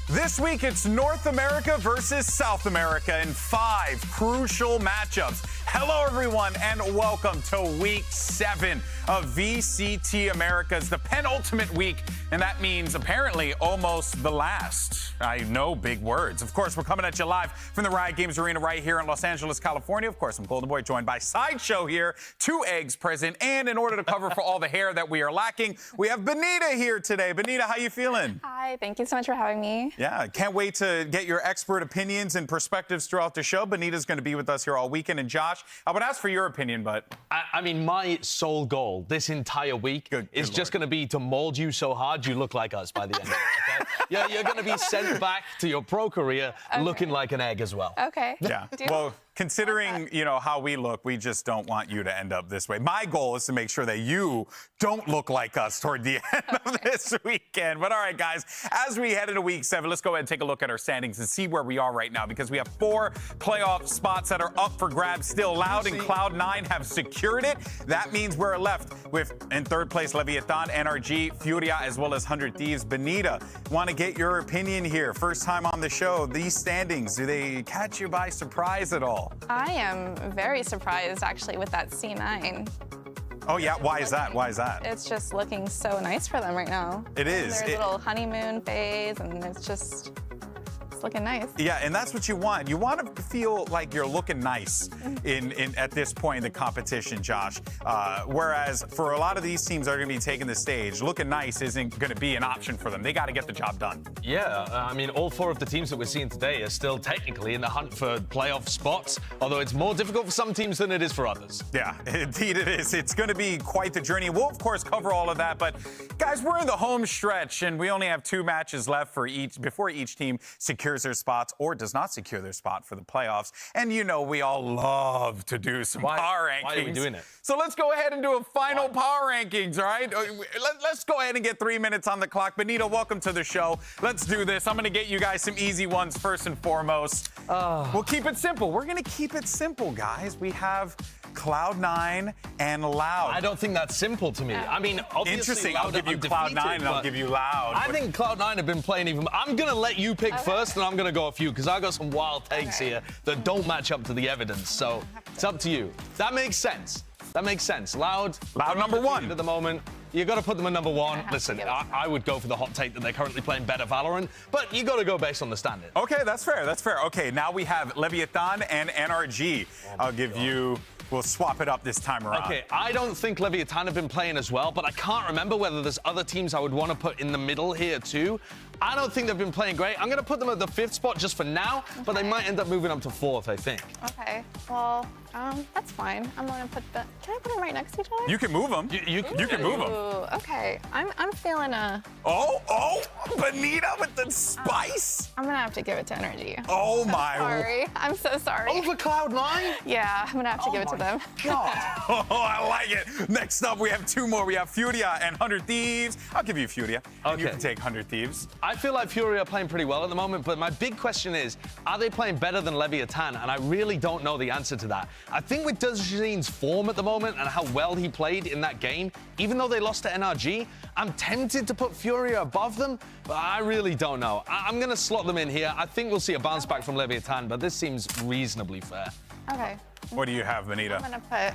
This week, it's North America versus South America in 5 crucial matchups. Hello, everyone, and welcome to Week 7 of VCT Americas, the penultimate week, and that means apparently almost the last. I know, big words. Of course, we're coming at you live from the Riot Games Arena right here in Los Angeles, California. Of course, I'm Golden Boy, joined by Sideshow here, 2 eggs present, and in order to cover for all the hair that we are lacking, we have Benita here today. Benita, how you feeling? Hi, thank you so much for having me. Yeah, can't wait to get your expert opinions and perspectives throughout the show. Benita's going to be with us here all weekend. And Josh, I would ask for your opinion, but... I mean, my sole goal this entire week is just going to be to mold you so hard you look like us by the end of it, okay? You're going to be sent back to your pro career looking like an egg as well. Okay. Yeah, well... Considering, you know, how we look, we just don't want you to end up this way. My goal is to make sure that you don't look like us toward the end of this weekend. But all right, guys, as we head into Week 7, let's go ahead and take a look at our standings and see where we are right now, because we have 4 playoff spots that are up for grabs still. Loud and Cloud9 have secured it. That means we're left with, in 3rd place, Leviathan, NRG, Furia, as well as 100 Thieves. Benita, want to get your opinion here. First time on the show. These standings, do they catch you by surprise at all? I am very surprised, actually, with that C9. Oh, yeah? Why is that? Why is that? It's just looking so nice for them right now. It is. Their little honeymoon phase, and it's looking nice. Yeah, and that's what you want. You want to feel like you're looking nice at this point in the competition, Josh. Whereas for a lot of these teams that are going to be taking the stage, looking nice isn't going to be an option for them. They got to get the job done. Yeah, I mean, all 4 of the teams that we're seeing today are still technically in the hunt for playoff spots, although it's more difficult for some teams than it is for others. Yeah, indeed it is. It's going to be quite the journey. We'll, of course, cover all of that. But, guys, we're in the home stretch, and we only have 2 matches left for before each team secures their spots or does not secure their spot for the playoffs. And you know we all love to do some power rankings. Why are we doing it? So let's go ahead and do a final power rankings, all right? Let's go ahead and get 3 minutes on the clock. Benita, welcome to the show. Let's do this. I'm going to get you guys some easy ones first and foremost. We'll keep it simple. We're going to keep it simple, guys. We have Cloud9 and Loud. I don't think that's simple to me. I mean, obviously, interesting. I'll give you Cloud9 and I'll give you Loud. I think Cloud9 have been playing even. I'm going to let you pick first, and I'm going to go a few because I got some wild takes here that don't match up to the evidence. So it's up to you. That makes sense. That makes sense. Loud number 1 at the moment. You got to put them at number 1. Listen, I would go for the hot take that they're currently playing better Valorant, but you got to go based on the standard. Okay, that's fair. That's fair. Okay, now we have Leviathan and NRG. I'll give you. We'll swap it up this time around. Okay, I don't think Leviathan have been playing as well, but I can't remember whether there's other teams I would want to put in the middle here too. I don't think they've been playing great. I'm going to put them at the 5th spot just for now, but they might end up moving up to 4th, I think. Okay, well, that's fine. I'm going to put the... Can I put them right next to each other? You can move them. You can move them. Okay, I'm feeling a... Oh, Benita with the spice. I'm going to have to give it to Energy. Oh, my... Sorry. I'm so sorry. Over Cloud9? Yeah, I'm going to have to give it to them. God. Oh, I like it. Next up, we have 2 more. We have Furia and 100 Thieves. I'll give you Furia. And you can take 100 Thieves. I feel like Furia are playing pretty well at the moment, but my big question is, are they playing better than Leviathan? And I really don't know the answer to that. I think with Dezhazin's form at the moment and how well he played in that game, even though they lost to NRG, I'm tempted to put Furia above them, but I really don't know. I'm going to slot them in here. I think we'll see a bounce back from Leviathan, but this seems reasonably fair. Okay. What do you have, Benita? I'm going to put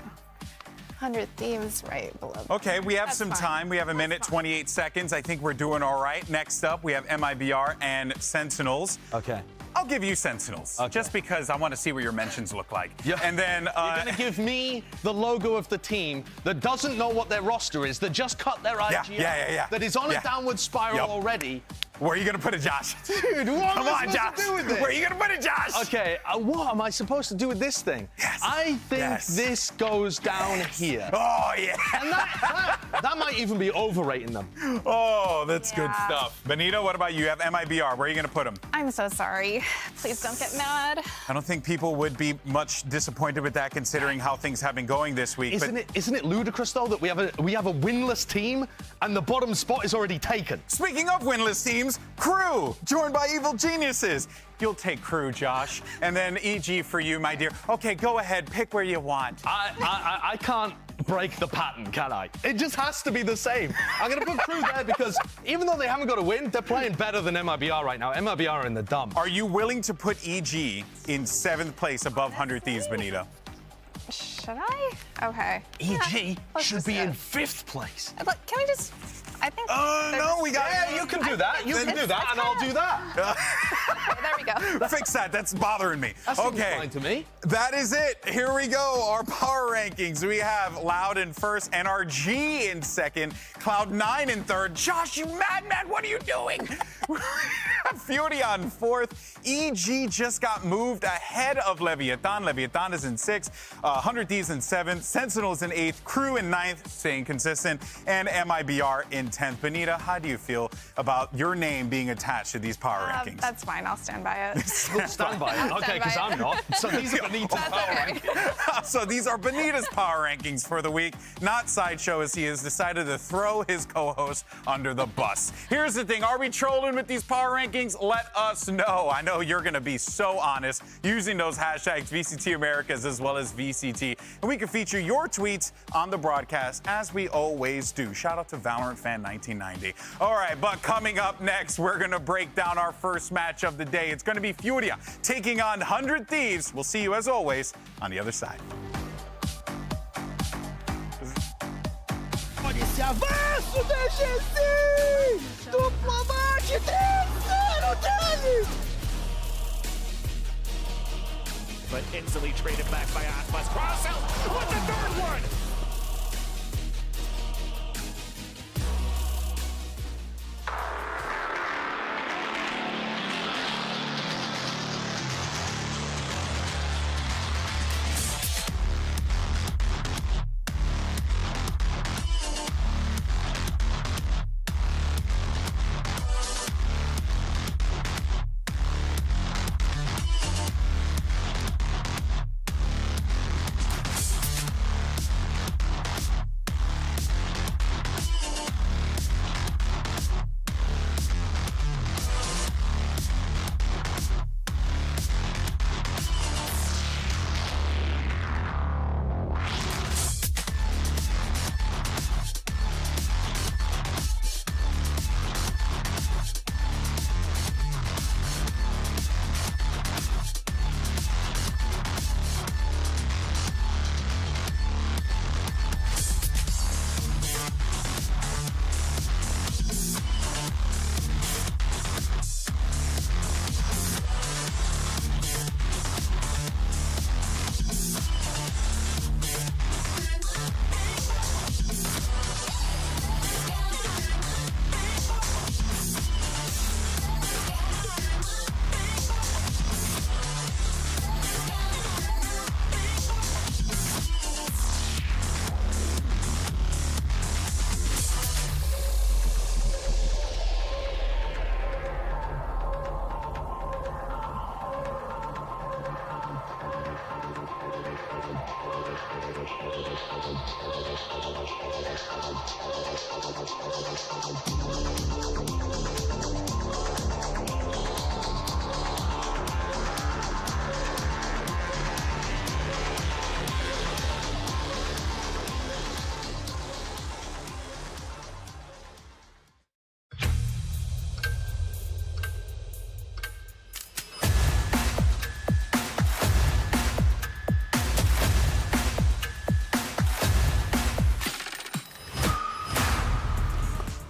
100 Thieves right below. Okay, we have some time. We have a minute, 28 seconds. I think we're doing all right. Next up, we have MIBR and Sentinels. Okay. I'll give you Sentinels, just because I want to see what your mentions look like. Yeah. And then... You're going to give me the logo of the team that doesn't know what their roster is, that just cut their IGL, that is on a downward spiral already. Where are you going to put it, Josh? Dude, what am I supposed to do with this? Where are you going to put it, Josh? Okay, what am I supposed to do with this thing? Yes. I think this goes down here. Oh, yeah. And that might even be overrating them. Oh, that's good stuff. Benita, what about you? You have MIBR. Where are you going to put them? I'm so sorry. Please don't get mad. I don't think people would be much disappointed with that, considering how things have been going this week. Isn't it ludicrous, though, that we have a winless team and the bottom spot is already taken? Speaking of winless teams, Crew, joined by Evil Geniuses. You'll take Crew, Josh. And then EG for you, my dear. Okay, go ahead. Pick where you want. I can't break the pattern, can I? It just has to be the same. I'm going to put Crew there because even though they haven't got a win, they're playing better than MIBR right now. MIBR are in the dump. Are you willing to put EG in 7th place above 100 Thieves, Benita? Should I? Okay. EG let's should just be do it. in 5th place. Look, can we just? I think. No, we got. Yeah, you can do that. You can do that, and I'll do that. Okay, there we go. Fix that. That's bothering me. That seems Okay. fine to me. That is it. Here we go. Our power rankings. We have Loud in first, NRG in second, Cloud9 in third. Josh, you madman, what are you doing? Fury on fourth. EG just got moved ahead of Leviathan. Leviathan is in sixth. 100 Thieves in seventh. Sentinels in eighth. Crew in ninth, staying consistent. And MIBR in 10th. Benita, how do you feel about your name being attached to these power rankings? That's fine. I'll stand by it. Stand by it. Okay, because I'm not. So these are Benita's That's power okay. rankings. So these are Benita's power rankings for the week, not Sideshow, as he has decided to throw his co-host under the bus. Here's the thing, are we trolling with these power rankings? Let us know. I know you're going to be so honest using those hashtags VCT Americas as well as VCT, and we can feature your tweets on the broadcast as we always do. Shout out to Valorant Fan 1990. All right, but coming up next, we're going to break down our first match of the day. It's going to be Furia taking on 100 Thieves. We'll see you as always on the other side. Esse avanço da GC! Duplo mate, terceiro dele! But instantly traded back by Atlas. Cross out with the third one!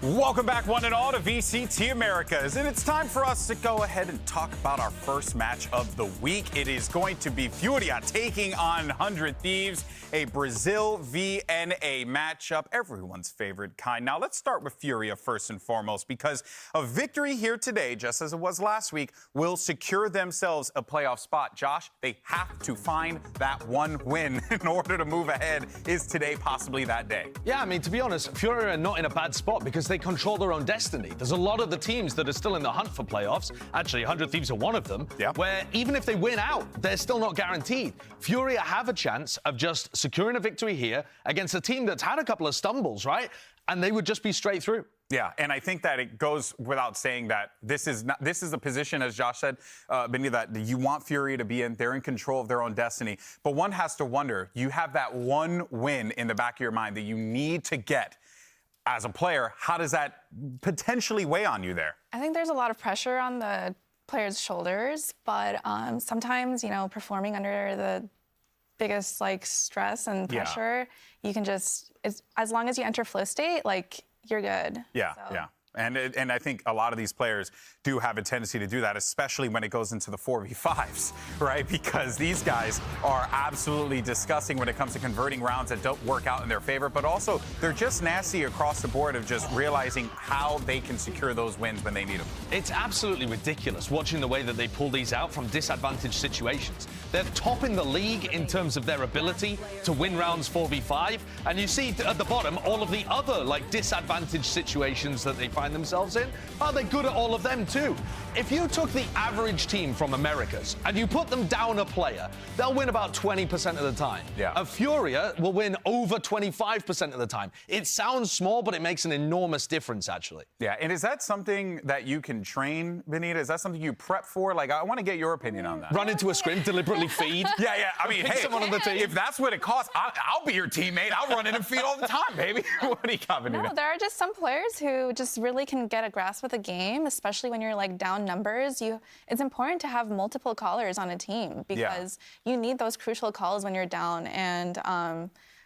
Welcome back, one and all, to VCT Americas. And it's time for us to go ahead and talk about our first match of the week. It is going to be Furia taking on 100 Thieves, a Brazil VNA matchup, everyone's favorite kind. Now, let's start with Furia first and foremost, because a victory here today, just as it was last week, will secure themselves a playoff spot. Josh, they have to find that one win in order to move ahead. Is today possibly that day? Yeah, I mean, to be honest, Fury are not in a bad spot because they control their own destiny. There's a lot of the teams that are still in the hunt for playoffs. Actually, 100 Thieves are one of them, where even if they win out, they're still not guaranteed. Fury have a chance of just securing a victory here against a team that's had a couple of stumbles, right? And they would just be straight through. Yeah, and I think that it goes without saying that this is a position, as Josh said, Benny, that you want Fury to be in. They're in control of their own destiny. But one has to wonder, you have that one win in the back of your mind that you need to get as a player. How does that potentially weigh on you there? I think there's a lot of pressure on the players' shoulders, but sometimes, you know, performing under the biggest like stress and pressure, you can just, as long as you enter flow state, like, you're good. Yeah, so. yeah. And I think a lot of these players do have a tendency to do that, especially when it goes into the 4v5s, right? Because these guys are absolutely disgusting when it comes to converting rounds that don't work out in their favor, but also they're just nasty across the board of just realizing how they can secure those wins when they need them. It's absolutely ridiculous watching the way that they pull these out from disadvantaged situations. They're top in the league in terms of their ability to win rounds 4v5, and you see at the bottom all of the other like disadvantaged situations that they find themselves in. Are they good at all of them too? If you took the average team from Americas and you put them down a player, they'll win about 20% of the time. Yeah. A Furia will win over 25% of the time. It sounds small, but it makes an enormous difference, actually. Yeah, and is that something that you can train, Benita? Is that something you prep for? Like, I want to get your opinion on that. Run into a scrim, deliberately feed. Yeah. I mean, Pick hey, someone on the team. if that's what it costs, I'll be your teammate. I'll run in and feed all the time, baby. What do you got, Benita? No, there are just some players who just really can get a grasp of the game, especially when you're like down numbers. It's important to have multiple callers on a team because you need those crucial calls when you're down, and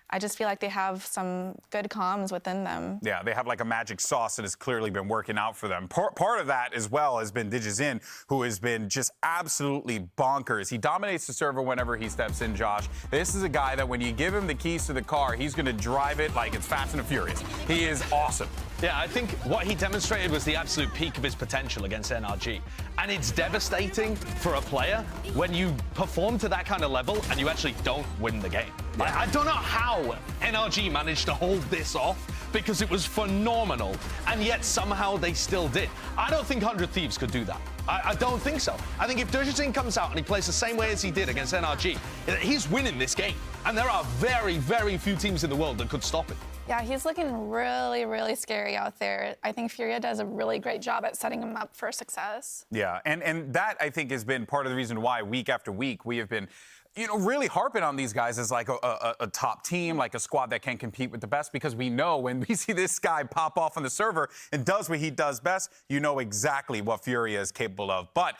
I just feel like they have some good comms within them. Yeah, they have like a magic sauce that has clearly been working out for them. Part of that as well has been Digizin, who has been just absolutely bonkers. He dominates the server whenever he steps in, Josh. This is a guy that when you give him the keys to the car, he's going to drive it like it's Fast and the Furious. He is awesome. Yeah, I think what he demonstrated was the absolute peak of his potential against NRG. And it's devastating for a player when you perform to that kind of level and you actually don't win the game. I don't know how NRG managed to hold this off because it was phenomenal, and yet somehow they still did. I don't think 100 Thieves could do that. I don't think so. I think if Digizin comes out and he plays the same way as he did against NRG, he's winning this game. And there are very, very few teams in the world that could stop it. Yeah, he's looking really, really scary out there. I think Furia does a really great job at setting him up for success. Yeah, and that, I think, has been part of the reason why week after week we have been, you know, really harping on these guys as like a top team, like a squad that can compete with the best, because we know when we see this guy pop off on the server and does what he does best, you know exactly what Furia is capable of. But,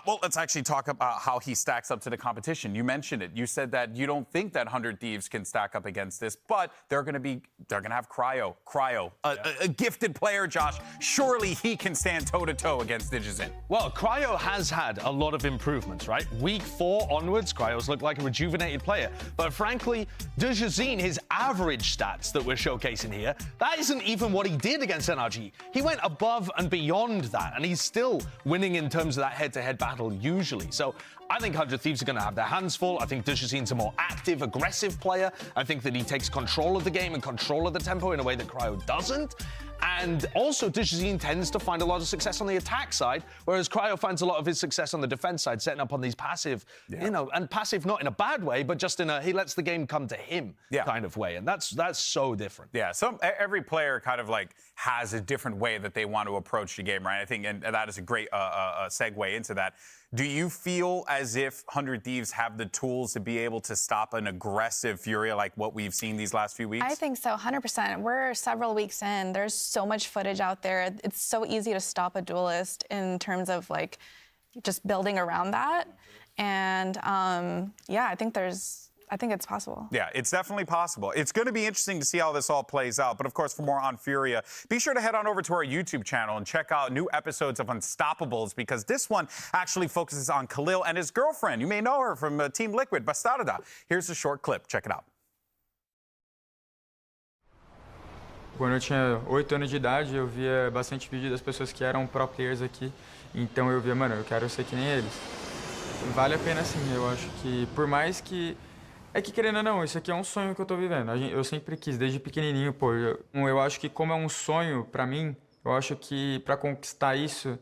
well, let's actually talk about how he stacks up to the competition. You mentioned it. You said that you don't think that 100 Thieves can stack up against this, but they're going to have Cryo, a gifted player, Josh. Surely he can stand toe-to-toe against Digizin. Well, Cryo has had a lot of improvements, right? Week 4 onwards, Cryo's looked like a rejuvenated player. But frankly, Digizin, his average stats that we're showcasing here, that isn't even what he did against NRG. He went above and beyond that, and he's still winning in terms of that head-to-head battle usually. So I think 100 Thieves are going to have their hands full. I think Digizin's a more active, aggressive player. I think that he takes control of the game and control of the tempo in a way that Cryo doesn't. And also, Digizin tends to find a lot of success on the attack side, whereas Cryo finds a lot of his success on the defense side, setting up on these passive, you know, and passive not in a bad way, but just in a he lets the game come to him kind of way. And that's so different. Yeah, every player kind of like has a different way that they want to approach the game, right? I think, and that is a great segue into that. Do you feel as if 100 Thieves have the tools to be able to stop an aggressive Furia like what we've seen these last few weeks? I think so, 100%. We're several weeks in. There's so much footage out there. It's so easy to stop a duelist in terms of like just building around that. And yeah, I think it's possible. Yeah, it's definitely possible. It's going to be interesting to see how this all plays out. But of course, for more on Furia, be sure to head on over to our YouTube channel and check out new episodes of Unstoppables, because this one actually focuses on Khalil and his girlfriend. You may know her from Team Liquid, Bastarda. Here's a short clip. Check it out. Quando eu tinha 8 anos de idade, eu via bastante vídeo das pessoas que eram pro players aqui. Então eu via, mano, eu quero ser que nem eles. Vale a pena sim, eu acho que por mais que... É que, querendo ou não, isso aqui é um sonho que eu tô vivendo. Eu sempre quis, desde pequenininho, pô. Eu acho que como é um sonho pra mim, eu acho que pra conquistar isso,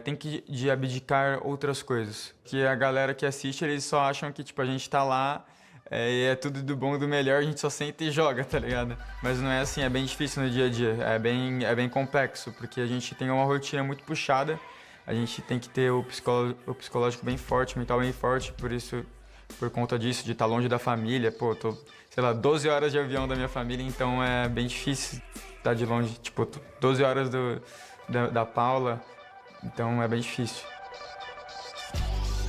tem que abdicar outras coisas. Que a galera que assiste, eles só acham que, tipo, a gente tá lá e é tudo do bom e do melhor, a gente só senta e joga, tá ligado? Mas não é assim, é bem difícil no dia a dia, é bem complexo, porque a gente tem uma rotina muito puxada, a gente tem que ter o psicológico bem forte, o mental bem forte, por conta disso, de estar longe da família. Pô, tô, sei lá, 12 horas de avião da minha família, então é bem difícil estar de longe, tipo, 12 horas da Paula, então é bem difícil.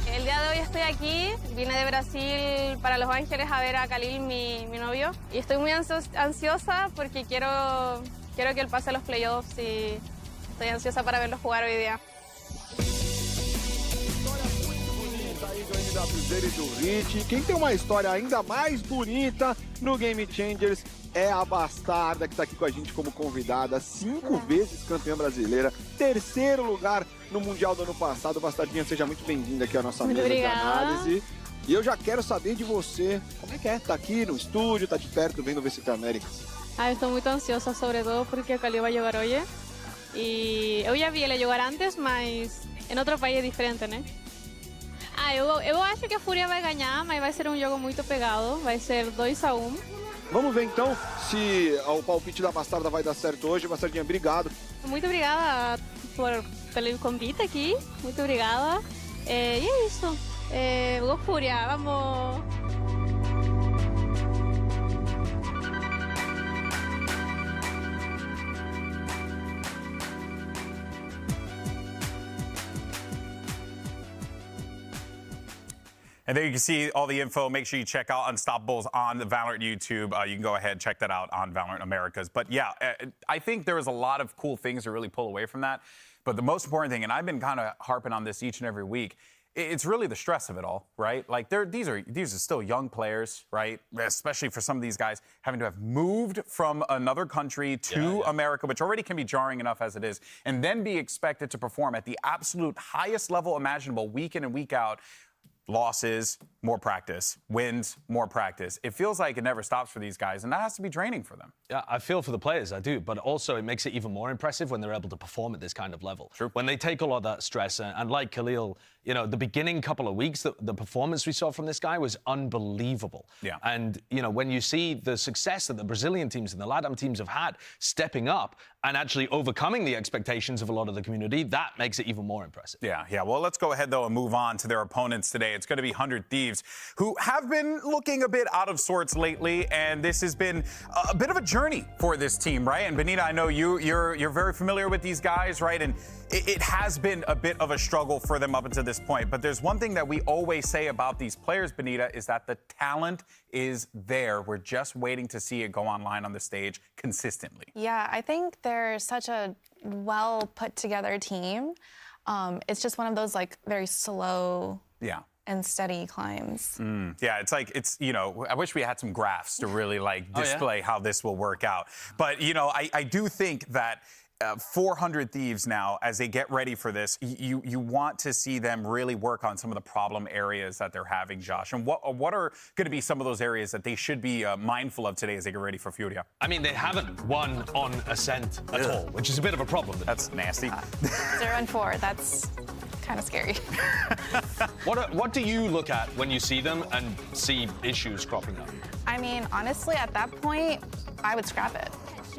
El día de hoy estoy aquí, vine de Brasil para Los Ángeles a ver a Khalil, mi novio, y estoy muy ansiosa porque quiero que él pase los playoffs y estoy ansiosa para verlo jugar hoy día. Da Cruzeiro e do Hit. Quem tem uma história ainda mais bonita no Game Changers é a Bastarda, que está aqui com a gente como convidada, 5 vezes campeã brasileira, 3º lugar no Mundial do ano passado. Bastardinha, seja muito bem-vinda aqui à nossa mesa de análise. E eu já quero saber de você, como é que é? Tá aqui no estúdio, tá de perto, vendo o VCT Américas? Eu estou muito ansiosa, sobre todo porque o Khalil vai jogar hoje. E eu já vi ele jogar antes, mas em outro país é diferente, né? Eu acho que a Fúria vai ganhar, mas vai ser um jogo muito pegado, vai ser 2-1. Vamos ver então se o palpite da Bastarda vai dar certo hoje. Bastardinha, obrigado. Muito obrigada pelo convite aqui, muito obrigada. E é isso, Go Fúria, vamos! And there you can see all the info. Make sure you check out Unstoppables on the Valorant YouTube. You can go ahead and check that out on Valorant Americas. But yeah, I think there was a lot of cool things to really pull away from that. But the most important thing, and I've been kind of harping on this each and every week, it's really the stress of it all, right? Like these are still young players, right? Especially for some of these guys having to have moved from another country to America, which already can be jarring enough as it is, and then be expected to perform at the absolute highest level imaginable week in and week out. Losses, more practice. Wins, more practice. It feels like it never stops for these guys, and that has to be draining for them. Yeah, I feel for the players, I do, but also it makes it even more impressive when they're able to perform at this kind of level. True. When they take a lot of that stress, and like Khalil, you know, the beginning couple of weeks, the performance we saw from this guy was unbelievable. Yeah. And, you know, when you see the success that the Brazilian teams and the LATAM teams have had stepping up and actually overcoming the expectations of a lot of the community, that makes it even more impressive. Yeah. Well, let's go ahead, though, and move on to their opponents today. It's going to be 100 Thieves, who have been looking a bit out of sorts lately, and this has been a bit of a journey for this team, right? And Benita, I know you're very familiar with these guys, right? And it has been a bit of a struggle for them up until this point. But there's one thing that we always say about these players, Benita, is that the talent is there. We're just waiting to see it go online on the stage consistently. Yeah, I think they're such a well put together team. It's just one of those like very slow and steady climbs. Yeah, it's you know, I wish we had some graphs to really like display how this will work out. But you know, I do think that 400 Thieves now, as they get ready for this, you want to see them really work on some of the problem areas that they're having, Josh. And what are going to be some of those areas that they should be mindful of today as they get ready for Furia? I mean, they haven't won on Ascent at all, which is a bit of a problem. That's nasty. 0-4, that's kind of scary. What do you look at when you see them and see issues cropping up? I mean, honestly, at that point, I would scrap it.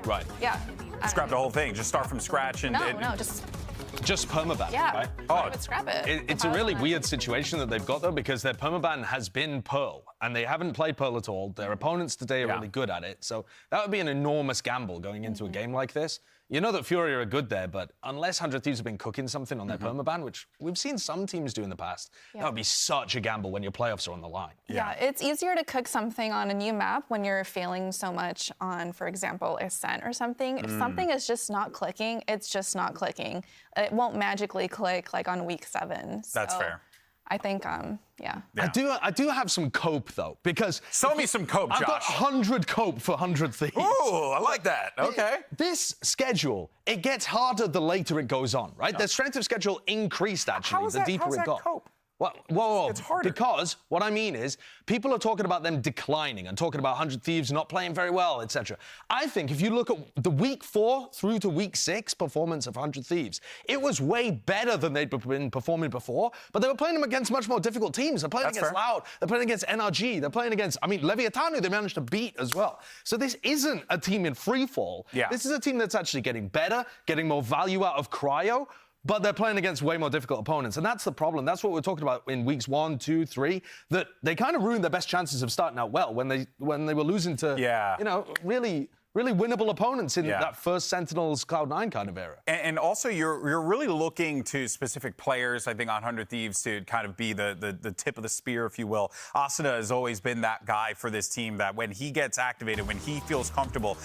Right. Yeah. Scrap the whole thing. Just start from scratch and No, just permaban, right? I would scrap it. It's a really weird situation that they've got, though, because their permaban has been Pearl, and they haven't played Pearl at all. Their opponents today are really good at it, so that would be an enormous gamble going into a game like this. You know that Furia are good there, but unless 100 Thieves have been cooking something on their permaban, which we've seen some teams do in the past, that would be such a gamble when your playoffs are on the line. Yeah, it's easier to cook something on a new map when you're failing so much on, for example, Ascent or something. If something is just not clicking, it's just not clicking. It won't magically click like on week 7. That's fair. I think, yeah. I do have some cope, though, because... Show me some cope, Josh. I've got 100 cope for 100 Thieves. Ooh, I like that. Okay. This schedule, it gets harder the later it goes on, right? The strength of schedule increased, actually, the deeper it got. Cope? Whoa. It's harder. Because what I mean is, people are talking about them declining and talking about 100 Thieves not playing very well, etc. I think if you look at the week 4 through to week 6 performance of 100 Thieves, it was way better than they'd been performing before, but they were playing them against much more difficult teams. They're playing against Loud, they're playing against NRG, they're playing against, Leviathan, who they managed to beat as well. So this isn't a team in free fall. Yeah. This is a team that's actually getting better, getting more value out of Cryo, but they're playing against way more difficult opponents. And that's the problem. That's what we're talking about in weeks 1, 2, 3, that they kind of ruined their best chances of starting out well when they were losing to, really winnable opponents in that first Sentinels Cloud9 kind of era. And also, you're really looking to specific players, I think, on 100 Thieves to kind of be the tip of the spear, if you will. Asuna has always been that guy for this team that when he gets activated, when he feels comfortable,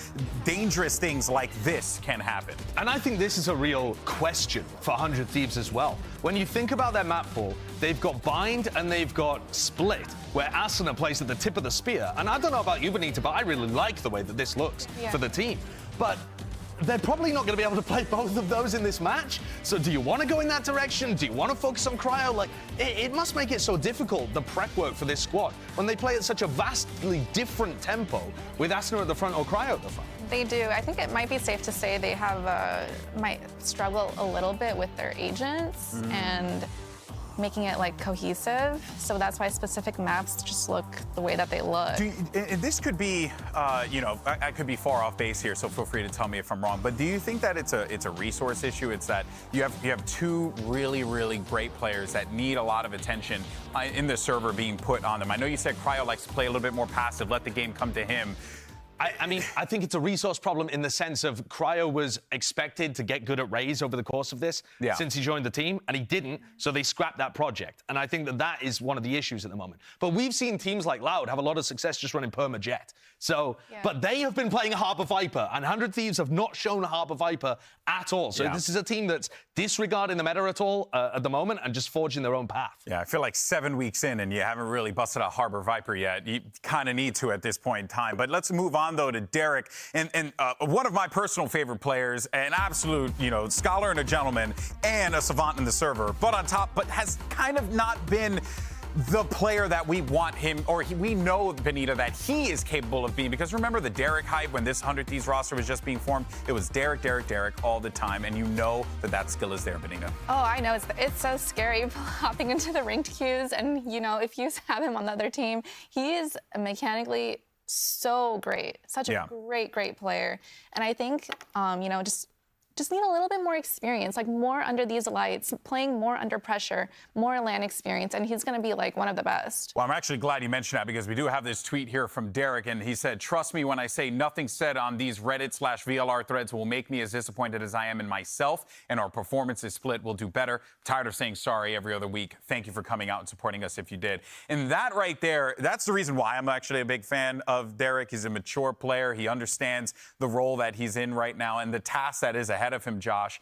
dangerous things like this can happen. And I think this is a real question for 100 Thieves as well. When you think about their map pool, they've got Bind and they've got Split, where Asuna plays at the tip of the spear. And I don't know about you, Benita, but I really like the way that this looks for the team. But they're probably not going to be able to play both of those in this match. So do you want to go in that direction? Do you want to focus on Cryo? Like, it must make it so difficult, the prep work for this squad, when they play at such a vastly different tempo with Asuna at the front or Cryo at the front. They do. I think it might be safe to say they might struggle a little bit with their agents and making it like cohesive. So that's why specific maps just look the way that they look. And this could be, I could be far off base here, so feel free to tell me if I'm wrong. But do you think that it's a resource issue? It's that you have two really, really great players that need a lot of attention in the server being put on them. I know you said Cryo likes to play a little bit more passive, let the game come to him. I think it's a resource problem in the sense of Cryo was expected to get good at Raze over the course of this since he joined the team, and he didn't, so they scrapped that project. And I think that is one of the issues at the moment. But we've seen teams like Loud have a lot of success just running Permajet. So, but they have been playing a Harper Viper, and 100 Thieves have not shown a Harper Viper at all. So this is a team that's disregarding the meta at all at the moment and just forging their own path. Yeah, I feel like 7 weeks in and you haven't really busted out Harbor Viper yet. You kind of need to at this point in time. But let's move on, though, to Derek. And one of my personal favorite players, an absolute, scholar and a gentleman, and a savant in the server. But on top, but has kind of not been the player that we want him, or we know, Benita, that he is capable of being. Because remember the Derek hype when this 100 Thieves roster was just being formed? It was Derek all the time, and you know that skill is there, Benita. Oh, I know. It's so scary hopping into the ranked queues, and, if you have him on the other team, he is mechanically so great. Such a great player. And I think, just need a little bit more experience, like more under these lights, playing more under pressure, more LAN experience, and he's going to be like one of the best. Well, I'm actually glad you mentioned that because we do have this tweet here from Derek, and he said, "Trust me when I say nothing said on these Reddit/VLR threads will make me as disappointed as I am in myself, and our performance is split. We'll do better. Tired of saying sorry every other week. Thank you for coming out and supporting us if you did." And that right there, that's the reason why I'm actually a big fan of Derek. He's a mature player. He understands the role that he's in right now and the task that is ahead of him, Josh.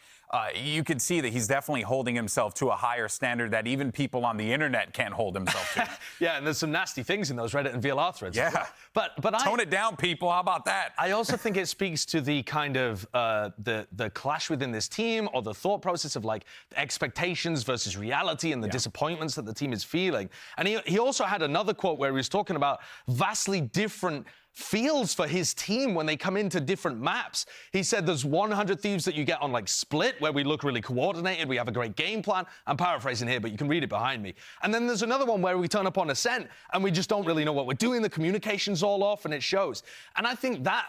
You can see that he's definitely holding himself to a higher standard that even people on the internet can't hold himself to. Yeah, and there's some nasty things in those Reddit and VLR threads. Yeah. But tone it down, people. How about that? I also think it speaks to the kind of the clash within this team, or the thought process of like expectations versus reality and the disappointments that the team is feeling. And he also had another quote where he was talking about vastly different feels for his team when they come into different maps. He said there's 100 Thieves that you get on like Split, where we look really coordinated, we have a great game plan. I'm paraphrasing here, but you can read it behind me. And then there's another one where we turn up on Ascent and we just don't really know what we're doing. The communication's all off and it shows. And I think that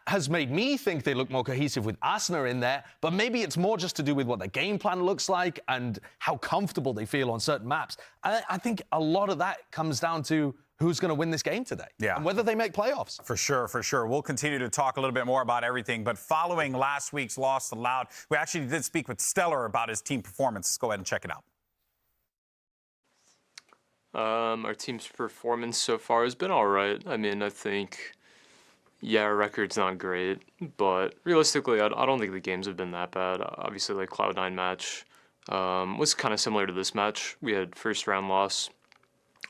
has made me think they look more cohesive with Asuna in there, but maybe it's more just to do with what their game plan looks like and how comfortable they feel on certain maps. I think a lot of that comes down to who's going to win this game today and whether they make playoffs. For sure. We'll continue to talk a little bit more about everything, but following last week's loss to Loud, we actually did speak with Stellar about his team performance. Let's go ahead and check it out. Our team's performance so far has been all right. I mean, I think, our record's not great, but realistically, I don't think the games have been that bad. Obviously, like Cloud9 match was kind of similar to this match. We had first round loss.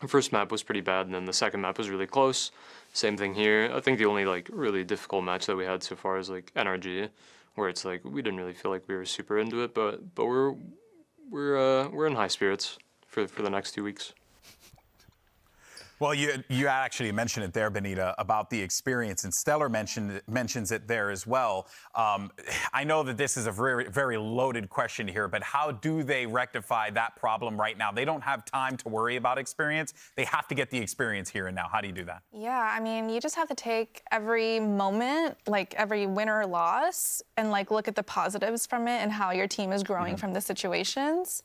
The first map was pretty bad, and then the second map was really close. Same thing here. I think the only like really difficult match that we had so far is like NRG, where it's like we didn't really feel like we were super into it, but we're in high spirits for the next 2 weeks. Well, you actually mentioned it there, Benita, about the experience, and Stellar mentions it there as well. I know that this is a very, very loaded question here, but how do they rectify that problem right now? They don't have time to worry about experience. They have to get the experience here and now. How do you do that? Yeah, I mean, you just have to take every moment, like every win or loss, and like look at the positives from it and how your team is growing from the situations.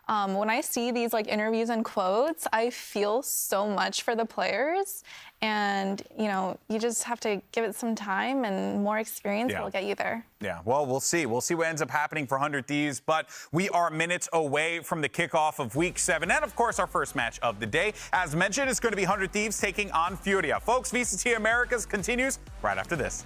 When I see these like interviews and quotes, I feel so much for the players, and you just have to give it some time, and more experience will get you there. Yeah, well, we'll see. We'll see what ends up happening for 100 Thieves, but we are minutes away from the kickoff of Week 7, and of course, our first match of the day. As mentioned, it's going to be 100 Thieves taking on Furia. Folks, VCT Americas continues right after this.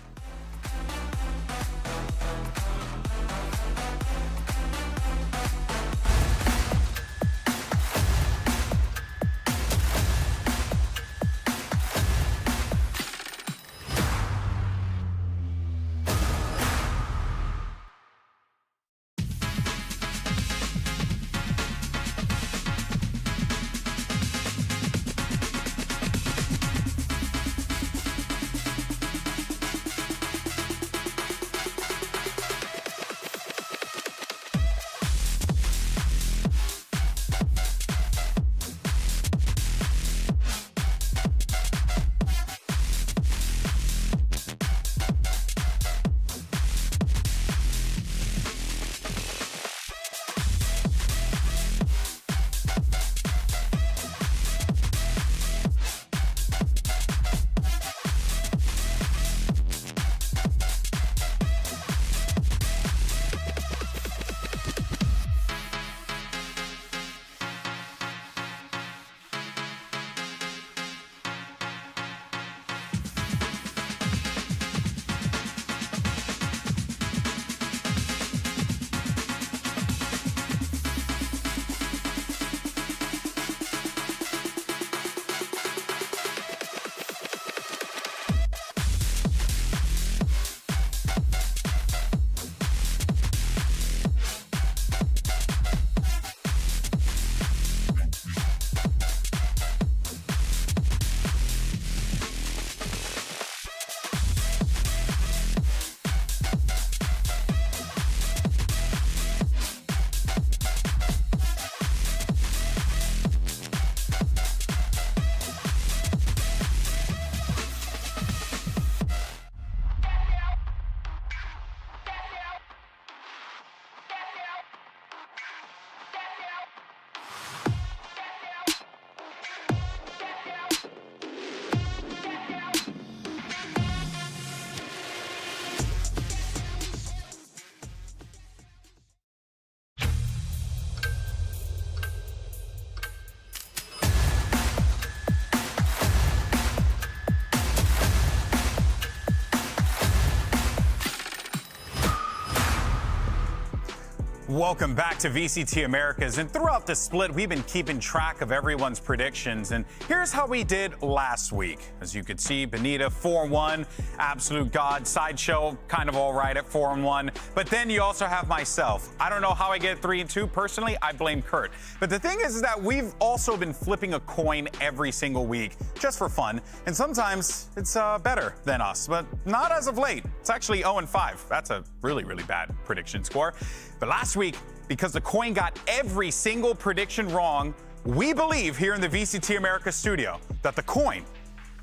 Welcome back to VCT Americas, and throughout the split, we've been keeping track of everyone's predictions, and here's how we did last week. As you could see, Benita 4-1, absolute god. Sideshow kind of all right at 4-1, but then you also have myself. I don't know how I get 3-2. Personally, I blame Kurt. But the thing is that we've also been flipping a coin every single week, just for fun, and sometimes it's better than us, but not as of late. It's actually 0-5. That's a really, really bad prediction score. But last week, because the coin got every single prediction wrong, we believe here in the VCT America studio that the coin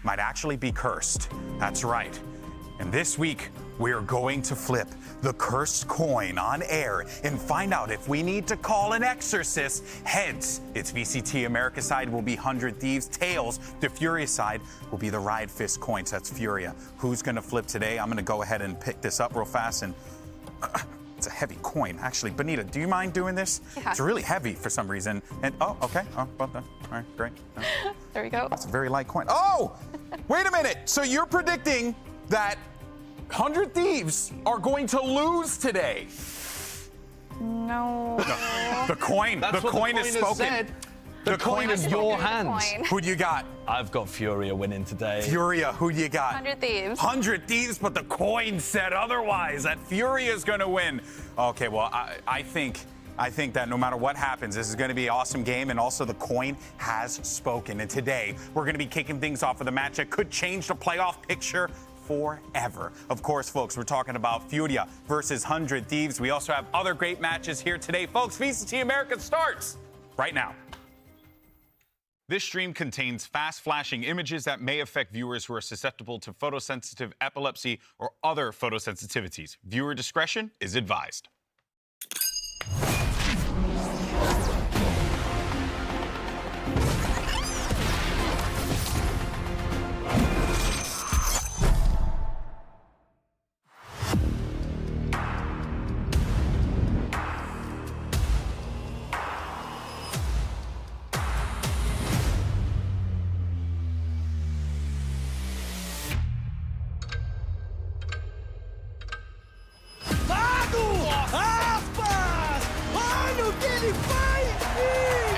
might actually be cursed. That's right. And this week, we're going to flip the cursed coin on air and find out if we need to call an exorcist. Heads, it's VCT America side will be 100 Thieves. Tails, the Furia side will be the Riot Fist coins. That's Furia. Who's going to flip today? I'm going to go ahead and pick this up real fast and... It's a heavy coin. Actually, Benita, do you mind doing this? Yeah. It's really heavy for some reason. And oh, okay. Oh, well done. All right, great. There we go. It's a very light coin. Oh, wait a minute. So you're predicting that 100 Thieves are going to lose today? No. The coin. That's the what coin the is coin has spoken. said. The coin is your hands. Who do you got? I've got Furia winning today. Furia. Who do you got? 100 Thieves. 100 Thieves, but the coin said otherwise. That Furia is going to win. Okay, well, I think I think that no matter what happens, this is going to be an awesome game, and also the coin has spoken. And today, we're going to be kicking things off with a match that could change the playoff picture forever. Of course, folks, we're talking about Furia versus 100 Thieves. We also have other great matches here today. Folks, VCT Americas starts right now. This stream contains fast-flashing images that may affect viewers who are susceptible to photosensitive epilepsy or other photosensitivities. Viewer discretion is advised.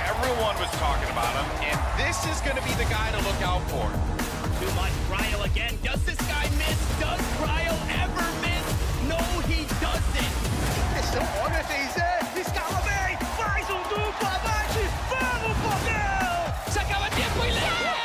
Everyone was talking about him, and this is going to be the guy to look out for. Too much Cryo again. Does this guy miss? Does Cryo ever miss? No, he doesn't. Olha, Zé, escala bem, faz duplo avante, vamos, Fogão! Se acaba tempo e leva!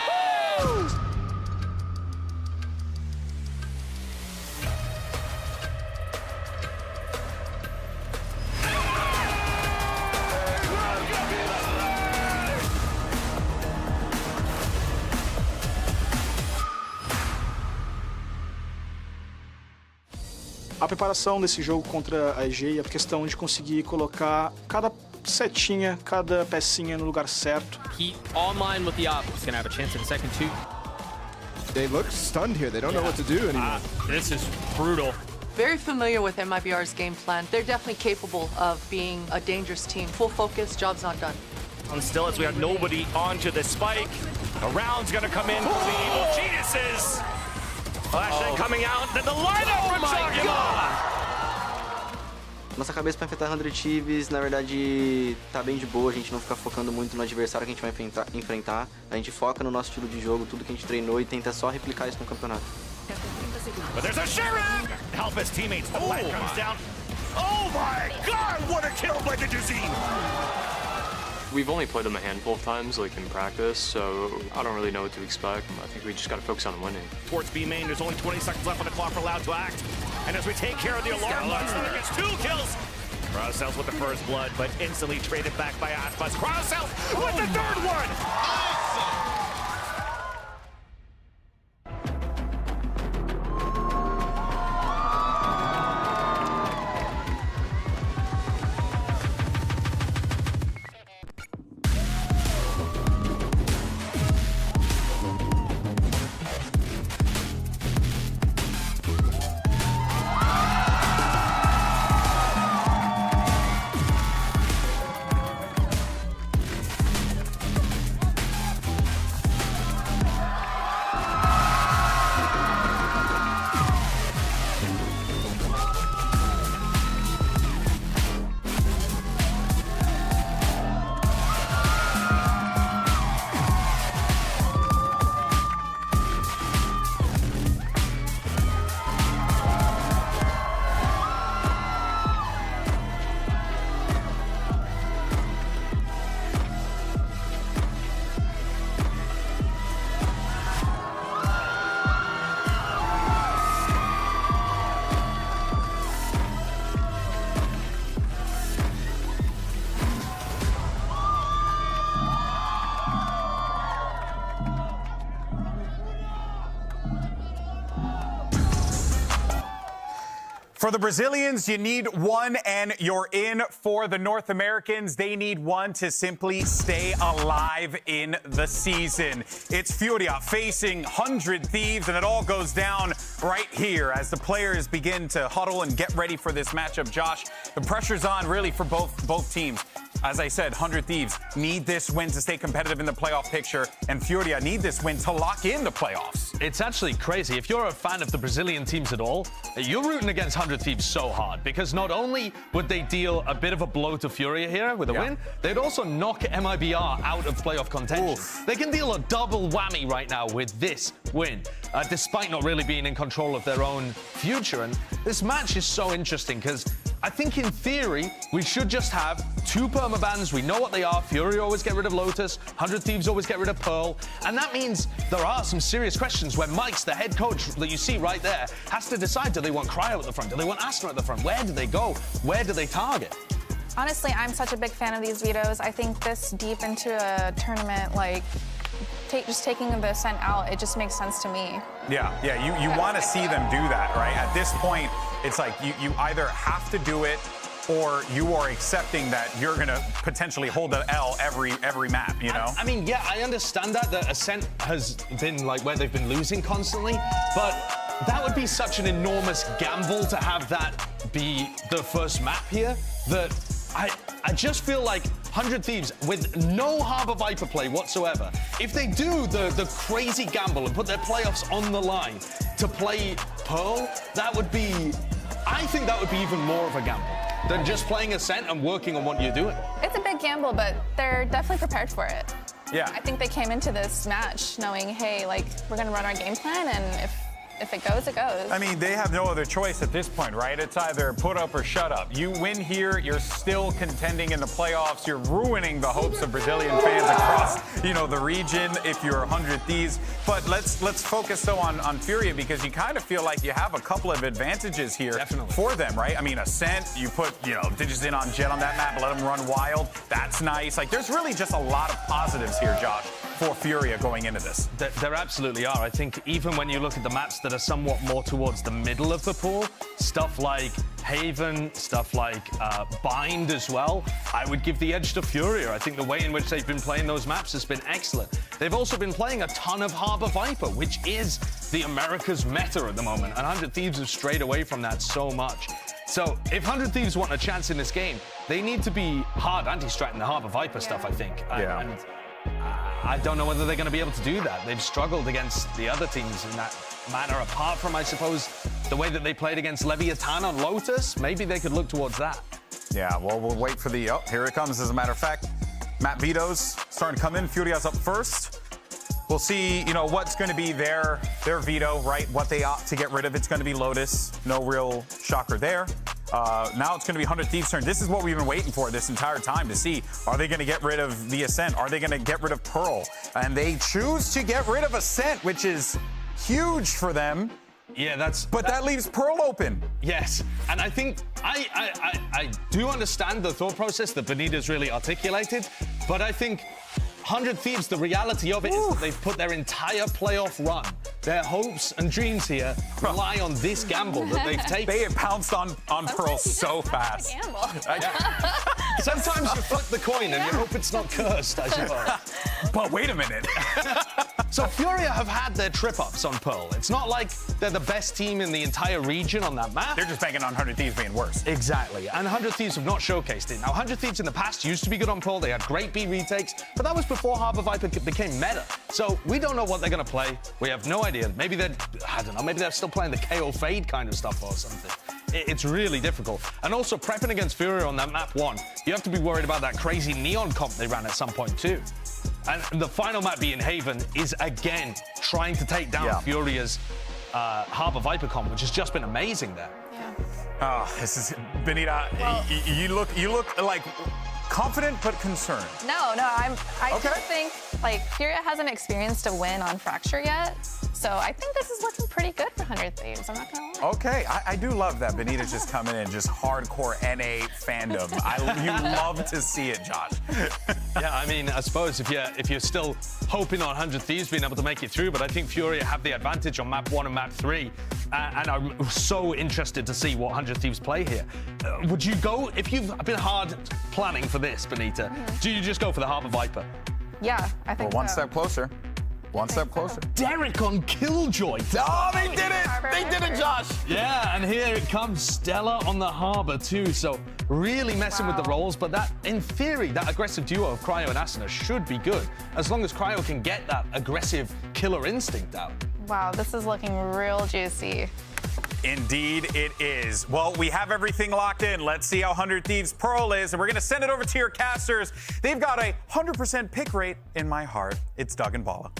A preparação desse jogo contra a EG e a questão de conseguir colocar cada setinha, cada pecinha no lugar certo. He online with the op. He's gonna have a chance in the second two. They look stunned here. They don't know what to do anymore. This is brutal. Very familiar with MIBR's game plan. They're definitely capable of being a dangerous team. Full focus, job's not done. And still, as we have nobody onto the spike, a round's gonna come in for the Evil Geniuses. Flashlight coming out, then the lineup from Chagama! Nossa cabeça para enfrentar 100 Thieves, na verdade, tá bem de boa, a gente não fica focando muito no adversário que a gente vai enfrentar. A gente foca no nosso estilo de jogo, tudo que a gente treinou e tenta só replicar isso no campeonato. But there's a Sharon! Help his teammates, the light comes down. Oh my god, what a kill by the Dazine! We've only played them a handful of times, like in practice, so I don't really know what to expect. I think we just got to focus on winning. Towards B main, there's only 20 seconds left on the clock for Loud to act. And as we take care of the alarm, Loud gets 2 kills. Crowsells with the first blood, but instantly traded back by Aspas. Crowsells with the third one! For the Brazilians, you need one and you're in. For the North Americans, they need one to simply stay alive in the season. It's Furia facing 100 Thieves, and it all goes down right here as the players begin to huddle and get ready for this matchup. Josh, the pressure's on really for both teams. As I said, 100 Thieves need this win to stay competitive in the playoff picture, and Furia need this win to lock in the playoffs. It's actually crazy. If you're a fan of the Brazilian teams at all, you're rooting against 100 Thieves so hard, because not only would they deal a bit of a blow to Furia here with a win, they'd also knock MIBR out of playoff contention. Oof. They can deal a double whammy right now with this win, despite not really being in control of their own future. And this match is so interesting because I think in theory, we should just have 2 permabans. We know what they are. Fury always get rid of Lotus. 100 Thieves always get rid of Pearl. And that means there are some serious questions where Mike's, the head coach that you see right there, has to decide, do they want Cryo at the front? Do they want Astra at the front? Where do they go? Where do they target? Honestly, I'm such a big fan of these vetoes. I think this deep into a tournament, like, just taking the Ascent out, it just makes sense to me. Yeah, you want to see them do that, right? At this point, it's like you either have to do it or you are accepting that you're going to potentially hold an L every map, you know? I mean, yeah, I understand that Ascent has been like where they've been losing constantly, but that would be such an enormous gamble to have that be the first map here that I just feel like 100 Thieves, with no Harbor Viper play whatsoever, if they do the crazy gamble and put their playoffs on the line to play Pearl, that would be, I think that would be even more of a gamble than just playing Ascent and working on what you're doing. It's a big gamble, but they're definitely prepared for it. Yeah. I think they came into this match knowing, hey, like, we're going to run our game plan, and if it goes, it goes. I mean, they have no other choice at this point, right? It's either put up or shut up. You win here, you're still contending in the playoffs. You're ruining the hopes of Brazilian fans across, you know, the region if you're 100 Thieves. But let's focus, though, on Furia, because you kind of feel like you have a couple of advantages here for them, right? I mean, Ascent, you put, you know, Digits in on Jet on that map, let them run wild. That's nice. Like, there's really just a lot of positives here, Josh, for Furia going into this. There absolutely are. I think even when you look at the maps that are somewhat more towards the middle of the pool, stuff like Haven, stuff like Bind as well, I would give the edge to Furia. I think the way in which they've been playing those maps has been excellent. They've also been playing a ton of Harbor Viper, which is the America's meta at the moment, and 100 Thieves have strayed away from that so much. So if 100 Thieves want a chance in this game, they need to be hard anti-stratting the Harbor Viper stuff, I think. Yeah. And I don't know whether they're going to be able to do that. They've struggled against the other teams in that manner, apart from, I suppose, the way that they played against Leviathan on Lotus. Maybe they could look towards that. Yeah, well, we'll wait for the, oh, here it comes, as a matter of fact. Map vetoes starting to come in. Furia's up first. We'll see, you know, what's going to be their veto, right? What they opt to get rid of. It's going to be Lotus. No real shocker there. Now it's going to be 100 Thieves' turn. This is what we've been waiting for this entire time to see. Are they going to get rid of the Ascent? Are they going to get rid of Pearl? And they choose to get rid of Ascent, which is huge for them. Yeah, But that leaves Pearl open. Yes, and I think I do understand the thought process that Benita's really articulated, but I think 100 Thieves, the reality of it is that they've put their entire playoff run, their hopes and dreams here rely on this gamble that they've taken. They have pounced on Pearl so fast. Gamble. Sometimes you flip the coin and you hope it's not cursed, I suppose. But wait a minute. So Furia have had their trip-ups on Pearl. It's not like they're the best team in the entire region on that map. They're just banking on 100 Thieves being worse. Exactly, and 100 Thieves have not showcased it. Now, 100 Thieves in the past used to be good on Pearl. They had great B retakes, but that was before Harbor Viper became meta. So we don't know what they're going to play. We have no idea. Maybe they're, I don't know, maybe they're still playing the KO Fade kind of stuff or something. It's really difficult. And also, prepping against Furia on that map 1, you have to be worried about that crazy Neon comp they ran at some point, too. And the final map being Haven is, again, trying to take down Furia's Harbor Viper comp, which has just been amazing there. Yeah. Oh, this is, Benita, well, you look like confident but concerned. No, I just think, like, Furia hasn't experienced a win on Fracture yet. So I think this is looking pretty good for 100 Thieves. I'm not gonna lie. Okay, I do love that Benita's just coming in, just hardcore NA fandom. You love to see it, Josh. Yeah, I mean, I suppose if you're still hoping on 100 Thieves being able to make it through, but I think Furia have the advantage on map 1 and map 3, and I'm so interested to see what 100 Thieves play here. Would you go, if you've been hard planning for this, Benita, do you just go for the Harbor Viper? Yeah, I think one step closer. One step closer. Derek on Killjoy. Oh, they did it! They did it, Josh! Yeah, and here it comes, Stella on the Harbor too. So really messing with the roles, but that, in theory, that aggressive duo of Cryo and Asuna should be good, as long as Cryo can get that aggressive killer instinct out. Wow, this is looking real juicy. Indeed it is. Well, we have everything locked in. Let's see how 100 Thieves Pearl is, and we're going to send it over to your casters. They've got a 100% pick rate in my heart. It's Doug and Bala.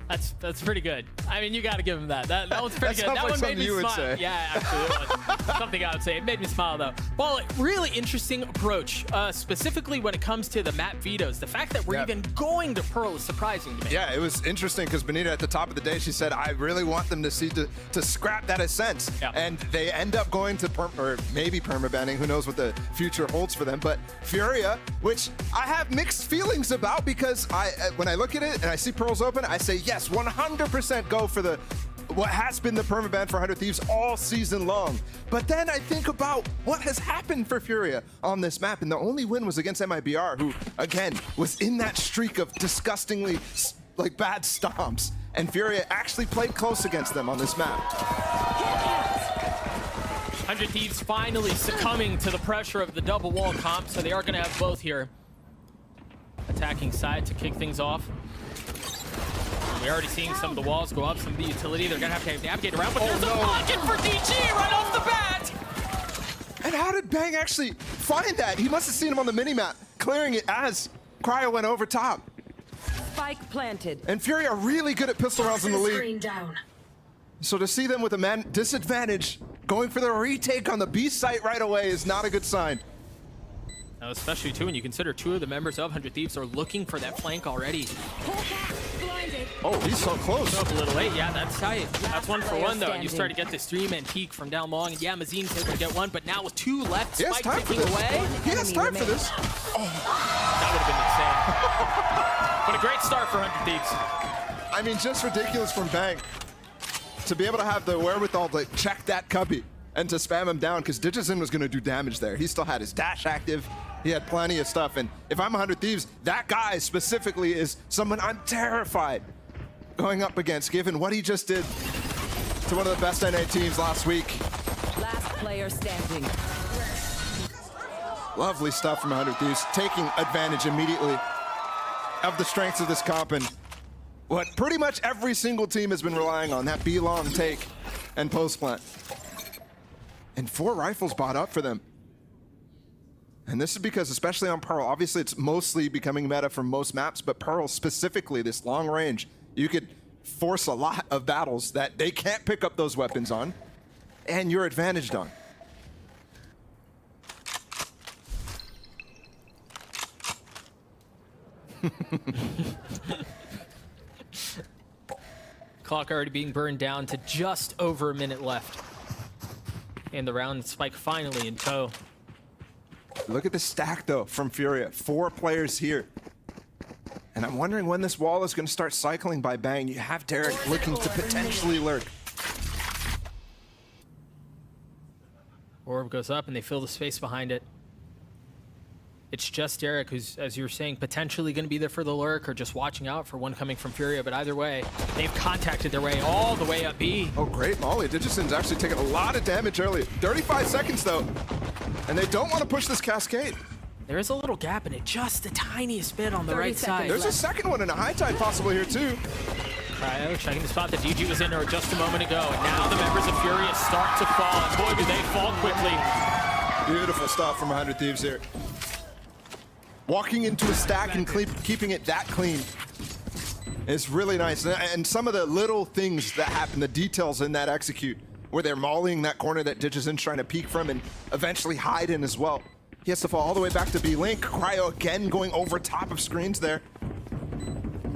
That's pretty good. I mean, you got to give him that. That one's pretty good. That That sounds one like made me something you would smile. say. Yeah, absolutely. Something I would say. It made me smile though. Well, really interesting approach, specifically when it comes to the map vetoes. The fact that we're even going to Pearl is surprising to me. Yeah, it was interesting because Benita at the top of the day, she said, I really want them to see to scrap that Ascent. Yeah. And they end up going to or maybe permabanning. Who knows what the future holds for them. But Furia, which I have mixed feelings about because when I look at it and I see Pearls open, I say, yes, 100% go for what has been the permaban for 100 Thieves all season long. But then I think about what has happened for Furia on this map, and the only win was against MIBR, who, again, was in that streak of disgustingly bad stomps, and Furia actually played close against them on this map. 100 Thieves finally succumbing to the pressure of the double wall comp, so they are going to have both here. Attacking side to kick things off. We're already seeing some of the walls go up, some of the utility. They're going to have to navigate around, but there's a pocket for DG right off the bat! And how did Bang actually find that? He must have seen him on the minimap, clearing it as Cryo went over top. Spike planted. And Fury are really good at pistol rounds in the league. Down. So to see them with a man disadvantage, going for the retake on the B site right away is not a good sign. Now, especially too when you consider two of the members of 100 Thieves are looking for that flank already. Oh, he's so close. Up a little late. Yeah, that's tight. That's one for one though. You start to get this 3-man peek from down long. And yeah, Mazine's able to get one, but now with two left, Spike ticking away. He has time for this. Oh, that would have been insane. But a great start for 100 Thieves. I mean, just ridiculous from Bang to be able to have the wherewithal to check that cubby and to spam him down, because Digizin was going to do damage there. He still had his dash active. He had plenty of stuff. And if I'm 100 Thieves, that guy specifically is someone I'm terrified going up against, given what he just did to one of the best NA teams last week. Last player standing. Lovely stuff from 100 Thieves, taking advantage immediately of the strengths of this comp and what pretty much every single team has been relying on, that B-long take and post-plant. And 4 rifles bought up for them. And this is because, especially on Pearl, obviously it's mostly becoming meta for most maps, but Pearl specifically, this long range, you could force a lot of battles that they can't pick up those weapons on, and you're advantaged on. Clock already being burned down to just over a minute left. In the round, Spike finally in tow. Look at the stack, though, from Furia. 4 players here. And I'm wondering when this wall is going to start cycling by Bang. You have Derek looking to potentially lurk. Orb goes up, and they fill the space behind it. It's just Derek who's, as you were saying, potentially going to be there for the lurk or just watching out for one coming from Furia. But either way, they've contacted their way all the way up B. Oh, great molly. Digizin's actually taking a lot of damage early. 35 seconds, though. And they don't want to push this cascade. There is a little gap in it, just the tiniest bit on the right side. There's a second one in a high tide possible here, too. Cryo checking the spot that DG was in there just a moment ago. And now the members of Furia start to fall. And boy, do they fall quickly. Beautiful stuff from 100 Thieves here. Walking into a stack and keeping it that clean is really nice. And some of the little things that happen, the details in that execute, where they're mauling that corner that Digizin's trying to peek from and eventually hide in as well. He has to fall all the way back to B-Link. Cryo again going over top of screens there.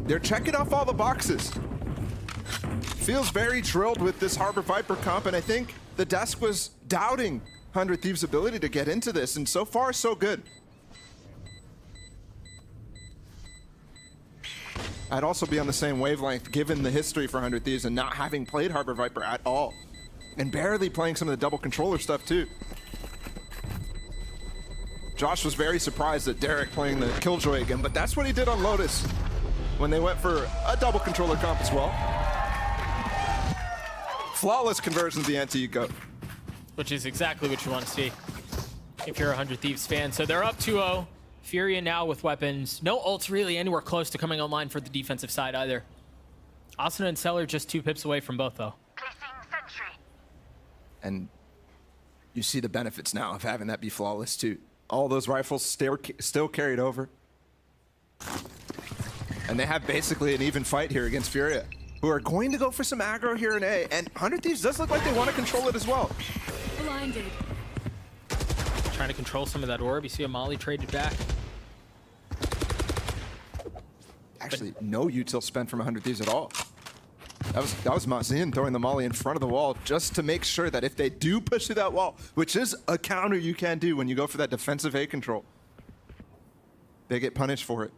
They're checking off all the boxes. Feels very drilled with this Harbor Viper comp, and I think the desk was doubting 100 Thieves' ability to get into this, and so far, so good. I'd also be on the same wavelength given the history for 100 Thieves and not having played Harbor Viper at all. And barely playing some of the double controller stuff too. Josh was very surprised at Derek playing the Killjoy again, but that's what he did on Lotus when they went for a double controller comp as well. Flawless conversion of the anti-eco. Which is exactly what you want to see if you're a 100 Thieves fan. So they're up 2-0. Furia now with weapons. No ults really anywhere close to coming online for the defensive side either. Asuna and Seller just 2 pips away from both though. And you see the benefits now of having that be flawless too. All those rifles still carried over. And they have basically an even fight here against Furia. who are going to go for some aggro here in A, and 100 Thieves does look like they want to control it as well. Blinded. Trying to control some of that orb. You see a Molly traded back. Actually, no util spent from 100 Thieves at all. That was Mazin throwing the Molly in front of the wall just to make sure that if they do push through that wall, which is a counter you can do when you go for that defensive A control, they get punished for it.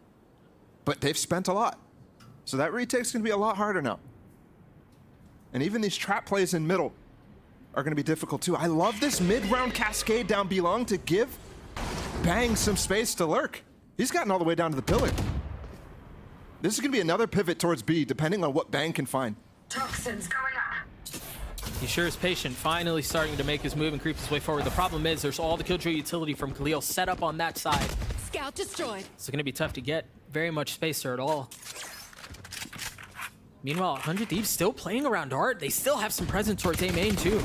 But they've spent a lot. So that retake's going to be a lot harder now. And even these trap plays in middle are going to be difficult too. I love this mid-round cascade down B-Long to give Bang some space to lurk. He's gotten all the way down to the pillar. This is going to be another pivot towards B, depending on what Bang can find. Toxins going up. He sure is patient, finally starting to make his move and creep his way forward. The problem is there's all the Killjoy utility from Khalil set up on that side. Scout destroyed. It's going to be tough to get very much space there at all. Meanwhile, 100 Thieves still playing around Art. They still have some presence towards A main too.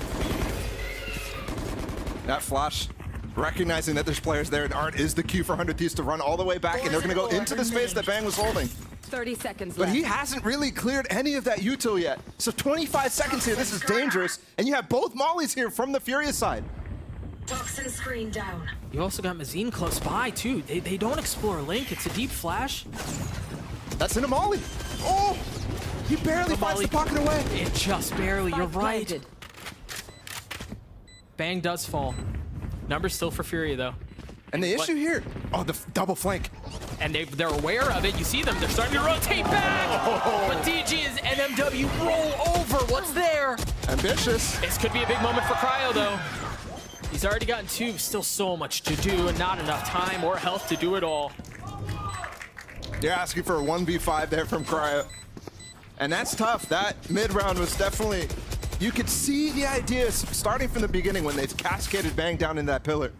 That flash, recognizing that there's players there, and Art is the cue for 100 Thieves to run all the way back, and they're going to go into the space that Bang was holding. 30 seconds But left. he hasn't really cleared any of that util yet. So 25 seconds here, this is dangerous. And you have both Mollies here from the Furious side. Toxin screen down. You also got Mazin close by too. They don't explore Link. It's a deep flash. That's in a Molly. Oh, he barely finds the pocket away. It just barely, you're right. Planted. Bang does fall. Numbers still for Fury though. And the issue here, oh, the double flank. And they're aware of it. You see them, they're starting to rotate back. But DG is NMW roll over. What's there? Ambitious. This could be a big moment for Cryo though. He's already gotten 2, still so much to do and not enough time or health to do it all. You're asking for a 1v5 there from Cryo. And that's tough. That mid-round was definitely, you could see the ideas starting from the beginning when they cascaded Bang down in that pillar.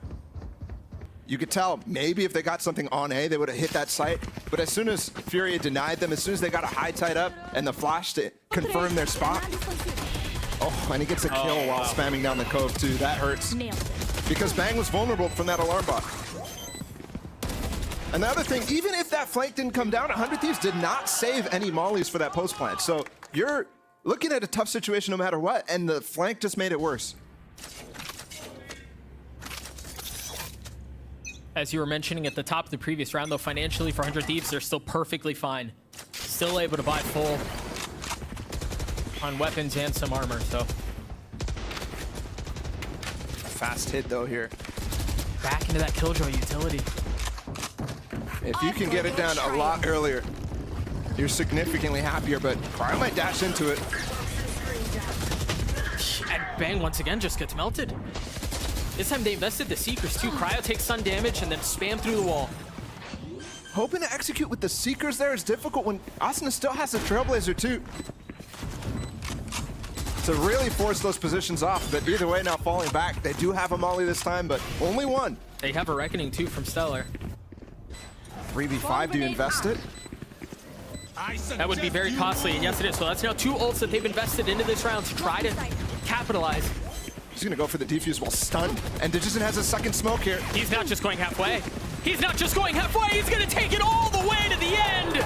You could tell maybe if they got something on A, they would have hit that site. But as soon as Fury denied them, as soon as they got a high tide up and the flash to confirm their spot. Oh, and he gets a kill while spamming down the cove too. That hurts. Because Bang was vulnerable from that alarm bot. And the other thing, even if that flank didn't come down, 100 Thieves did not save any mollies for that post plant. So you're looking at a tough situation no matter what, and the flank just made it worse. As you were mentioning at the top of the previous round, though, financially for 100 Thieves, they're still perfectly fine. Still able to buy full on weapons and some armor, so. Fast hit, though, here. Back into that Killjoy utility. If you can get it down a lot earlier, you're significantly happier, but Cryo might dash into it. And Bang, once again, just gets melted. This time they invested the Seekers too. Cryo takes sun damage and then spam through the wall. Hoping to execute with the Seekers there is difficult when Asuna still has the Trailblazer too. To really force those positions off, but either way now falling back. They do have a Molly this time, but only one. They have a Reckoning too from Stellar. 3v5, do you invest it? That would be very costly, and yes it is. So that's now 2 ults that they've invested into this round to try to capitalize. He's gonna go for the defuse while stunned, and Digison has a second smoke here. He's not just going halfway. He's not just going halfway, he's gonna take it all the way to the end!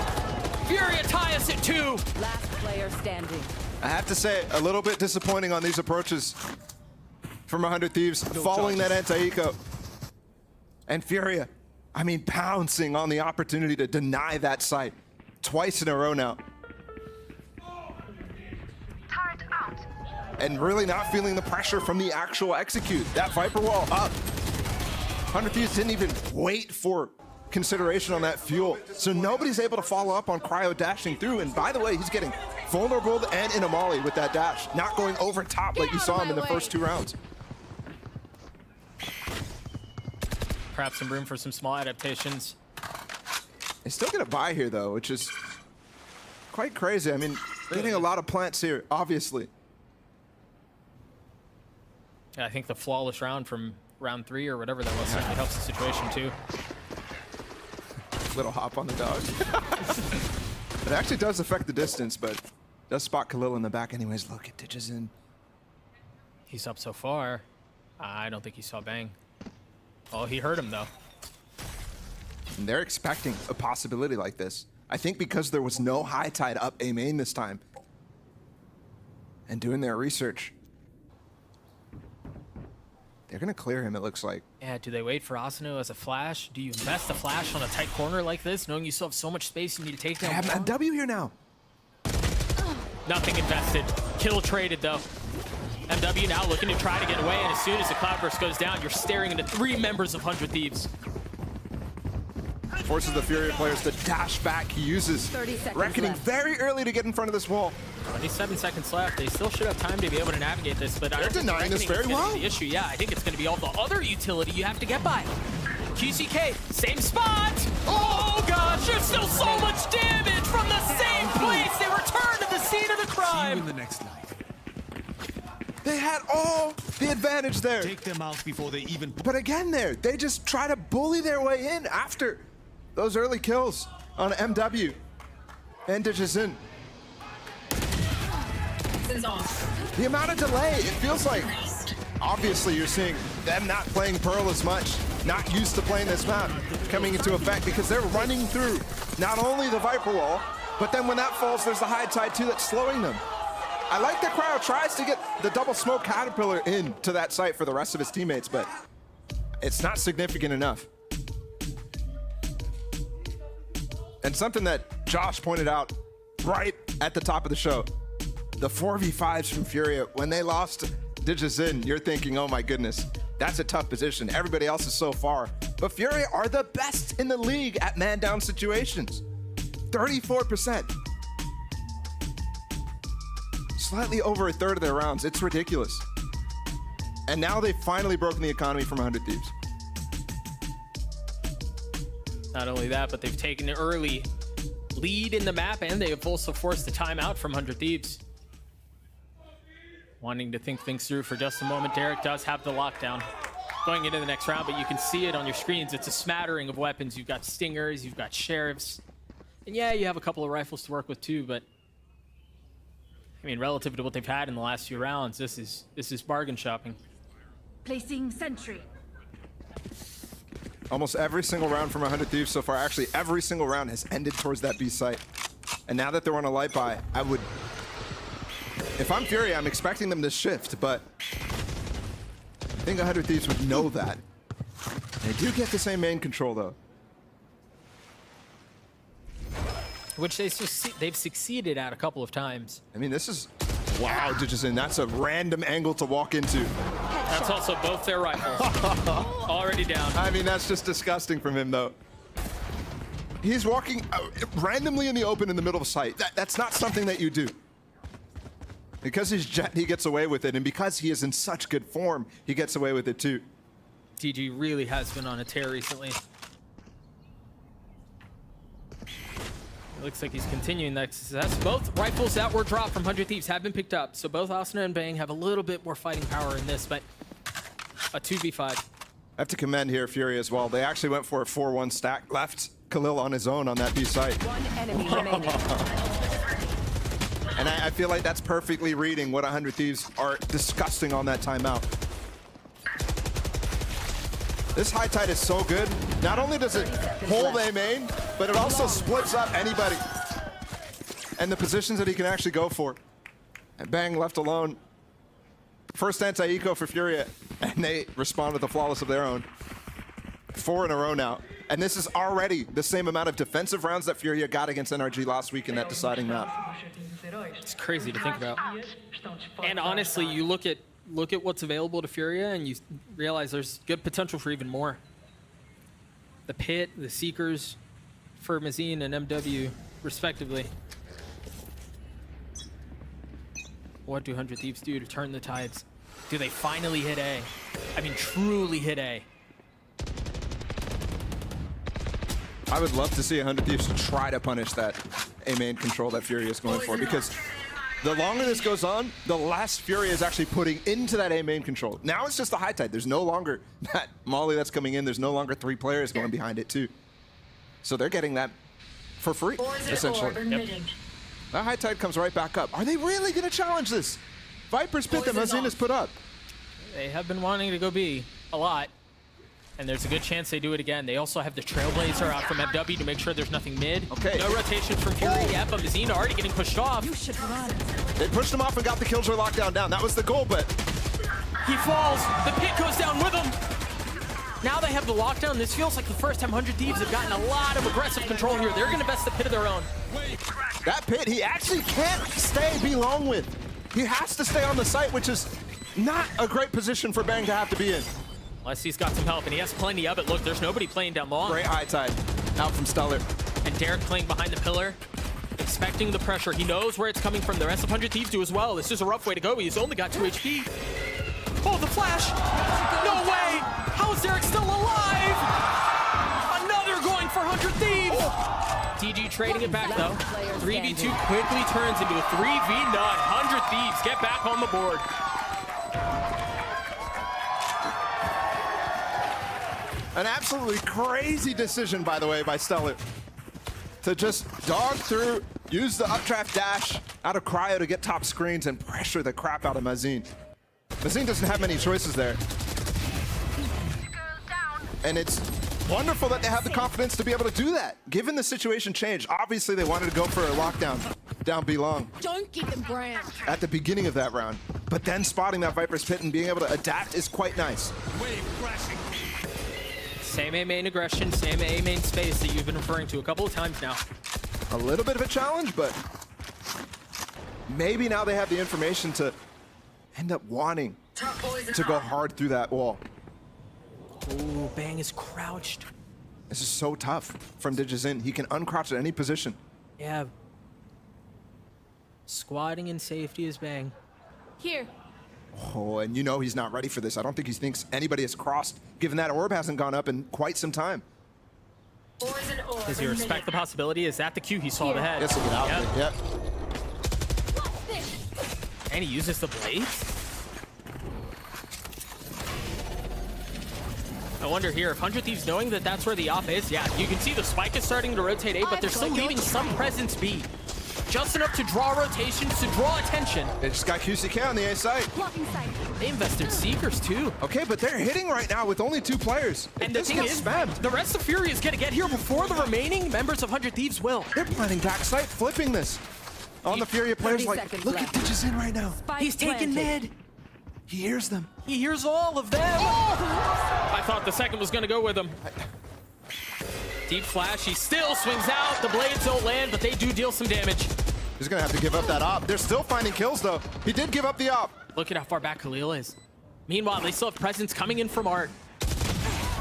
Fury tie us at 2. Last player standing. I have to say, a little bit disappointing on these approaches from 100 Thieves, following that anti-eco. And Furia, I mean, pouncing on the opportunity to deny that site twice in a row now. And really not feeling the pressure from the actual execute. That Viper wall up. 100 Thieves didn't even wait for consideration on that fuel. So nobody's able to follow up on Cryo dashing through. And by the way, he's getting vulnerable and in a molly with that dash. Not going over top like you saw him in the first 2 rounds. Perhaps some room for some small adaptations. They still get a buy here though, which is quite crazy. I mean, getting a lot of plants here, obviously. Yeah, I think the flawless round from round 3 or whatever that was certainly helps the situation too. Little hop on the dog. It actually does affect the distance, but does spot Khalil in the back anyways. Look at Digison. He's up so far. I don't think he saw Bang. Oh, he heard him though. And they're expecting a possibility like this. I think because there was no high tide up A main this time, and doing their research. They're going to clear him, it looks like. Yeah, do they wait for Asano as a flash? Do you invest a flash on a tight corner like this, knowing you still have so much space you need to take down? They have a W here now. Nothing invested. Kill traded, though. MW now looking to try to get away, and as soon as the Cloudburst goes down, you're staring into 3 members of 100 Thieves. Forces the Furia players to dash back. He uses Reckoning very early to get in front of this wall. 27 seconds left. They still should have time to be able to navigate this, but they're denying this very well. The issue, yeah, I think it's going to be all the other utility you have to get by. QCK, same spot. Oh gosh, there's still so much damage from the same place. They return to the scene of the crime. See you in the next life. They had all the advantage there. Take them out before they even... But again they just try to bully their way in after those early kills on MW and Digizin. The amount of delay, it feels like, obviously you're seeing them not playing Pearl as much, not used to playing this map, coming into effect because they're running through not only the Viper wall, but then when that falls, there's the high tide too that's slowing them. I like that Cryo tries to get the double smoke Caterpillar into that site for the rest of his teammates, but it's not significant enough. And something that Josh pointed out right at the top of the show, the 4v5s from Furia, when they lost Digizin, you're thinking, oh my goodness, that's a tough position. Everybody else is so far. But Furia are the best in the league at man-down situations. 34%. Slightly over a third of their rounds. It's ridiculous. And now they've finally broken the economy from 100 Thieves. Not only that, but they've taken an early lead in the map, and they have also forced the timeout from 100 Thieves. Wanting to think things through for just a moment, Derek does have the lockdown going into the next round, but you can see it on your screens. It's a smattering of weapons. You've got Stingers, you've got Sheriffs, and yeah, you have a couple of rifles to work with too, but I mean, relative to what they've had in the last few rounds, this is bargain shopping. Placing sentry. Almost every single round from 100 Thieves so far, actually every single round has ended towards that B site. And now that they're on a light buy, I would, if I'm Furia, I'm expecting them to shift, but I think 100 Thieves would know that. They do get the same main control though. Which they've succeeded at a couple of times. I mean, this is, wow, Digizin, that's a random angle to walk into. That's also both their rifles. Already down. I mean, that's just disgusting from him, though. He's walking randomly in the open in the middle of sight. That's not something that you do. Because he's Jet, he gets away with it, and because he is in such good form, he gets away with it too. TG really has been on a tear recently. It looks like he's continuing that success. Both rifles that were dropped from 100 Thieves have been picked up, so both Asuna and Bang have a little bit more fighting power in this, but a 2v5. I have to commend here Fury as well. They actually went for a 4-1 stack, left Khalil on his own on that B site. One enemy remaining. And I feel like that's perfectly reading what 100 Thieves are discussing on that timeout. This high tide is so good. Not only does it hold A main, but it also splits up anybody and the positions that he can actually go for. And Bang left alone. First anti-eco for Furia, and they respond with a flawless of their own. 4 in a row now. And this is already the same amount of defensive rounds that Furia got against NRG last week in that deciding map. It's crazy to think about. And honestly, you look at what's available to Furia and you realize there's good potential for even more. The Pit, the Seekers, for Mazine and MW, respectively. What do 100 Thieves do to turn the tides? Do they finally hit A? I mean, truly hit A. I would love to see 100 Thieves try to punish that A main control that Furia is going for, because the longer this goes on, the less Furia is actually putting into that A main control. Now it's just a high tide. There's no longer that molly that's coming in. There's no longer 3 players going behind it too. So they're getting that for free, essentially. Yep. That high tide comes right back up. Are they really going to challenge this? Viper's pit that Mazin has put up. They have been wanting to go B a lot. And there's a good chance they do it again. They also have the Trailblazer out from MW to make sure there's nothing mid. Okay. No rotations from Fury yet, but Mazina already getting pushed off. You should run. They pushed him off and got the Killjoy lockdown down. That was the goal, but He falls. The pit goes down with him. Now they have the lockdown. This feels like the first time 100 Thieves have gotten a lot of aggressive control here. They're going to best the pit of their own. that pit he actually can't be long with. He has to stay on the site, which is not a great position for Bang to have to be in. Unless he's got some help, and he has plenty of it. Look, there's nobody playing down long. Great high tide out from Stellar. And Derek playing behind the pillar, expecting the pressure. He knows where it's coming from. The rest of 100 Thieves do as well. This is a rough way to go. He's only got 2 HP. Oh, the flash! No way! How is Derek still alive? Another going for 100 Thieves! DG trading it back, though. 3v2 quickly turns into a 3v9. 100 Thieves get back on the board. An absolutely crazy decision, by the way, by Stellar. To just dog through, use the updraft dash out of Cryo to get top screens and pressure the crap out of Mazine. Mazine doesn't have many choices there. And it's wonderful that they have the confidence to be able to do that. Given the situation change, obviously they wanted to go for a lockdown down B long. Don't give them ground. At the beginning of that round. But then spotting that Viper's Pit and being able to adapt is quite nice. Same A main aggression, same A main space that you've been referring to a couple of times now. A little bit of a challenge, but maybe now they have the information to end up wanting to go hard through that wall. Ooh, Bang is crouched. This is so tough from Digizin. He can uncrouch at any position. Yeah. Squatting in safety is Bang. Here. Oh, and you know he's not ready for this. I don't think he thinks anybody has crossed, given that orb hasn't gone up in quite some time. Does he respect the possibility? Is that the cue he saw ahead? Yes, he'll get out of it. Yep. And he uses the blades? I wonder here, if 100 Thieves knowing that that's where the op is, yeah, you can see the spike is starting to rotate A, but they're still leaving some presence B. Just enough to draw rotations, to draw attention. They just got QCK on the A site. They invested Seekers too. Okay, but they're hitting right now with only 2 players. And the thing is, the rest of Fury is going to get here before the remaining members of 100 Thieves will. They're planning backside, flipping this. On the Fury players like, look at Digizin right now. He's taking mid. He hears them. He hears all of them. Oh! I thought the second was going to go with him. Deep flash, he still swings out. The blades don't land, but they do deal some damage. He's gonna have to give up that op. They're still finding kills though. He did give up the op. Look at how far back Khalil is. Meanwhile, they still have presence coming in from Art.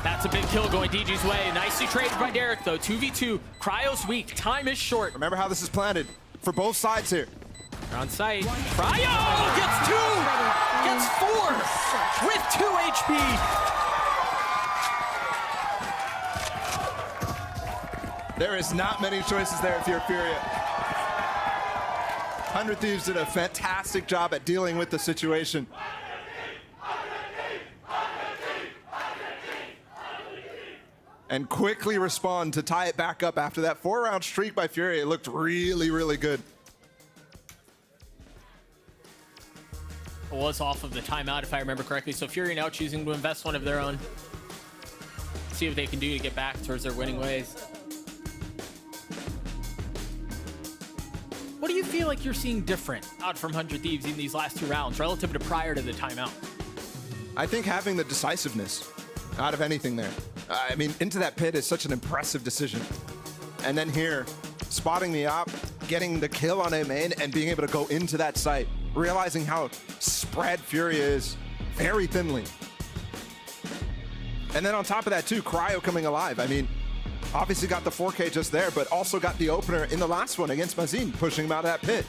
That's a big kill going DG's way. Nicely traded by Derek though. 2v2. Cryo's weak. Time is short. Remember how this is planted for both sides here. They're on site. Cryo gets 2! Gets 4! With 2 HP! There is not many choices there if you're Furia. 100 Thieves did a fantastic job at dealing with the situation. And quickly respond to tie it back up after that 4-round streak by Fury. It looked really, really good. It was off of the timeout, if I remember correctly. So Fury now choosing to invest one of their own. See what they can do to get back towards their winning ways. What do you feel like you're seeing different out from 100 Thieves in these last 2 rounds relative to prior to the timeout? I think having the decisiveness out of anything there. I mean, into that pit is such an impressive decision. And then here, spotting the op, getting the kill on A main, and being able to go into that site, realizing how spread Fury is very thinly. And then on top of that too, Cryo coming alive. I mean, obviously got the 4K just there, but also got the opener in the last one against Mazine, pushing him out of that pit.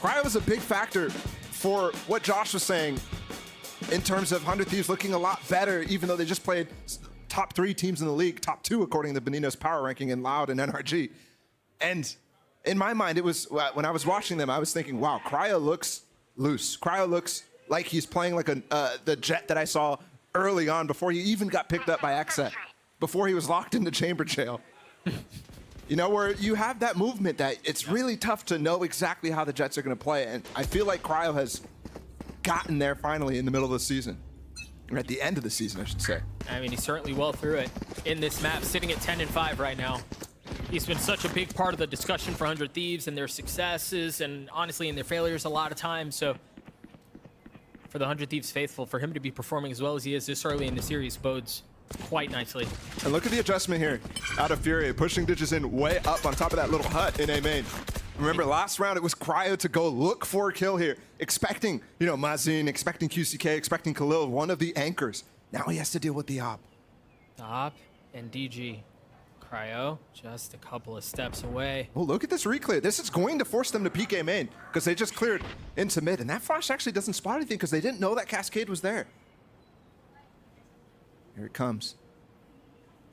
Cryo was a big factor for what Josh was saying in terms of 100 Thieves looking a lot better, even though they just played top 3 teams in the league, top 2 according to Benino's power ranking in Loud and NRG. And in my mind, it was, when I was watching them, I was thinking, wow, Cryo looks loose. Cryo looks like he's playing like the Jet that I saw early on before he even got picked up by Xset, before he was locked into chamber jail. You know, where you have that movement that it's really tough to know exactly how the Jets are going to play. And I feel like Cryo has gotten there finally in the middle of the season. Or at the end of the season, I should say. I mean, he's certainly well through it in this map, sitting at 10-5 right now. He's been such a big part of the discussion for 100 Thieves and their successes and honestly in their failures a lot of times. So for the 100 Thieves faithful, for him to be performing as well as he is this early in the series bodes quite nicely. And look at the adjustment here out of Fury, pushing Digits in way up on top of that little hut in A main. Remember last round it was Cryo to go look for a kill here, expecting, you know, Mazin, expecting QCK, expecting Khalil, one of the anchors. Now he has to deal with the op. The op and DG. Cryo just a couple of steps away. Oh, look at this reclear. This is going to force them to peek A main because they just cleared into mid. And that flash actually doesn't spot anything because they didn't know that Cascade was there. Here it comes.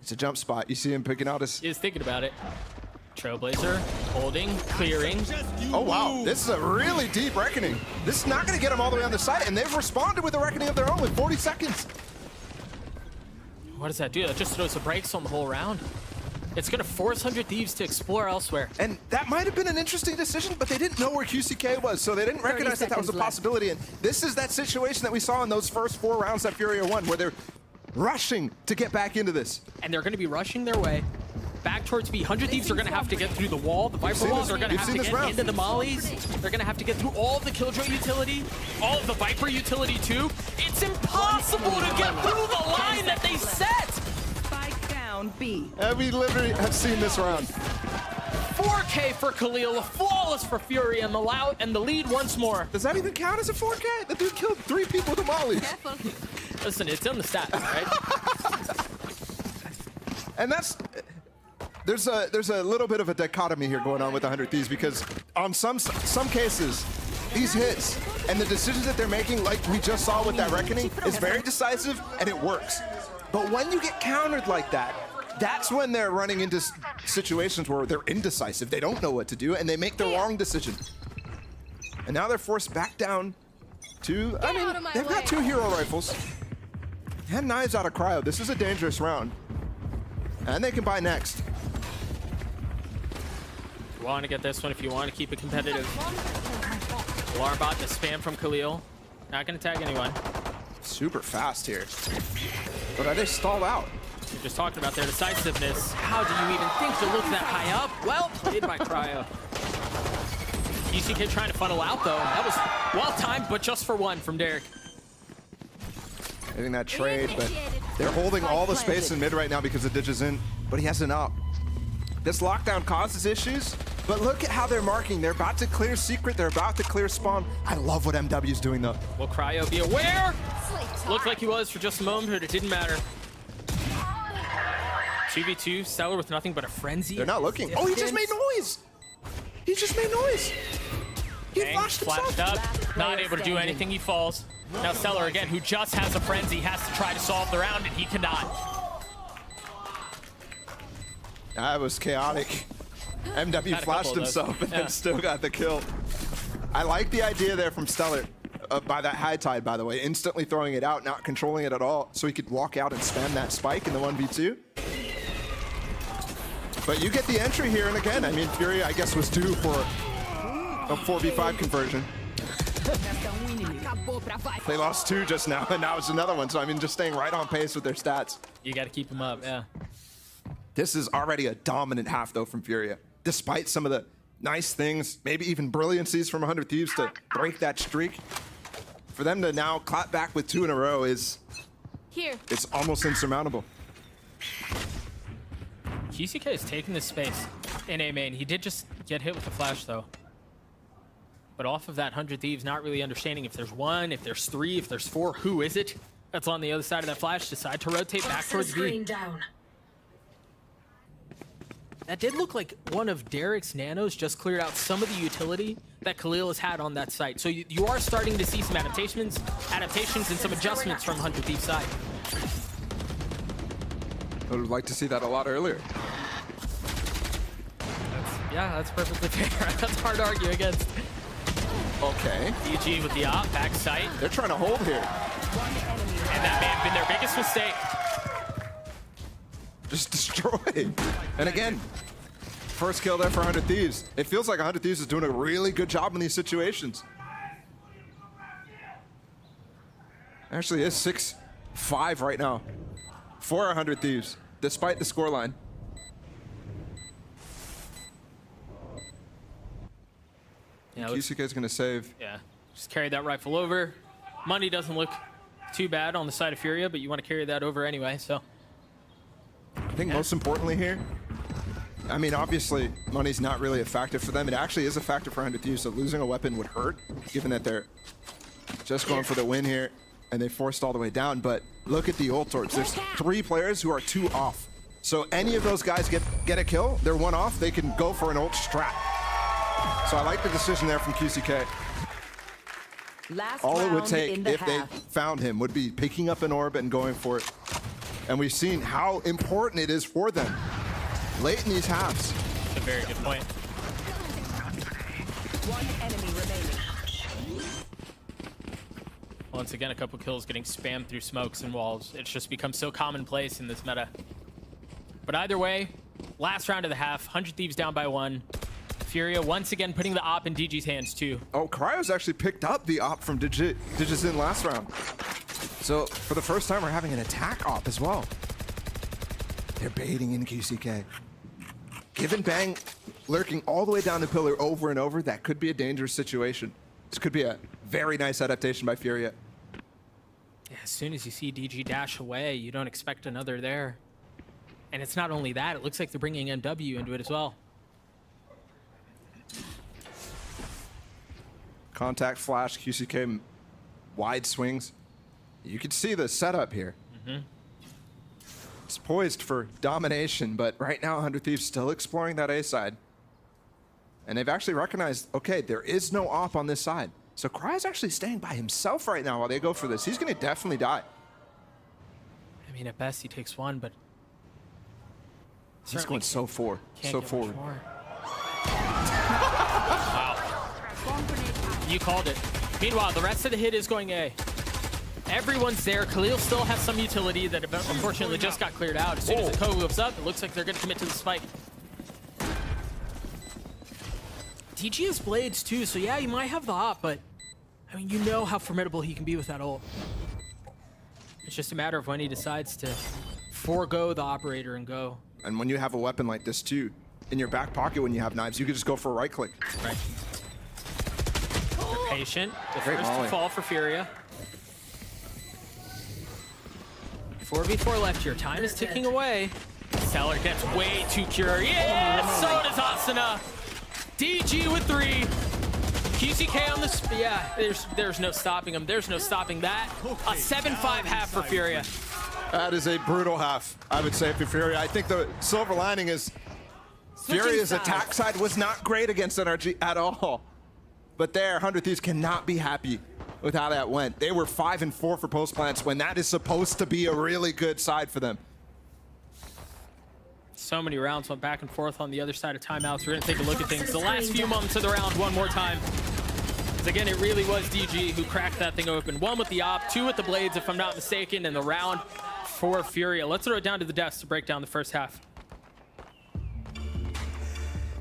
It's a jump spot. You see him picking out his... He's thinking about it. Trailblazer, holding, clearing. Oh, wow. This is a really deep Reckoning. This is not going to get them all the way on the side, and they've responded with a Reckoning of their own with 40 seconds. What does that do? That just throws the brakes on the whole round. It's going to force 100 Thieves to explore elsewhere. And that might have been an interesting decision, but they didn't know where QCK was, so they didn't recognize that was a possibility. And this is that situation that we saw in those first 4 rounds that Furia won, where they're rushing to get back into this. And they're going to be rushing their way back towards B. 100 Thieves are going to have to get through the wall. The Viper walls are going to have to get into the mollies. They're going to have to get through all of the Killjoy utility, all of the Viper utility too. It's impossible to get through the line that they set. Spike down B. And we literally have seen this round. 4K for Khalil, a flawless for Fury, and the lead once more. Does that even count as a 4K? The dude killed 3 people with the mollies. Listen, it's in the stats, right? And that's... There's a little bit of a dichotomy here going on with 100 Thieves because on some cases, these hits and the decisions that they're making, like we just saw with that Reckoning, is very decisive and it works. But when you get countered like that, that's when they're running into situations where they're indecisive. They don't know what to do and they make the wrong decision. And now they're forced back down to, I mean, they've got 2 hero rifles and knives out of Cryo. This is a dangerous round. And they can buy next. You want to get this one if you want to keep it competitive. Larbot, the spam from Khalil. Not going to tag anyone. Super fast here. But are they stalled out? You're just talking about their decisiveness. How do you even think to look that high up? Well played by Cryo. ECK trying to funnel out though. That was well timed, but just for one from Derek. Hitting that trade, but they're holding all the space in mid right now because the Ditch is in, but he has an up. This lockdown causes issues, but look at how they're marking. They're about to clear Secret, they're about to clear Spawn. I love what MW's doing though. Will Cryo be aware? Looked like he was for just a moment, but it didn't matter. 2v2, Stellar with nothing but a frenzy. They're not looking. Oh, he just made noise! He just made noise! He flashed up, not able to do anything, he falls. Now Stellar again, who just has a frenzy, has to try to solve the round, and he cannot. That was chaotic. MW flashed himself and then still got the kill. I like the idea there from Stellar by that high tide, by the way, instantly throwing it out, not controlling it at all, so he could walk out and spam that spike in the 1v2. But you get the entry here, and again, I mean, Fury, I guess, was due for a 4v5 conversion. They lost 2 just now, and now it's another one, so I mean, just staying right on pace with their stats. You got to keep them up, yeah. This is already a dominant half, though, from Furia. Despite some of the nice things, maybe even brilliancies from 100 Thieves to break that streak, for them to now clap back with 2 in a row is... It's almost insurmountable. QCK is taking this space in A main. He did just get hit with the flash, though. But off of that, 100 Thieves not really understanding if there's 1, if there's 3, if there's 4, who is it? That's on the other side of that flash. Decide to rotate back towards B. That did look like one of Derek's nanos just cleared out some of the utility that Khalil has had on that site. So you are starting to see some adaptations and some adjustments from 100 Thieves' side. I would like to see that a lot earlier. That's perfectly fair. That's hard to argue against. Okay. DG with the op, back sight. They're trying to hold here. And that may have been their biggest mistake. Just destroyed. And again, first kill there for 100 Thieves. It feels like 100 Thieves is doing a really good job in these situations. Actually, is 6 5 right now for 100 Thieves, despite the scoreline. Yeah, QCK is going to save. Yeah, just carry that rifle over. Money doesn't look too bad on the side of Furia, but you want to carry that over anyway, so. I think most importantly here, I mean, obviously, money's not really a factor for them. It actually is a factor for 100 Thieves, so losing a weapon would hurt, given that they're just going for the win here, and they forced all the way down. But look at the ult torch. There's 3 players who are 2 off. So any of those guys get a kill, they're 1 off, they can go for an ult strat. So I like the decision there from QCK. All it would take if they found him would be picking up an orb and going for it. And we've seen how important it is for them late in these halves. That's a very good point. 1 enemy remaining. Once again, a couple kills getting spammed through smokes and walls. It's just become so commonplace in this meta. But either way, last round of the half, 100 Thieves down by 1. Furia once again putting the op in DG's hands too. Oh, Cryo's actually picked up the op from Digis in last round. So for the first time, we're having an attack op as well. They're baiting in QCK. Give and bang, lurking all the way down the pillar over and over. That could be a dangerous situation. This could be a very nice adaptation by Furia. Yeah, as soon as you see DG dash away, you don't expect another there. And it's not only that, it looks like they're bringing MW into it as well. Contact flash, QCK wide swings. You can see the setup here. It's poised for domination, but right now 100 Thieves still exploring that A side. And they've actually recognized, okay, there is no op on this side. So Cryo's actually staying by himself right now while they go for this. He's going to definitely die. I mean, at best he takes 1, but he's going so forward. Wow. You called it. Meanwhile, the rest of the hit is going A. Everyone's there. Khalil still has some utility that unfortunately just got cleared out. As soon as the code moves up, it looks like they're going to commit to the spike. DG has blades too, so yeah, you might have the op, but I mean, you know how formidable he can be with that ult. It's just a matter of when he decides to forego the operator and go. And when you have a weapon like this too, in your back pocket when you have knives, you can just go for a right click. Right. They're patient. The first to fall for Furia. 4v4 left here. Time is ticking away. Stellar gets way too pure. Yeah, so does Asuna. DG with 3. QCK on the yeah, there's no stopping him. There's no stopping that. A 7-5 half for Furia. That is a brutal half, I would say, for Furia. I think the silver lining is Furia's attack side was not great against NRG at all. But there, 100 Thieves cannot be happy with how that went. They were 5 and 4 for post plants when that is supposed to be a really good side for them. So many rounds went back and forth on the other side of timeouts. We're going to take a look at things the last few moments of the round one more time. Because again, it really was DG who cracked that thing open. 1 with the op, 2 with the blades, if I'm not mistaken, and the round for Furia. Let's throw it down to the desk to break down the first half.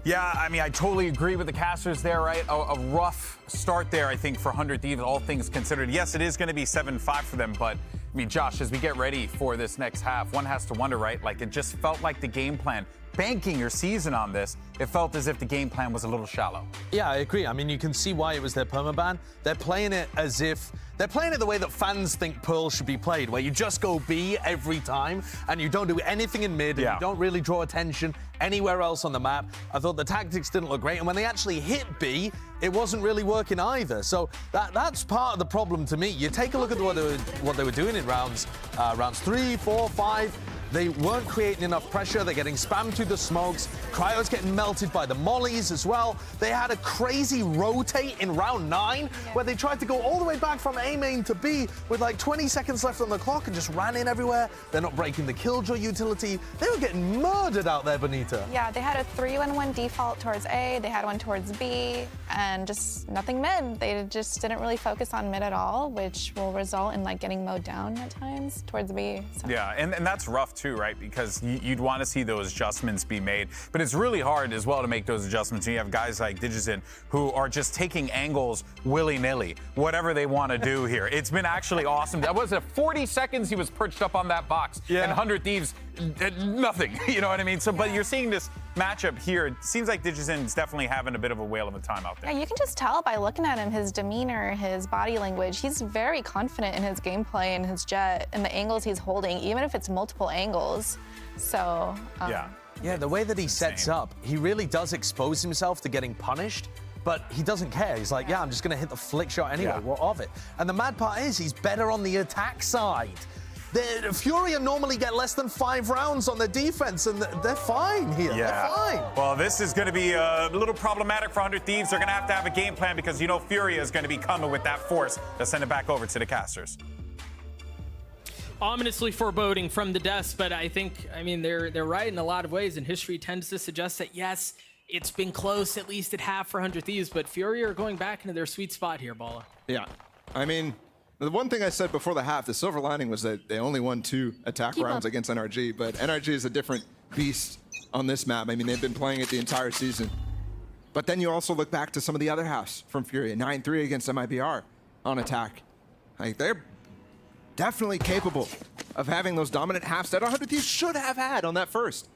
Yeah, I mean, I totally agree with the casters there, right? A rough start there, I think, for 100 Thieves, all things considered. Yes, it is going to be 7-5 for them, but, I mean, Josh, as we get ready for this next half, one has to wonder, right? Like, it just felt like the game plan, banking your season on this, it felt as if the game plan was a little shallow. Yeah, I agree. I mean, you can see why it was their permaban. They're playing it as if... They're playing it the way that fans think Pearl should be played, where you just go B every time, and you don't do anything in mid, and you don't really draw attention anywhere else on the map. I thought the tactics didn't look great, and when they actually hit B, it wasn't really working either. So that's part of the problem to me. You take a look at what they were doing in rounds 3, 4, 5. They weren't creating enough pressure. They're getting spammed through the smokes. Cryo's getting melted by the mollies as well. They had a crazy rotate in round 9 where they tried to go all the way back from A main to B with like 20 seconds left on the clock and just ran in everywhere. They're not breaking the killjoy utility. They were getting murdered out there, Benita. Yeah, they had a 3-1 default towards A. They had one towards B, and just nothing mid. They just didn't really focus on mid at all, which will result in like getting mowed down at times towards B. So. Yeah, and that's rough too, right? Because you'd want to see those adjustments be made. But it's really hard as well to make those adjustments. And you have guys like Digizin who are just taking angles willy-nilly, whatever they want to do here. It's been actually awesome. That was 40 seconds he was perched up on that box. And 100 Thieves, nothing. You know what I mean? So, but you're seeing this matchup here. It seems like Digizin's definitely having a bit of a whale of a time out there. Yeah, you can just tell by looking at him, his demeanor, his body language. He's very confident in his gameplay and his jet and the angles he's holding, even if it's multiple angles. So, yeah, the way that he sets up, he really does expose himself to getting punished, but he doesn't care. He's like, yeah, I'm just going to hit the flick shot anyway. What of it? And the mad part is he's better on the attack side. The Furia normally get less than 5 rounds on their defense, and they're fine here. They're fine. Well, this is going to be a little problematic for 100 Thieves. They're going to have a game plan because, you know, Furia is going to be coming with that force to send it back over to the casters. Ominously foreboding from the desk, but I think, I mean, they're right in a lot of ways, and history tends to suggest that, yes, it's been close, at least at half for 100 Thieves, but Furia are going back into their sweet spot here, Bala. Yeah, I mean, the one thing I said before the half, the silver lining was that they only won 2 attack rounds against NRG, but NRG is a different beast on this map. I mean, they've been playing it the entire season. But then you also look back to some of the other halves from Furia, 9-3 against MIBR on attack. Like, they're definitely capable of having those dominant halves that 100 Thieves should have had on that first.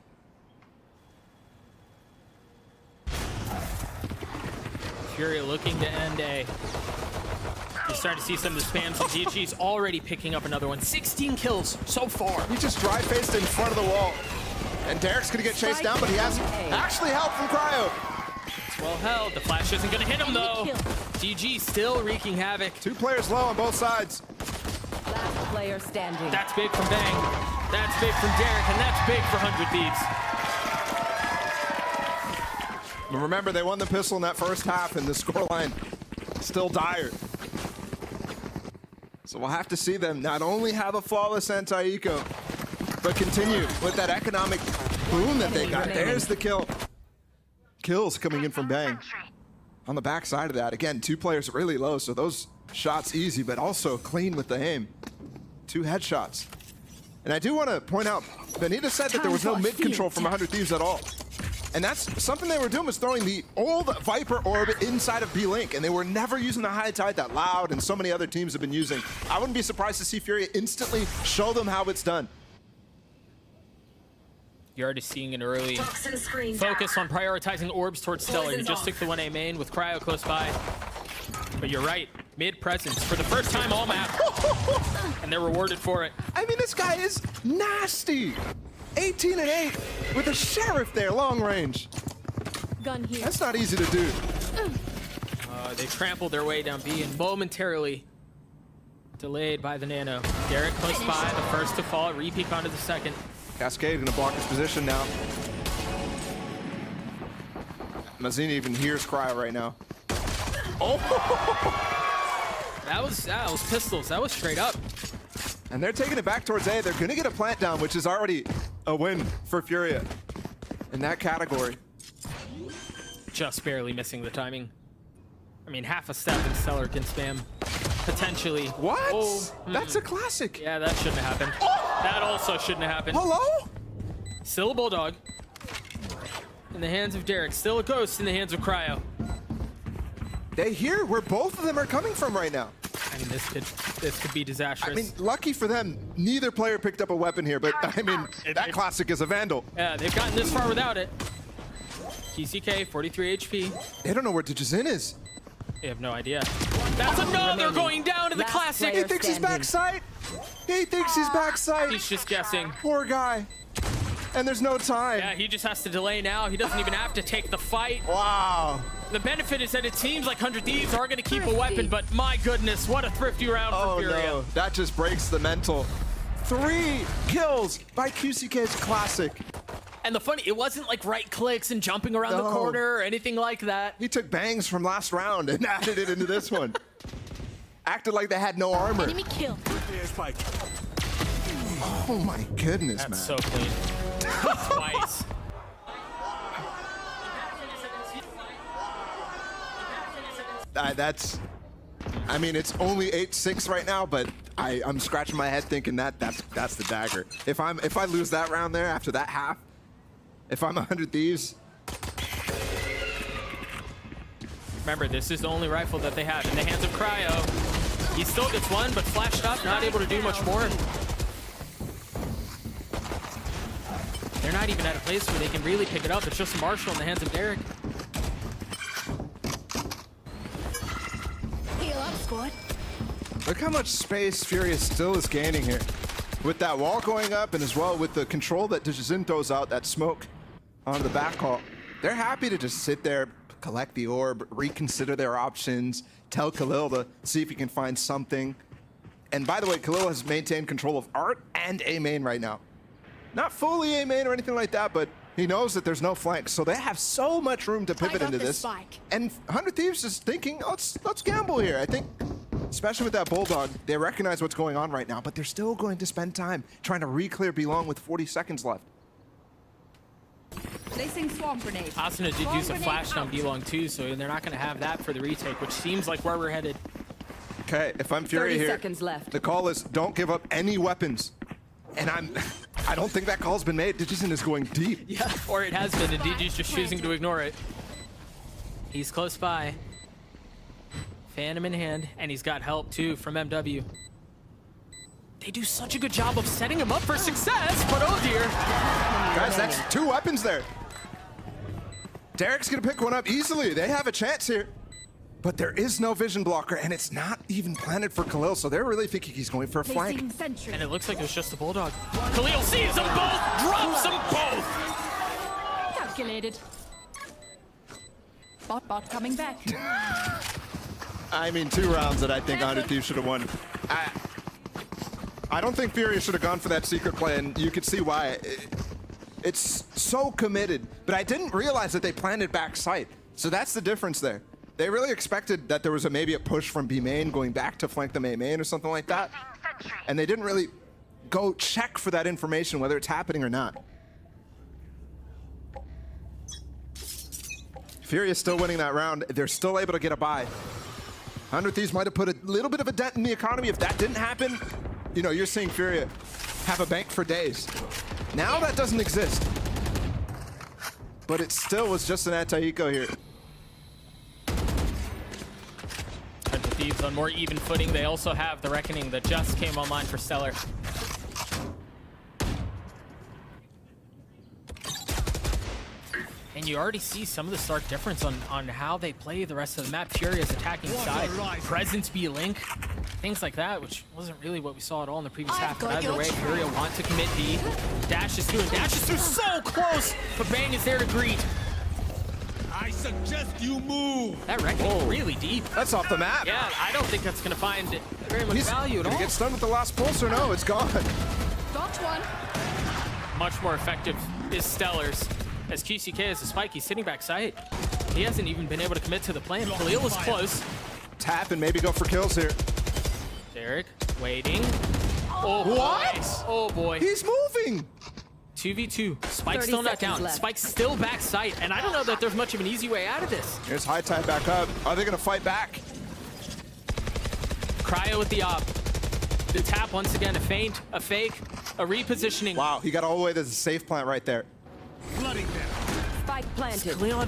Furia looking to end A. You start to see some of the spams, and DG's already picking up another one. 16 kills so far. He just dry-faced in front of the wall. And Derek's gonna get chased down, but he has actually help from Cryo. It's well held. The flash isn't gonna hit him though. DG still wreaking havoc. 2 players low on both sides. Last player standing. That's big from Bang. That's big from Derek, and that's big for 100 Thieves. But remember, they won the pistol in that first half, and the scoreline still dire. So we'll have to see them not only have a flawless anti-eco, but continue with that economic boom that they got. There's the kill. Kills coming in from Bang. On the back side of that, again, 2 players really low, so those shots easy, but also clean with the aim. 2 headshots. And I do want to point out, Benita said that there was no mid control from 100 Thieves at all. And that's something they were doing, was throwing the old Viper orb inside of B-Link, and they were never using the high tide that Loud and so many other teams have been using. I wouldn't be surprised to see Furia instantly show them how it's done. You're already seeing an early focus on prioritizing orbs towards Stellar. You just took the 1A main with Cryo close by. But you're right, mid presence for the first time all map. And they're rewarded for it. I mean, this guy is nasty. 18 and 8 with a Sheriff there, long range. Gun here. That's not easy to do. They trampled their way down B and momentarily delayed by the Nano. Derek close by, the first to fall, re-peek onto the second. Cascade in a blocker's position now. Mazzini even hears Cryo right now. Oh! That was pistols. That was straight up. And they're taking it back towards A. They're going to get a plant down, which is already a win for Furia in that category. Just barely missing the timing. I mean, half a step and Stellar can spam. Potentially. What? Oh, that's a classic. Yeah, that shouldn't have happened. Oh! That also shouldn't have happened. Hello? Still a Bulldog. In the hands of Derek. Still a Ghost in the hands of Cryo. They hear where both of them are coming from right now. I mean, this could be disastrous. I mean, lucky for them, neither player picked up a weapon here, but I mean, that classic is a Vandal. Yeah, they've gotten this far without it. TCK, 43 HP. They don't know where Digizin is. They have no idea. That's another going down to the classic. He thinks he's backside. He thinks he's backside. He's just guessing. Poor guy. And there's no time. Yeah, he just has to delay now. He doesn't even have to take the fight. Wow. The benefit is that it seems like 100 Thieves are going to keep a weapon, but my goodness, what a thrifty round for Furia. Oh no, that just breaks the mental. 3 kills by QCK's classic. And the funny, it wasn't like right clicks and jumping around the corner or anything like that. He took bangs from last round and added it into this one. Acted like they had no armor. Enemy kill. Oh my goodness, man. That's so clean. Twice. I mean, it's only 8-6 right now, but I'm scratching my head thinking that's the dagger. If I lose that round there after that half, if I'm 100 Thieves. Remember, this is the only rifle that they have in the hands of Cryo. He still gets one, but flashed up, not able to do much more. They're not even at a place where they can really pick it up. It's just Marshall in the hands of Derek. Heal up, squad. Look how much space Furious still is gaining here. With that wall going up and as well with the control that Dijin throws out, that smoke on the back hall. They're happy to just sit there, collect the orb, reconsider their options, tell Khalil to see if he can find something. And by the way, Khalil has maintained control of Art and A main right now. Not fully A main or anything like that, but he knows that there's no flank, so they have so much room to pivot into this. And 100 Thieves is thinking, let's gamble here. I think, especially with that Bulldog, they recognize what's going on right now, but they're still going to spend time trying to re-clear B-Long with 40 seconds left. Placing swamp grenade. Asuna did use a flash down B-Long too, so they're not going to have that for the retake, which seems like where we're headed. Okay, if I'm Fury here, left. The call is don't give up any weapons. And I don't think that call's been made. Dijin is going deep. Yeah, or it has been, and Digi's just choosing to ignore it. He's close by. Phantom in hand, and he's got help too from MW. They do such a good job of setting him up for success, but oh dear. Guys, that's 2 weapons there. Derek's gonna pick one up easily. They have a chance here. But there is no vision blocker, and it's not even planted for Khalil, so they're really thinking he's going for a flank. And it looks like it was just a Bulldog. Khalil sees them both, drops them both! Calculated. Bot coming back. I mean, 2 rounds that I think 100 Thieves should have won. I don't think Fury should have gone for that secret play, and you could see why. It's so committed, but I didn't realize that they planted back sight. So that's the difference there. They really expected that there was maybe a push from B main going back to flank them A main or something like that. And they didn't really go check for that information, whether it's happening or not. Fury is still winning that round. They're still able to get a buy. 100 Thieves might have put a little bit of a dent in the economy. If that didn't happen, you know, you're seeing Fury have a bank for days. Now that doesn't exist. But it still was just an anti-eco here. The Thieves on more even footing. They also have the Reckoning that just came online for Stellar. And you already see some of the stark difference on how they play the rest of the map. Furious attacking side, Presence B-Link, things like that, which wasn't really what we saw at all in the previous half. But either way, Furia want to commit B. Dash is through, and Dash is through so close, but Bang is there to greet. I suggest you move. That Reckoning really deep. That's off the map. Yeah, I don't think that's going to find very much value at all. Did he get stunned with the last pulse or no? It's gone. Got one. Much more effective is Stellar's. As QCK has a spike, he's sitting back sight. He hasn't even been able to commit to the plan. Khalil is close. Tap and maybe go for kills here. Derek waiting. Oh, what? Boy. Oh boy. He's moving. 2v2. Spike's still not down. left. Spike's still back sight, and I don't know that there's much of an easy way out of this. Here's High Tide back up. Are they gonna fight back? Cryo with the op. The tap once again, a feint, a fake, a repositioning. Wow, he got all the way to the safe plant right there. Flooding them. Spike planted. Khalil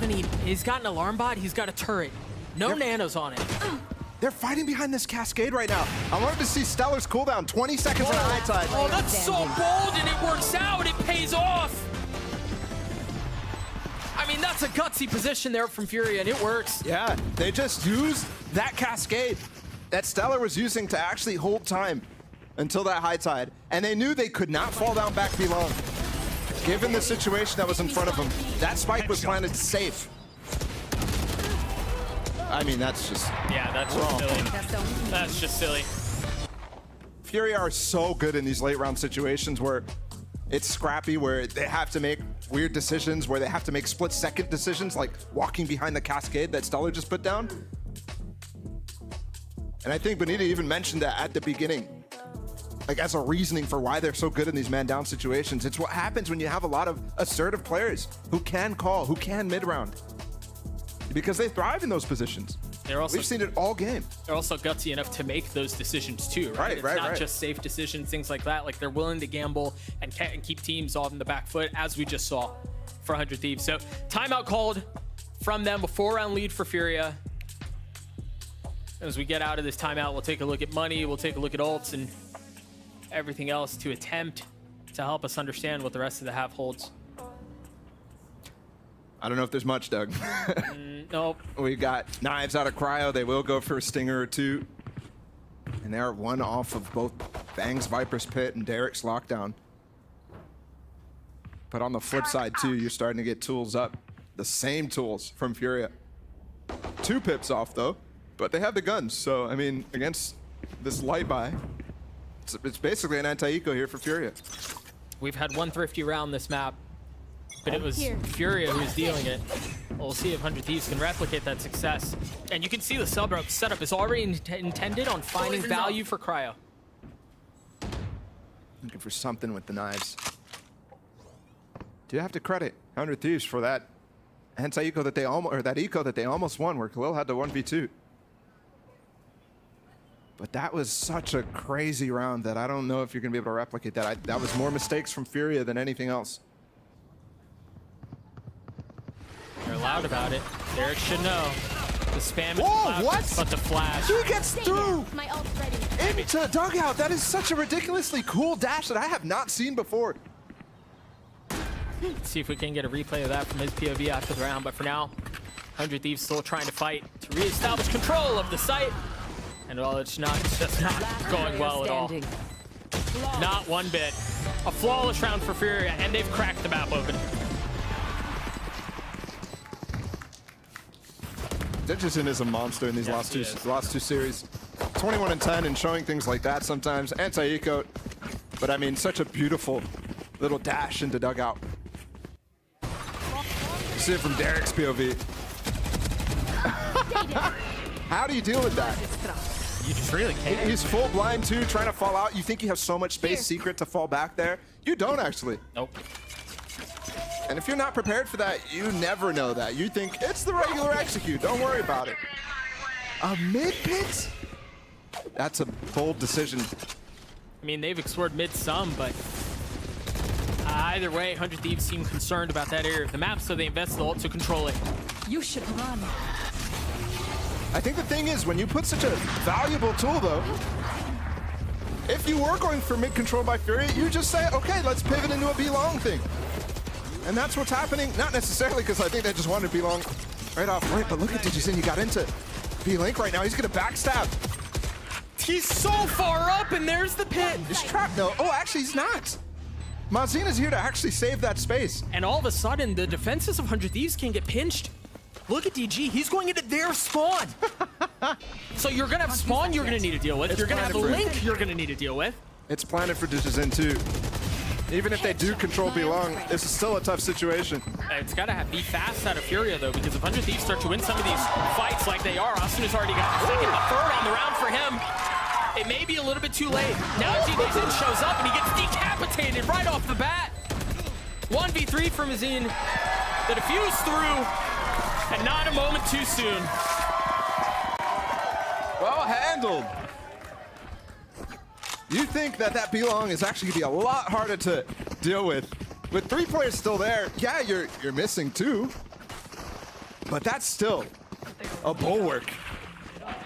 he's got an alarm bot, he's got a turret. No nanos on it. They're fighting behind this cascade right now. I wanted to see Stellar's cooldown, 20 seconds on a High Tide. Oh, that's so bold, and it works out. It pays off. I mean, that's a gutsy position there from Fury, and it works. Yeah, they just used that cascade that Stellar was using to actually hold time until that High Tide, and they knew they could not fall down back below. Given the situation that was in front of them, that spike was planted safe. I mean, that's just... Yeah, that's just silly. That's just silly. Fury are so good in these late round situations where it's scrappy, where they have to make weird decisions, where they have to make split-second decisions, like walking behind the cascade that Stellar just put down. And I think Benita even mentioned that at the beginning, like as a reasoning for why they're so good in these man-down situations. It's what happens when you have a lot of assertive players who can call, who can mid-round, because they thrive in those positions. also, we've seen it all game. They're also gutsy enough to make those decisions too, right? It's not just safe decisions, things like that. Like they're willing to gamble and keep teams on the back foot, as we just saw for 100 Thieves. So timeout called from them, a 4-round lead for Furia. As we get out of this timeout, we'll take a look at money, we'll take a look at ults and everything else to attempt to help us understand what the rest of the half holds. I don't know if there's much, Doug. Nope. We got knives out of Cryo. They will go for a stinger or two. And they are one off of both Bang's Viper's Pit and Derek's Lockdown. But on the flip side, too, you're starting to get tools up. The same tools from Furia. 2 pips off, though. But they have the guns. So, I mean, against this light buy, it's basically an anti-eco here for Furia. We've had one thrifty round this map, but it was Furia who was dealing it. We'll see if 100 Thieves can replicate that success. And you can see the setup is already intended on finding value for Cryo. Looking for something with the knives. Do you have to credit 100 Thieves for that anti-eco that they almost, or that eco that they almost won, where Khalil had to 1v2. But that was such a crazy round that I don't know if you're going to be able to replicate that. That was more mistakes from Furia than anything else. They're loud about it. Derek should know. The spam is Whoa, what? But the flash. He gets through into dugout. That is such a ridiculously cool dash that I have not seen before. Let's see if we can get a replay of that from his POV after the round. But for now, 100 Thieves still trying to fight to reestablish control of the site. And well, it's just not going well at all. Not one bit. A flawless round for Furia, and they've cracked the map open. Ditcherson is a monster in these last two series. 21-10 and showing things like that sometimes. Anti-eco, but I mean, such a beautiful little dash into dugout. You see it from Derek's POV. How do you deal with that? You just really can't. He's full blind too, trying to fall out. You think you have so much space secret to fall back there. You don't actually. Nope. And if you're not prepared for that, you never know that. You think it's the regular execute. Don't worry about it. A mid-pit? That's a bold decision. I mean, they've explored mid some, but either way, 100 Thieves seem concerned about that area of the map, so they invest the ult to control it. You should run. I think the thing is, when you put such a valuable tool, though, if you were going for mid control by Fury, you just say, okay, let's pivot into a B-long thing. And that's what's happening. Not necessarily because I think they just wanted B-long right off rip, but look at Digizin, you got into B-Link right now. He's gonna backstab. He's so far up, and there's the pit. He's trapped though. Oh, actually he's not. Mazina's here to actually save that space. And all of a sudden, the defenses of 100 Thieves can get pinched. Look at DG, he's going into their spawn. So you're gonna have spawn you're gonna need to deal with. You're gonna have a link you're gonna need to deal with. It's planted for Digizin too. Even if they do control B-Long, this is still a tough situation. It's gotta be fast out of Furia though, because if 100 Thieves start to win some of these fights like they are, Austin has already got the second, the third on the round for him. It may be a little bit too late. Now Digizin shows up and he gets decapitated right off the bat. 1v3 from Mazin. The defuse through. And not a moment too soon. Well handled. You think that B-Long is actually gonna be a lot harder to deal with. With 3 players still there, yeah, you're missing 2. But that's still a bulwark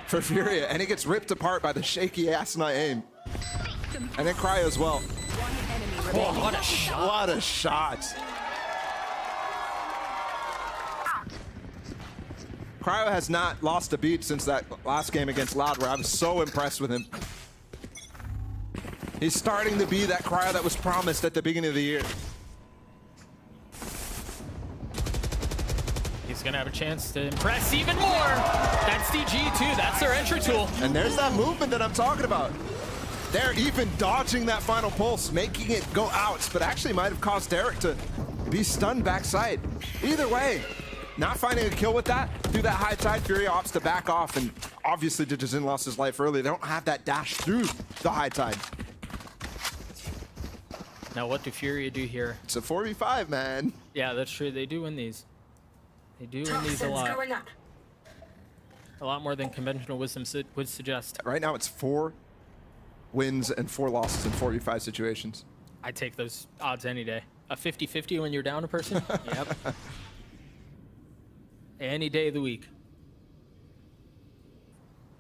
for Furia, and it gets ripped apart by the shaky asinine aim. And then Cryo as well. Oh, what a shot. What a shot. Cryo has not lost a beat since that last game against Loud, where I was so impressed with him. He's starting to be that Cryo that was promised at the beginning of the year. He's gonna have a chance to impress even more. That's DG too, that's their entry tool. And there's that movement that I'm talking about. They're even dodging that final pulse, making it go out, but actually might have caused Derek to be stunned backside. Either way, not finding a kill with that, through that high tide, Fury opts to back off, and obviously Digizin lost his life early. They don't have that dash through the high tide. Now what do Furia do here? It's a 4v5, man. Yeah, that's true. They do win these. They do win these a lot. A lot more than conventional wisdom would suggest. Right now, it's 4 wins and 4 losses in 45 situations. I'd take those odds any day. A 50-50 when you're down a person? Yep. Any day of the week.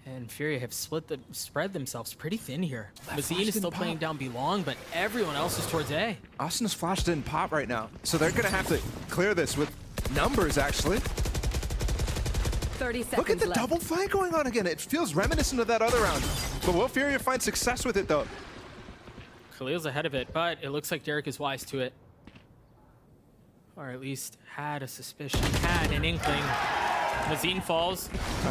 And Fury have spread themselves pretty thin here. Mazine is still playing down Belong, but everyone else is towards A. Austin's flash didn't pop right now, so they're going to have to clear this with numbers, actually. 30 seconds Look at the left. double flank going on again. It feels reminiscent of that other round. But will Fury find success with it, though? Khalil's ahead of it, but it looks like Derek is wise to it. Or at least had a suspicion, had an inkling. Mazine falls.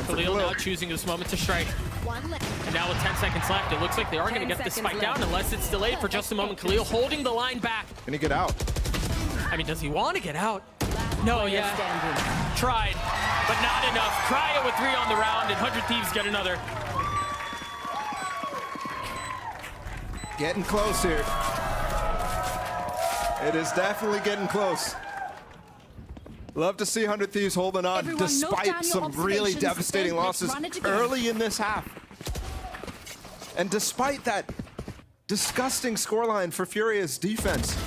Khalil now choosing this moment to strike. And now with 10 seconds left, it looks like they are going to get the spike down unless it's delayed for just a moment. Khalil holding the line back. Can he get out? I mean, does he want to get out? No, yeah. Tried, but not enough. Cryo with 3 on the round, and 100 Thieves get another. Getting close here. It is definitely getting close. Love to see 100 Thieves holding on despite some really devastating losses early in this half. And despite that disgusting scoreline for Furia's defense.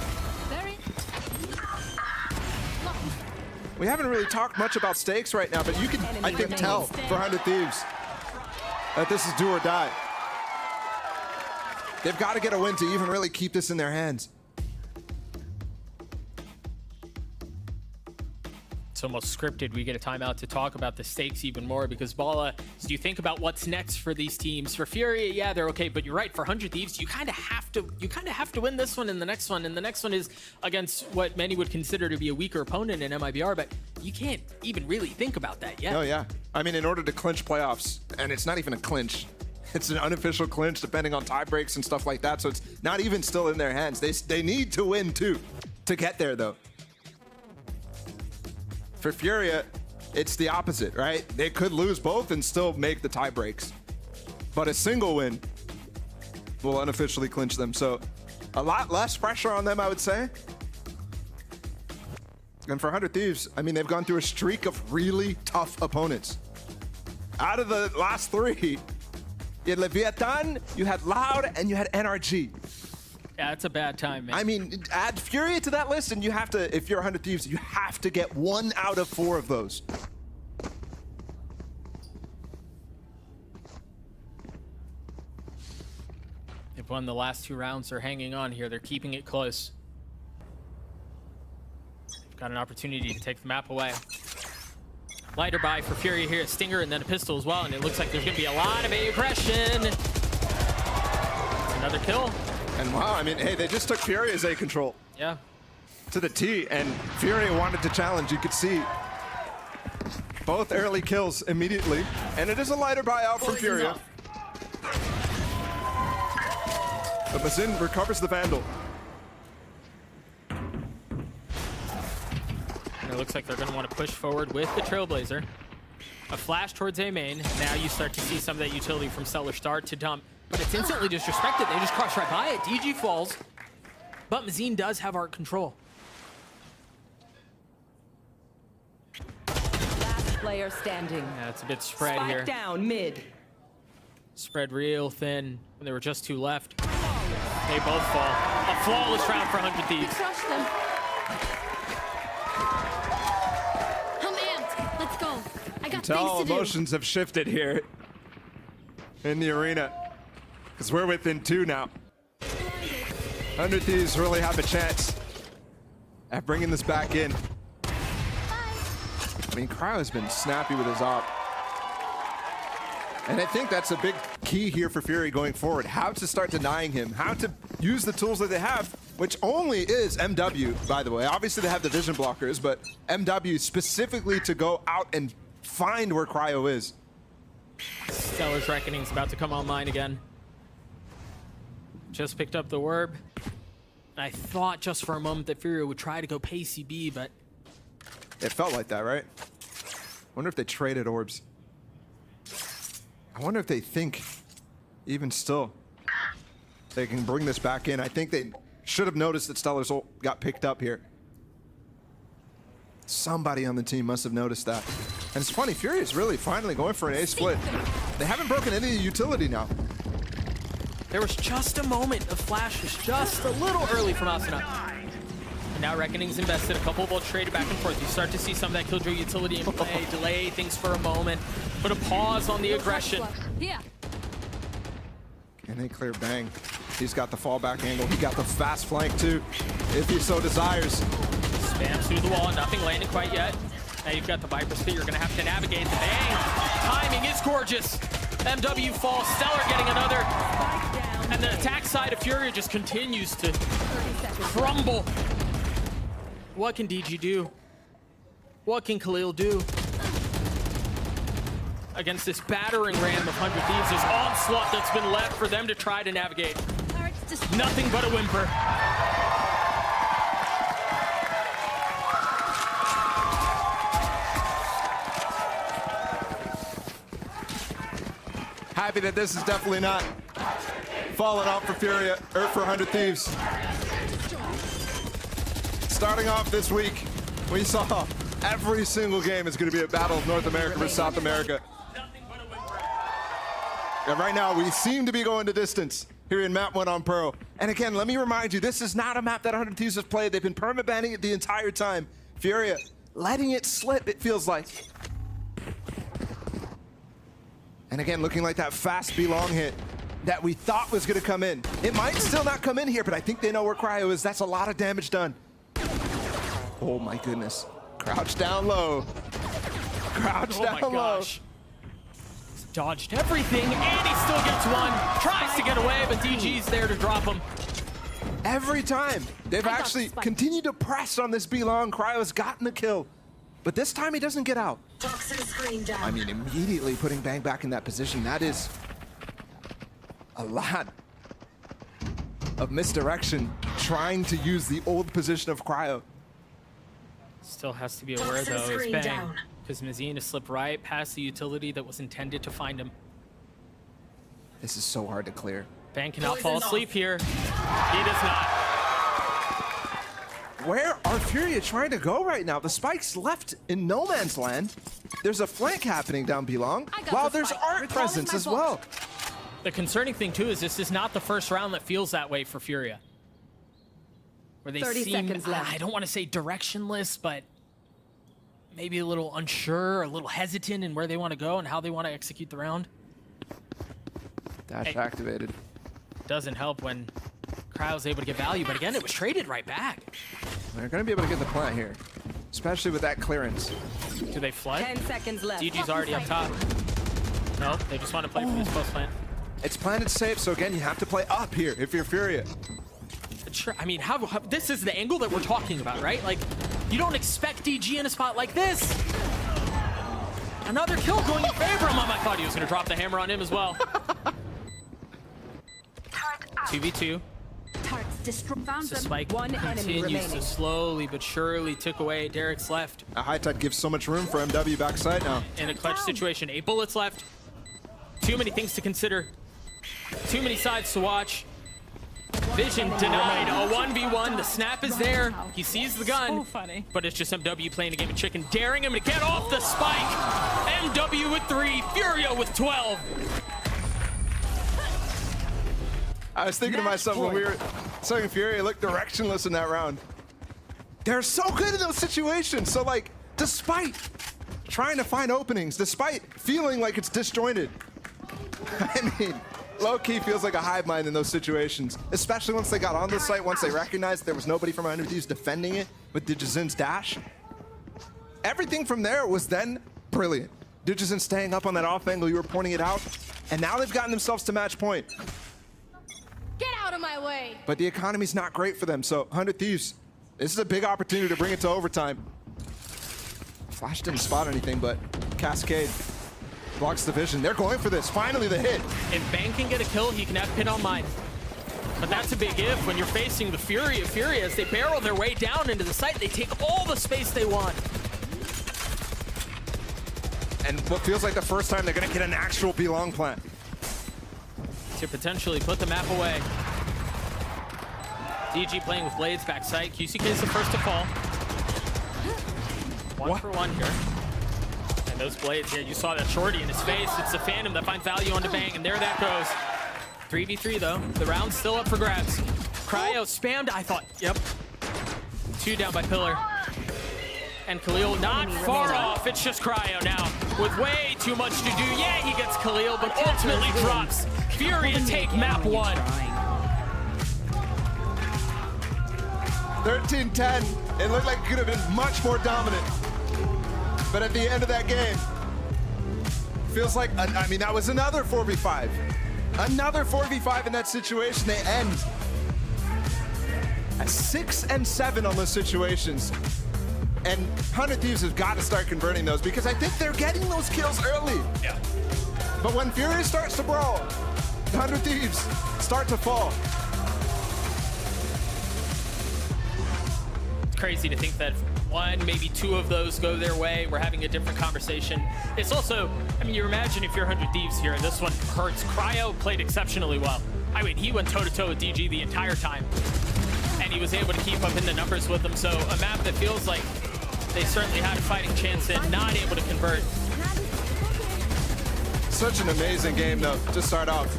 We haven't really talked much about stakes right now, but you can, I think, tell for 100 Thieves that this is do or die. They've got to get a win to even really keep this in their hands. It's almost scripted. We get a timeout to talk about the stakes even more because Bala, as you think about what's next for these teams, for Fury, yeah, they're okay, but you're right, for 100 Thieves, you kind of have to win this one and the next one, and the next one is against what many would consider to be a weaker opponent in MIBR, but you can't even really think about that yet. Oh yeah, I mean, in order to clinch playoffs, and it's not even a clinch, it's an unofficial clinch depending on tie breaks and stuff like that, so it's not even still in their hands. They need to win too to get there though. For Furia, it's the opposite, right? They could lose both and still make the tie breaks. But a single win will unofficially clinch them. So a lot less pressure on them, I would say. And for 100 Thieves, I mean, they've gone through a streak of really tough opponents. Out of the last 3, you had Leviathan, you had Loud, and you had NRG. Yeah, it's a bad time, man. I mean, add Fury to that list, and you have to, if you're 100 Thieves, you have to get 1 out of 4 of those. They've won the last 2 rounds. They're hanging on here. They're keeping it close. They've got an opportunity to take the map away. Lighter buy for Fury here, a Stinger, and then a pistol as well, and it looks like there's going to be a lot of aggression. Another kill. And wow, I mean, hey, they just took Furia's A control. Yeah. To the T, and Fury wanted to challenge. You could see both early kills immediately, and it is a lighter buyout from Furia. But Mazin recovers the Vandal. And it looks like they're going to want to push forward with the Trailblazer. A flash towards A main. Now you start to see some of that utility from Stellar start to dump. But it's instantly disrespected. They just cross right by it. DG falls. But Mazine does have art control. Last player standing. Yeah, it's a bit spread Spike here. down mid. Spread real thin when there were just 2 left. They both fall. A flawless round for 100 Thieves. Crush them. I'm amped. Let's go. I got Tell things to do. emotions have shifted here in the arena. Because we're within 2 now. 100 Thieves really have a chance at bringing this back in. I mean, Cryo has been snappy with his op. And I think that's a big key here for Fury going forward. How to start denying him, how to use the tools that they have, which only is MW, by the way. Obviously, they have the vision blockers, but MW specifically to go out and find where Cryo is. Stellar's Reckoning's about to come online again. Just picked up the orb. I thought just for a moment that Fury would try to go pacey B, but... It felt like that, right? Wonder if they traded orbs. I wonder if they think, even still, they can bring this back in. I think they should have noticed that Stellar's ult got picked up here. Somebody on the team must have noticed that. And it's funny, Fury is really finally going for an A split. They haven't broken any utility now. There was just a moment of flashes, just a little early from Asuna. And now Reckoning's invested. A couple of balls traded back and forth. You start to see some of that Killjoy utility in play, delay things for a moment, put a pause on the aggression. Here. Can they clear Bang? He's got the fallback angle. He got the fast flank too, if he so desires. Spams through the wall, nothing landing quite yet. Now you've got the Viper Spit. You're going to have to navigate the Bang. Timing is gorgeous. MW falls. Stellar getting another. And the attack side of Furia just continues to crumble. What can DG do? What can Khalil do? Against this battering ram of 100 Thieves, this onslaught that's been left for them to try to navigate. Nothing but a whimper. Happy that this is definitely not falling off for Furia, or for 100 Thieves. Starting off this week, we saw every single game is going to be a battle of North America versus South America. And right now, we seem to be going to distance here in Map 1 on Pro. And again, let me remind you, this is not a map that 100 Thieves has played. They've been permabanning it the entire time. Furia letting it slip, it feels like. And again, looking like that fast B-long hit that we thought was going to come in. It might still not come in here, but I think they know where Cryo is. That's a lot of damage done. Oh my goodness. Crouch down low. Crouch down low. Gosh. Dodged everything, and he still gets one. Tries to get away, but DG's there to drop him. Every time. They've actually continued to press on this B-long. Cryo's gotten the kill. But this time he doesn't get out. I mean, immediately putting Bang back in that position. That is a lot of misdirection, trying to use the old position of Cryo. Still has to be aware, though, is Bang. Because Mazine has slipped right past the utility that was intended to find him. This is so hard to clear. Bang cannot fall asleep here. He does not. Where are Furia trying to go right now? The spike's left in no man's land. There's a flank happening down B-long, while there's Art presence as well. The concerning thing, too, is this is not the first round that feels that way for Furia. Where they 30 seem, seconds left. I don't want to say directionless, but maybe a little unsure, a little hesitant in where they want to go and how they want to execute the round. Dash activated. Doesn't help when Cryo's able to get value, but again, it was traded right back. They're going to be able to get the plant here, especially with that clearance. Do they flood? 10 seconds left. DG's already up top. No, they just want to play for this post plant. It's planted safe, so again, you have to play up here if you're Furia. I mean, how this is the angle that we're talking about, right? Like, you don't expect DG in a spot like this. Another kill going in favor of him. I thought he was going to drop the hammer on him as well. 2v2. So Spike continues to slowly but surely tick away Derek's left. A high tide gives so much room for MW backside now. In a clutch situation, 8 bullets left. Too many things to consider. Too many sides to watch. Vision denied. A 1v1. The snap is there. He sees the gun. But it's just MW playing a game of chicken, daring him to get off the spike. MW with 3. Furia with 12. I was thinking to myself when we were saying Furia looked directionless in that round. They're so good in those situations. So like, despite trying to find openings, despite feeling like it's disjointed, I mean, low-key feels like a hive mind in those situations, especially once they got on the site, once they recognized there was nobody from 100 Thieves defending it with Digizin's dash. Everything from there was then brilliant. Digizin staying up on that off angle, you were pointing it out, and now they've gotten themselves to match point. Get out of my way. But the economy's not great for them, so 100 Thieves, this is a big opportunity to bring it to overtime. Flash didn't spot anything, but Cascade blocks the vision. They're going for this. Finally, the hit. If Bang can get a kill, he can have pit on mine. But that's a big if when you're facing the Fury of Fury. As they barrel their way down into the site, they take all the space they want. And what feels like the first time they're going to get an actual B-long plant. To potentially put the map away. DG playing with Blades backside. QCK is the first to fall. One for one here. And those blades, yeah, you saw that shorty in his face. It's the Phantom that finds value on the bang, and there that goes. 3v3 though. The round's still up for grabs. Cryo spammed, I thought, yep. 2 down by Pillar. And Khalil not far off. It's just Cryo now with way too much to do. Yeah, he gets Khalil, but ultimately drops. Fury to take map 1. 13-10. It looked like it could have been much more dominant. But at the end of that game, feels like, I mean, that was another 4v5. Another 4v5 in that situation. They end at 6 and 7 on those situations. And 100 Thieves have got to start converting those because I think they're getting those kills early. Yeah. But when Fury starts to brawl, 100 Thieves start to fall. It's crazy to think that 1, maybe 2 of those go their way. We're having a different conversation. It's also, I mean, you imagine if you're 100 Thieves here, and this one hurts. Cryo played exceptionally well. I mean, he went toe-to-toe with DG the entire time. And he was able to keep up in the numbers with them. So a map that feels like they certainly had a fighting chance and not able to convert. Such an amazing game, though, to start off.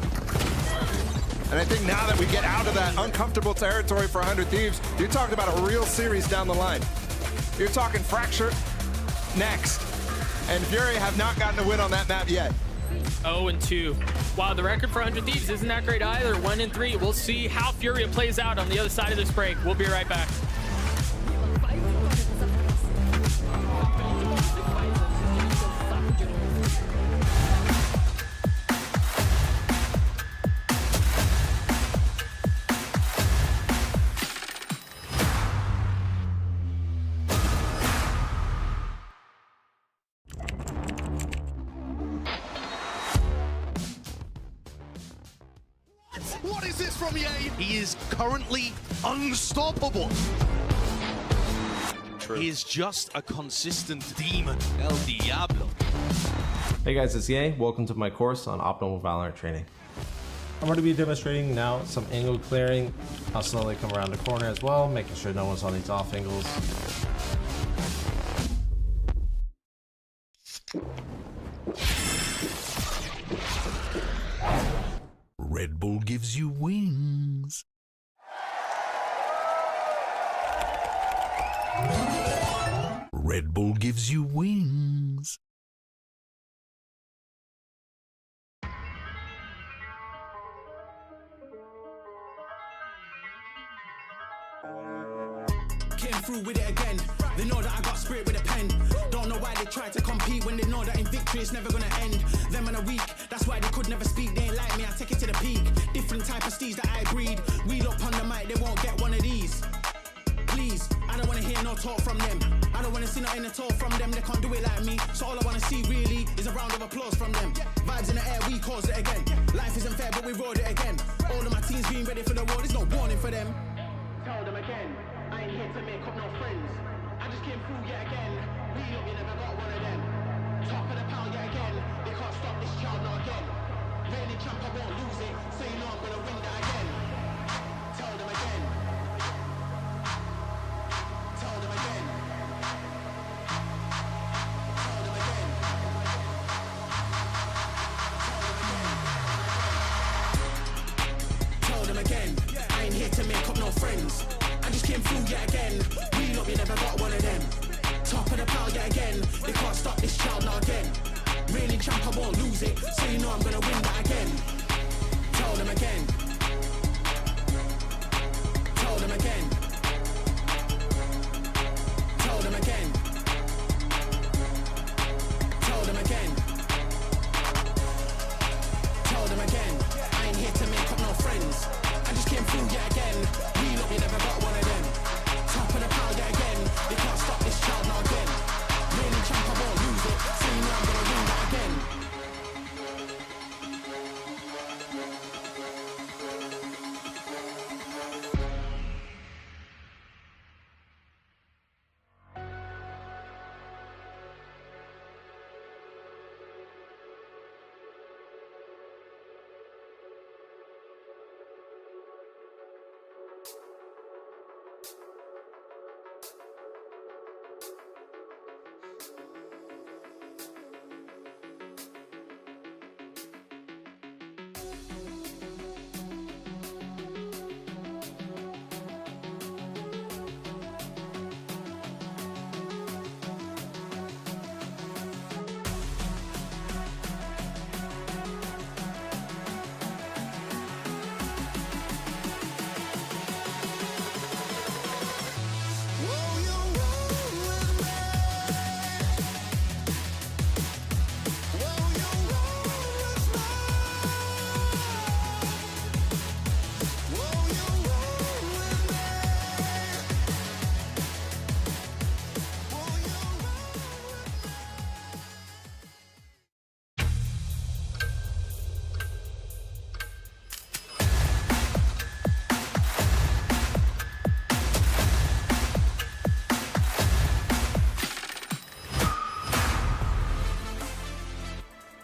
And I think now that we get out of that uncomfortable territory for 100 Thieves, you're talking about a real series down the line. You're talking Fracture next. And Fury have not gotten a win on that map yet. 0-2. Wow, the record for 100 Thieves isn't that great either. 1-3. We'll see how Furia plays out on the other side of this break. We'll be right back. What is this from EA? He is currently unstoppable. True. He is just a consistent demon, El Diablo. Hey guys, it's EA. Welcome to my course on optimal Valorant training. I'm going to be demonstrating now some angle clearing, how slowly come around the corner as well, making sure no one's on these off angles. Red Bull gives you wings. Red Bull gives you wings. Came through with it again. They know that I got spirit with a pen. Don't know why they try to compete when they know that in victory it's never gonna end. Them in a week, that's why they could never speak. They ain't like me, I take it to the peak. Different type of steeds that I breed. Wheel up on the mic, they won't get one of these. Please, I don't wanna hear no talk from them. I don't wanna see nothing at all from them. They can't do it like me. So all I wanna see really is a round of applause from them. Vibes in the air, we caused it again. Life isn't fair, but we rode it again. All of my teams being ready for the war, there's no warning for them. Tell them again, I ain't here to make up no friends. I just came through yet again. We up, you never got one of them. Top of the pound yet again. They can't stop this child not again. Reigning champ, I won't lose it. So you know I'm gonna win that again. Tell them again. Tell them again. Tell them again. Tell them again. I ain't here to make up no friends. I just came through yet again. We up, you never got one of them. Top of the pile yet again. They can't stop this child not again. Reigning champ, I won't lose it. So you know I'm gonna win that again. Tell them again. Tell them again. Tell them again. Tell them again. Tell them again. I ain't here to make up no friends. I just came through yet again. We up, you never got one of them. Top of the pile yet again. They can't stop this child not again. Reigning champ, I won't lose it. So you know I'm gonna win that again.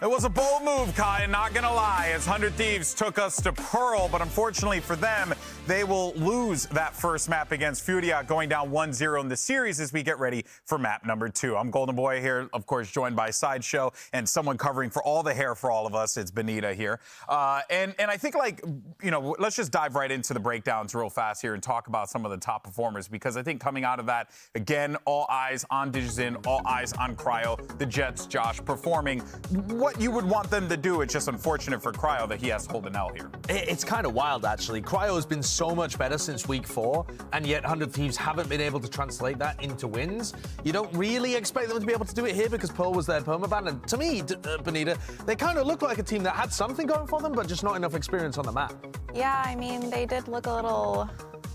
It was a bold move, Kai, not gonna lie, as 100 Thieves took us to Pearl, but unfortunately for them, they will lose that first map against Furia, going down 1-0 in the series as we get ready for map number 2. I'm Golden Boy here, of course, joined by Sideshow and someone covering for all the hair for all of us. It's Benita here. And I think, like, you know, let's just dive right into the breakdowns real fast here and talk about some of the top performers, because I think coming out of that, again, all eyes on Digizin, all eyes on Cryo, the Jets, Josh, performing what you would want them to do. It's just unfortunate for Cryo that he has to hold an L here. It's kind of wild, actually. Cryo has been so much better since week 4, and yet 100 Thieves haven't been able to translate that into wins. You don't really expect them to be able to do it here because Pearl was their permaban, and to me, Benita, they kind of look like a team that had something going for them, but just not enough experience on the map. Yeah, I mean, they did look a little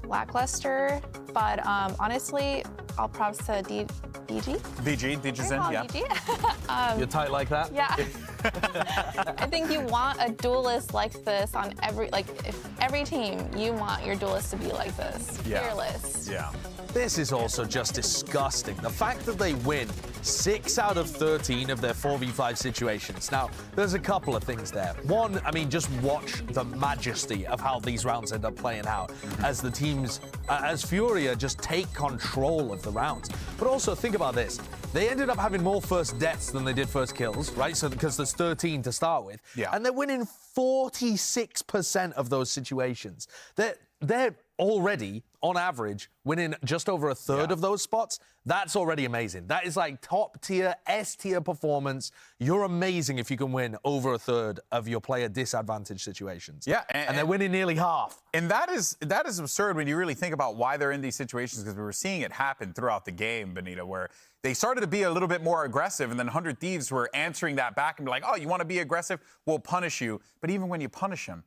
lackluster, but honestly, all props to Digizin, yeah. You're tight like that? Yeah. I think you want a duelist like this on every team, you want your duelist to be like this. Yeah. Fearless. Yeah. This is also just disgusting. The fact that they win 6 out of 13 of their 4v5 situations. Now, there's a couple of things there. One, I mean, just watch the majesty of how these rounds end up playing out as the teams, as Furia just take control of the rounds. But also, think about this. They ended up having more first deaths than they did first kills, right? So, because there's 13 to start with. Yeah. And they're winning 46% of those situations. They're already, on average, winning just over a third of those spots. That's already amazing. That is like top tier, S tier performance. You're amazing if you can win over a third of your player disadvantaged situations. Yeah, and they're winning nearly half. And that is absurd when you really think about why they're in these situations, because we were seeing it happen throughout the game, Benita, where they started to be a little bit more aggressive, and then 100 Thieves were answering that back and be like, oh, you want to be aggressive? We'll punish you. But even when you punish them,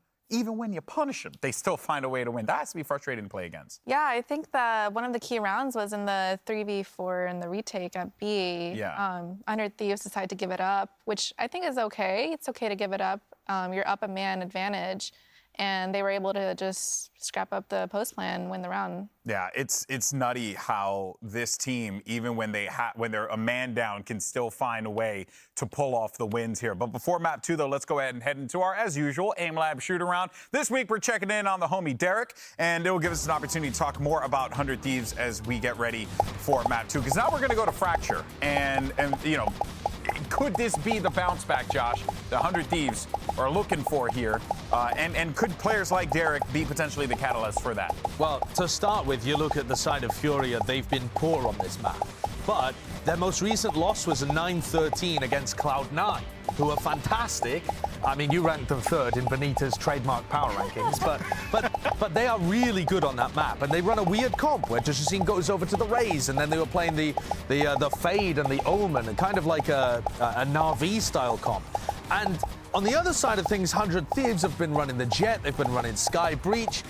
they still find a way to win. That has to be frustrating to play against. Yeah, I think that one of the key rounds was in the 3v4 in the retake at B. Yeah. 100 Thieves decided to give it up, which I think is okay. It's okay to give it up. You're up a man advantage, and they were able to just scrap up the post plan, win the round. Yeah, it's nutty how this team, even when they're a man down, can still find a way to pull off the wins here. But before map 2, though, let's go ahead and head into our, as usual, Aim Lab shoot around. This week, we're checking in on the homie Derek, and it will give us an opportunity to talk more about 100 Thieves as we get ready for map 2. Because now we're going to go to Fracture, and you know, could this be the bounce back, Josh, the 100 Thieves are looking for here? And could players like Derek be potentially the catalyst for that? Well, to start with, you look at the side of Furia, they've been poor on this map. But their most recent loss was a 9-13 against Cloud9, who are fantastic. I mean, you ranked them 3rd in Benita's trademark power rankings, but they are really good on that map. And they run a weird comp where Digizin goes over to the Raze, and then they were playing the Fade and the Omen, and kind of like a Na'Vi style comp. And on the other side of things, 100 Thieves have been running the Jet, they've been running Sky Breach.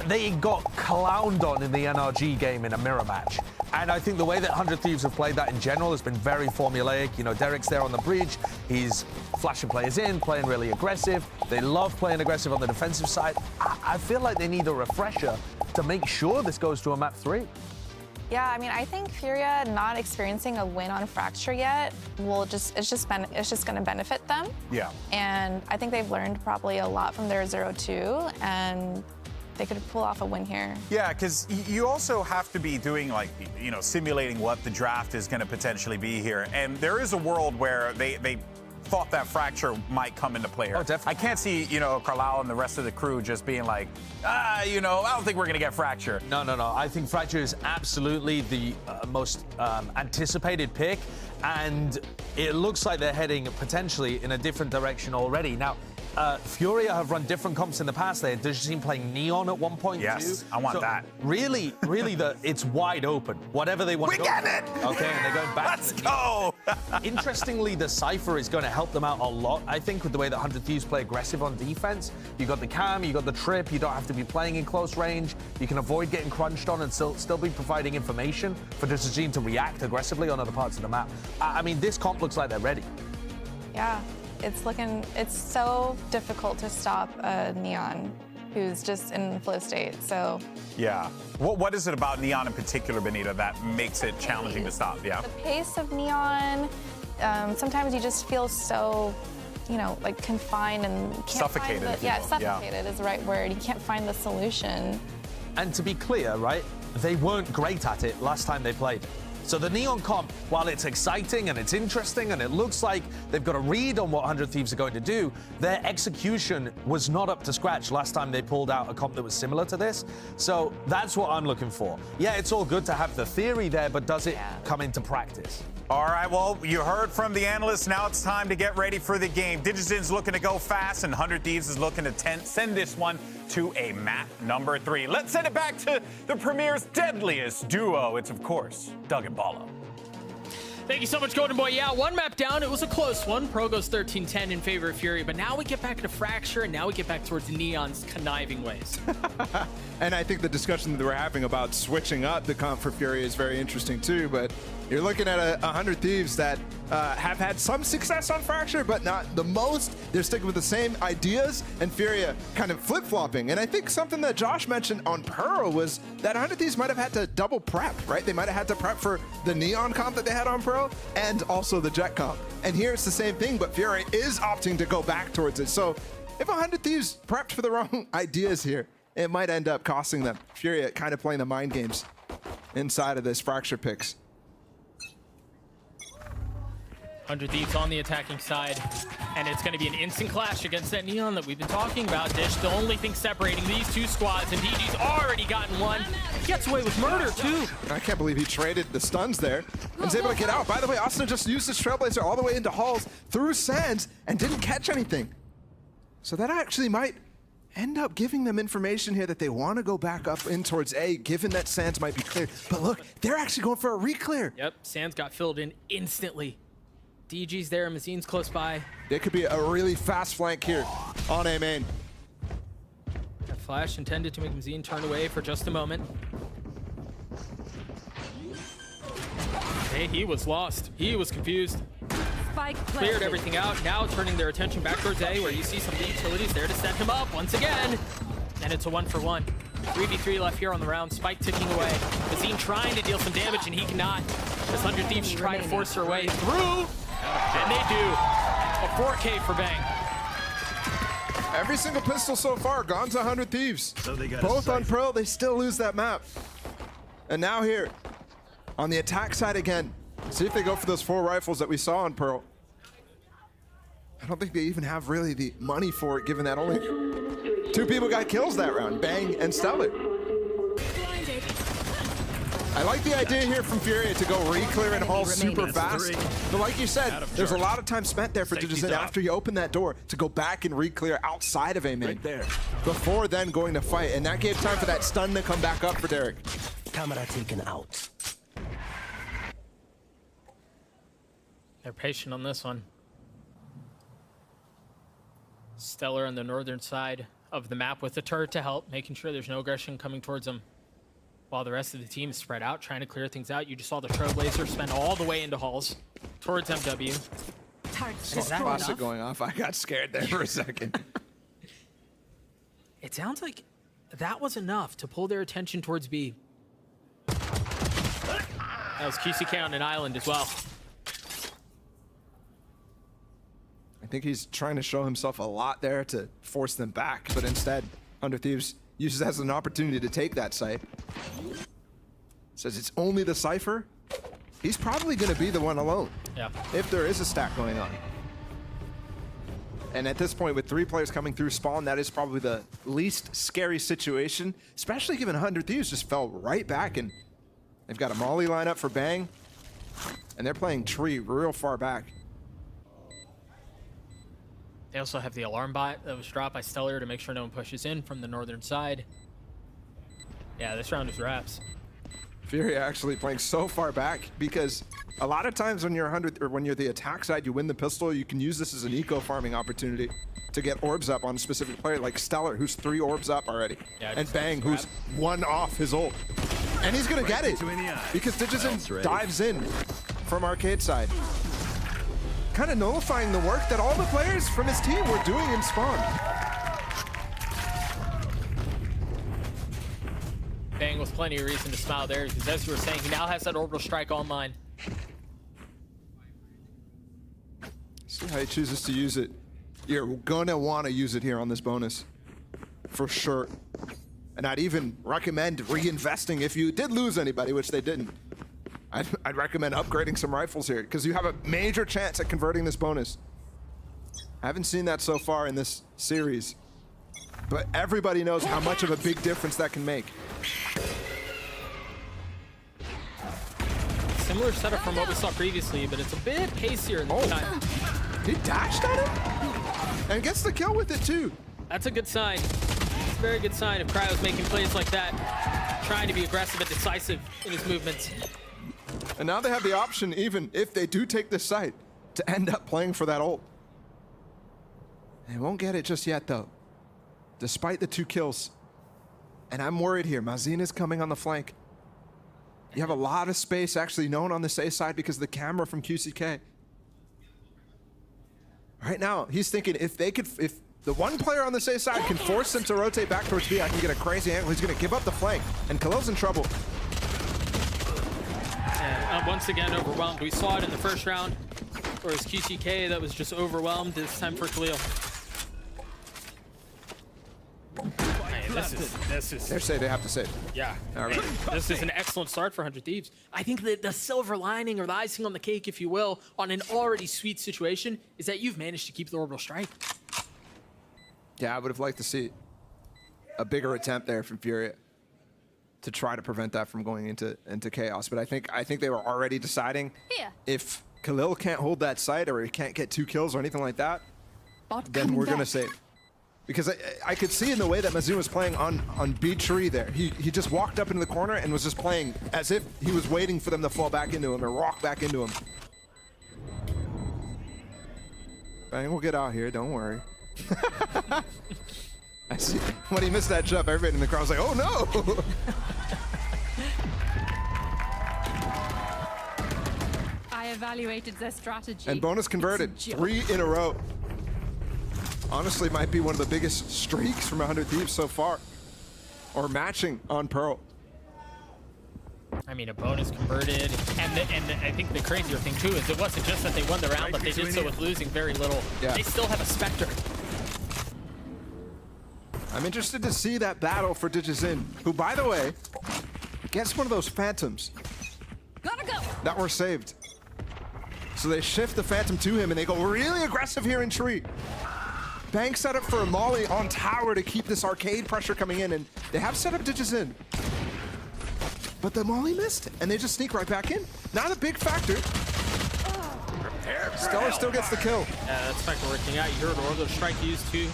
They got clowned on in the NRG game in a mirror match. And I think the way that 100 Thieves have played that in general has been very formulaic. You know, Derek's there on the bridge. He's flashing players in, playing really aggressive. They love playing aggressive on the defensive side. I feel like they need a refresher to make sure this goes to a map 3. Yeah, I mean, I think Furia not experiencing a win on Fracture yet it's just going to benefit them. Yeah. And I think they've learned probably a lot from their 0-2, and they could pull off a win here. Yeah, because you also have to be doing, like, you know, simulating what the draft is going to potentially be here. And there is a world where they thought that Fracture might come into play here. Oh, definitely. I can't see, you know, Carlisle and the rest of the crew just being like, you know, I don't think we're going to get Fracture. No. I think Fracture is absolutely the most anticipated pick, and it looks like they're heading potentially in a different direction already. Now, Furia have run different comps in the past. They had Digizin playing Neon at one point. Yes, I want that. Really, it's wide open. Whatever they want to go. We get it! Okay, and they're going back. Let's go! Interestingly, the Cypher is going to help them out a lot, I think, with the way that 100 Thieves play aggressive on defense. You got the cam, you got the trip, you don't have to be playing in close range. You can avoid getting crunched on and still be providing information for Digizin to react aggressively on other parts of the map. I mean, this comp looks like they're ready. Yeah. It's so difficult to stop Neon, who's just in flow state, so. Yeah. What is it about Neon in particular, Benita, that makes it challenging to stop? Yeah. The pace of Neon, sometimes you just feel so you know, like confined and can't Suffocated, find if the, you yeah, will. suffocated is the right word. You can't find the solution. And to be clear, right, they weren't great at it last time they played. So the Neon comp, while it's exciting and it's interesting and it looks like they've got a read on what 100 Thieves are going to do, their execution was not up to scratch last time they pulled out a comp that was similar to this. So that's what I'm looking for. Yeah, it's all good to have the theory there, but does it come into practice? All right, well, you heard from the analysts. Now it's time to get ready for the game. Digizen's looking to go fast, and 100 Thieves is looking to send this one to a map number 3. Let's send it back to the Premier's deadliest duo. It's, of course, Doug and Ballo. Thank you so much, Golden Boy. Yeah, one map down. It was a close one. Pro goes 13-10 in favor of Fury, but now we get back to Fracture, and now we get back towards Neon's conniving ways. And I think the discussion that we're having about switching up the comp for Fury is very interesting too, but you're looking at 100 Thieves that have had some success on Fracture, but not the most. They're sticking with the same ideas, and Furia kind of flip-flopping. And I think something that Josh mentioned on Pearl was that 100 Thieves might have had to double prep, right? They might have had to prep for the Neon comp that they had on Pearl and also the Jet comp. And here it's the same thing, but Furia is opting to go back towards it. So if 100 Thieves prepped for the wrong ideas here, it might end up costing them. Furia kind of playing the mind games inside of this Fracture picks. 100 Thieves on the attacking side, and it's going to be an instant clash against that Neon that we've been talking about. Dish, the only thing separating these two squads, and DG's already gotten one. Gets away with murder, too. I can't believe he traded the stuns there and is able to get out. By the way, Austin just used his Trailblazer all the way into Halls through Sands and didn't catch anything. So that actually might end up giving them information here that they want to go back up in towards A, given that Sands might be cleared. But look, they're actually going for a re-clear. Yep, Sands got filled in instantly. DG's there, Mazine's close by. It could be a really fast flank here on A main. That flash intended to make Mazine turn away for just a moment. Hey, he was lost. He was confused. Cleared everything out. Now turning their attention back towards A, where you see some of the utilities there to set him up once again. And it's a 1-for-1. 3v3 left here on the round. Spike ticking away. Mazine trying to deal some damage, and he cannot. As 100 Thieves try to force their way through. And they do. A 4K for Bang. Every single pistol so far gone to 100 Thieves. So both on Pro, they still lose that map. And now here, on the attack side again, see if they go for those 4 rifles that we saw on Pearl. I don't think they even have really the money for it, given that only 2 people got kills that round, Bang and Stellar. I like the idea here from Furia to go re-clear in Hall super fast. But like you said, there's a lot of time spent there for Digizen after you open that door to go back and re-clear outside of A main. Right there. Before then going to fight. And that gave time for that stun to come back up for Derek. Camera taken out. They're patient on this one. Stellar on the northern side of the map with the turret to help, making sure there's no aggression coming towards them. While the rest of the team is spread out, trying to clear things out. You just saw the Trailblazer spin all the way into Halls towards MW. Is that faucet going off? I got scared there for a second. It sounds like that was enough to pull their attention towards B. That was QCK on an island as well. I think he's trying to show himself a lot there to force them back, but instead, 100 Thieves uses it as an opportunity to take that site. Says it's only the Cypher. He's probably going to be the one alone. Yeah. If there is a stack going on. And at this point, with 3 players coming through spawn, that is probably the least scary situation, especially given 100 Thieves just fell right back, and they've got a Molly lineup for Bang, and they're playing Tree real far back. They also have the alarm bot that was dropped by Stellar to make sure no one pushes in from the northern side. Yeah, this round is wraps. Fury actually playing so far back because a lot of times when you're 100 or when you're the attack side, you win the pistol. You can use this as an eco farming opportunity to get orbs up on a specific player like Stellar, who's 3 orbs up already, and Bang, who's 1 off his ult, and he's gonna get it because Digizen dives in from arcade side, kind of nullifying the work that all the players from his team were doing in spawn. Bang with plenty of reason to smile there, because as you were saying, he now has that orbital strike online. See how he chooses to use it. you're gonna want to use it here on this bonus, for sure. And I'd even recommend reinvesting if you did lose anybody, which they didn't. I'd recommend upgrading some rifles here because you have a major chance at converting this bonus. I haven't seen that so far in this series, but everybody knows how much of a big difference that can make. Similar setup from what we saw previously, but it's a bit pacier this time. He dashed at him and gets the kill with it too. That's a good sign. It's a very good sign if Cryo's making plays like that, trying to be aggressive and decisive in his movements. And now they have the option, even if they do take this site, to end up playing for that ult. They won't get it just yet, though, despite the 2 kills. And I'm worried here. Mazin is coming on the flank. You have a lot of space actually known on this A side because of the camera from QCK. Right now, he's thinking if the one player on this A side can force him to rotate back towards B, I can get a crazy angle. He's going to give up the flank, and Khalil's in trouble. And once again, overwhelmed. We saw it in the first round, or it's QCK that was just overwhelmed. It's time for Khalil. Man, this is. They say they have to save. Yeah. Right. This is an excellent start for 100 Thieves. I think that the silver lining, or the icing on the cake, if you will, on an already sweet situation, is that you've managed to keep the orbital strike. Yeah, I would have liked to see a bigger attempt there from Furia to try to prevent that from going into chaos. But I think they were already deciding if Khalil can't hold that site or he can't get 2 kills or anything like that, then we're gonna save. Because I could see in the way that Mazin was playing on B tree there, he just walked up into the corner and was just playing as if he was waiting for them to fall back into him or walk back into him. Bang, we'll get out here, don't worry. I see. When he missed that jump, everybody in the crowd was like, oh no! I evaluated their strategy. And bonus converted, 3 in a row. Honestly, might be one of the biggest streaks from 100 Thieves so far. Or matching on Pearl. I mean, a bonus converted, and I think the crazier thing too is it wasn't just that they won the round, but they did so with losing very little. Yeah. They still have a Spectre. I'm interested to see that battle for Digizin, who, by the way, gets one of those Phantoms that were saved. So they shift the Phantom to him, and they go really aggressive here in tree. Bank set up for a Molly on tower to keep this arcade pressure coming in, and they have set up Digizin. But the Molly missed, and they just sneak right back in. Not a big factor. Stellar still gets the kill. Yeah, that's Spectre working out. You heard Orbital Strike used too.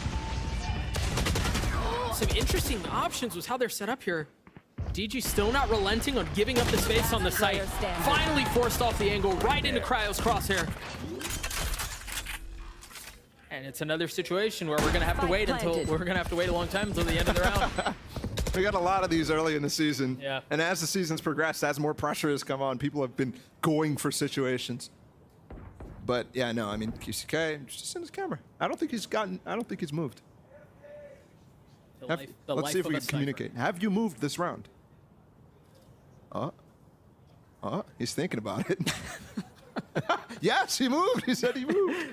Some interesting options was how they're set up here. DG still not relenting on giving up the space on the site. Finally forced off the angle right into Cryo's crosshair. And it's another situation where we're gonna have to wait a long time until the end of the round. We got a lot of these early in the season. Yeah. And as the season's progressed, as more pressure has come on, people have been going for situations. But yeah, no, I mean, QCK just in his camera. I don't think he's moved. Let's see if we can communicate. Have you moved this round? He's thinking about it. Yes, he moved. He said he moved.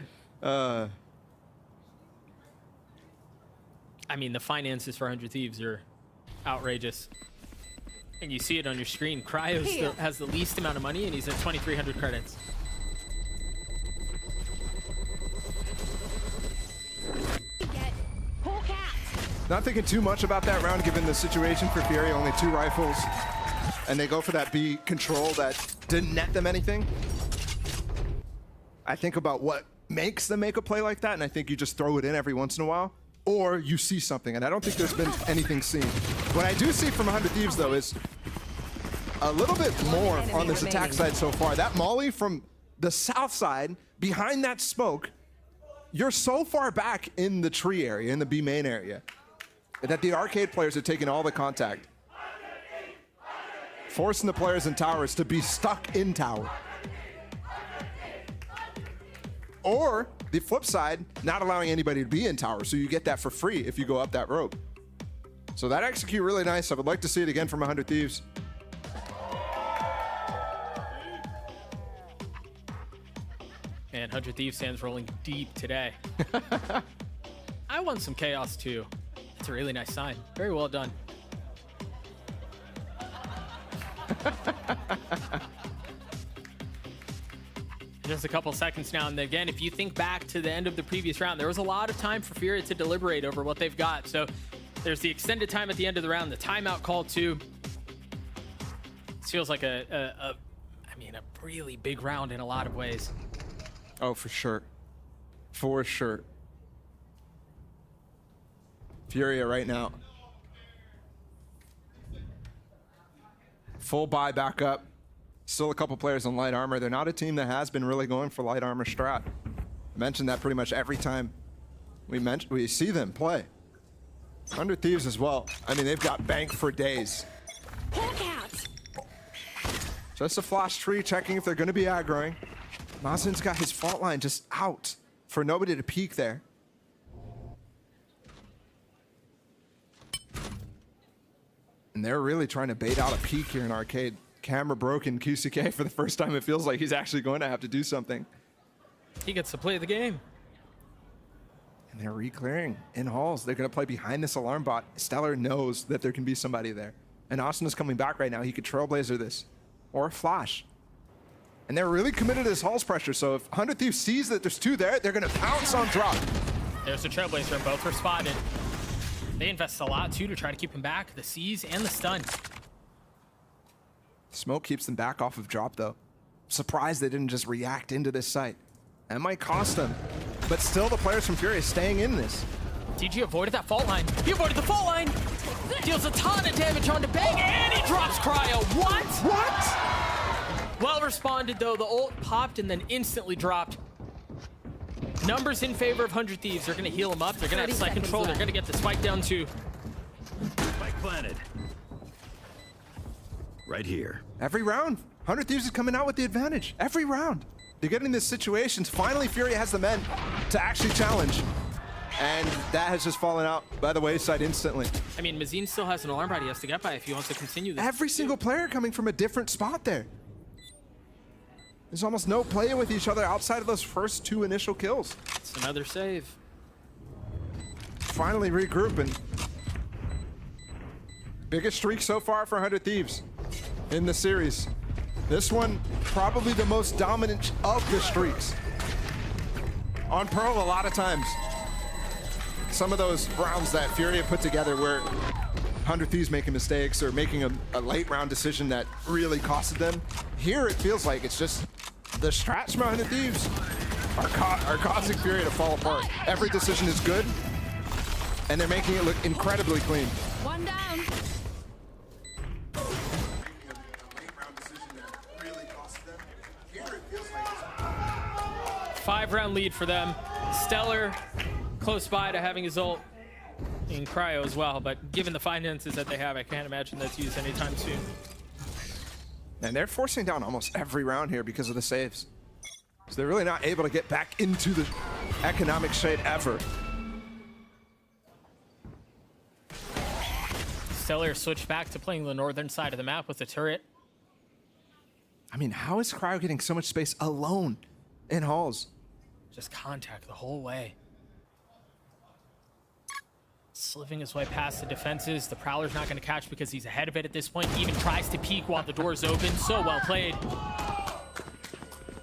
I mean, the finances for 100 Thieves are outrageous. And you see it on your screen. Cryo still has the least amount of money, and he's at 2,300 credits. Not thinking too much about that round, given the situation for Fury. Only 2 rifles. And they go for that B control that didn't net them anything. I think about what makes them make a play like that, and I think you just throw it in every once in a while. Or you see something, and I don't think there's been anything seen. What I do see from 100 Thieves, though, is a little bit more on this attack side so far. That Molly from the south side, behind that smoke, you're so far back in the tree area, in the B main area, that the arcade players are taking all the contact, forcing the players in towers to be stuck in tower. Or the flip side, not allowing anybody to be in tower, so you get that for free if you go up that rope. So that execute really nice. I would like to see it again from 100 Thieves. And 100 Thieves fans rolling deep today. I want some chaos too. That's a really nice sign. Very well done. Just a couple seconds now, and again, if you think back to the end of the previous round, there was a lot of time for Furia to deliberate over what they've got. So there's the extended time at the end of the round, the timeout call too. This feels like a really big round in a lot of ways. Oh, for sure. For sure. Furia right now. Full buy back up. Still a couple players on light armor. They're not a team that has been really going for light armor strat. I mentioned that pretty much every time we see them play. 100 Thieves as well. I mean, they've got bank for days. Just a flash tree, checking if they're going to be aggroing. Mazin's got his fault line just out for nobody to peek there. And they're really trying to bait out a peek here in Arcade. Camera broken, QCK for the first time. It feels like he's actually going to have to do something. He gets to play the game. And they're re-clearing in halls. They're going to play behind this alarm bot. Stellar knows that there can be somebody there. And Austin is coming back right now. He could Trailblazer this. Or flash. And they're really committed to this Halls pressure, so if 100 Thieves sees that there's two there, they're gonna pounce on drop. There's the Trailblazer, and both are spotted. They invest a lot too to try to keep him back, the seize and the stun. Smoke keeps them back off of drop though. Surprised they didn't just react into this site. That might cost them, but still the players from Fury staying in this. TG avoided that fault line. He avoided the fault line. Deals a ton of damage onto Bang, and he drops Cryo. What? What? Well responded though. The ult popped and then instantly dropped. Numbers in favor of 100 Thieves. They're going to heal him up. They're going to have site control. They're going to get the spike down too. Spike planted. Right here. Every round, 100 Thieves is coming out with the advantage. Every round. They're getting in this situations. Finally, Fury has the men to actually challenge. And that has just fallen out by the wayside instantly. I mean, Mazin still has an alarm bot he has to get by if he wants to continue this. Every single player coming from a different spot there. There's almost no play with each other outside of those first two initial kills. It's another save. Finally regrouping. Biggest streak so far for 100 Thieves in the series. This one, probably the most dominant of the streaks. On Pearl, a lot of times. Some of those rounds that Furia put together where 100 Thieves making mistakes or making a late round decision that really costed them. Here it feels like it's just the strats from 100 Thieves are causing Furia to fall apart. Every decision is good, and they're making it look incredibly clean. One down. 5-round lead for them. Stellar close by to having his ult in Cryo as well, but given the finances that they have, I can't imagine that's used anytime soon. And they're forcing down almost every round here because of the saves. So they're really not able to get back into the economic shade ever. Stellar switched back to playing the northern side of the map with the turret. I mean, how is Cryo getting so much space alone in halls? Just contact the whole way. Sliving his way past the defenses. The Prowler's not going to catch because he's ahead of it at this point. He even tries to peek while the door's open. So well played.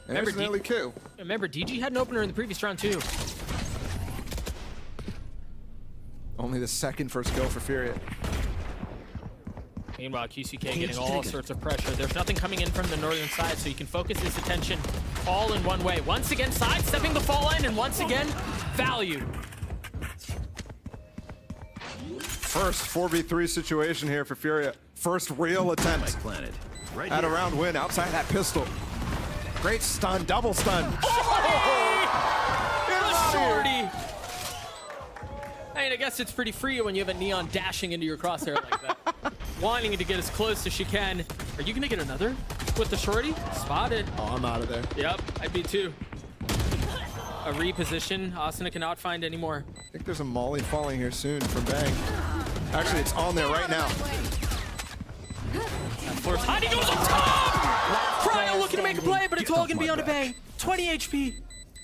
Remember, remember, DG had an opener in the previous round too. Only the second first kill for Furia. Meanwhile, QCK getting all sorts of pressure. There's nothing coming in from the northern side, so he can focus his attention all in one way. Once again, sidestepping the fall line, and once again, value. First 4v3 situation here for Furia. First real attempt at a round win outside of that pistol. Great stun, double stun. The shorty. I mean, I guess it's pretty free when you have a Neon dashing into your crosshair like that. Wanting to get as close as she can. Are you gonna get another with the shorty? Spotted. Oh, I'm out of there. Yep, I'd be too. A reposition. Asuna cannot find any more. I think there's a molly falling here soon from Bang. Actually, it's on there right now. Force hiding goes on top! Cryo looking to make a play, but it's all gonna be on a Bang. 20 HP.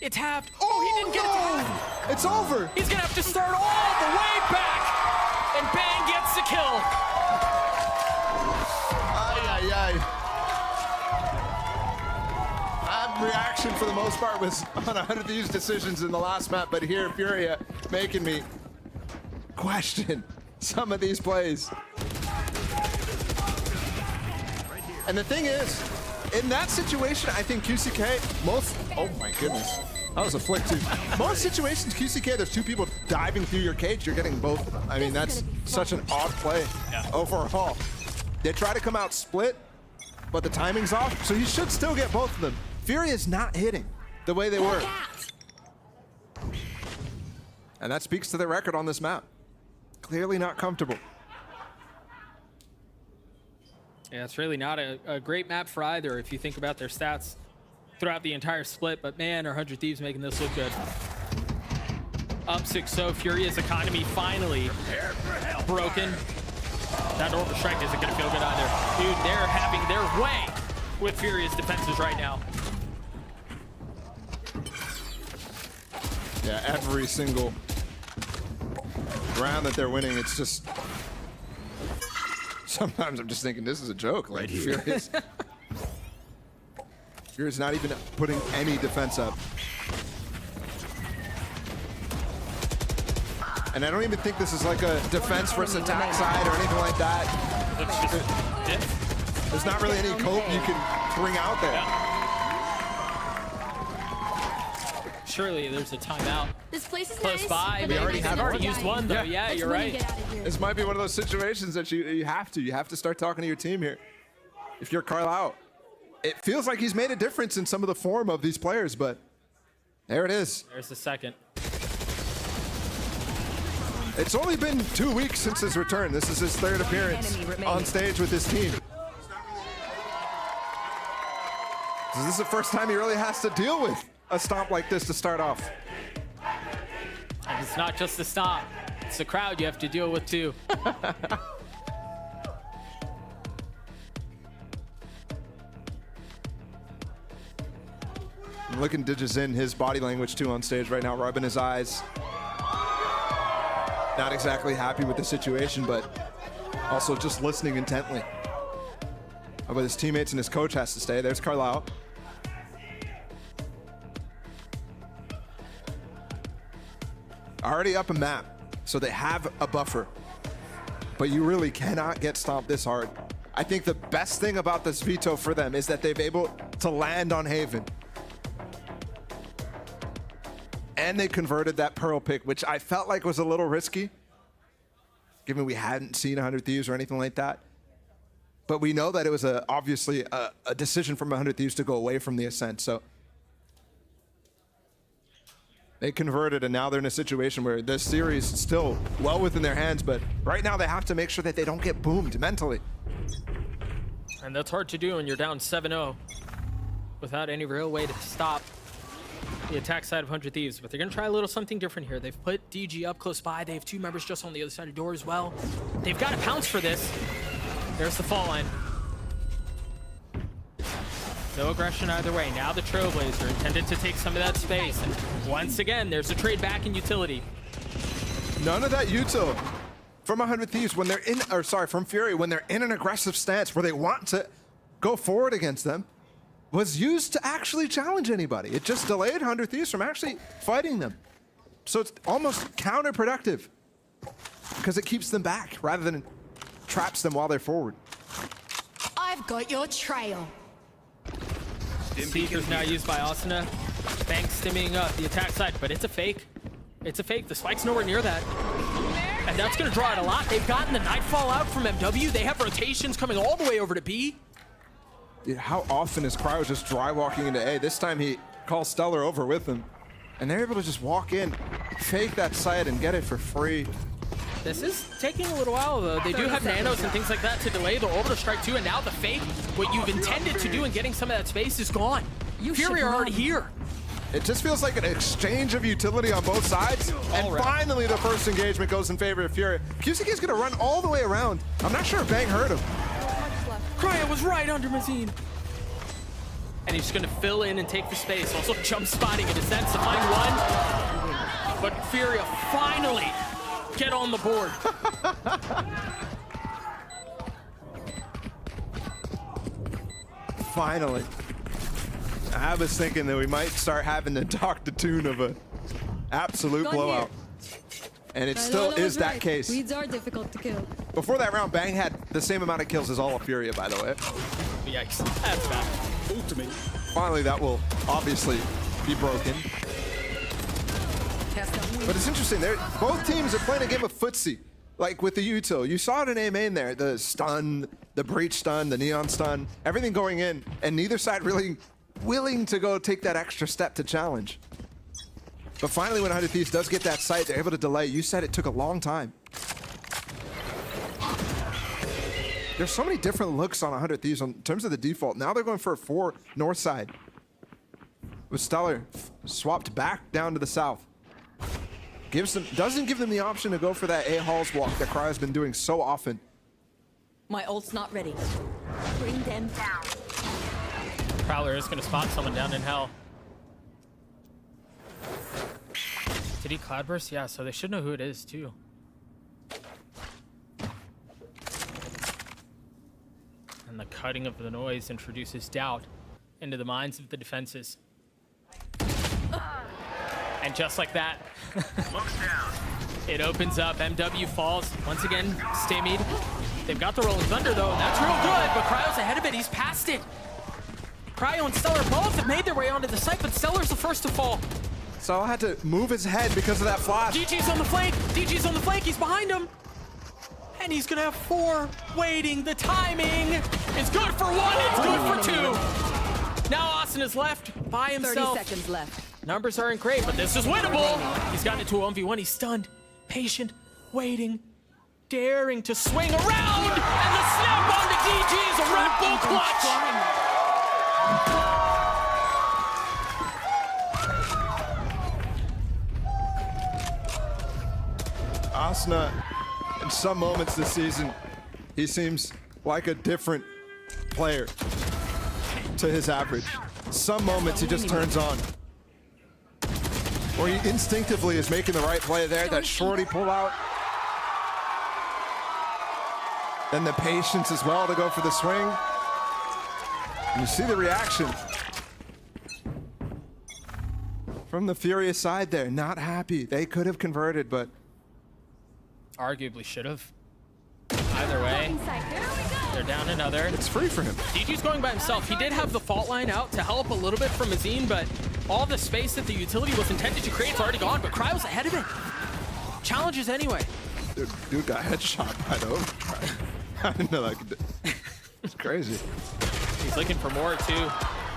It tapped. Oh, he didn't get it. It's over. He's gonna have to start all the way back. And Bang gets the kill. That reaction for the most part was on 100 of these decisions in the last map, but here Furia making me question some of these plays. And the thing is, in that situation, I think QCK, oh my goodness, that was a flick too. Most situations, QCK, there's two people diving through your cage, you're getting both of them. I mean, that's such an odd play overall. They try to come out split, but the timing's off, so you should still get both of them. Fury is not hitting the way they were. And that speaks to their record on this map. Clearly not comfortable. Yeah, it's really not a great map for either if you think about their stats throughout the entire split, but man, are 100 Thieves making this look good. Up 6-0, Furious economy finally broken. That orbital strike isn't gonna feel good either. Dude, they're having their way with Furious defenses right now. Yeah, every single round that they're winning, it's just... Sometimes I'm just thinking this is a joke. Like, Furious not even putting any defense up. And I don't even think this is like a defense versus attack side or anything like that. There's not really any cope you can bring out there. Surely there's a timeout. This place is close nice, by. but We then already there's have another used guy. one though. Yeah, Let's you're win and right. get out of here. This might be one of those situations that you have to start talking to your team here. If you're Carlisle, it feels like he's made a difference in some of the form of these players, but there it is. There's the second. It's only been 2 weeks since his return. This is his third appearance on stage with his team. This is the first time he really has to deal with a stomp like this to start off. And it's not just the stomp. It's the crowd you have to deal with too. I'm looking Digizin, his body language too on stage right now, rubbing his eyes. Not exactly happy with the situation, but also just listening intently. But his teammates and his coach has to stay. There's Carlisle. Already up a map, so they have a buffer. But you really cannot get stomped this hard. I think the best thing about this veto for them is that they've able to land on Haven. And they converted that Pearl pick, which I felt like was a little risky, given we hadn't seen 100 Thieves or anything like that. But we know that it was obviously a decision from 100 Thieves to go away from the Ascent, so they converted, and now they're in a situation where this series is still well within their hands, but right now they have to make sure that they don't get boomed mentally. And that's hard to do when you're down 7-0 without any real way to stop the attack side of 100 Thieves. But they're going to try a little something different here. They've put DG up close by. They have two members just on the other side of the door as well. They've got to pounce for this. There's the fall line. No aggression either way. Now the Trailblazer intended to take some of that space. And once again, there's a trade back in utility. None of that util from 100 Thieves when they're in, or sorry, from Fury, when they're in an aggressive stance where they want to go forward against them, was used to actually challenge anybody. It just delayed 100 Thieves from actually fighting them. So it's almost counterproductive because it keeps them back rather than traps them while they're forward. I've got your trail. Seeker's now used by Asuna. Bank stimming up the attack side, but it's a fake. It's a fake. The spike's nowhere near that. And that's going to draw it a lot. They've gotten the Nightfall out from MW. They have rotations coming all the way over to B. Dude, how often is Cryo just dry walking into A? This time he calls Stellar over with him. And they're able to just walk in, fake that site, and get it for free. This is taking a little while, though. They do have nanos and things like that to delay the orbital strike, too. And now the fake, what you've intended to do in getting some of that space is gone. Fury are already here. It just feels like an exchange of utility on both sides. And finally, the first engagement goes in favor of Fury. QCK is going to run all the way around. I'm not sure if Bang heard him. Cryo was right under Mazine. And he's just going to fill in and take the space. Also jump spotting in a sense to find one. But Furia finally get on the board. Finally. I was thinking that we might start having to talk the tune of an absolute blowout. And it still is that case. Weeds are difficult to kill. Before that round, Bang had the same amount of kills as all of Furia, by the way. Yikes. That's bad. Ultimate. Finally, that will obviously be broken. But it's interesting. Both teams are playing a game of footsie. Like with the util. You saw it in A main there. The stun, the breach stun, the neon stun, everything going in. And neither side really willing to go take that extra step to challenge. But finally, when 100 Thieves does get that site, they're able to delay. You said it took a long time. There's so many different looks on 100 Thieves in terms of the default. Now they're going for a 4 north side. With Stellar swapped back down to the south. Doesn't give them the option to go for that A Halls walk that Cryo's been doing so often. My ult's not ready. Bring them down. Prowler is going to spot someone down in hell. Did he cloudburst? Yeah, so they should know who it is too. And the cutting of the noise introduces doubt into the minds of the defenses. And just like that, it opens up. MW falls. Once again, stymied. They've got the Rolling Thunder though, and that's real good, but Cryo's ahead of it. He's past it. Cryo and Stellar both have made their way onto the site, but Stellar's the first to fall. So I had to move his head because of that flash. DG's on the flank. DG's on the flank. He's behind him. And he's going to have 4 waiting. The timing is good for 1. It's good for 2. Now Austin is left by himself. 30 seconds left. Numbers aren't great, but this is winnable. He's gotten into a 1v1. He's stunned, patient, waiting, daring to swing around. And the snap on the DG is a Red Bull clutch. Asuna, in some moments this season, he seems like a different player to his average. Some moments he just turns on. Or he instinctively is making the right play there, that shorty pull out. Then the patience as well to go for the swing. And you see the reaction from the Furious side there, not happy. They could have converted, but arguably should have. Either way, they're down another. It's free for him. DG's going by himself. He did have the fault line out to help a little bit from Azine, but all the space that the utility was intended to create is already gone, but Cryo's ahead of it. Challenges anyway. Dude got headshot by the overdrive. I didn't know that could do. It's crazy. He's looking for more too.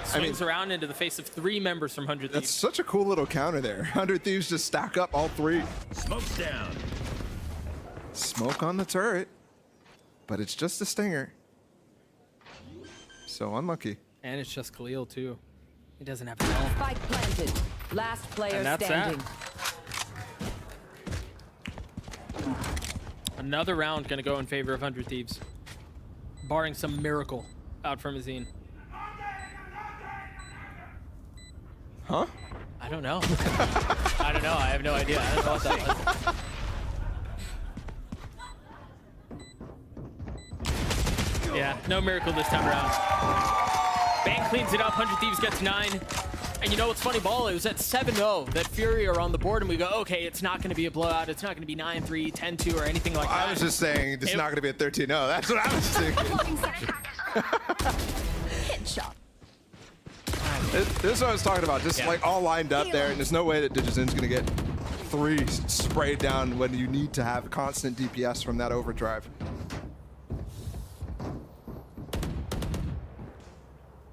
Swings around into the face of 3 members from 100 Thieves. That's such a cool little counter there. 100 Thieves just stack up all 3. Smoke's down. Smoke on the turret, but it's just a stinger. So unlucky. And it's just Khalil too. He doesn't have health. Spike planted. Last player standing. Another round gonna go in favor of 100 Thieves, barring some miracle out from Azine. Huh? I don't know. I don't know. I have no idea. I don't know what that was. Yeah, no miracle this time around. Bang cleans it up. 100 Thieves gets 9. And you know what's funny, Ball? It was at 7-0 that Fury are on the board, and we go, okay, it's not going to be a blowout. It's not going to be 9-3, 10-2, or anything like that. I was just saying it's not going to be a 13-0. That's what I was thinking. Headshot. This is what I was talking about. Just like all lined up there, and there's no way that Digizin's going to get 3 sprayed down when you need to have constant DPS from that overdrive.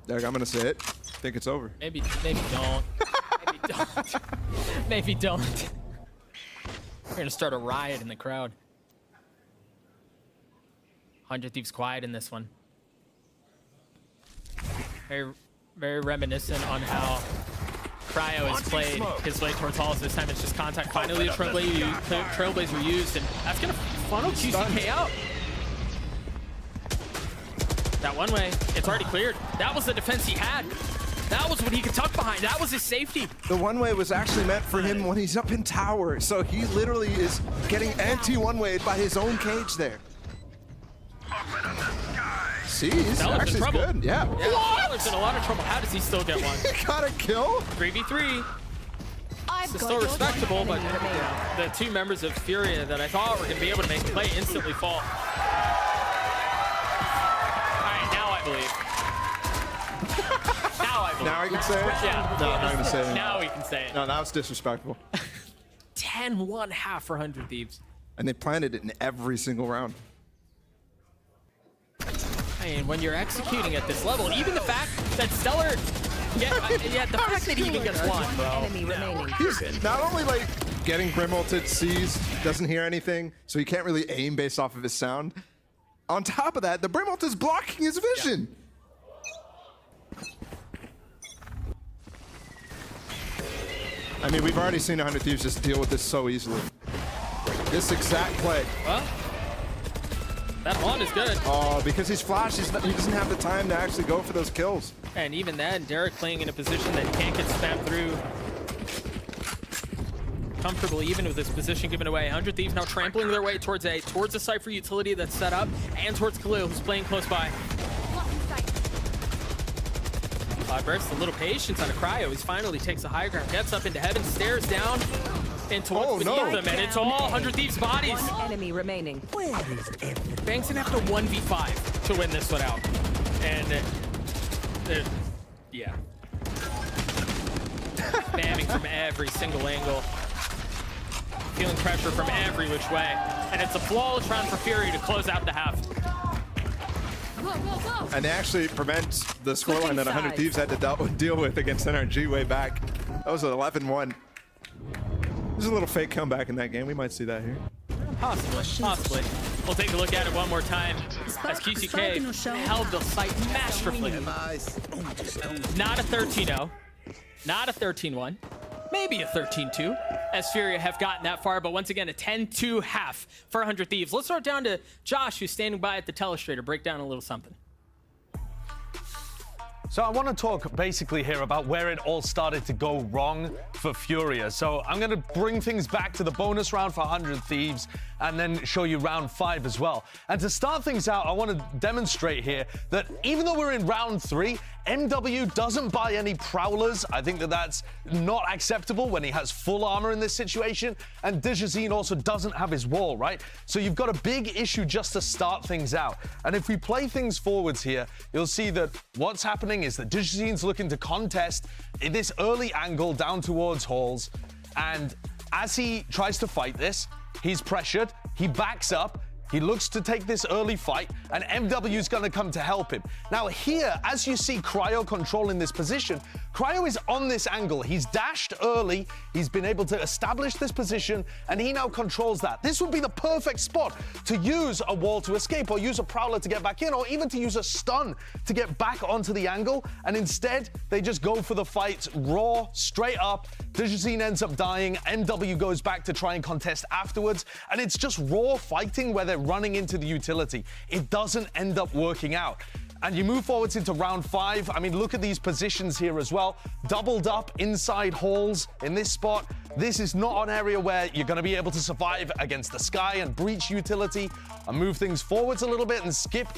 Derek, I'm gonna say it. I think it's over. Maybe don't. Maybe don't. Maybe don't. We're gonna start a riot in the crowd. 100 Thieves quiet in this one. Very, very reminiscent on how Cryo has played his way towards halls. This time it's just contact. Finally, the Trailblazer used, and that's gonna funnel QCK out. That one way, it's already cleared. That was the defense he had. That was what he could tuck behind. That was his safety. The one-way was actually meant for him when he's up in tower. So he literally is getting anti-one-wayed by his own cage there. See, he's actually good. Yeah. What? In a lot of trouble. How does he still get one? He got a kill. 3v3. It's still respectable, but the two members of Furia that I thought were going to be able to make a play instantly fall. All right, now I believe. Now I can say it? Yeah. No, I'm not going to say it. Now we can say it. No, that was disrespectful. 10-1 half for 100 Thieves. And they planted it in every single round. And when you're executing at this level, even the fact that Stellar, the fact that he even gets one, bro. He's not only like getting Brim ulted, sees, doesn't hear anything, so he can't really aim based off of his sound. On top of that, the Brim ult is blocking his vision. I mean, we've already seen 100 Thieves just deal with this so easily. This exact play. Well, that one is good. Oh, because he's flashed, he doesn't have the time to actually go for those kills. And even then, Derek playing in a position that he can't get spammed through comfortably, even with this position given away. 100 Thieves now trampling their way towards a Cypher utility that's set up, and towards Khalil, who's playing close by. Burst, a little patience on a Cryo. He finally takes the high ground, gets up into heaven, stares down into what's beneath them, and it's all 100 Thieves' bodies. One enemy remaining. Bang's gonna have to 1v5 to win this one out. And, yeah. Spamming from every single angle. Feeling pressure from every which way. And it's a flawless round for Fury to close out the half. And they actually prevent the scoreline that 100 Thieves had to deal with against NRG way back. That was an 11-1. There's a little fake comeback in that game. We might see that here. Possibly. We'll take a look at it one more time as QCK held the site masterfully. Not a 13-0, not a 13-1, maybe a 13-2, as Furia have gotten that far, but once again, a 10-2 half for 100 Thieves. Let's start down to Josh, who's standing by at the telestrator, break down a little something. So I want to talk basically here about where it all started to go wrong for Furia. So I'm going to bring things back to the bonus round for 100 Thieves and then show you round 5 as well. And to start things out, I want to demonstrate here that even though we're in round 3, MW doesn't buy any Prowlers. I think that that's not acceptable when he has full armor in this situation. And Dijazine also doesn't have his wall, right? So you've got a big issue just to start things out. And if we play things forwards here, you'll see that what's happening is that Dijazine's looking to contest in this early angle down towards Halls. And as he tries to fight this, he's pressured, he backs up, he looks to take this early fight, and MW's gonna come to help him. Now here, as you see Cryo controlling this position, Cryo is on this angle. He's dashed early, he's been able to establish this position, and he now controls that. This would be the perfect spot to use a wall to escape, or use a Prowler to get back in, or even to use a stun to get back onto the angle, and instead, they just go for the fight raw, straight up. Dijazine ends up dying, MW goes back to try and contest afterwards, and it's just raw fighting where they're running into the utility. It doesn't end up working out. And you move forwards into round 5. I mean, look at these positions here as well. Doubled up inside Halls in this spot. This is not an area where you're going to be able to survive against the Sky and Breach utility. And move things forwards a little bit and skip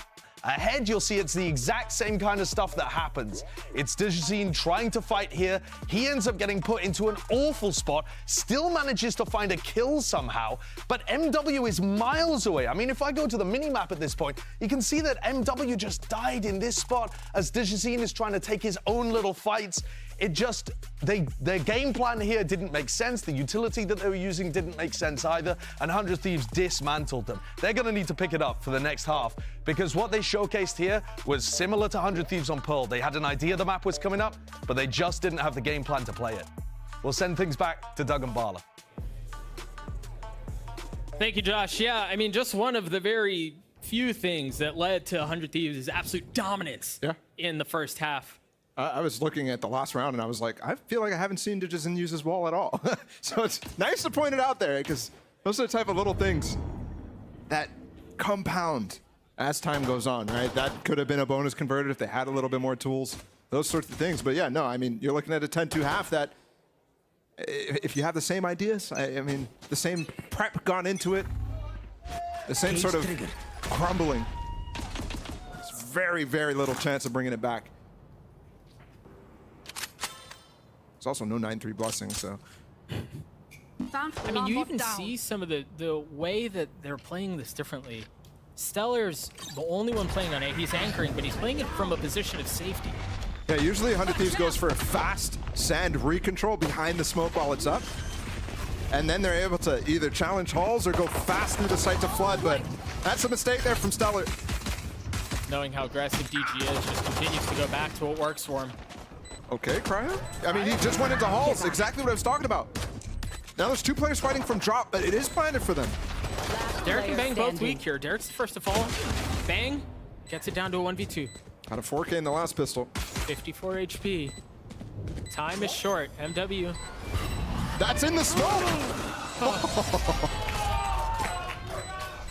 ahead, you'll see it's the exact same kind of stuff that happens. It's Dijazine trying to fight here. He ends up getting put into an awful spot, still manages to find a kill somehow, but MW is miles away. I mean, if I go to the minimap at this point, you can see that MW just died in this spot as Dijazine is trying to take his own little fights. It just, their game plan here didn't make sense. The utility that they were using didn't make sense either, and 100 Thieves dismantled them. They're gonna need to pick it up for the next half, because what they showcased here was similar to 100 Thieves on Pearl. They had an idea the map was coming up, but they just didn't have the game plan to play it. We'll send things back to Doug and Bala. Thank you, Josh. Yeah, I mean, just one of the very few things that led to 100 Thieves' absolute dominance in the first half. I was looking at the last round and I was like, I feel like I haven't seen Dijazine use his wall at all. So it's nice to point it out there, because those are the type of little things that compound as time goes on, right? That could have been a bonus converted if they had a little bit more tools. those sorts of things. But yeah, no, I mean, you're looking at a 10-2 half that if you have the same ideas, I mean, the same prep gone into it, the same sort of crumbling, there's very, very little chance of bringing it back. There's also no 9-3 blessing, so. I mean, you even see some of the way that they're playing this differently. Stellar's the only one playing on A. He's anchoring, but he's playing it from a position of safety. Yeah, usually 100 Thieves goes for a fast sand recontrol behind the smoke while it's up. And then they're able to either challenge halls or go fast through the site to flood, but that's a mistake there from Stellar. Knowing how aggressive DG is, just continues to go back to what works for him. Okay, Cryo. I mean, he just went into halls, exactly what I was talking about. Now there's 2 players fighting from drop, but it is planted for them. Derek and Bang both weak here. Derek's the first to fall. Bang gets it down to a 1v2. Had a 4K in the last pistol. 54 HP. Time is short. MW. That's in the smoke!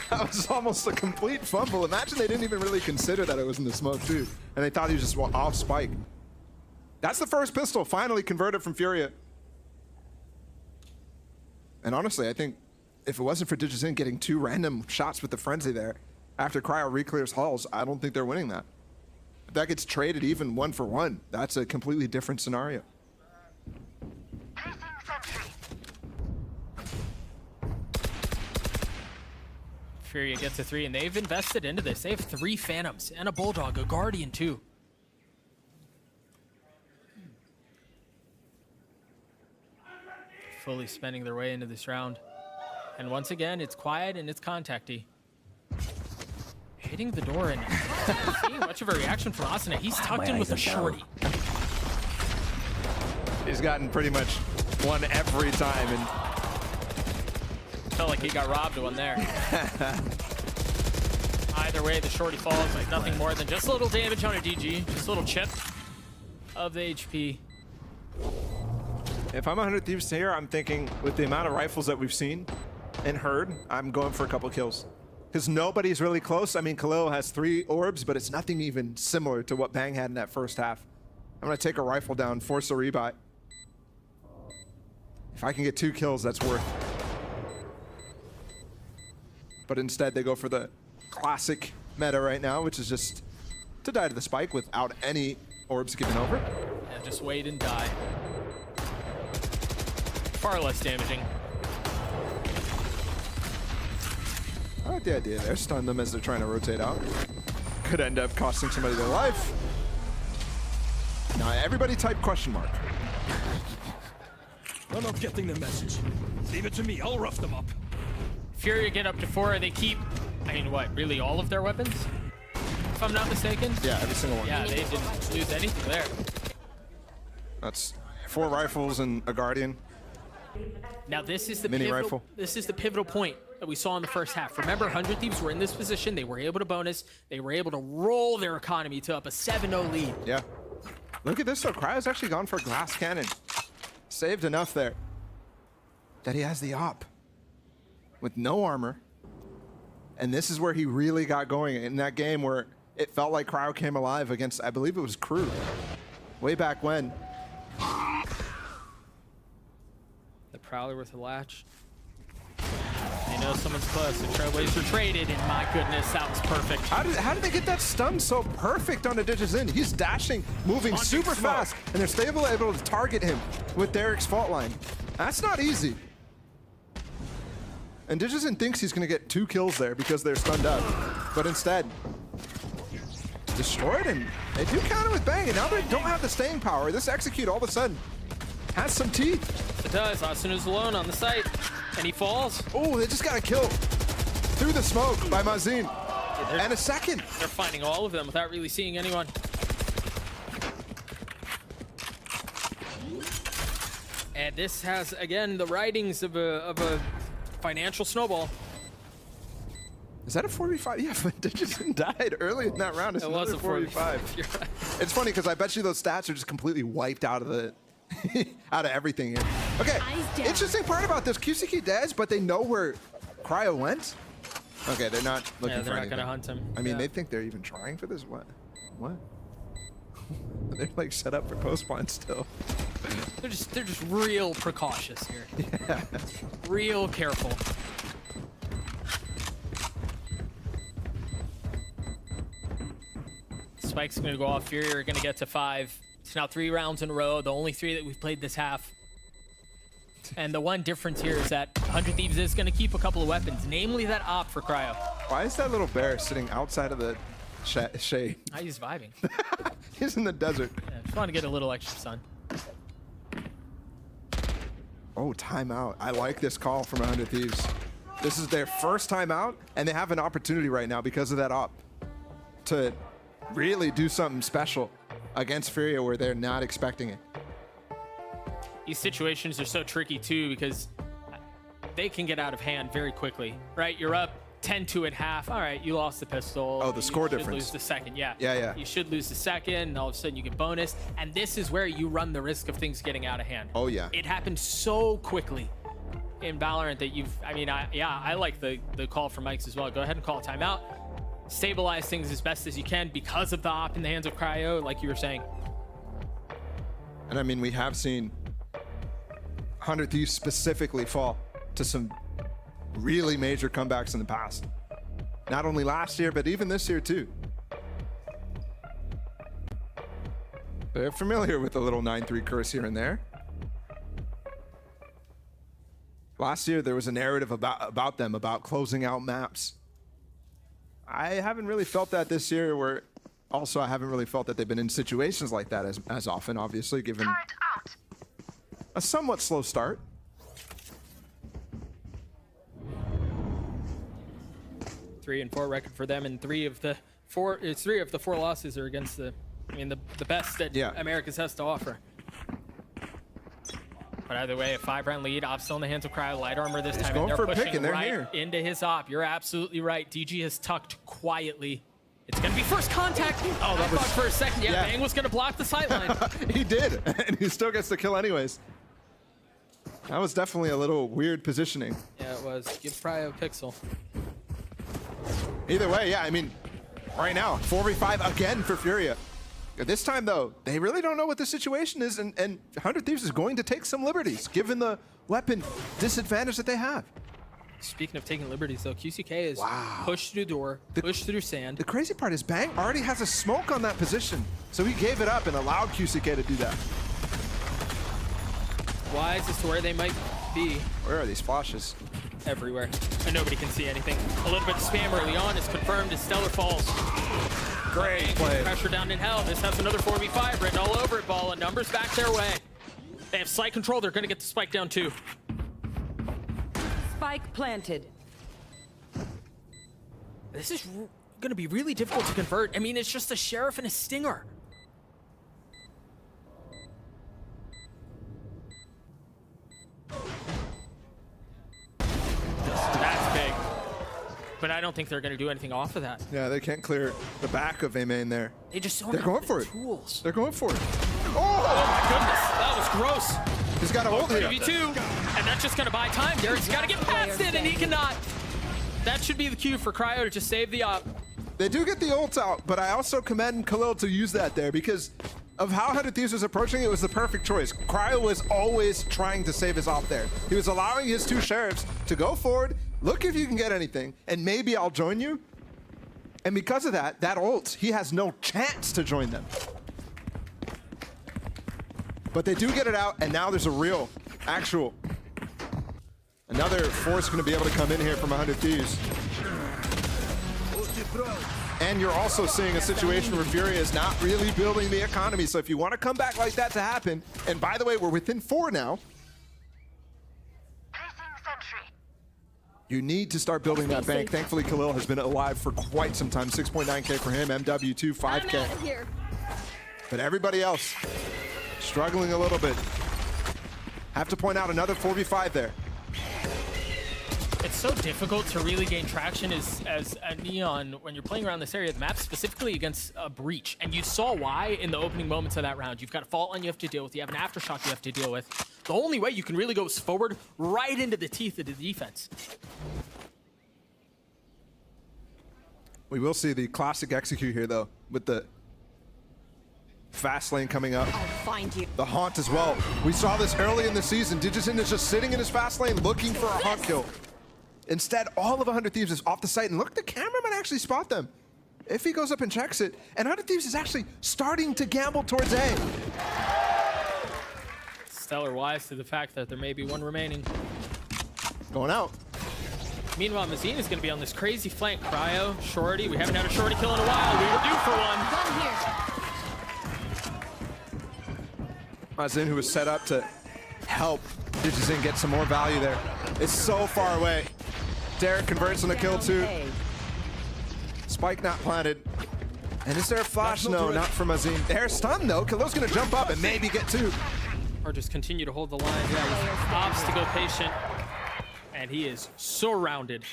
That was almost a complete fumble. Imagine they didn't even really consider that it was in the smoke too. And they thought he was just off spike. That's the first pistol finally converted from Furia. And honestly, I think if it wasn't for Digizin getting 2 random shots with the frenzy there, after Cryo reclears halls, I don't think they're winning that. If that gets traded even 1-for-1, that's a completely different scenario. Furia gets a 3, and they've invested into this. They have 3 Phantoms and a Bulldog, a Guardian too. Fully spending their way into this round. And once again, it's quiet and it's contacty. Hitting the door and not seeing much of a reaction from Asuna. He's tucked in with a shorty. He's gotten pretty much one every time, and felt like he got robbed one there. Either way, the shorty falls like nothing more than just a little damage on a DG, just a little chip of the HP. If I'm 100 Thieves here, I'm thinking with the amount of rifles that we've seen and heard, I'm going for a couple kills. Because nobody's really close. I mean, Khalil has 3 orbs, but it's nothing even similar to what Bang had in that first half. I'm going to take a rifle down, force a rebuy. If I can get 2 kills, that's worth. But instead, they go for the classic meta right now, which is just to die to the spike without any orbs given over. And just wait and die. Far less damaging. I like the idea there. Stun them as they're trying to rotate out. Could end up costing somebody their life. Now everybody type question mark. They're not getting the message. Leave it to me. I'll rough them up. Furia get up to 4. They keep, I mean, what, really all of their weapons? If I'm not mistaken? Yeah, every single one. Yeah, they didn't lose anything there. That's 4 rifles and a Guardian. Now this is the mini rifle. This is the pivotal point that we saw in the first half. Remember, 100 Thieves were in this position. They were able to bonus. They were able to roll their economy to up a 7-0 lead. Yeah. Look at this though. Cryo's actually gone for a glass cannon. Saved enough there that he has the op with no armor. And this is where he really got going in that game where it felt like Cryo came alive against, I believe it was Crew, way back when. The Prowler with a latch. They know someone's close. The Trailblazer traded, and my goodness, that was perfect. How did they get that stun so perfect on a Digizin? He's dashing, moving super fast, and they're still able to target him with Derek's fault line. That's not easy. And Digizin thinks he's going to get 2 kills there because they're stunned up. But instead, destroyed, and they do counter with Bang, and now they don't have the staying power. This execute all of a sudden has some teeth. It does. Asuna's alone on the site, and he falls. Oh, they just got a kill through the smoke by Mazin. And a second. They're finding all of them without really seeing anyone. And this has, again, the writings of a financial snowball. Is that a 4v5? Yeah, but Digizin died early in that round. It's another 4v5. Right. It's funny because I bet you those stats are just completely wiped out of the out of everything here. Okay, interesting part about this, QCK dead, but they know where Cryo went. Okay, they're not looking for anything. They're not gonna hunt him. I mean, they think they're even trying for this. What? They're like set up for post-spawn still. They're just real precautious here. Yeah. Real careful. Spike's gonna go off. Fury are gonna get to 5. It's now 3 rounds in a row. The only 3 that we've played this half. And the one difference here is that 100 Thieves is gonna keep a couple of weapons, namely that op for Cryo. Why is that little bear sitting outside of the shade? He's vibing. He's in the desert. Yeah, just want to get a little extra sun. Oh, timeout. I like this call from 100 Thieves. This is their first timeout, and they have an opportunity right now because of that op to really do something special against Furia where they're not expecting it. These situations are so tricky too because they can get out of hand very quickly, right? You're up 10-2 at half. All right, you lost the pistol. Oh, the score you should difference. Lose the second, yeah. Yeah. You should lose the second, and all of a sudden you get bonus. And this is where you run the risk of things getting out of hand. Oh yeah. It happened so quickly in Valorant that I like the call from Mike's as well. Go ahead and call a timeout. Stabilize things as best as you can because of the op in the hands of Cryo, like you were saying. And I mean, we have seen 100 Thieves specifically fall to some really major comebacks in the past. Not only last year, but even this year too. They're familiar with the little 9-3 curse here and there. Last year, there was a narrative about them, about closing out maps. I haven't really felt that this year, where also I haven't really felt that they've been in situations like that as often, obviously, given a somewhat slow start. 3-4 record for them, and 3 of the 4 losses are against the best that Americas has to offer. But either way, a 5-round lead. Op still in the hands of Cryo. Light armor this time. Going and for they're a pick, pushing and they're right here into his op. You're absolutely right. DG has tucked quietly. It's going to be first contact. Oh, I thought for a second, Bang was going to block the sideline. He did, and he still gets the kill anyways. That was definitely a little weird positioning. Yeah, it was. Give Cryo a pixel. Either way, yeah, I mean, right now, 4v5 again for Furia. This time, though, they really don't know what the situation is, and 100 Thieves is going to take some liberties, given the weapon disadvantage that they have. Speaking of taking liberties, though, QCK is pushed through door, pushed through sand. The crazy part is Bang already has a smoke on that position, so he gave it up and allowed QCK to do that. Wise as to where they might be. Where are these flashes? Everywhere, and nobody can see anything. A little bit of spam early on is confirmed as Stellar falls. Great play. Pressure down in hell. This has another 4v5 written all over it. Ball and numbers back their way. They have slight control. They're going to get the spike down too. Spike planted. This is going to be really difficult to convert. I mean, it's just a Sheriff and a Stinger. That's big. But I don't think they're going to do anything off of that. Yeah, they can't clear the back of A-Main there. They just don't They're have going the for it. tools. They're going for it. Oh my goodness, that was gross. He's got a hold here. 2v2, and that's just going to buy time. Derek's got to get past it, and he cannot. That should be the cue for Cryo to just save the op. They do get the ult out, but I also commend Khalil to use that there because of how 100 Thieves was approaching it was the perfect choice. Cryo was always trying to save his op there. He was allowing his 2 sheriffs to go forward, look if you can get anything, and maybe I'll join you. And because of that, that ult, he has no chance to join them. But they do get it out, and now there's a real, actual. Another force going to be able to come in here from 100 Thieves. And you're also seeing a situation where Furia is not really building the economy. So if you want to come back like that to happen, and by the way, we're within 4 now. You need to start building that bank. Thankfully, Khalil has been alive for quite some time. 6.9K for him, MW2, 5K. But everybody else struggling a little bit. Have to point out another 4v5 there. It's so difficult to really gain traction as a Neon when you're playing around this area of the map, specifically against a breach. And you saw why in the opening moments of that round. You've got a fault line you have to deal with. You have an aftershock you have to deal with. The only way you can really go is forward right into the teeth of the defense. We will see the classic execute here, though, with the Fast lane coming up. I'll find you. The haunt as well. We saw this early in the season. Digizin is just sitting in his fast lane looking for a haunt kill. Instead, all of 100 Thieves is off the site, and look, the camera might actually spot them if he goes up and checks it. And 100 Thieves is actually starting to gamble towards A. Stellar wise to the fact that there may be one remaining. Going out. Meanwhile, Mazine is going to be on this crazy flank. Cryo, Shorty. We haven't had a Shorty kill in a while. We were due for one. Mazin, who was set up to help Digizin get some more value there, is so far away. Derek converts on the kill too. Spike not planted. And is there a flash? No, not for Mazin. They're stunned though. Kalo's going to jump up and maybe get two. Or just continue to hold the line. Yeah, he opts to go patient. And he is surrounded.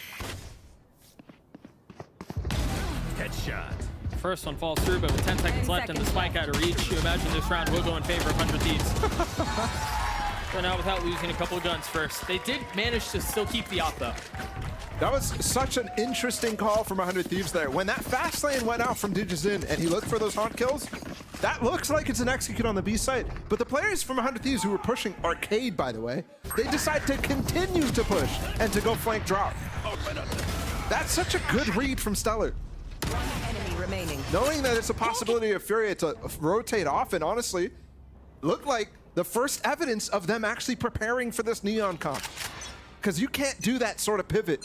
Headshot. First one falls through, but with 10 seconds left and the spike out of reach, you imagine this round will go in favor of 100 Thieves. Going out without losing a couple of guns first. They did manage to still keep the op though. That was such an interesting call from 100 Thieves there. When that fast lane went out from Digizin and he looked for those haunt kills, that looks like it's an execute on the B site. But the players from 100 Thieves who were pushing Arcade, by the way, they decide to continue to push and to go flank drop. That's such a good read from Stellar. One enemy remaining. Knowing that it's a possibility of Furia to rotate off, and honestly, looked like the first evidence of them actually preparing for this Neon comp. Because you can't do that sort of pivot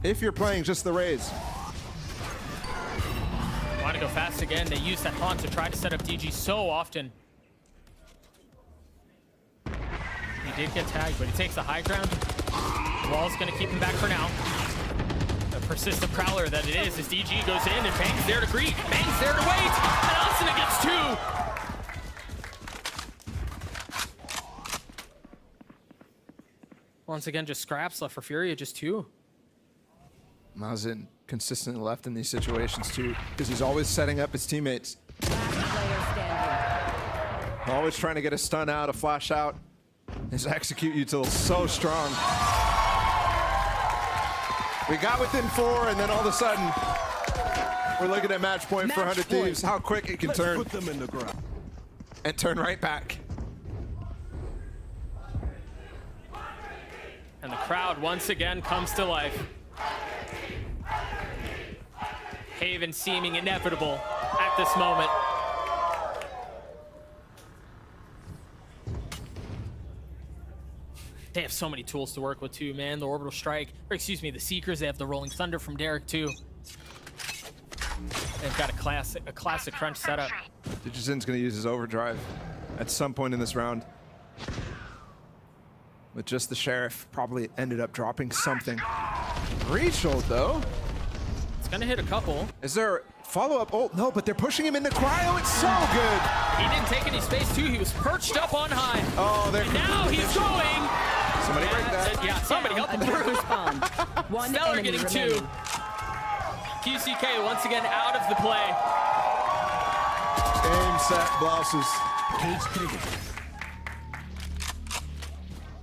if you're playing just the Rays. Want to go fast again. They use that haunt to try to set up DG so often. He did get tagged, but he takes the high ground. The wall's going to keep him back for now. The persistent prowler that it is as DG goes in and Bang's there to greet. Bang's there to wait. And Asuna gets two. Once again, just scraps left for Furia, just two. Mazin consistently left in these situations too, because he's always setting up his teammates. Always trying to get a stun out, a flash out. His execute util so strong. We got within 4, and then all of a sudden, we're looking at match point for 100 Thieves. How quick it can turn. Put them in the ground. And turn right back. And the crowd once again comes to life. Haven seeming inevitable at this moment. They have so many tools to work with too, man. The orbital strike, or excuse me, the Seekers. They have the rolling thunder from Derek too. They've got a classic crunch setup. Digizin's gonna use his overdrive at some point in this round. With just the Sheriff, probably ended up dropping something. Reach ult though. It's gonna hit a couple. Is there follow-up ult? No, but they're pushing him into cryo. It's so good. He didn't take any space too. He was perched up on high. Oh, they're now he's going. Somebody break that. Yeah, somebody help him through. One Stellar enemy getting remaining. two. QCK once again out of the play. Game, set, blouses. Cage trigger.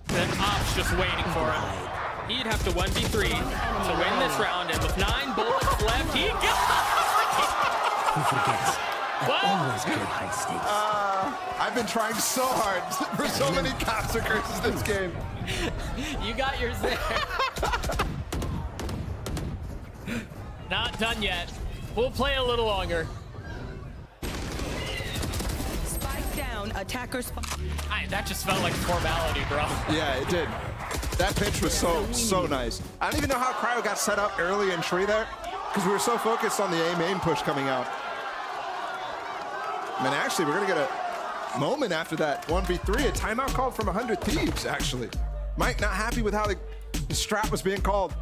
Then Ops just waiting for him. He'd have to 1v3 to win this round, and with 9 bullets left, he got. Who forgets? What? Always good high stakes. I've been trying so hard for so many massacres this game. You got yours there. Not done yet. We'll play a little longer. Spike down, attacker spike. That just felt like a formality, bro. Yeah, it did. That pitch was so nice. I don't even know how Cryo got set up early in tree there, because we were so focused on the A main push coming out. I mean, actually, we're gonna get a moment after that 1v3, a timeout called from 100 Thieves, actually. Mike not happy with how the strat was being called.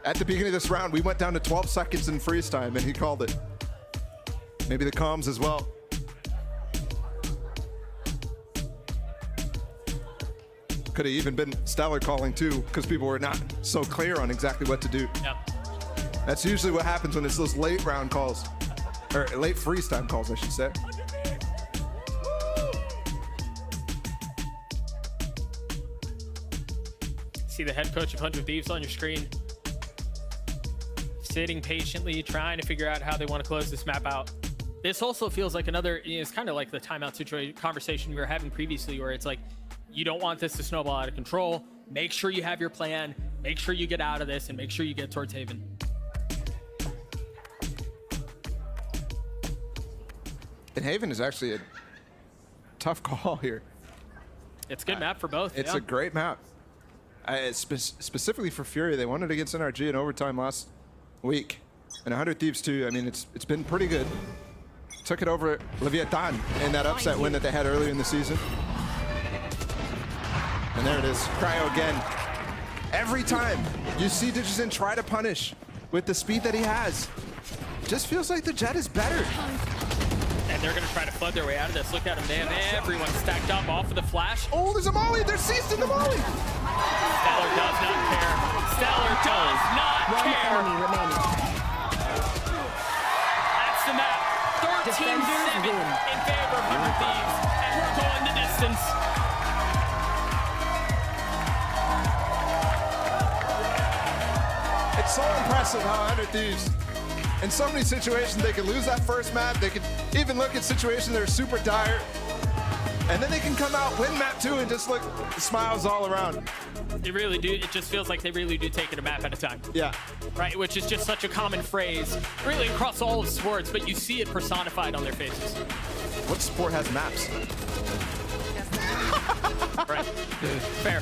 At the beginning of this round, we went down to 12 seconds in freeze time, and he called it. Maybe the comms as well. Could have even been Stellar calling too, because people were not so clear on exactly what to do. Yep. That's usually what happens when it's those late round calls, or late freeze time calls, I should say. See the head coach of 100 Thieves on your screen. Sitting patiently, trying to figure out how they want to close this map out. This also feels like another, it's kind of like the timeout situation conversation we were having previously, where it's like, you don't want this to snowball out of control. Make sure you have your plan. Make sure you get out of this and make sure you get towards Haven. And Haven is actually a tough call here. It's a good map for both. It's a great map. Specifically for Fury, they won it against NRG in overtime last week. And 100 Thieves too, I mean, it's been pretty good. Took it over Leviathan in that upset win that they had earlier in the season. And there it is, Cryo again. Every time you see Digison try to punish with the speed that he has, just feels like the Jet is better. And they're going to try to flood their way out of this. Look at them, they have everyone stacked up off of the flash. Oh, there's a Molly, they're seized in the Molly. Stellar does not care. Stellar does not care. That's the map. 13-7 in favor of 100 Thieves, and we're going the distance. It's so impressive how 100 Thieves, in so many situations, they could lose that first map. They could even look at situations that are super dire, and then they can come out, win map 2, and just look smiles all around. They really do. It just feels like they really do take it a map at a time. Yeah. Right, which is just such a common phrase, really across all of sports, but you see it personified on their faces. What sport has maps? Right. Fair.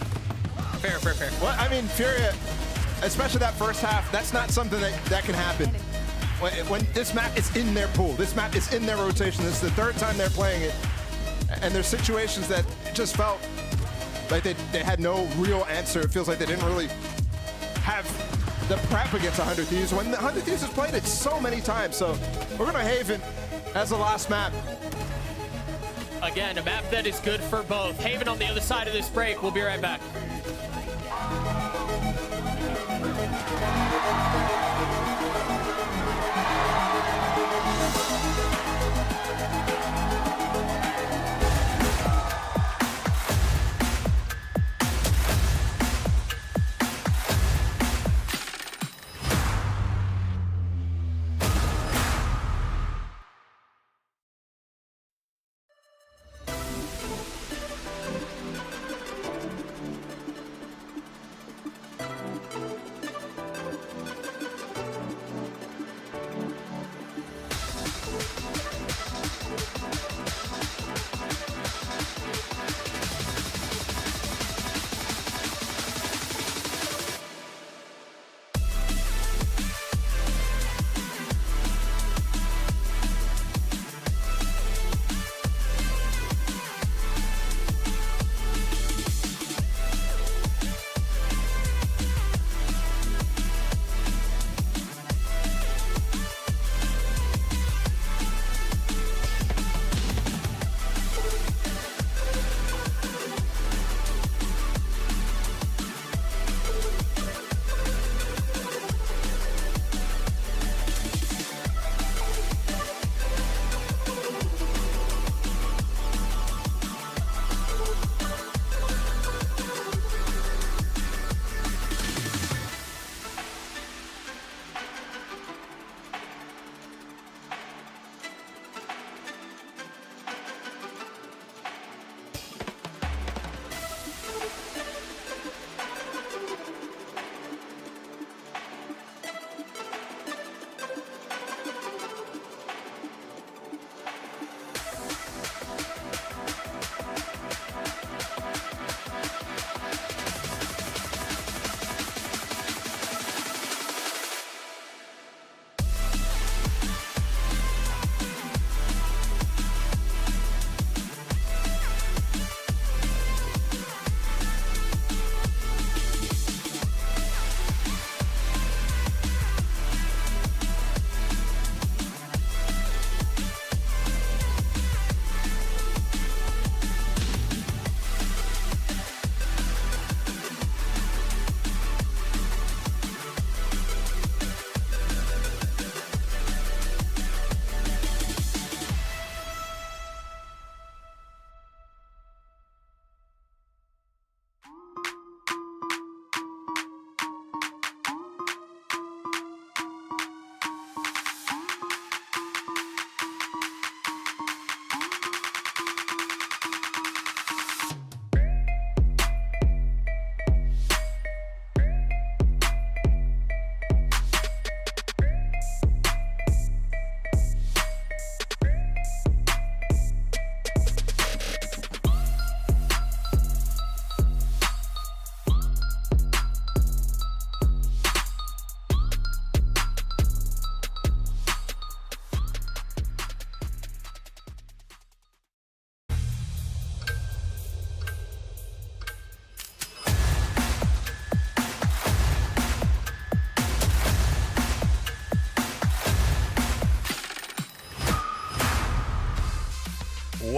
Fair. Well, I mean, Furia, especially that first half, that's not something that can happen. When this map is in their pool, this map is in their rotation, this is the third time they're playing it, and there's situations that just felt like they had no real answer. It feels like they didn't really have the prep against 100 Thieves. When 100 Thieves has played it so many times, so we're going to Haven as the last map. Again, a map that is good for both. Haven on the other side of this break. We'll be right back.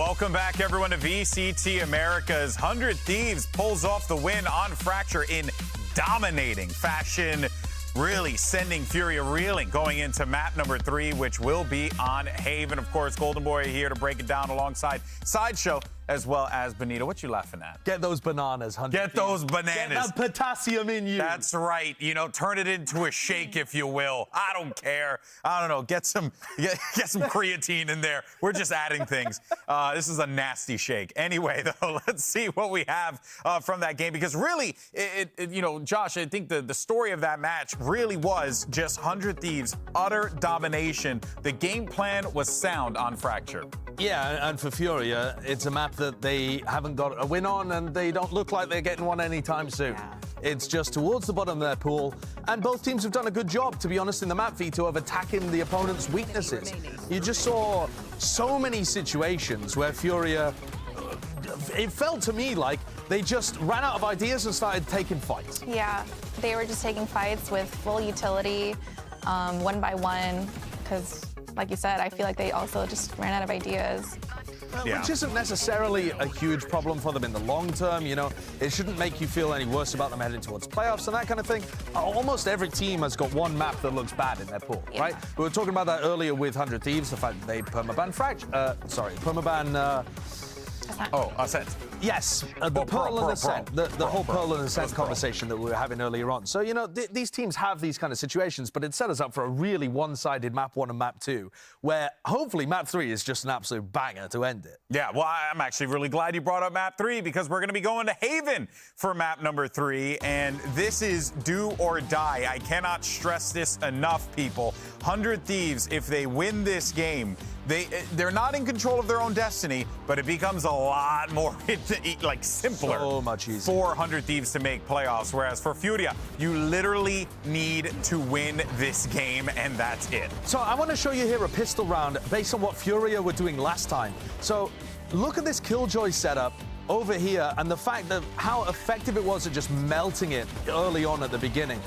Welcome back, everyone, to VCT Americas. 100 Thieves pulls off the win on Fracture in dominating fashion, really sending Furia reeling going into map number 3, which will be on Haven. Of course, Golden Boy here to break it down alongside Sideshow, as well as Benito. What you laughing at? Get those bananas, 100 Get those bananas. Get that potassium in you. That's right. You know, turn it into a shake, if you will. I don't care. I don't know. Get some creatine in there. We're just adding things. This is a nasty shake. Anyway, though, let's see what we have from that game, because really, you know, Josh, I think the story of that match really was just 100 Thieves, utter domination. The game plan was sound on Fracture. Yeah, and for Furia, it's a map that they haven't got a win on, and they don't look like they're getting one anytime soon. Yeah. It's just towards the bottom of their pool, and both teams have done a good job, to be honest, in the map, Vito, of attacking the opponent's weaknesses. You just saw so many situations where Furia, it felt to me like they just ran out of ideas and started taking fights. Yeah, they were just taking fights with full utility, one by one, because like you said, I feel like they also just ran out of ideas. Which isn't necessarily a huge problem for them in the long term, you know. It shouldn't make you feel any worse about them heading towards playoffs and that kind of thing. Almost every team has got one map that looks bad in their pool, right? We were talking about that earlier with 100 Thieves, the fact that they permaban Ascent. Yes, the Pearl and Ascent, the whole Pearl and Ascent conversation that we were having earlier on. So, you know, these teams have these kind of situations, but it set us up for a really one-sided map 1 and map 2, where hopefully map 3 is just an absolute banger to end it. Yeah, well, I'm actually really glad you brought up map 3, because we're going to be going to Haven for map number 3, and this is do or die. I cannot stress this enough, people. 100 Thieves, if they win this game, they're not in control of their own destiny, but it becomes a lot more simpler. So much easier. For 100 Thieves to make playoffs, whereas for Furia, you literally need to win this game, and that's it. So I want to show you here a pistol round based on what Furia were doing last time. So look at this Killjoy setup over here, and the fact that how effective it was at just melting it early on at the beginning.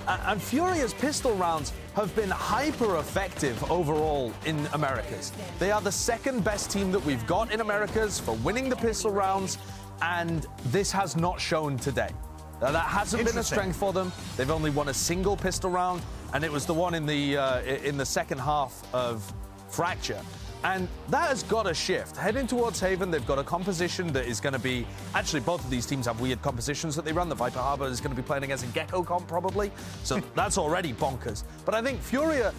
And Furia's pistol rounds have been hyper-effective overall in Americas. They are the second best team that we've got in Americas for winning the pistol rounds, and this has not shown today. Now, that hasn't been a strength for them. They've only won a single pistol round, and it was the one in the second half of Fracture. And that has got to shift. Heading towards Haven, they've got a composition that is going to be... Actually, both of these teams have weird compositions that they run. The Viper Harbor is going to be playing against a Gecko comp, probably. So that's already bonkers. But I think Furia,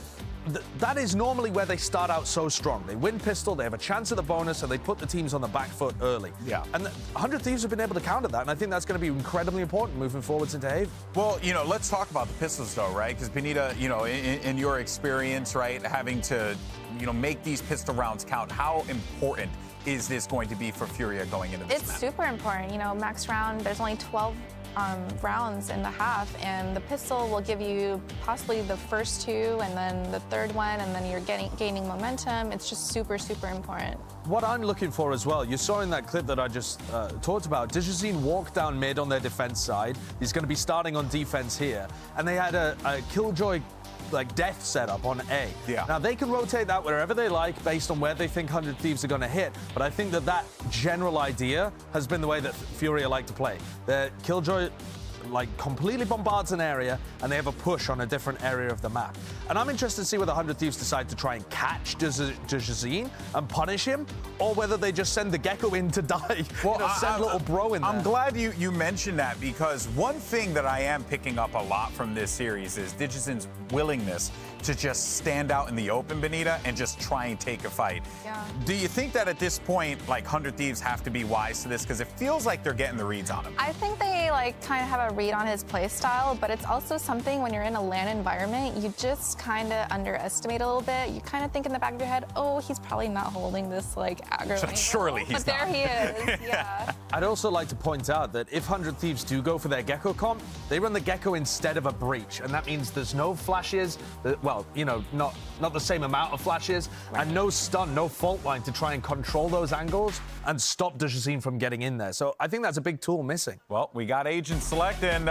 that is normally where they start out so strong. They win pistol, they have a chance at the bonus, and they put the teams on the back foot early. Yeah. And 100 Thieves have been able to counter that, and I think that's going to be incredibly important moving forwards into Haven. Well, you know, let's talk about the pistols, though, right? Because, Benita, you know, in your experience, right, having to... you know, make these pistol rounds count. How important is this going to be for Furia going into this It's map? super important. You know, max round, there's only 12 rounds in the half, and the pistol will give you possibly the first 2 and then the third one, and then you're gaining momentum. It's just super, super important. What I'm looking for as well, you saw in that clip that I just talked about, Digizine walked down mid on their defense side. He's going to be starting on defense here, and they had a Killjoy death setup on A. Yeah. Now, they can rotate that wherever they like based on where they think 100 Thieves are going to hit, but I think that general idea has been the way that Furia like to play. The Killjoy completely bombards an area, and they have a push on a different area of the map. And I'm interested to see whether 100 Thieves decide to try and catch Digizine and punish him, or whether they just send the Gecko in to die. Well, send little bro in there. I'm glad you mentioned that, because one thing that I am picking up a lot from this series is Digizine's willingness to just stand out in the open, Benita, and just try and take a fight. Yeah. Do you think that at this point, 100 Thieves have to be wise to this? Because it feels like they're getting the reads on him. I think they kind of have a read on his play style, but it's also something when you're in a LAN environment, you just kind of underestimate a little bit. You kind of think in the back of your head, oh, he's probably not holding this aggro. Surely he's not. But there he is, yeah. I'd also like to point out that if 100 Thieves do go for their Gecko comp, they run the Gecko instead of a breach, and that means there's no flashes, well, you know, not the same amount of flashes, and no stun, no fault line to try and control those angles and stop Digizine from getting in there. So I think that's a big tool missing. Well, we got Agent Select. right, and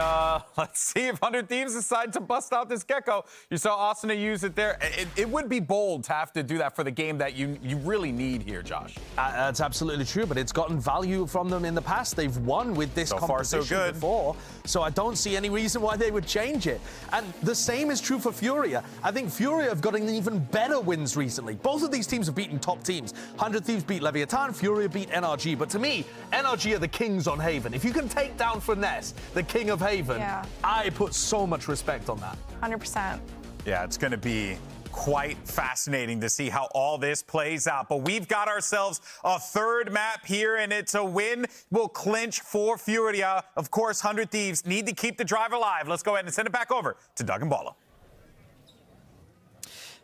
let's see if 100 Thieves decide to bust out this Gecko. You saw Asuna use it there. It would be bold to have to do that for the game that you really need here, Josh. That's absolutely true, but it's gotten value from them in the past. They've won with this composition before, so I don't see any reason why they would change it. And the same is true for Furia. I think Furia have gotten even better wins recently. Both of these teams have beaten top teams. 100 Thieves beat Leviathan, Furia beat NRG, but to me, NRG are the kings on Haven. If you can take down Finesse, the king of Haven, I put so much respect on that. 100%. Yeah, it's going to be quite fascinating to see how all this plays out. But we've got ourselves a third map here, and it's a win. We'll clinch for Furia. Of course, 100 Thieves need to keep the drive alive. Let's go ahead and send it back over to Doug and Bala.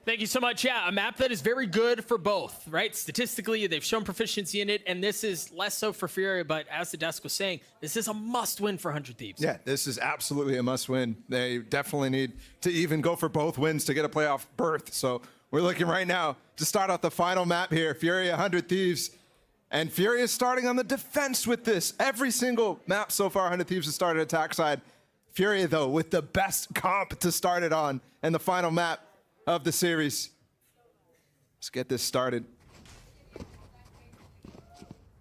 Thank you so much. Yeah, a map that is very good for both, right? Statistically, they've shown proficiency in it, and this is less so for Furia, but as the desk was saying, this is a must-win for 100 Thieves. Yeah, this is absolutely a must-win. They definitely need to even go for both wins to get a playoff berth. So we're looking right now to start out the final map here, Furia 100 Thieves. And Furia is starting on the defense with this. Every single map so far, 100 Thieves has started attack side. Furia, though, with the best comp to start it on, and the final map of the series. Let's get this started.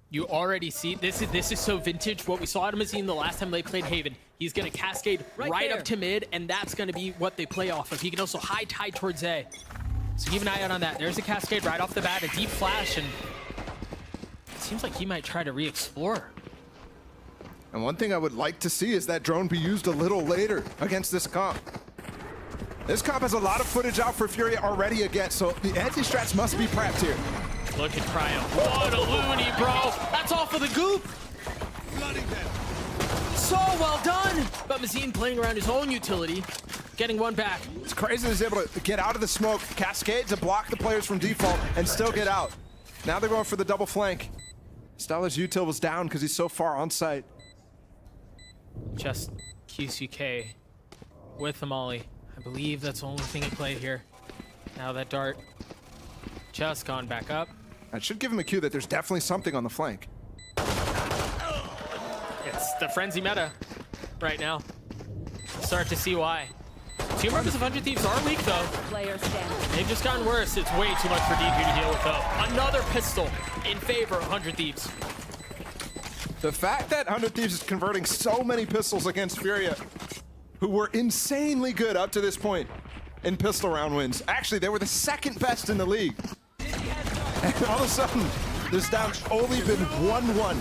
You already see, this is so vintage. What we saw at Mazine the last time they played Haven. He's going to cascade right up to mid, and that's going to be what they play off of. He can also high tide towards A. So keep an eye out on that. There's a cascade right off the bat, a deep flash, and it seems like he might try to re-explore. And one thing I would like to see is that drone be used a little later against this comp. This comp has a lot of footage out for Furia already again, so the anti-strats must be prepped here. Look at Cryo. What a loony, bro. That's off of the goop. So well done. But Mazine playing around his own utility, getting one back. It's crazy he's able to get out of the smoke, cascade to block the players from default, and still get out. Now they're going for the double flank. Stella's util was down because he's so far on site. Just QCK with the molly. I believe that's the only thing he played here. Now that dart just gone back up. That should give him a cue that there's definitely something on the flank. It's the frenzy meta right now. Start to see why. Two members of 100 Thieves are weak though. They've just gotten worse. It's way too much for DG to deal with though. Another pistol in favor of 100 Thieves. The fact that 100 Thieves is converting so many pistols against Furia, who were insanely good up to this point in pistol round wins. Actually, they were the second best in the league. And all of a sudden, there's down only been 1-1.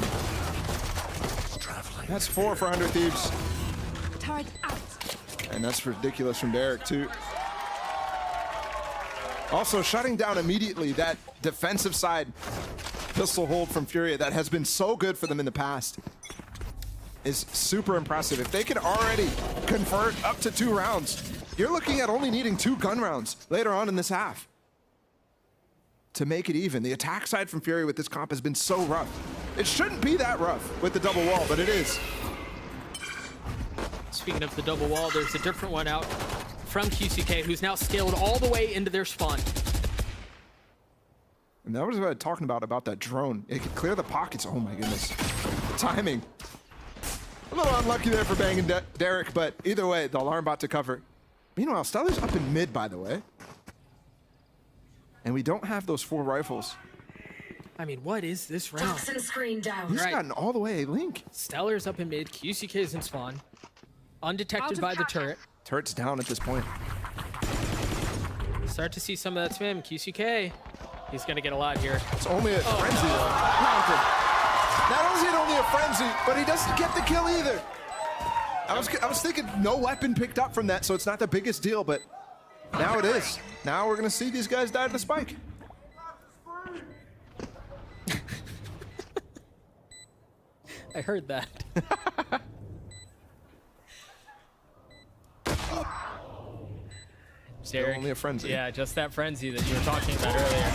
That's 4 for 100 Thieves. And that's ridiculous from Derek, too. Also, shutting down immediately that defensive side pistol hold from Furia that has been so good for them in the past is super impressive. If they could already convert up to 2 rounds, you're looking at only needing 2 gun rounds later on in this half to make it even. The attack side from Furia with this comp has been so rough. It shouldn't be that rough with the double wall, but it is. Speaking of the double wall, there's a different one out from QCK, who's now scaled all the way into their spawn. And that was what I was talking about that drone. It could clear the pockets. Oh my goodness. Timing. A little unlucky there for banging Derek, but either way, the alarm bot to cover. Meanwhile, Stellar's up in mid, by the way. And we don't have those 4 rifles. I mean, what is this round? Screen down. He's gotten all the way Link. Stellar's up in mid, QCK is in spawn. Undetected by the turret. Turret's down at this point. Start to see some of that swim. QCK, he's gonna get a lot here. It's only a frenzy though. Not only is it only a frenzy, but he doesn't get the kill either. I was thinking no weapon picked up from that, so it's not the biggest deal, but now it is. Now we're gonna see these guys die to the spike. I heard that. Derek, only a frenzy. Yeah, just that frenzy that you were talking about earlier.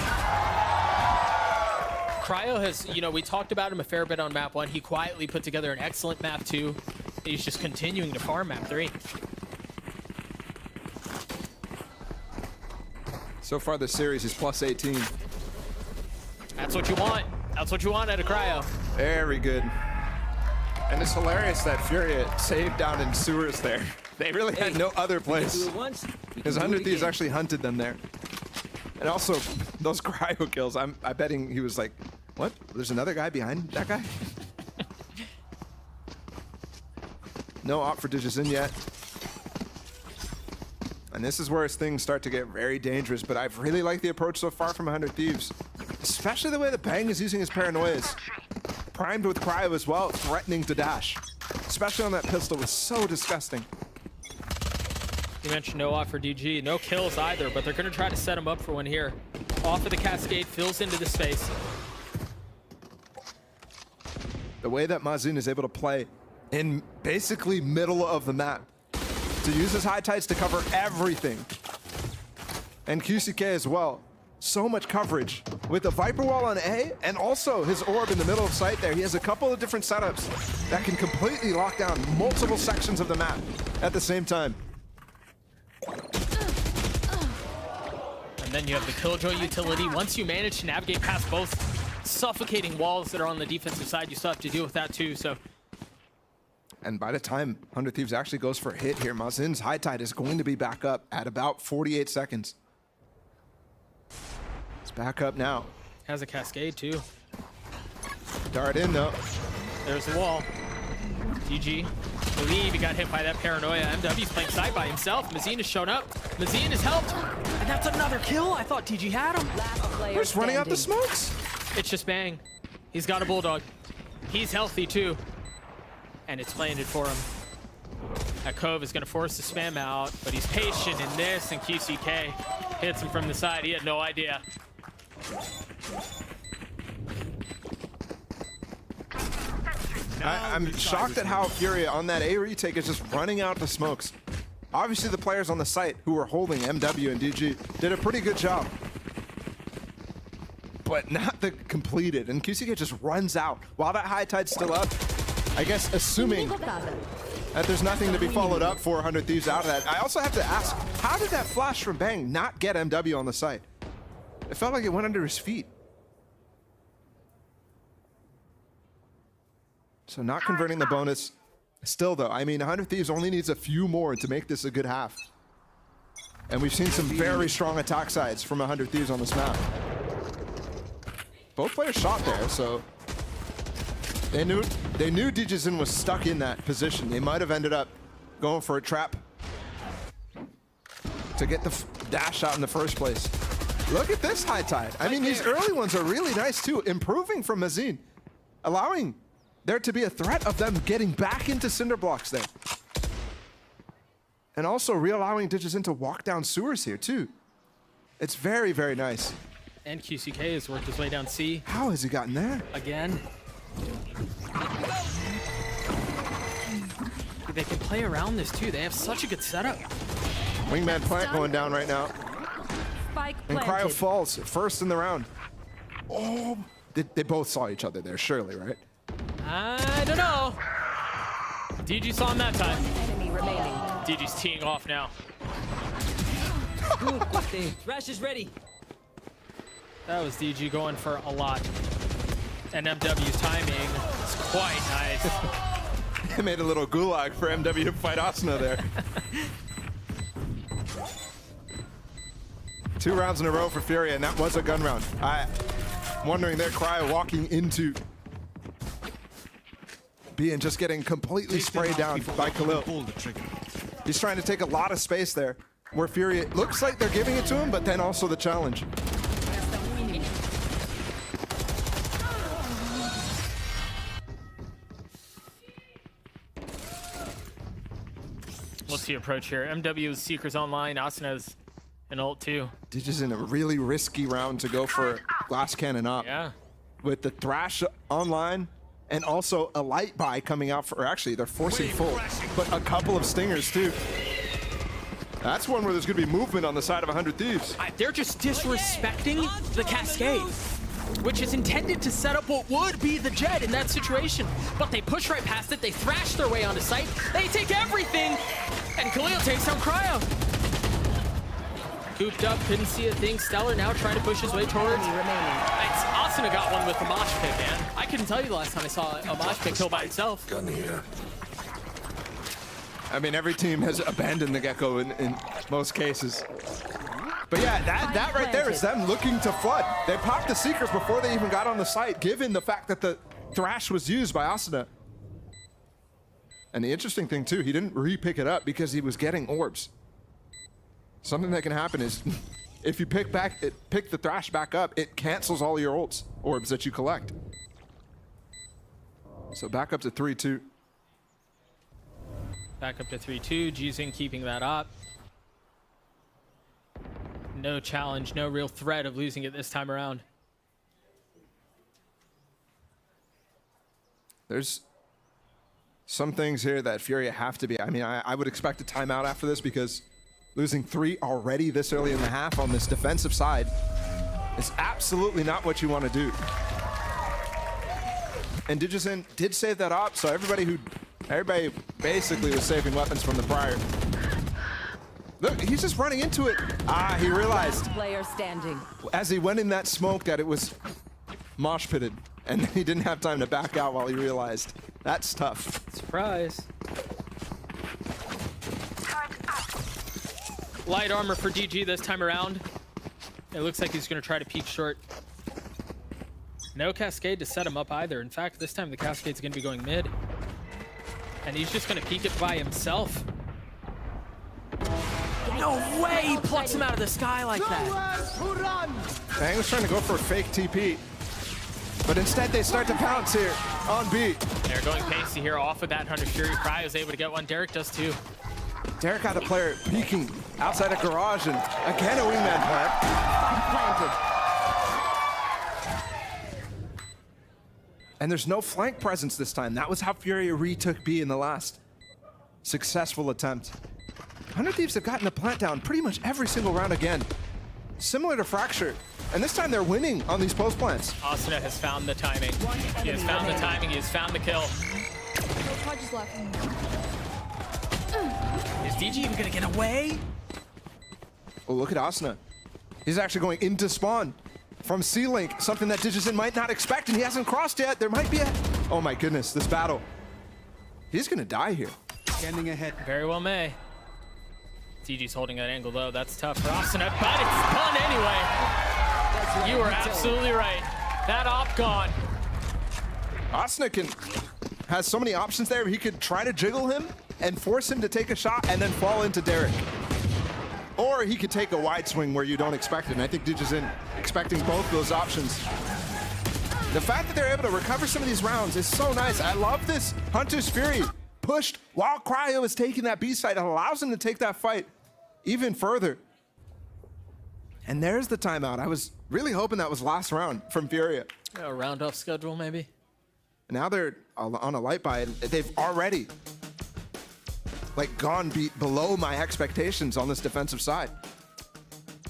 Cryo has, you know, we talked about him a fair bit on map 1. He quietly put together an excellent map 2. He's just continuing to farm map 3. So far this series is plus 18. That's what you want. That's what you want out of Cryo. Very good. And it's hilarious that Fury saved down in sewers there. They really had no other place. Because 100 Thieves actually hunted them there. And also, those cryo kills, I'm betting he was like, what? There's another guy behind that guy? No op for Digizin yet. And this is where things start to get very dangerous, but I've really liked the approach so far from 100 Thieves. Especially the way that Bang is using his paranoias. Primed with cryo as well, threatening to dash. Especially on that pistol, was so disgusting. You mentioned no off for DG. No kills either, but they're going to try to set him up for one here. Off of the Cascade, fills into the space. The way that Mazin is able to play in basically middle of the map. To use his high tides to cover everything. And QCK as well. So much coverage with the Viper Wall on A and also his orb in the middle of sight there. He has a couple of different setups that can completely lock down multiple sections of the map at the same time. And then you have the Killjoy utility. Once you manage to navigate past both suffocating walls that are on the defensive side, you still have to deal with that too, so. And by the time 100 Thieves actually goes for a hit here, Mazin's high tide is going to be back up at about 48 seconds. It's back up now. Has a Cascade too. Dart in though. There's the wall. DG. Believe he got hit by that paranoia. MW's playing side by himself. Mazin has shown up. Mazin has helped. And that's another kill. I thought DG had him. We're just running out the smokes. It's just Bang. He's got a Bulldog. He's healthy too. And it's landed for him. That Cove is going to force the spam out, but he's patient in this, and QCK hits him from the side. He had no idea. I'm shocked at how Fury on that A retake is just running out the smokes. Obviously the players on the site who were holding MW and DG did a pretty good job. But not the completed, and QCK just runs out. While that high tide's still up, I guess assuming that there's nothing to be followed up for 100 Thieves out of that. I also have to ask, how did that flash from Bang not get MW on the site? It felt like it went under his feet. So not converting the bonus. Still though, I mean, 100 Thieves only needs a few more to make this a good half. And we've seen some very strong attack sides from 100 Thieves on this map. Both players shot there, so they knew Digizin was stuck in that position. They might have ended up going for a trap to get the dash out in the first place. Look at this high tide. I mean, these early ones are really nice too, improving from Mazin, allowing there to be a threat of them getting back into cinder blocks there. And also re-allowing Digizin to walk down sewers here too. It's very, very nice. And QCK has worked his way down C. How has he gotten there? Again. They can play around this too. They have such a good setup. Wingman plant going down right now. And Cryo falls first in the round. Oh, they both saw each other there, surely, right? I don't know. DG saw him that time. DG's teeing off now. Thrash is ready. That was DG going for a lot. And MW's timing is quite nice. They made a little gulag for MW to fight Asuna there. 2 rounds in a row for Fury, and that was a gun round. I'm wondering their Cryo walking into being just getting completely sprayed down by Khalil. He's trying to take a lot of space there, where Fury, it looks like they're giving it to him, but then also the challenge. What's the approach here? MW's Seeker's online, Asuna's an ult too. Digis in a really risky round to go for glass cannon up. Yeah. With the Thrash online and also a light buy coming out for, or actually they're forcing full, but a couple of stingers too. That's one where there's gonna be movement on the side of 100 Thieves. They're just disrespecting the Cascade, which is intended to set up what would be the Jet in that situation. But they push right past it, they thrash their way onto site, they take everything, and Khalil takes out Cryo. Cooped up, couldn't see a thing. Stellar now trying to push his way towards. It's Asuna got one with the mosh pit, man. I couldn't tell you the last time I saw a mosh pit kill by itself. Gun here. I mean, every team has abandoned the Gecko in most cases. But yeah, that right there is them looking to flood. They popped the Seekers before they even got on the site, given the fact that the Thrash was used by Asuna. And the interesting thing too, he didn't re-pick it up because he was getting orbs. Something that can happen is if you pick the Thrash back up, it cancels all your orbs that you collect. So back up to 3-2. Back up to 3-2. Jizing keeping that up. No challenge, no real threat of losing it this time around. There's some things here that Furia have to be. I mean, I would expect a timeout after this because losing 3 already this early in the half on this defensive side is absolutely not what you want to do. And Digison did save that op, so everybody basically was saving weapons from the prior. Look, he's just running into it. Ah, he realized player standing as he went in that smoke that it was mosh pitted, and he didn't have time to back out while he realized. That's tough. Surprise. Light armor for DG this time around. It looks like he's going to try to peek short. No Cascade to set him up either. In fact, this time the Cascade's going to be going mid. And he's just going to peek it by himself. No way he plucks him out of the sky like that. Bang was trying to go for a fake TP. But instead they start to pounce here on B. They're going pasty here off of that Hunter Fury. Cry is able to get one. Derek does too. Derek got a player peeking outside a garage and again a wingman plant. And there's no flank presence this time. That was how Furia retook B in the last successful attempt. 100 Thieves have gotten a plant down pretty much every single round again. Similar to Fracture. And this time they're winning on these post plants. Asuna has found the timing. He has found the timing. He has found the kill. Is DG even gonna get away? Oh, look at Asuna. He's actually going into spawn from C-Link, something that Digison might not expect, and he hasn't crossed yet. There might be a... Oh my goodness, this battle. He's gonna die here. Standing ahead. Very well may. DG's holding that angle though. That's tough for Asuna, but it's done anyway. You are absolutely right. That op gone. Asuna has so many options there. He could try to jiggle him and force him to take a shot and then fall into Derek. Or he could take a wide swing where you don't expect it. And I think Digison expecting both those options. The fact that they're able to recover some of these rounds is so nice. I love this Hunter's Fury pushed while Cryo is taking that B side. It allows him to take that fight even further. And there's the timeout. I was really hoping that was last round from Furia. A round off schedule maybe. Now they're on a light buy. They've already gone below my expectations on this defensive side.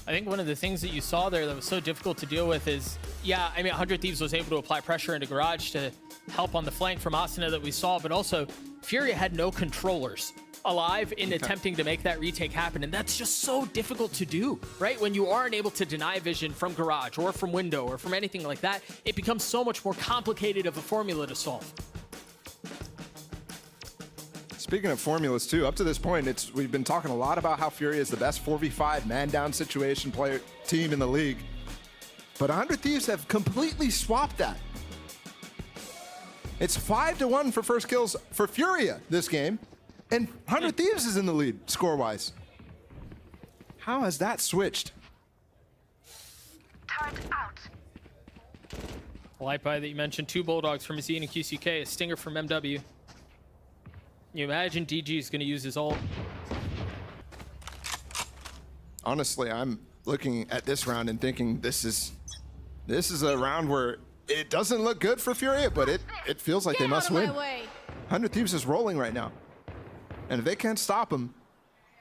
I think one of the things that you saw there that was so difficult to deal with is, yeah, I mean, 100 Thieves was able to apply pressure into Garage to help on the flank from Asuna that we saw, but also Furia had no controllers alive in attempting to make that retake happen, and that's just so difficult to do, right? When you aren't able to deny vision from Garage or from window or from anything like that, it becomes so much more complicated of a formula to solve. Speaking of formulas too, up to this point, we've been talking a lot about how Furia is the best 4v5 man-down situation team in the league. But 100 Thieves have completely swapped that. It's 5-1 for first kills for Furia this game, and 100 Thieves is in the lead score-wise. How has that switched? Light buy that you mentioned, 2 Bulldogs from Azine and QCK, a Stinger from MW. You imagine DG is going to use his ult. Honestly, I'm looking at this round and thinking this is a round where it doesn't look good for Furia, but it feels like they must win. 100 Thieves is rolling right now. And if they can't stop them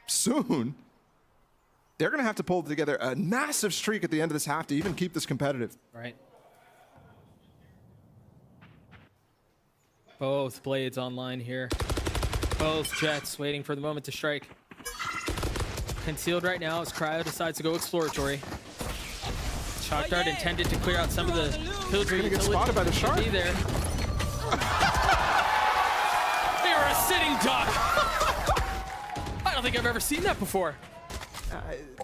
soon, they're going to have to pull together a massive streak at the end of this half to even keep this competitive. Right. Both blades online here. Both jets waiting for the moment to strike. Concealed right now as Cryo decides to go exploratory. Shock Dart intended to clear out some of the pillager Gonna get spotted by the shark. there. They were a sitting duck. I don't think I've ever seen that before.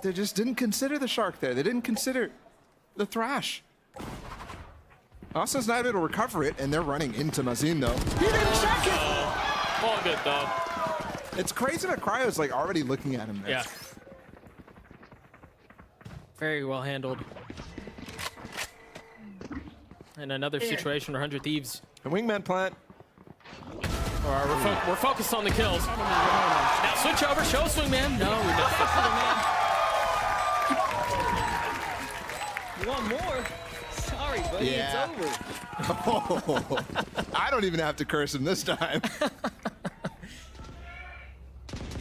They just didn't consider the shark there. They didn't consider the thrash. Austin's not able to recover it, and they're running into Mazin, though. He didn't check it! All good, though. It's crazy that Cryo's like already looking at him there. Yeah. Very well handled. And another situation where 100 Thieves. The wingman plant. We're focused on the kills. Now switch over, show swingman. No, we missed it. You want more? Sorry, buddy, Yeah. it's over. Oh, I don't even have to curse him this time.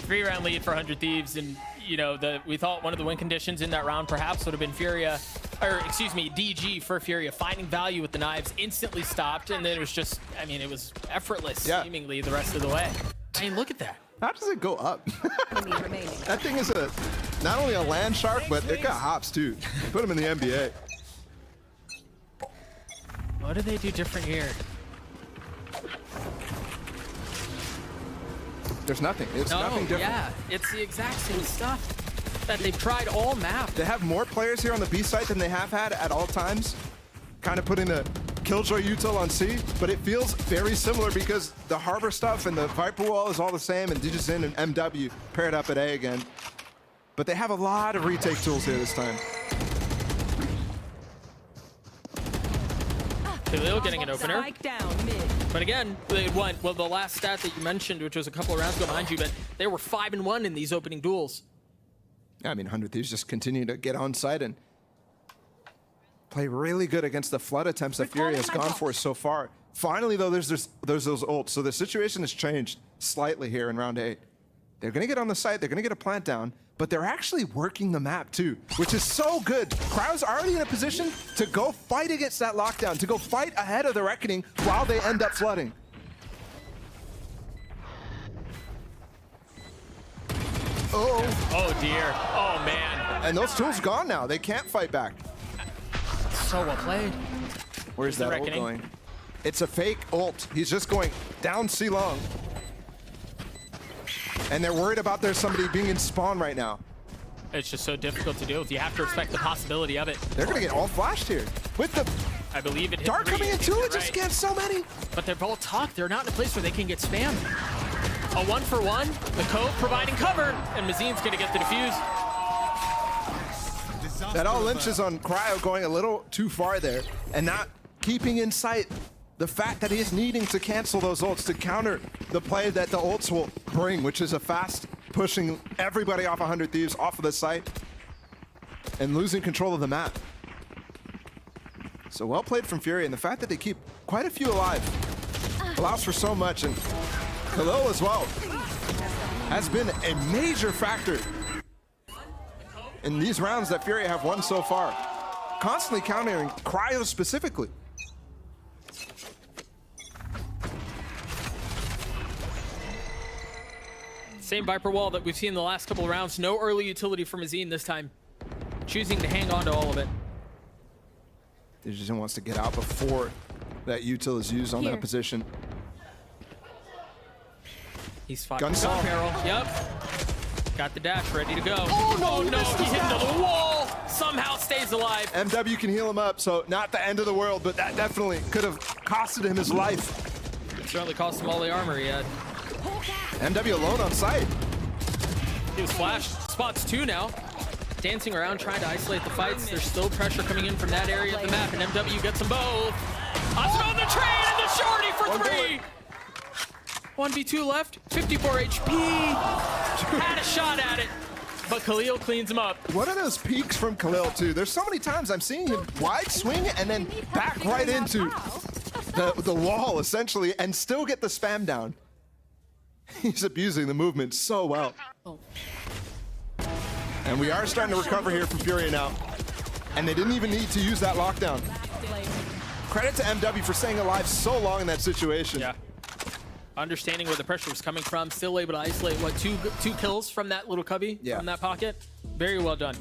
3-round lead for 100 Thieves, and you know we thought one of the win conditions in that round perhaps would have been Furia, or excuse me, DG for Furia finding value with the knives, instantly stopped, and then it was just, I mean, it was effortless seemingly the rest of the way. I mean, look at that. How does it go up? That thing is not only a land shark, but it got hops too. Put him in the NBA. What do they do different here? There's nothing. It's nothing different. Yeah, it's the exact same stuff that they've tried all map. They have more players here on the B site than they have had at all times. Kind of putting the Killjoy util on C, but it feels very similar because the harbor stuff and the Viper wall is all the same, and Digizin and MW paired up at A again. But they have a lot of retake tools here this time. Khalil getting an opener. But again, they won. Well, the last stat that you mentioned, which was a couple of rounds ago, mind you, but they were 5-1 in these opening duels. Yeah, I mean, 100 Thieves just continue to get on site and play really good against the flood attempts that Fury has gone for so far. Finally, though, there's those ults. So the situation has changed slightly here in round 8. They're going to get on the site. They're going to get a plant down. But they're actually working the map too, which is so good. Cryo's already in a position to go fight against that lockdown, to go fight ahead of the Reckoning while they end up flooding. Oh dear. Oh man. And those tools gone now. They can't fight back. So well played. Where's that ult going? It's a fake ult. He's just going down C long. And they're worried about there's somebody being in spawn right now. It's just so difficult to deal with. You have to respect the possibility of it. They're going to get all flashed here. With the I believe it hit Dark 3, coming in too, it just right. gets so many. But they're all tucked. They're not in a place where they can get spammed. A 1-for-1, the Cove providing cover, and Mazin's going to get the defuse. That all lynches on Cryo going a little too far there and not keeping in sight the fact that he is needing to cancel those ults to counter the play that the ults will bring, which is a fast pushing everybody off 100 Thieves off of the site and losing control of the map. So well played from Fury, and the fact that they keep quite a few alive allows for so much, and Khalil as well has been a major factor in these rounds that Fury have won so far, constantly countering Cryo specifically. Same Viper wall that we've seen in the last couple of rounds. No early utility for Mazin this time. Choosing to hang on to all of it. Digizin wants to get out before that util is used on that position. He's fought Gunsaw. barrel. Yep. Got the dash ready to go. Oh no, he hit into the wall. Somehow stays alive. MW can heal him up, so not the end of the world, but that definitely could have costed him his life. It certainly cost him all the armor he had. MW alone on site. He was flashed. Spots 2 now. Dancing around, trying to isolate the fights. There's still pressure coming in from that area of the map, and MW gets them both. Osmo on the train, and the shorty for 3. 1v2 left, 54 HP. Had a shot at it, but Khalil cleans him up. What are those peaks from Khalil too? There's so many times I'm seeing him wide swing and then back right into the wall essentially and still get the spam down. He's abusing the movement so well. And we are starting to recover here from Fury now. And they didn't even need to use that lockdown. Credit to MW for staying alive so long in that situation. Yeah. Understanding where the pressure was coming from, still able to isolate, what, two kills from that little cubby, from that pocket. Very well done.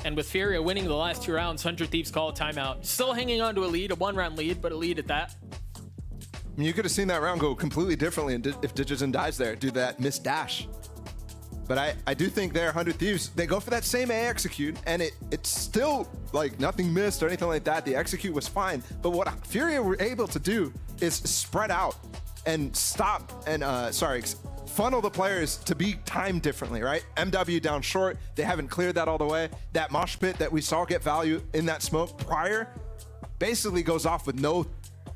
And with Furia winning the last 2 rounds, 100 Thieves call a timeout. Still hanging on to a lead, a 1-round lead, but a lead at that. I mean, you could have seen that round go completely differently if Digison dies there, do that missed dash. But I do think there, 100 Thieves, they go for that same A execute, and it's still like nothing missed or anything like that. The execute was fine. But what Furia were able to do is spread out and stop and, funnel the players to be timed differently, right? MW down short, they haven't cleared that all the way. That mosh pit that we saw get value in that smoke prior basically goes off with no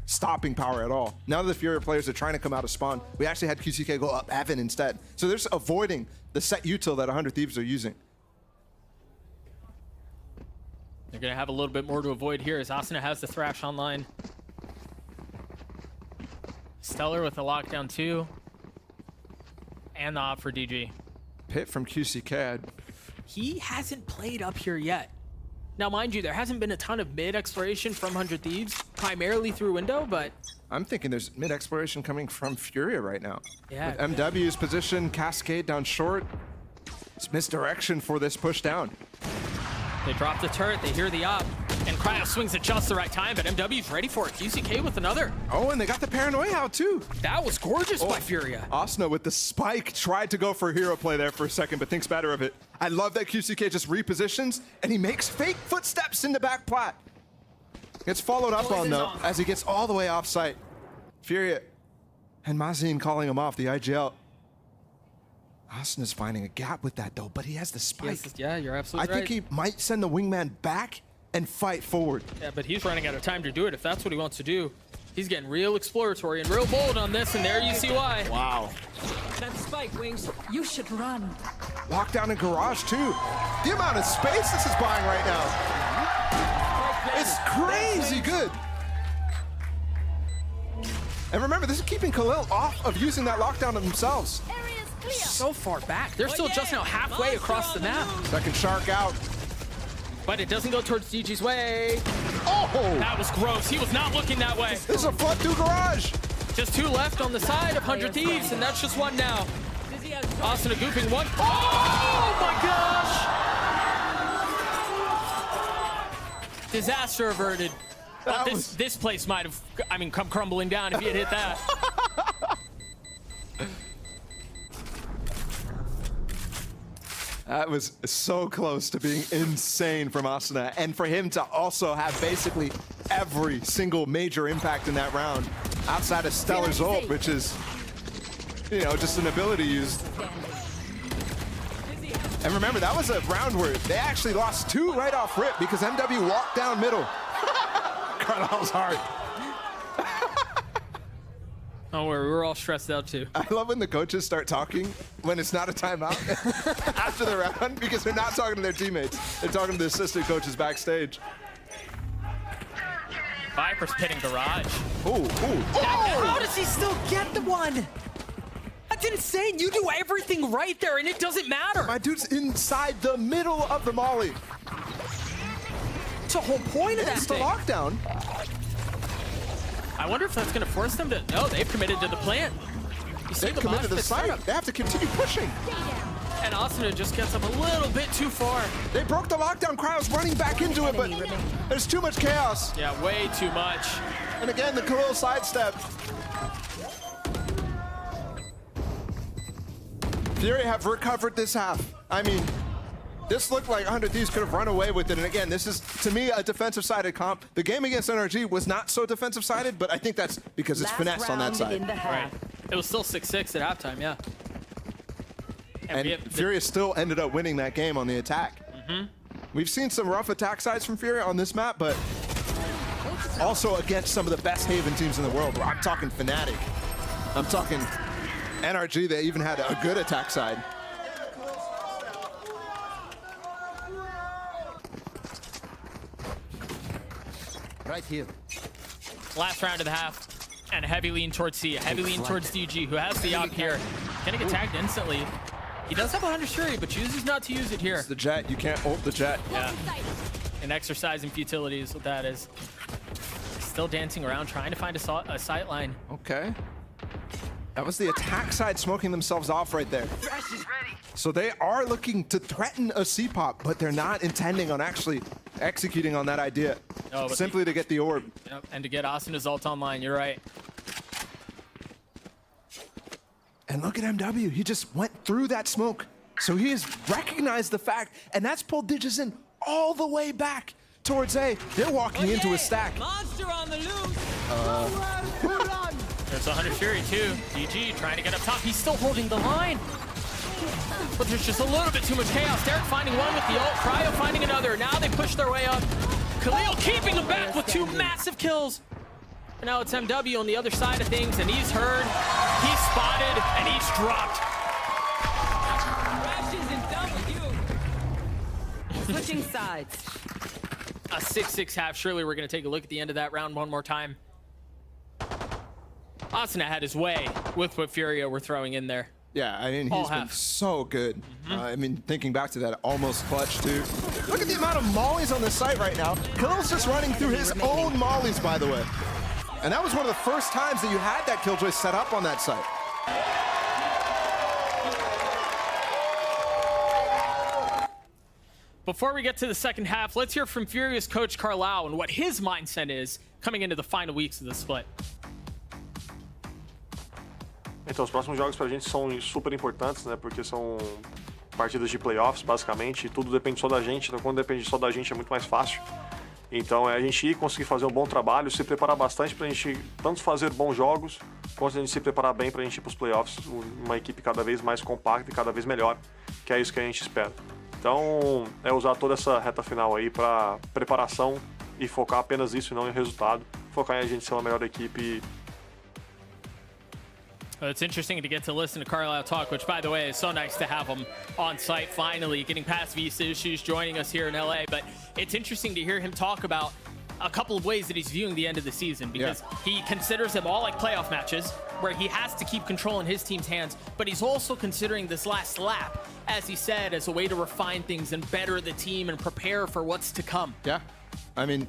stopping power at all. Now that the Furia players are trying to come out of spawn, we actually had QCK go up Evan instead. So they're just avoiding the set util that 100 Thieves are using. They're going to have a little bit more to avoid here as Asuna has the Thrash online. Stellar with the lockdown too. And the op for DG. Pit from QCK. He hasn't played up here yet. Now, mind you, there hasn't been a ton of mid exploration from 100 Thieves, primarily through window, but I'm thinking there's mid exploration coming from Furia right now. Yeah. With MW's position, Cascade down short. It's misdirection for this push down. they drop the turret, they hear the op, and Cryo swings at just the right time, but MW's ready for it. QCK with another. Oh, and they got the paranoia out too. That was gorgeous by Furia. Asuna with the spike tried to go for a hero play there for a second, but thinks better of it. I love that QCK just repositions, and he makes fake footsteps in the back plat. Gets followed up on though, as he gets all the way off site. Furia and Mazin calling him off the IGL. Asuna's finding a gap with that though, but he has the spike. Yes, yeah, you're absolutely right. I think he might send the wingman back and fight forward. Yeah, but he's running out of time to do it if that's what he wants to do. He's getting real exploratory and real bold on this, and there you see why. Wow. That spike, Wings. You should run. Lockdown in garage too. The amount of space this is buying right now. It's crazy good. And remember, this is keeping Khalil off of using that lockdown on themselves. So far back. They're still just now halfway across the map. Second shark out. But it doesn't go towards DG's way. Oh! That was gross. He was not looking that way. This is a flood through garage. Just two left on the side of 100 Thieves, and that's just one now. Asuna gooping one. Oh my gosh! Disaster averted. But this place might have, come crumbling down if he had hit that. That was so close to being insane from Asuna, and for him to also have basically every single major impact in that round outside of Stellar's ult, which is, just an ability used. And remember, that was a round where they actually lost two right off rip because MW walked down middle. Carlisle's heart. Oh, we're all stressed out too. I love when the coaches start talking when it's not a timeout after the round because they're not talking to their teammates. They're talking to the assistant coaches backstage. Viper's pitting garage. Ooh. How does he still get the one? That's insane. You do everything right there and it doesn't matter. My dude's inside the middle of the molly. It's the whole point of that thing. It's the lockdown. I wonder if that's going to force them to... No, they've committed to the plant. They've committed to the site. They have to continue pushing. And Asuna just gets up a little bit too far. They broke the lockdown. Cryo's running back into it, but there's too much chaos. Yeah, way too much. And again, the Khalil sidestep. Fury have recovered this half. This looked like 100 Thieves could have run away with it. And again, this is, to me, a defensive-sided comp. The game against NRG was not so defensive-sided, but I think that's because it's finesse on that side. Right. It was still 6-6 at halftime, yeah. And Furia still ended up winning that game on the attack. We've seen some rough attack sides from Furia on this map, but also against some of the best Haven teams in the world. I'm talking Fnatic. I'm talking NRG. They even had a good attack side. Right here. Last round of the half. And a heavy lean towards C. A heavy lean towards DG, who has the op here. Gonna get tagged instantly. He does have 100 Shuri, but chooses not to use it here. It's the jet. You can't ult the jet. Yeah. An exercise in futility is what that is. Still dancing around, trying to find a sight line. Okay. That was the attack side smoking themselves off right there. So they are looking to threaten a C-pop, but they're not intending on actually executing on that idea. No, simply to get the orb. Yep, and to get Asuna's ult online, you're right. And look at MW, he just went through that smoke. So he has recognized the fact, and that's pulled Digizin all the way back towards A. They're walking into a stack. Monster on the loose. There's 100 Fury too. DG trying to get up top. He's still holding the line. But there's just a little bit too much chaos. Derek finding one with the ult. Cryo finding another. Now they push their way up. Khalil keeping him back with 2 massive kills. And now it's MW on the other side of things, and he's heard, he's spotted, and he's dropped. Switching sides. A 6-6 half. Surely we're going to take a look at the end of that round one more time. Asuna had his way with what Furia were throwing in there. Yeah, I mean, he's been so good. I mean, thinking back to that almost clutch, too. Look at the amount of mollies on this site right now. Khalil's just running through his own mollies, by the way. And that was one of the first times that you had that Killjoy set up on that site. Before we get to the second half, let's hear from Furious coach Carlau and what his mindset is coming into the final weeks of the split. Então, os próximos jogos pra gente são super importantes, né? Porque são partidas de playoffs, basicamente, e tudo depende só da gente. Então, quando depende só da gente, é muito mais fácil. Então, é a gente ir conseguir fazer um bom trabalho, se preparar bastante pra gente tanto fazer bons jogos, quanto a gente se preparar bem pra gente ir pros playoffs, uma equipe cada vez mais compacta e cada vez melhor, que é isso que a gente espera. Então, é usar toda essa reta final aí pra preparação e focar apenas nisso e não em resultado. Focar em a gente ser uma melhor equipe. Well, it's interesting to get to listen to Carlisle talk, which, by the way, is so nice to have him on site finally, getting past visa issues, joining us here in LA. But it's interesting to hear him talk about a couple of ways that he's viewing the end of the season, because he considers them all like playoff matches where he has to keep control in his team's hands, but he's also considering this last lap, as he said, as a way to refine things and better the team and prepare for what's to come. Yeah, I mean,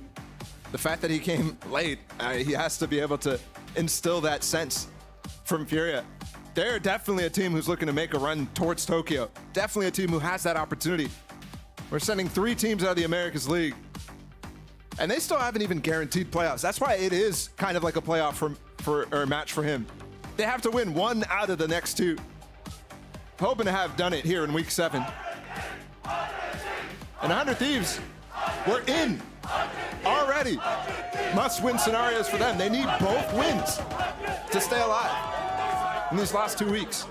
the fact that he came late, he has to be able to instill that sense from Furia. They're definitely a team who's looking to make a run towards Tokyo. Definitely a team who has that opportunity. We're sending 3 teams out of the Americas League, and they still haven't even guaranteed playoffs. That's why it is kind of like a playoff or a match for him. They have to win 1 out of the next 2. Hoping to have done it here in week 7. And 100 Thieves, we're in already. Must-win scenarios for them. They need both wins to stay alive in these last 2 weeks.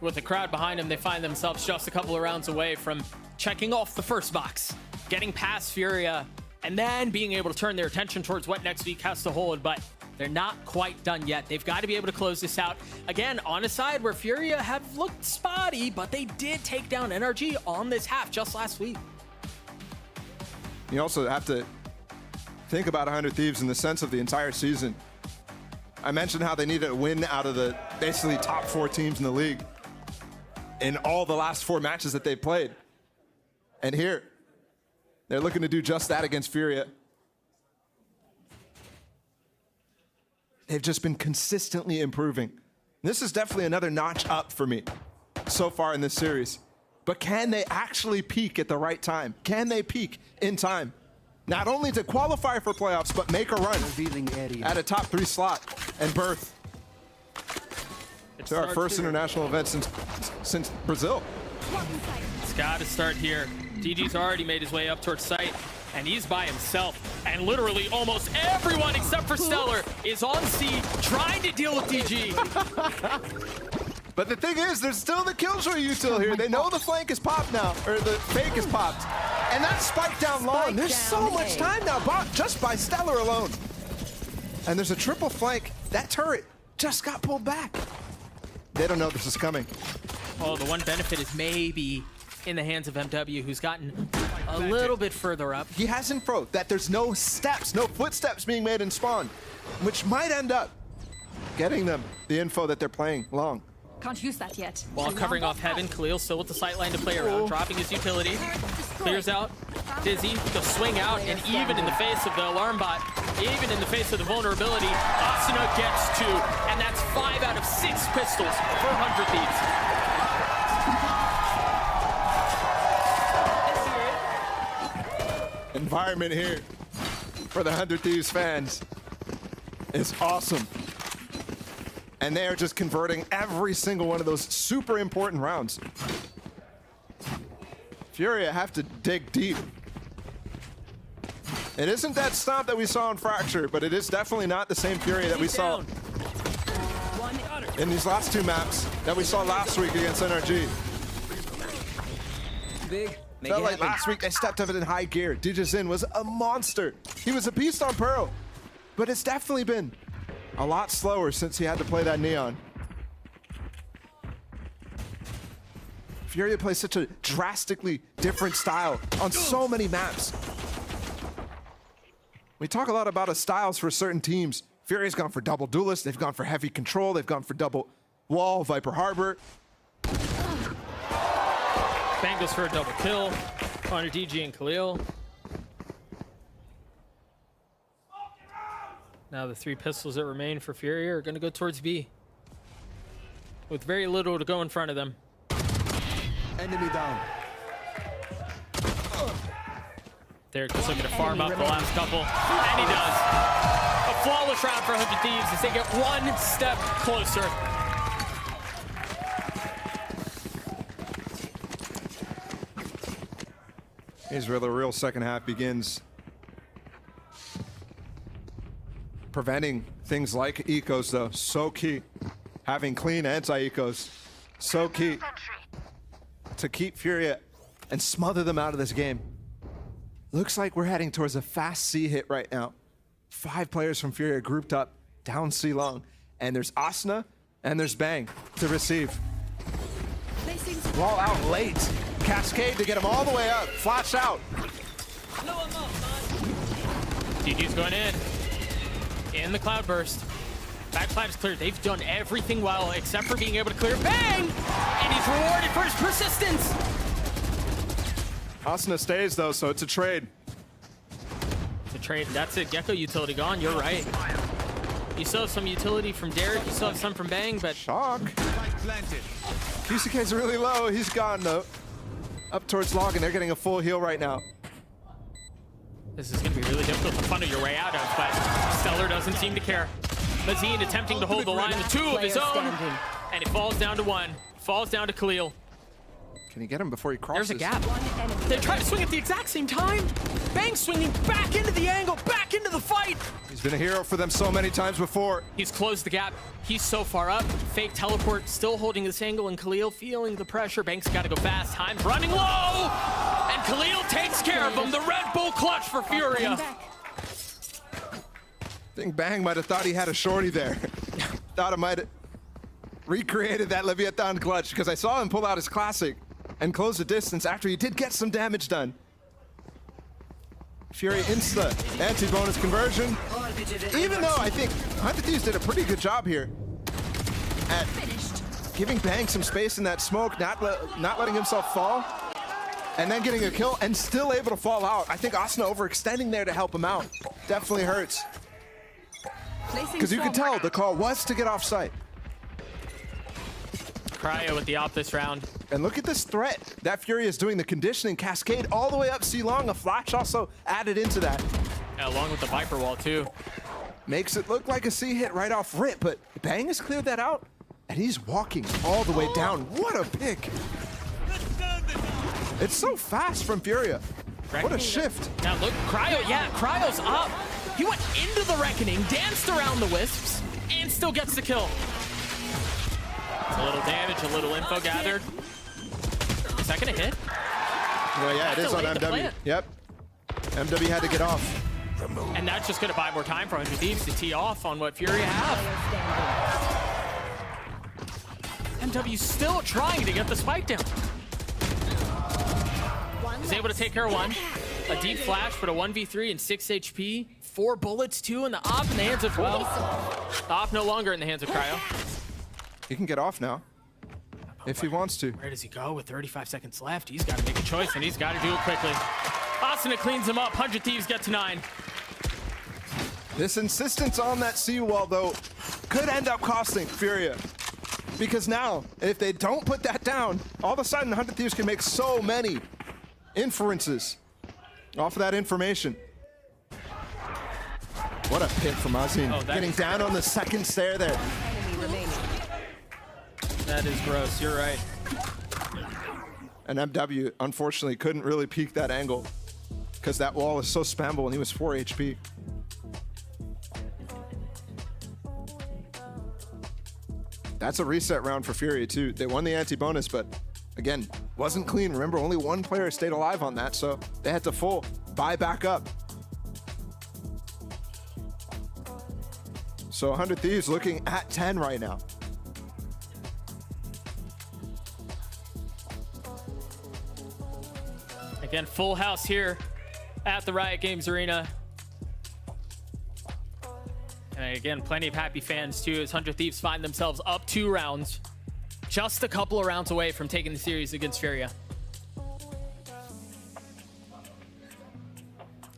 With the crowd behind them, they find themselves just a couple of rounds away from checking off the first box, getting past Furia, and then being able to turn their attention towards what next week has to hold. But they're not quite done yet. They've got to be able to close this out. Again, on a side where Furia have looked spotty, but they did take down NRG on this half just last week. You also have to think about 100 Thieves in the sense of the entire season. I mentioned how they needed a win out of the basically top 4 teams in the league in all the last 4 matches that they played. And here, they're looking to do just that against Furia. They've just been consistently improving. This is definitely another notch up for me so far in this series. But can they actually peak at the right time? Can they peak in time? Not only to qualify for playoffs, but make a run at a top 3 slot and berth to our first international event since Brazil. It's got to start here. DG's already made his way up towards site, and he's by himself. And literally almost everyone except for Stellar is on C, trying to deal with DG. But the thing is, there's still the Killjoy util here. They know the flank is popped now, or the fake is popped. And that's spiked down long. There's so much time now, just by Stellar alone. And there's a triple flank. That turret just got pulled back. They don't know this is coming. Oh, the one benefit is maybe in the hands of MW, who's gotten a little bit further up. He has info that there's no steps, no footsteps being made in spawn, which might end up getting them the info that they're playing long. Can't use that yet. While covering off Heaven, Khalil still with the sightline to play around, dropping his utility. Clears out. Dizzy, the swing out, and even in the face of the alarm bot, Even in the face of the vulnerability, Asuna gets 2, and that's 5 out of 6 pistols for 100 Thieves. Environment here for the 100 Thieves fans is awesome. And they are just converting every single one of those super important rounds. Furia have to dig deep. It isn't that stomp that we saw in Fracture, but it is definitely not the same Fury that we saw in these last 2 maps that we saw last week against NRG. Felt like last week they stepped up in high gear. Digizin was a monster. He was a beast on Pearl, but it's definitely been a lot slower since he had to play that Neon. Furia plays such a drastically different style on so many maps. We talk a lot about styles for certain teams. Furia's gone for double duelist, they've gone for heavy control, they've gone for double wall, Viper Harbor. Bang goes for a double kill on DG and Khalil. Now the 3 pistols that remain for Furia are going to go towards B, with very little to go in front of them. Enemy down. They're just looking to farm up the last couple, and he does. A flawless round for 100 Thieves as they get 1 step closer. Here's where the real second half begins. Preventing things like ecos, though, so key. Having clean anti-ecos, so key to keep Furia and smother them out of this game. Looks like we're heading towards a fast C hit right now. 5 players from Furia grouped up down C long, and there's Asuna and there's Bang to receive. Wall out late. Cascade to get him all the way up. Flash out. DG's going in the cloudburst. Backflap's cleared. They've done everything well except for being able to clear Bang, and he's rewarded for his persistence. Asuna stays though, so it's a trade. It's a trade. That's it. Gecko utility gone. You're right. You still have some utility from Derek. You still have some from Bang, but Shock. QCK's really low. He's gone though. Up towards Log, and they're getting a full heal right now. This is going to be really difficult to funnel your way out of, but Stellar doesn't seem to care. Mazine attempting to hold the line with 2 of his own, and it falls down to 1. Falls down to Khalil. Can he get him before he crosses? There's a gap. They try to swing at the exact same time. Bang swinging back into the angle, back into the fight. He's been a hero for them so many times before. He's closed the gap. He's so far up. Fake teleport, still holding this angle, and Khalil feeling the pressure. Bank's got to go fast. Time's running low, and Khalil takes care of him. The Red Bull clutch for Furia. I think Bang might have thought he had a shorty there. Thought it might have recreated that Leviathan clutch, because I saw him pull out his classic and close the distance after he did get some damage done. Fury insta anti-bonus conversion. Even though I think 100 Thieves did a pretty good job here at giving Bang some space in that smoke, not letting himself fall, and then getting a kill and still able to fall out. I think Asuna overextending there to help him out definitely hurts. Because you can tell the call was to get off site. Cryo with the op this round. And look at this threat that Fury is doing, the conditioning cascade all the way up C long, a flash also added into that. Yeah, along with the Viper wall too. Makes it look like a C hit right off rip, but Bang has cleared that out, and he's walking all the way down. What a pick. It's so fast from Furia. What a shift. Now look, Cryo, yeah, Cryo's up. He went into the Reckoning, danced around the Wisps, and still gets the kill. A little damage, a little info gathered. Is that gonna hit? Well, yeah, it is on MW. Yep. MW had to get off. And that's just gonna buy more time for 100 Thieves to tee off on what Fury have. MW still trying to get the spike down. He's able to take care of 1. A deep flash, but a 1v3 and 6 HP. 4 bullets too, and the op in the hands of, well, the op no longer in the hands of Cryo. He can get off now, if he wants to. Where does he go with 35 seconds left? He's got to make a choice, and he's got to do it quickly. Asuna cleans him up. 100 Thieves get to 9. This insistence on that seawall, though, could end up costing Furia. Because now, if they don't put that down, all of a sudden 100 Thieves can make so many inferences off of that information. What a pit from Azin. Getting down on the second stair there. That is gross, you're right. And MW, unfortunately, couldn't really peek that angle because that wall is so spammable and he was 4 HP. That's a reset round for Furia, too. They won the anti-bonus, but again, wasn't clean. Remember, only one player stayed alive on that, so they had to full buy back up. So 100 Thieves looking at 10 right now. Again, full house here at the Riot Games Arena. And again, plenty of happy fans too, as 100 Thieves find themselves up 2 rounds. Just a couple of rounds away from taking the series against Furia.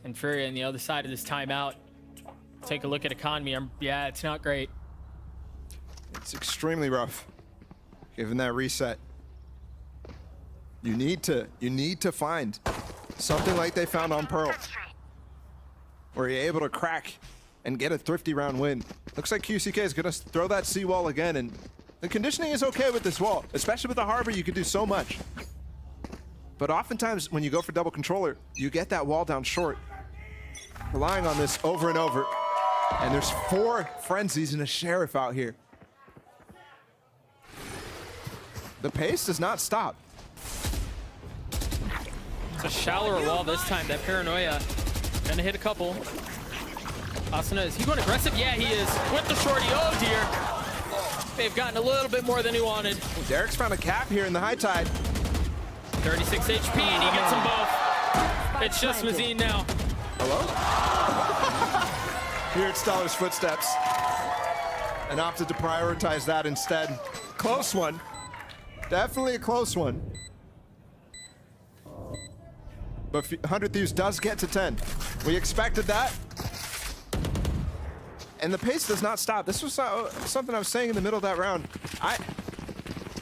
And Furia on the other side of this timeout. Take a look at economy. Yeah, it's not great. It's extremely rough, given that reset. You need to find something like they found on Pearl, where you're able to crack and get a thrifty round win. Looks like QCK is gonna throw that seawall again, and the conditioning is okay with this wall, especially with the harbor. You could do so much, but oftentimes when you go for double controller, you get that wall down short. Relying on this over and over, and there's 4 frenzies and a sheriff out here. The pace does not stop. It's a shallower wall this time. That paranoia gonna hit a couple. Asuna, is he going aggressive? Yeah, he is. With the shorty. Oh dear. They've gotten a little bit more than he wanted. Derek's found a cap here in the high tide. 36 HP and he gets them both. It's just Mazine now. Hello? Here at Stellar's footsteps. And opted to prioritize that instead. Close one. Definitely a close one. But 100 Thieves does get to 10. We expected that. And the pace does not stop. This was something I was saying in the middle of that round.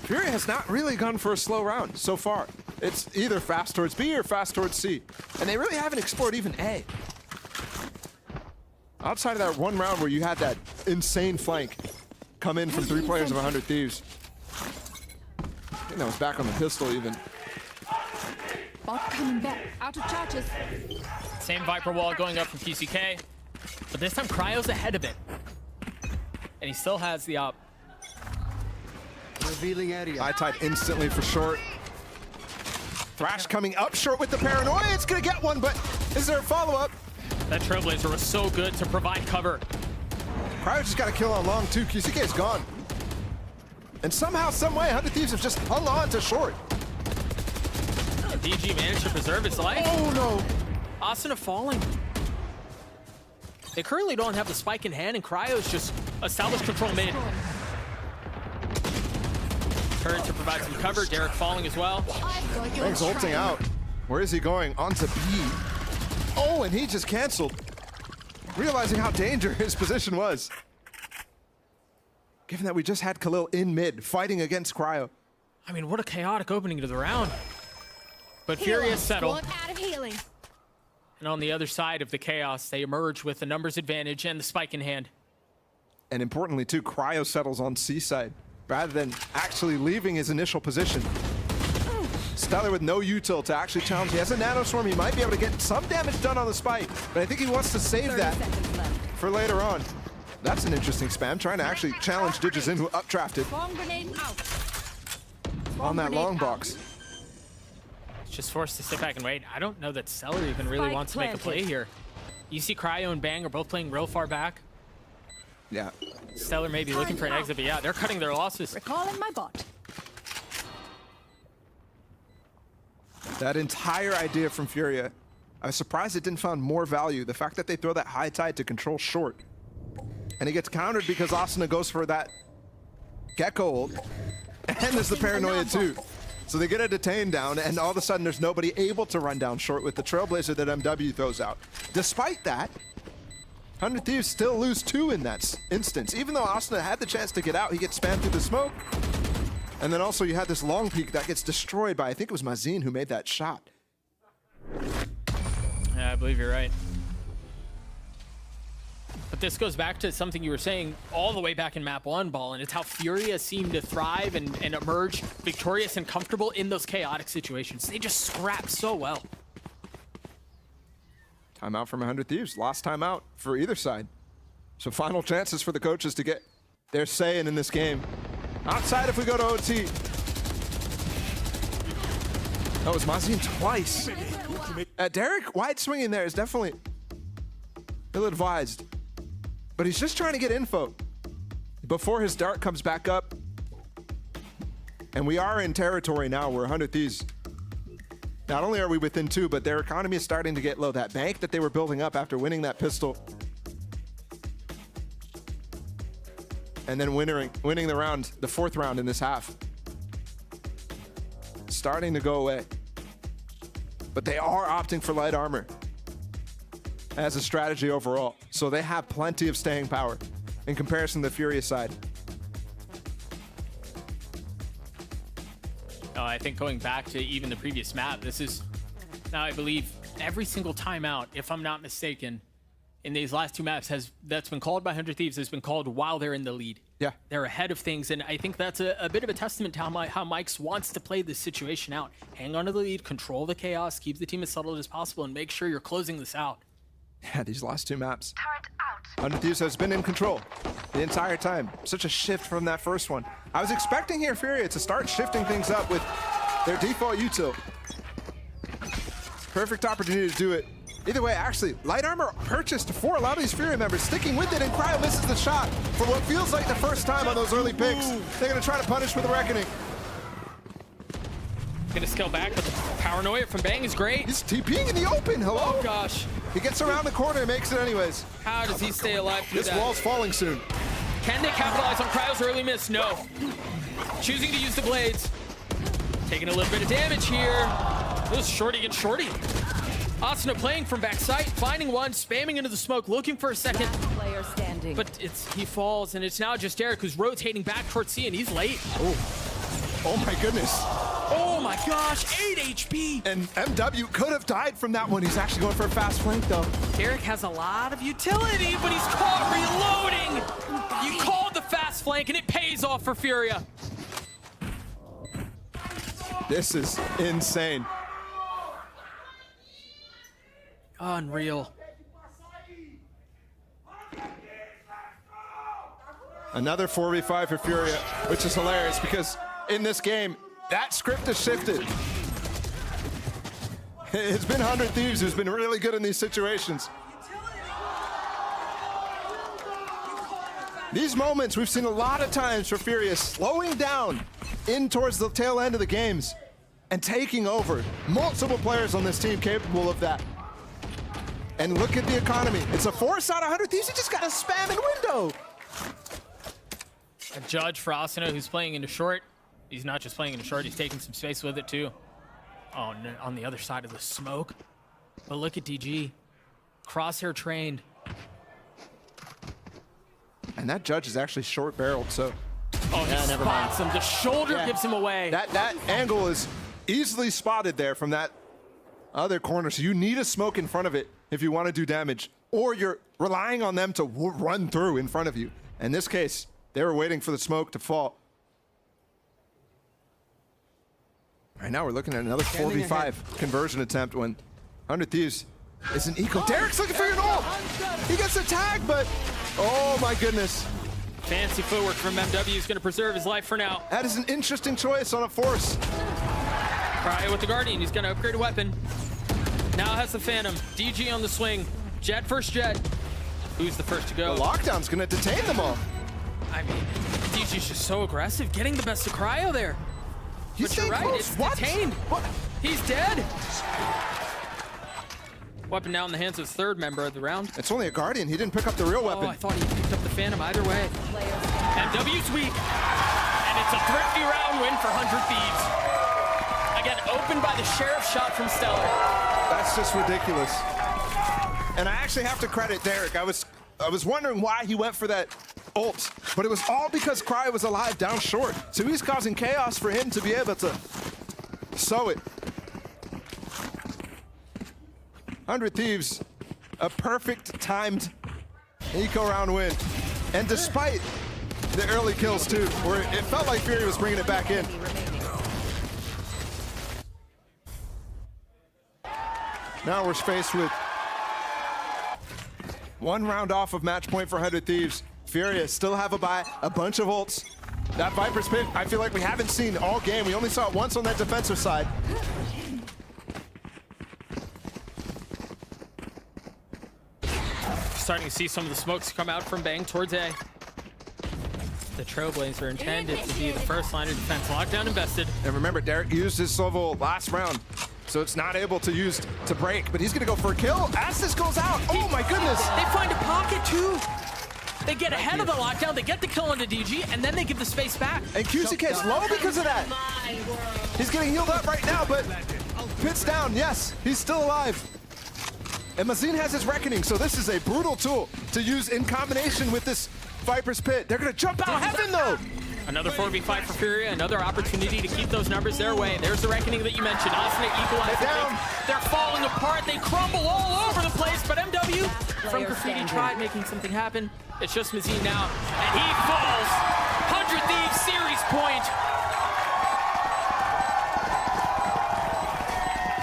Furia has not really gone for a slow round so far. It's either fast towards B or fast towards C. And they really haven't explored even A. Outside of that one round where you had that insane flank come in from 3 players of 100 Thieves. I think that was back on the pistol even. Bot coming back, out of charges. Same Viper wall going up from QCK, but this time Cryo's ahead of it. And he still has the op. Revealing area. High tide instantly for short. Thrash coming up short with the paranoia. It's gonna get one, but is there a follow-up? That Trailblazer was so good to provide cover. Cryo just got a kill on long too. QCK is gone. And somehow, some way, 100 Thieves have just hung on to short. DG managed to preserve his life. Oh no! Asuna falling. They currently don't have the spike in hand, and Cryo's just established control mid. Turret to provide some cover. Derek falling as well. Thanks ulting out. Where is he going? Onto B. Oh, and he just canceled. Realizing how dangerous his position was. Given that we just had Khalil in mid, fighting against Cryo. I mean, what a chaotic opening to the round. But Furious settle. Out of healing. And on the other side of the chaos, they emerge with the numbers advantage and the spike in hand. And importantly, too, Cryo settles on C side rather than actually leaving his initial position. Stellar with no util to actually challenge. He has a nanoswarm. He might be able to get some damage done on the spike, but I think he wants to save that for later on. That's an interesting spam, trying to actually challenge Digizin, who updrafted on that long box. Just forced to sit back and wait. I don't know that Stellar even really wants to make a play here. You see Cryo and Bang are both playing real far back. Yeah. Stellar may be looking for an exit, but yeah, they're cutting their losses. Recalling my bot. That entire idea from Furia, I was surprised it didn't find more value. The fact that they throw that high tide to control short. And it gets countered because Asuna goes for that Gecko ult. And there's the paranoia too. So they get a detain down, and all of a sudden there's nobody able to run down short with the Trailblazer that MW throws out. Despite that, 100 Thieves still lose 2 in that instance. Even though Asuna had the chance to get out, he gets spammed through the smoke. And then also you had this long peek that gets destroyed by, I think it was Mazin who made that shot. Yeah, I believe you're right. But this goes back to something you were saying all the way back in map 1, Ball, and it's how Furia seemed to thrive and emerge victorious and comfortable in those chaotic situations. They just scrap so well. Timeout from 100 Thieves. Lost timeout for either side. So final chances for the coaches to get their say in this game. Outside if we go to OT. That was Mazin twice. Derek wide swinging there is definitely ill-advised. But he's just trying to get info before his dart comes back up. And we are in territory now where 100 Thieves, not only are we within 2, but their economy is starting to get low. That bank that they were building up after winning that pistol and then winning the round, the 4th round in this half, starting to go away. But they are opting for light armor as a strategy overall. So they have plenty of staying power in comparison to the Furious side. I think going back to even the previous map, this is now, I believe, every single timeout, if I'm not mistaken, in these last 2 maps that's been called by 100 Thieves has been called while they're in the lead. Yeah. They're ahead of things, and I think that's a bit of a testament to how Mike's wants to play this situation out. Hang on to the lead, control the chaos, keep the team as settled as possible, and make sure you're closing this out. Yeah, these last 2 maps. 100 Thieves has been in control the entire time. Such a shift from that first one. I was expecting here Furia to start shifting things up with their default util. Perfect opportunity to do it. Either way, actually, light armor purchased for a lot of these Furia members, sticking with it, and Cryo misses the shot for what feels like the first time on those early picks. They're gonna try to punish with a reckoning. Gonna scale back, but the paranoia from Bang is great. He's TPing in the open, hello? Oh gosh. He gets around the corner and makes it anyways. How does he stay alive through this that? wall's falling soon. Can they capitalize on Cryo's early miss? No. Choosing to use the blades. Taking a little bit of damage here. This is shorty against shorty. Asuna playing from backside, finding one, spamming into the smoke, looking for a second. Player standing. But he falls, and it's now just Derek who's rotating back towards C, and he's late. Oh my goodness. Oh my gosh, 8 HP. And MW could have died from that one. He's actually going for a fast flank though. Derek has a lot of utility, but he's caught reloading. You called the fast flank, and it pays off for Furia. This is insane. Unreal. Another 4v5 for Furia, which is hilarious because in this game, that script has shifted. It's been 100 Thieves who's been really good in these situations. These moments we've seen a lot of times for Furia slowing down in towards the tail end of the games and taking over. Multiple players on this team capable of that. And look at the economy. It's a force out of 100 Thieves. He just got a spam in window. A judge for Asuna who's playing into short. He's not just playing into short, he's taking some space with it too. Oh, no, on the other side of the smoke. But look at DG. Crosshair trained. And that judge is actually short barreled, so. Oh, he spots him. The shoulder gives him away. That angle is easily spotted there from that other corner. So you need a smoke in front of it if you want to do damage, or you're relying on them to run through in front of you. In this case, they were waiting for the smoke to fall. Right now we're looking at another 4v5 conversion attempt when 100 Thieves is an eco. Derek's looking for an ult. He gets a tag, but oh my goodness. Fancy footwork from MW is going to preserve his life for now. That is an interesting choice on a force. Cryo with the Guardian, he's going to upgrade a weapon. Now has the Phantom. DG on the swing. Jet first Jet. Who's the first to go? The lockdown's going to detain them all. I mean, DG's just so aggressive, getting the best of Cryo there. He's but you're right, close. it's What? detained. What? He's dead. Weapon now in the hands of his third member of the round. It's only a Guardian. He didn't pick up the real weapon. Oh, I thought he picked up the Phantom either way. MW's weak. And it's a thrifty round win for 100 Thieves. Again, opened by the Sheriff shot from Stellar. That's just ridiculous. And I actually have to credit Derek. I was I was wondering why he went for that ult, but it was all because Cry was alive down short. So he's causing chaos for him to be able to sow it. 100 Thieves, a perfect timed eco round win. And despite the early kills too, where it felt like Fury was bringing it back in. Now we're faced with one round off of match point for 100 Thieves. Furia still have a buy, a bunch of ults. That Viper's Pit, I feel like we haven't seen all game. We only saw it once on that defensive side. Starting to see some of the smokes come out from Bang towards A. The Trailblazer intended to be the first line of defense. Lockdown invested. And remember, Derek used his Slovo last round, so it's not able to use to break, but he's gonna go for a kill as this goes out. Oh my goodness. They find a pocket too. They get ahead of the lockdown, they get the kill onto DG, and then they give the space back. And QCK is low because of that. He's getting healed up right now, but Pit's down, yes, he's still alive. And Mazin has his Reckoning, so this is a brutal tool to use in combination with this Viper's Pit. They're gonna jump out heaven though. Another 4v5 for Furia, another opportunity to keep those numbers their way. There's the Reckoning that you mentioned. Asuna equalized. They're falling apart. They crumble all over the place, but MW from Graffiti tried making something happen. It's just Mazin now, and he falls. 100 Thieves series point.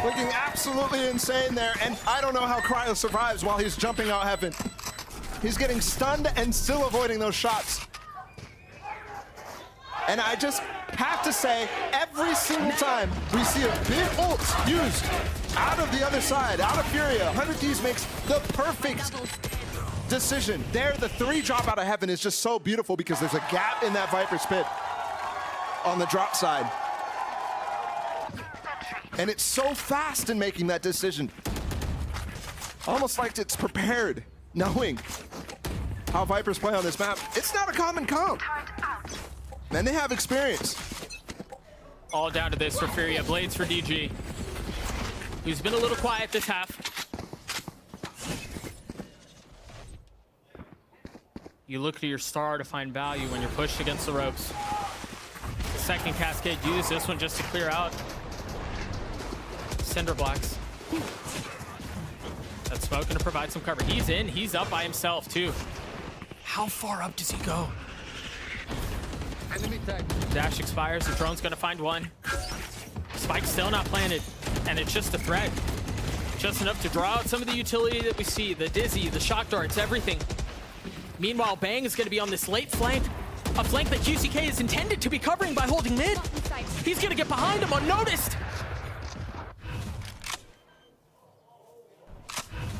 Looking absolutely insane there, and I don't know how Cryo survives while he's jumping out heaven. He's getting stunned and still avoiding those shots. And I just have to say, every single time we see a big ult used out of the other side, out of Furia, 100 Thieves makes the perfect decision. There, the 3 drop out of heaven is just so beautiful because there's a gap in that Viper's Pit on the drop side. And it's so fast in making that decision. Almost like it's prepared, knowing how Vipers play on this map. It's not a common comp. And they have experience. All down to this for Furia. Blades for DG, who's been a little quiet this half. You look to your star to find value when you're pushed against the ropes. Second cascade used, this one just to clear out Cinder Blocks. That smoke gonna provide some cover. He's in, he's up by himself too. How far up does he go? Dash expires, the drone's gonna find one. Spike's still not planted, and it's just a threat. Just enough to draw out some of the utility that we see, the Dizzy, the shock darts, everything. Meanwhile, Bang is gonna be on this late flank, a flank that QCK is intended to be covering by holding mid. He's gonna get behind him unnoticed.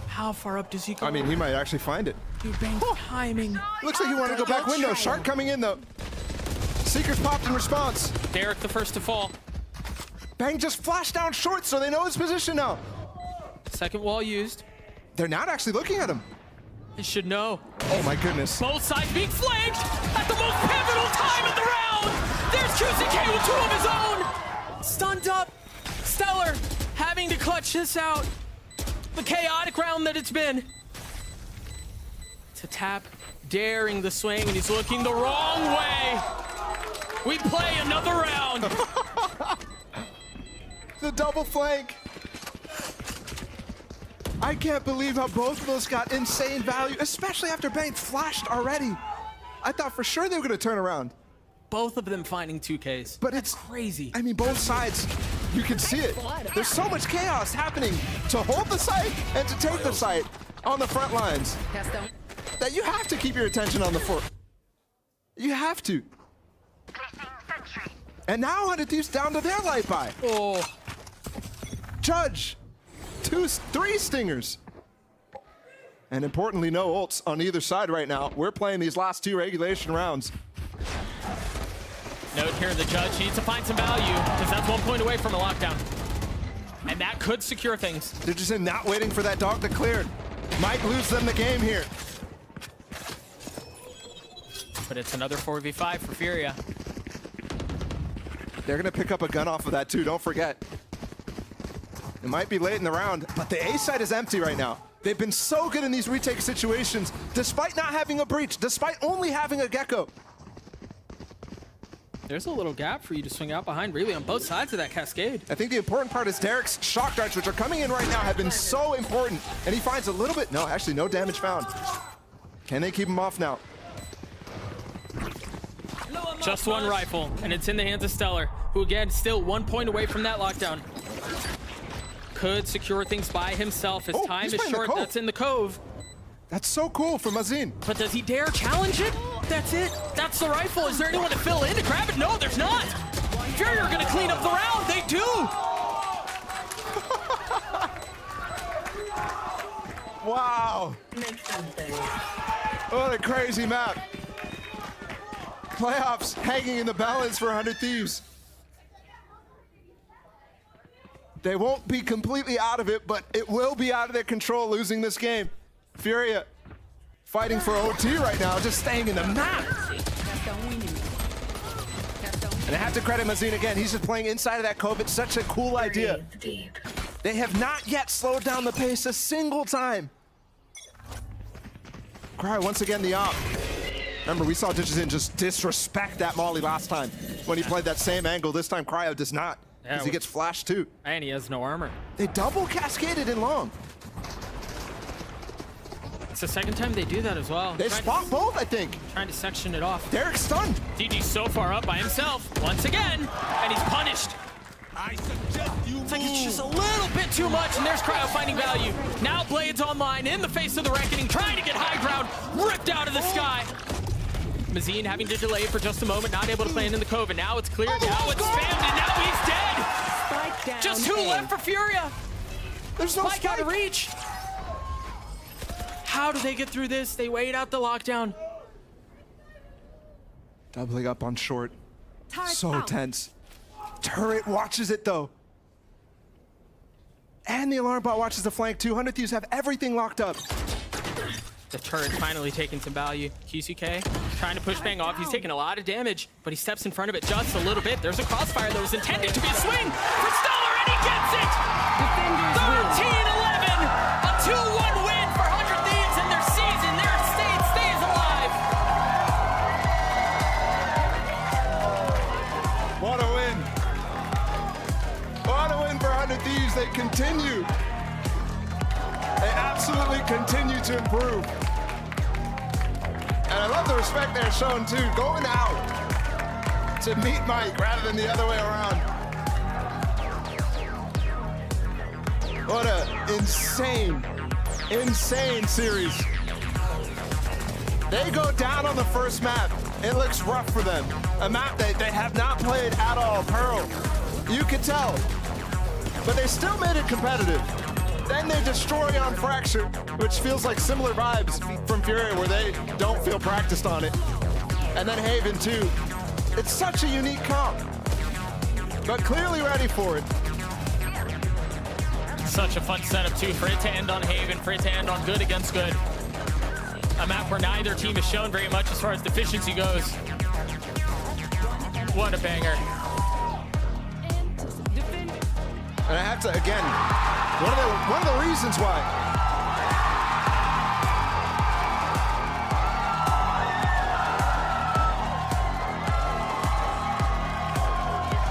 How far up does he go? I mean, he might actually find it. Dude, Bang's timing. Looks like he wanted to go back window. Shark coming in though. Seeker's popped in response. Derek the first to fall. Bang just flashed down short, so they know his position now. Second wall used. They're not actually looking at him. They should know. Oh my goodness. Both sides being flanked at the most pivotal time of the round. There's QCK with 2 of his own. Stunned up. Stellar having to clutch this out. The chaotic round that it's been. To tap, daring the swing, and he's looking the wrong way. We play another round. The double flank. I can't believe how both of those got insane value, especially after Bang flashed already. I thought for sure they were going to turn around. Both of them finding 2Ks. But it's crazy. I mean, both sides, you can see it. There's so much chaos happening to hold the site and to take the site on the front lines that you have to keep your attention on the fort. You have to. And now 100 Thieves down to their light buy. Oh. Judge, 3 stingers. And importantly, no ults on either side right now. We're playing these last 2 regulation rounds. Note here, the Judge needs to find some value because that's 1 point away from a lockdown. And that could secure things. They're just not waiting for that dog to clear. Might lose them the game here. But it's another 4v5 for Furia. They're gonna pick up a gun off of that too, don't forget. It might be late in the round, but the A side is empty right now. They've been so good in these retake situations, despite not having a breach, despite only having a Gecko. There's a little gap for you to swing out behind, really, on both sides of that cascade. I think the important part is Derek's shock darts, which are coming in right now, have been so important. And he finds a little bit, no, actually no damage found. Can they keep him off now? Just one rifle, and it's in the hands of Stellar, who again, still 1 point away from that lockdown. Could secure things by himself as time is short. That's in the Cove. That's so cool for Mazin. But does he dare challenge it? That's it. That's the rifle. Is there anyone to fill in to grab it? No, there's not. Fury are going to clean up the round. They do. Wow. What a crazy map. Playoffs hanging in the balance for 100 Thieves. They won't be completely out of it, but it will be out of their control losing this game. Furia fighting for OT right now, just staying in the map. And I have to credit Mazin again. He's just playing inside of that cove. It's such a cool idea. They have not yet slowed down the pace a single time. Cry once again the op. Remember, we saw Digizin just disrespect that Molly last time when he played that same angle. This time, Cryo does not, because he gets flashed too. And he has no armor. They double cascaded in long. It's the second time they do that as well. They spot both, I think. Trying to section it off. Derek's stunned. DG's so far up by himself once again, and he's punished. It's like it's just a little bit too much, and there's Cryo finding value. Now Blades online in the face of the Reckoning, trying to get high ground, ripped out of the sky. Mazin having to delay for just a moment, not able to play in the Cove, and now it's clear, now it's spammed, and now he's dead! Just two left for Furia! There's no spike out of reach! How do they get through this? They wait out the lockdown. Doubling up on short. So tense. Turret watches it though. And the alarm bot watches the flank too. 100 Thieves have everything locked up. The turret finally taking some value. QCK trying to push Bang off. He's taking a lot of damage, but he steps in front of it just a little bit. There's a crossfire that was intended to be a swing for Stellar, and he gets it! 13-11! A 2-1 win for 100 Thieves in their season. Their state stays alive. What a win. What a win for 100 Thieves. They continue. They absolutely continue to improve. And I love the respect they're shown too, going out to meet Mike rather than the other way around. What a insane, insane series. They go down on the first map. It looks rough for them. A map that they have not played at all, Pearl. You can tell. But they still made it competitive. Then they destroy on Fracture, which feels like similar vibes from Fury, where they don't feel practiced on it. And then Haven too. It's such a unique comp, but clearly ready for it. Such a fun setup too, for it to end on Haven, for it to end on good against good. A map where neither team has shown very much as far as deficiency goes. What a banger. And I have to, again, one of the reasons why.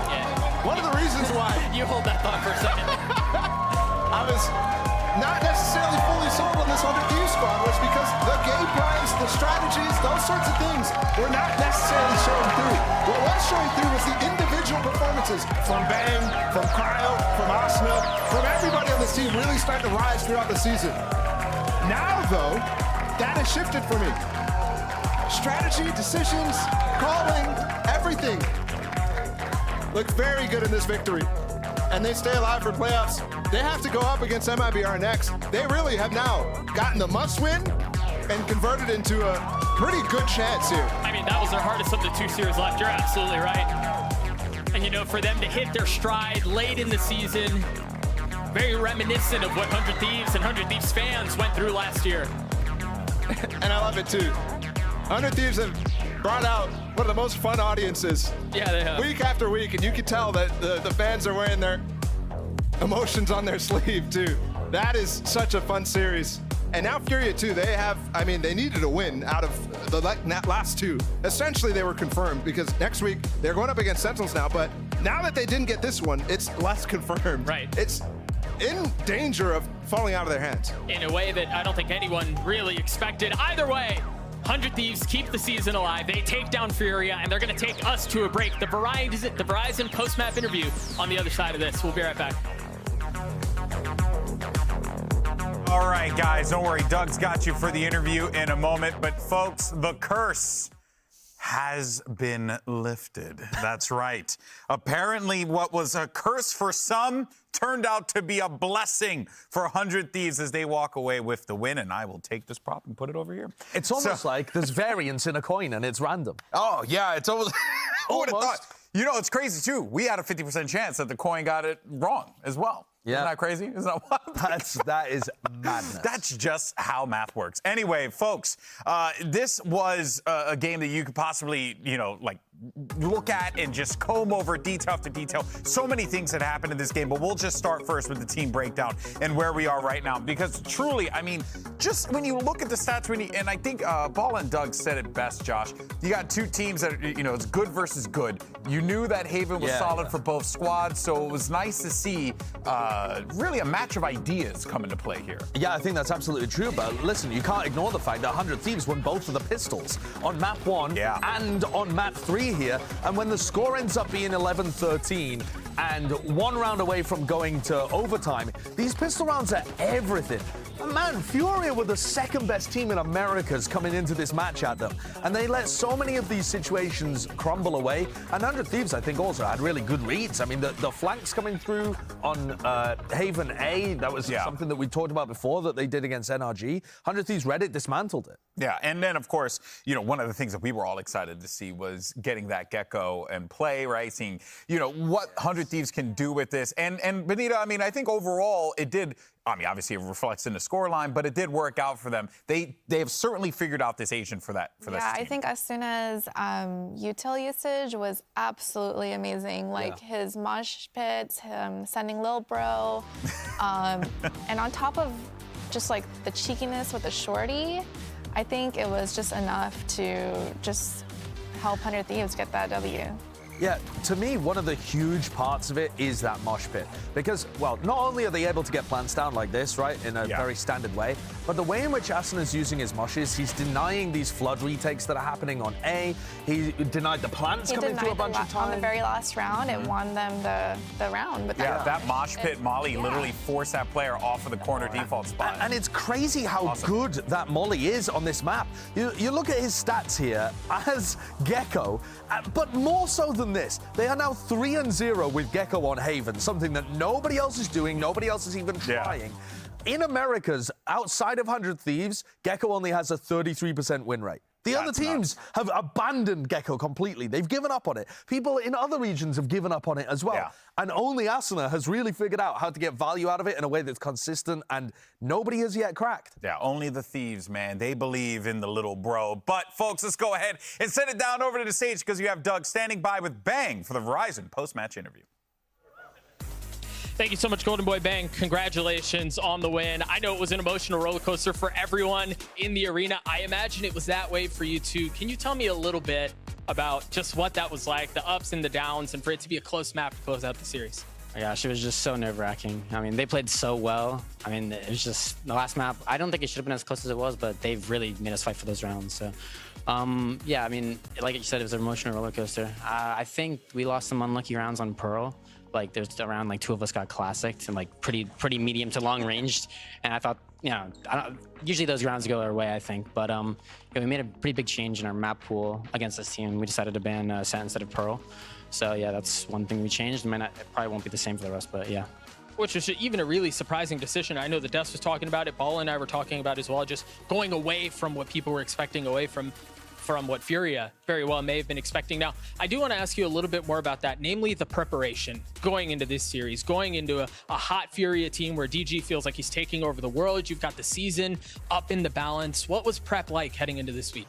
Yeah. One of the reasons why. You hold that thought for a second. I was not necessarily fully sold on this 100 Thieves squad was because the game plans, the strategies, those sorts of things were not necessarily showing through. What was showing through was the individual performances from Bang, from Cryo, from Asna, from everybody on this team really starting to rise throughout the season. Now, though, that has shifted for me. Strategy, decisions, calling, everything looked very good in this victory. And they stay alive for playoffs. They have to go up against MIBR next. They really have now gotten the must-win and converted into a pretty good chance here. I mean, that was their hardest of the two series left. You're absolutely right. And, you know, for them to hit their stride late in the season, very reminiscent of what 100 Thieves and 100 Thieves fans went through last year. And I love it, too. 100 Thieves have brought out one of the most fun audiences. Yeah, they have. Week after week, and you can tell that the fans are wearing their emotions on their sleeve, too. That is such a fun series. And now Furia 2, they have, I mean, they needed a win out of the last two. Essentially, they were confirmed because next week they're going up against Sentinels now, but now that they didn't get this one, it's less confirmed. Right. It's in danger of falling out of their hands. In a way that I don't think anyone really expected. Either way, 100 Thieves keep the season alive. They take down Furia, and they're going to take us to a break. The Verizon post-map interview on the other side of this. We'll be right back. All right, guys, don't worry. Doug's got you for the interview in a moment. But, folks, the curse has been lifted. That's right. Apparently, what was a curse for some turned out to be a blessing for 100 Thieves as they walk away with the win. And I will take this prop and put it over here. It's almost like there's variance in a coin and it's random. Oh, yeah, it's almost. Who would have thought? You know, it's crazy, too. We had a 50% chance that the coin got it wrong as well. Yeah. Isn't that crazy? Isn't that wild? That is madness. That's just how math works. Anyway, folks, this was a game that you could possibly, you know, like look at and just comb over detail after detail. So many things that happened in this game, but we'll just start first with the team breakdown and where we are right now. Because truly, I mean, just when you look at the stats, and I think Ball and Doug said it best, Josh, you got two teams that, you know, it's good versus good. You knew that Haven was solid for both squads, so it was nice to see really a match of ideas come into play here. Yeah, I think that's absolutely true, but listen, you can't ignore the fact that 100 Thieves won both of the pistols on map 1 and on map 3 here, and when the score ends up being 11-13 and one round away from going to overtime, these pistol rounds are everything. Man, Furia were the second best team in Americas coming into this match at them, and they let so many of these situations crumble away. And 100 Thieves, I think, also had really good reads. I mean, the flanks coming through on Haven A, that was something that we talked about before that they did against NRG. 100 Thieves read it, dismantled it. Yeah, and then, of course, you know, one of the things that we were all excited to see was getting that Gecko and play, right? Seeing, you know, what 100 Thieves can do with this. And Benita, I mean, I think overall it did. I mean, obviously it reflects in the scoreline, but it did work out for them. They have certainly figured out this agent for that. Yeah, I think as soon as util usage was absolutely amazing. Like his mosh pits, him sending Lil Bro, and on top of just like the cheekiness with the shorty, I think it was just enough to just help 100 Thieves get that W. Yeah, to me, one of the huge parts of it is that mosh pit. Because, well, not only are they able to get plants down like this, right, in a very standard way, but the way in which Asana's using his moshes, he's denying these flood retakes that are happening on A. He denied the plants coming through a bunch of times. On the very last round, it won them the round. With that mosh pit molly literally forced that player off of the corner default spot. And it's crazy how good that molly is on this map. You look at his stats here as Gecko, but more so than this, they are now 3-0 with Gecko on Haven, something that nobody else is doing, nobody else is even trying. In Americas, outside of 100 Thieves, Gecko only has a 33% win rate. The other teams have abandoned Gecko completely. They've given up on it. People in other regions have given up on it as well. And only Asana has really figured out how to get value out of it in a way that's consistent, and nobody has yet cracked. Yeah, only the Thieves, man. They believe in the little bro. But, folks, let's go ahead and send it down over to the stage because you have Doug standing by with Bang for the Verizon post-match interview. Thank you so much, Golden Boy Bang. Congratulations on the win. I know it was an emotional roller coaster for everyone in the arena. I imagine it was that way for you too. Can you tell me a little bit about just what that was like, the ups and the downs, and for it to be a close map to close out the series? Oh my gosh, it was just so nerve-wracking. I mean, they played so well. I mean, it was just the last map. I don't think it should have been as close as it was, but they've really made us fight for those rounds. So, yeah, I mean, like you said, it was an emotional roller coaster. I think we lost some unlucky rounds on Pearl. Like there's around like 2 of us got classicked and like pretty medium to long ranged, and I thought, you know, usually those rounds go our way, I think, but yeah, we made a pretty big change in our map pool against this team. We decided to ban Set instead of Pearl, so yeah, that's one thing we changed. It probably won't be the same for the rest, but yeah. Which is even a really surprising decision. I know that Des was talking about it, Ball and I were talking about it as well, just going away from what people were expecting, away from what Furia very well may have been expecting. Now, I do want to ask you a little bit more about that, namely the preparation going into this series, going into a hot Furia team where DG feels like he's taking over the world. You've got the season up in the balance. What was prep like heading into this week?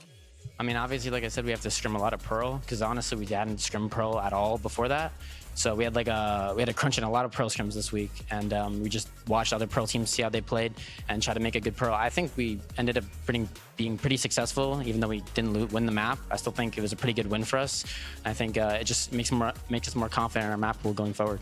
I mean, obviously, like I said, we have to scrim a lot of Pearl, because honestly, we hadn't scrimmed Pearl at all before that. So we had a crunch in a lot of pro scrims this week, and we just watched other pro teams see how they played and try to make a good pro. I think we ended up being pretty successful, even though we didn't win the map. I still think it was a pretty good win for us. I think it just makes us more confident in our map pool going forward.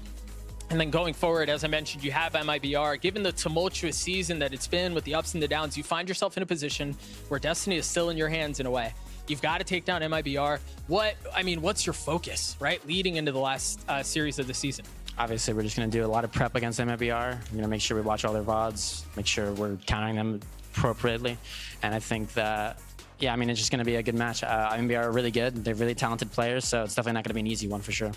And then going forward, as I mentioned, you have MIBR. Given the tumultuous season that it's been with the ups and the downs, you find yourself in a position where destiny is still in your hands in a way. You've got to take down MIBR. What's your focus, right, leading into the last series of the season? Obviously, we're just going to do a lot of prep against MIBR. We're going to make sure we watch all their VODs, make sure we're countering them appropriately. And I think that, yeah, I mean, it's just going to be a good match. MIBR are really good. They're really talented players, so it's definitely not going to be an easy one for sure.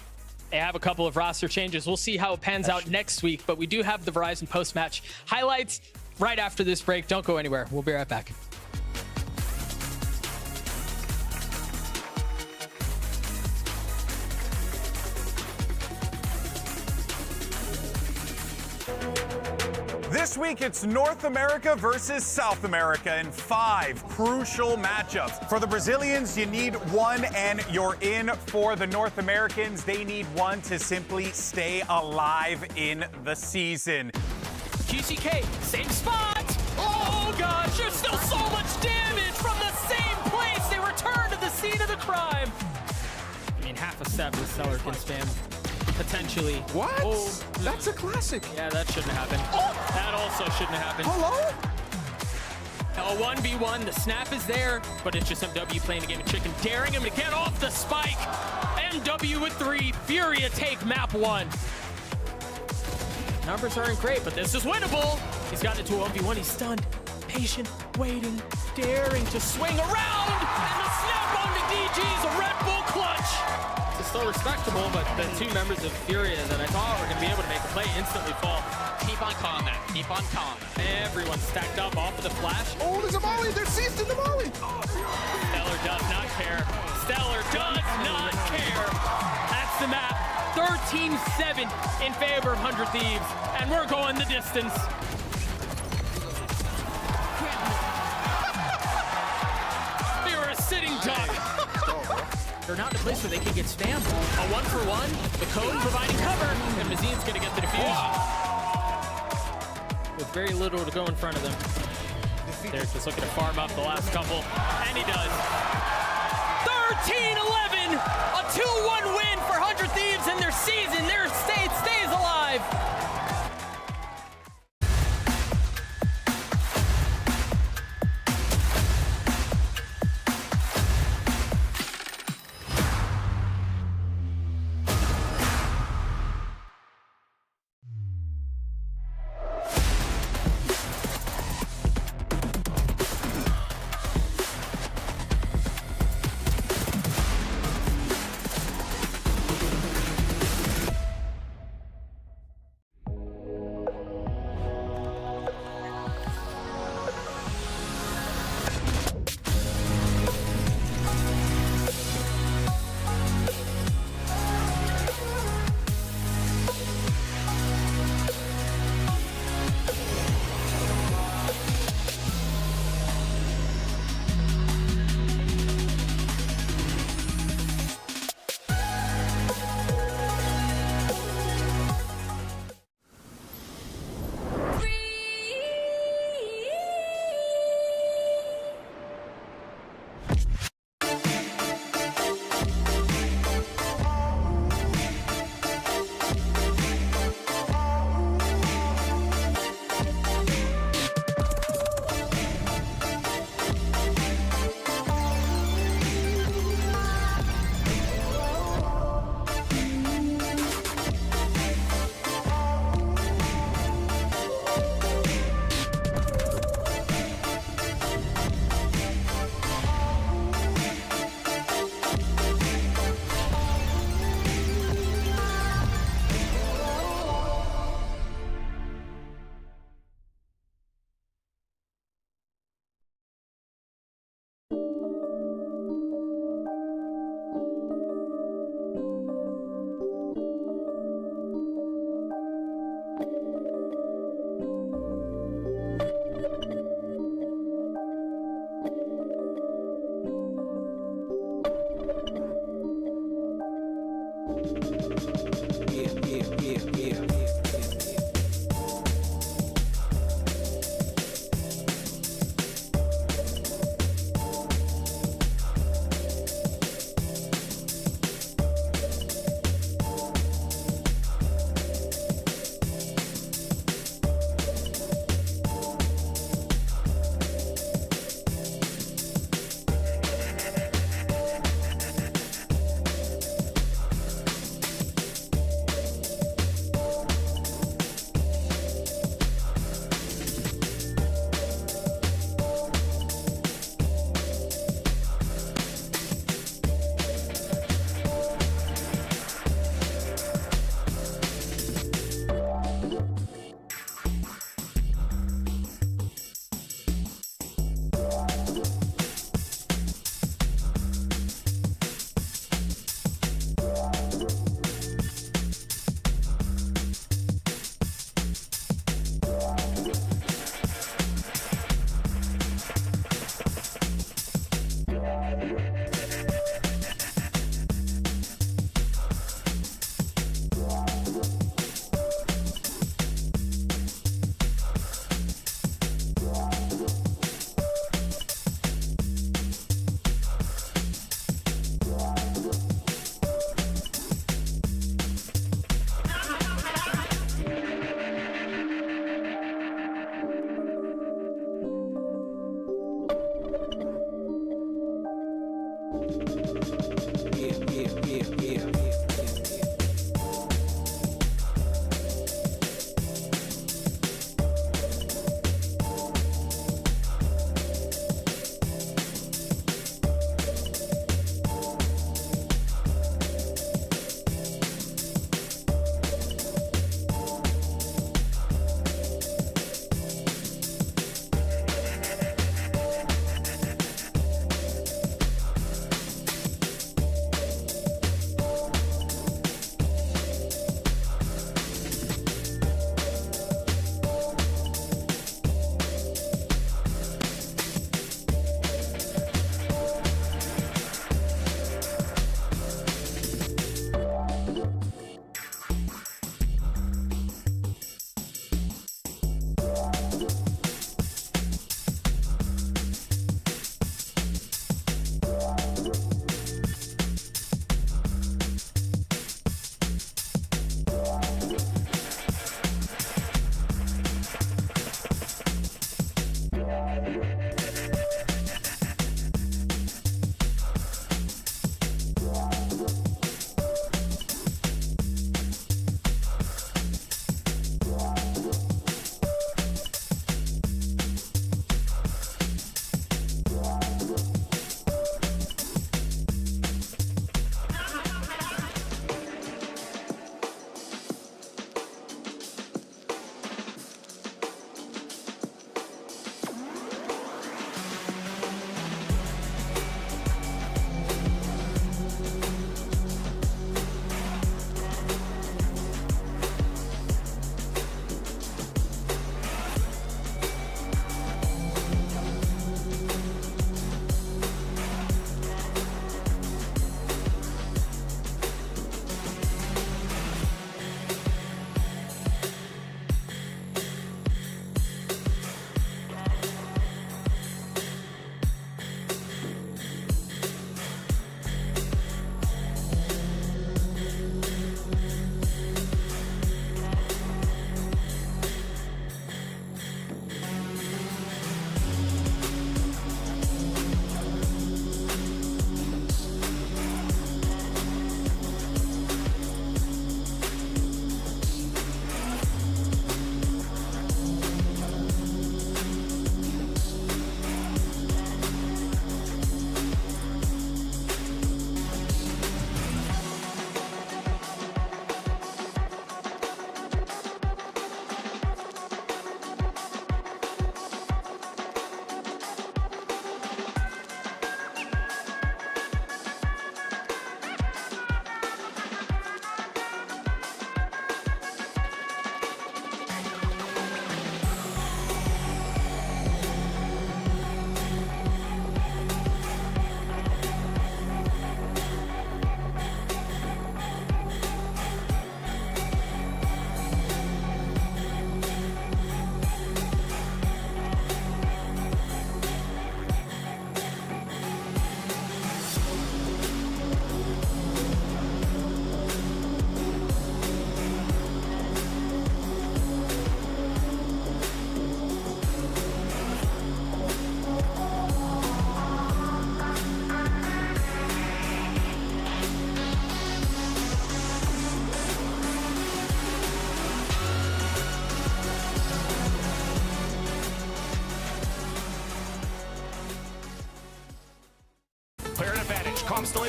They have a couple of roster changes. We'll see how it pans out next week, but we do have the Verizon post-match highlights right after this break. Don't go anywhere. We'll be right back. This week, it's North America versus South America in 5 crucial matchups. For the Brazilians, you need 1 and you're in. For the North Americans, they need 1 to simply stay alive in the season. QCK, same spot. Oh gosh, there's still so much damage from the same place. They return to the scene of the crime. I mean, half a step the Stellar can spam. Potentially. What? Oh, that's a classic. Yeah, that shouldn't have happened. Oh. That also shouldn't have happened. Hello? A 1v1, the snap is there, but it's just MW playing a game of chicken, daring him to get off the spike. MW with 3, Furia take map 1. Numbers aren't great, but this is winnable. He's gotten into a 1v1, he's stunned, patient, waiting, daring to swing around, and the snap onto DG's a Red Bull clutch. It's still respectable, but the 2 members of Furia that I thought were going to be able to make a play instantly fall. Keep on calling that. Keep on calling that. Everyone stacked up off of the flash. Oh, there's a Molly. They're seized in the Molly. Stellar does not care. Stellar does not care. That's the map. 13-7 in favor of 100 Thieves, and we're going the distance. They were a sitting duck. They're not in a place where they can get spammed. A 1-for-1, the code providing cover, and Mazine's gonna get the defuse. With very little to go in front of them. They're just looking to farm up the last couple, and he does. 13-11, a 2-1 win for 100 Thieves in their season. Their state stays alive.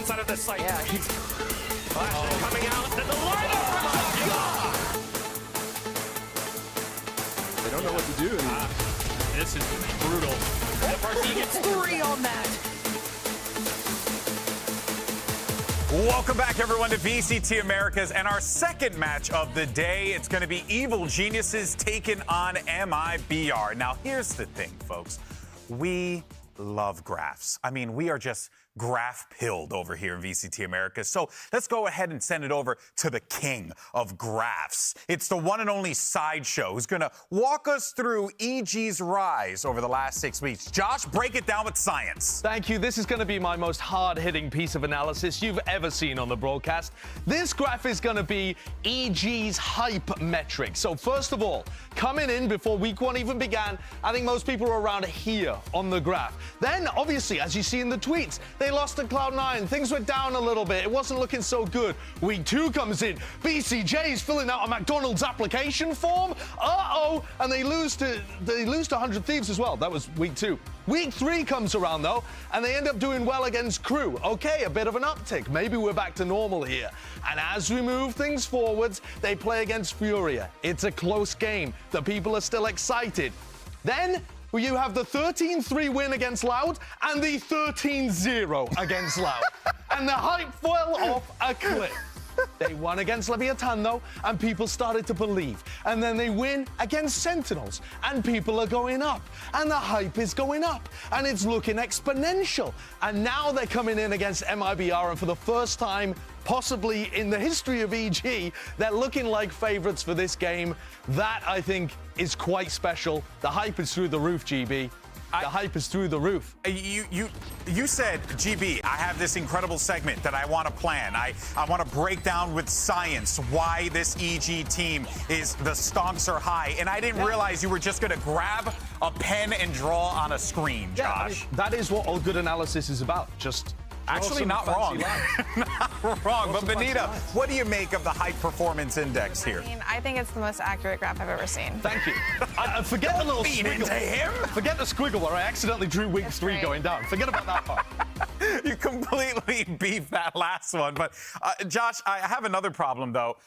inside of the site. Yeah, he's flashing coming out. Then the lineup from Shotgun. They don't know what to do. This is brutal. FRC gets 3 on that. Welcome back, everyone, to VCT Americas and our second match of the day. It's going to be Evil Geniuses taking on MIBR. Now, here's the thing, folks. We love graphs. I mean, we are just graph-pilled over here in VCT Americas. So let's go ahead and send it over to the king of graphs. It's the one and only Sideshow who's going to walk us through EG's rise over the last 6 weeks. Josh, break it down with science. Thank you. This is going to be my most hard-hitting piece of analysis you've ever seen on the broadcast. This graph is going to be EG's hype metric. So first of all, coming in before week 1 even began, I think most people are around here on the graph. Then, obviously, as you see in the tweets, they lost to Cloud9. Things went down a little bit. It wasn't looking so good. Week 2 comes in. BCJ's filling out a McDonald's application form. Uh-oh. And they lose to 100 Thieves as well. That was week 2. Week 3 comes around, though, and they end up doing well against Crew. Okay, a bit of an uptick. Maybe we're back to normal here. And as we move things forwards, they play against Furia. It's a close game. The people are still excited. Then you have the 13-3 win against Loud and the 13-0 against Loud. And the hype fell off a cliff. They won against Leviathan, though, and people started to believe. And then they win against Sentinels, and people are going up. And the hype is going up, and it's looking exponential. And now they're coming in against MIBR, and for the first time, possibly in the history of EG, they're looking like favorites for this game. That, I think, is quite special. The hype is through the roof, GB. The hype is through the roof. You said, GB, I have this incredible segment that I want to plan. I want to break down with science why this EG team is the stonks are high. And I didn't realize you were just going to grab a pen and draw on a screen, Josh. Yeah, I mean, that is what all good analysis is about. Just actually not wrong. Not wrong. But Benita, what do you make of the hype performance index here? I mean, I think it's the most accurate graph I've ever seen. Thank you. Forget the little feed squiggle. Into him. Forget the squiggle where I accidentally drew week 3 going down. Forget about that part. You completely beefed that last one. But Josh, I have another problem, though.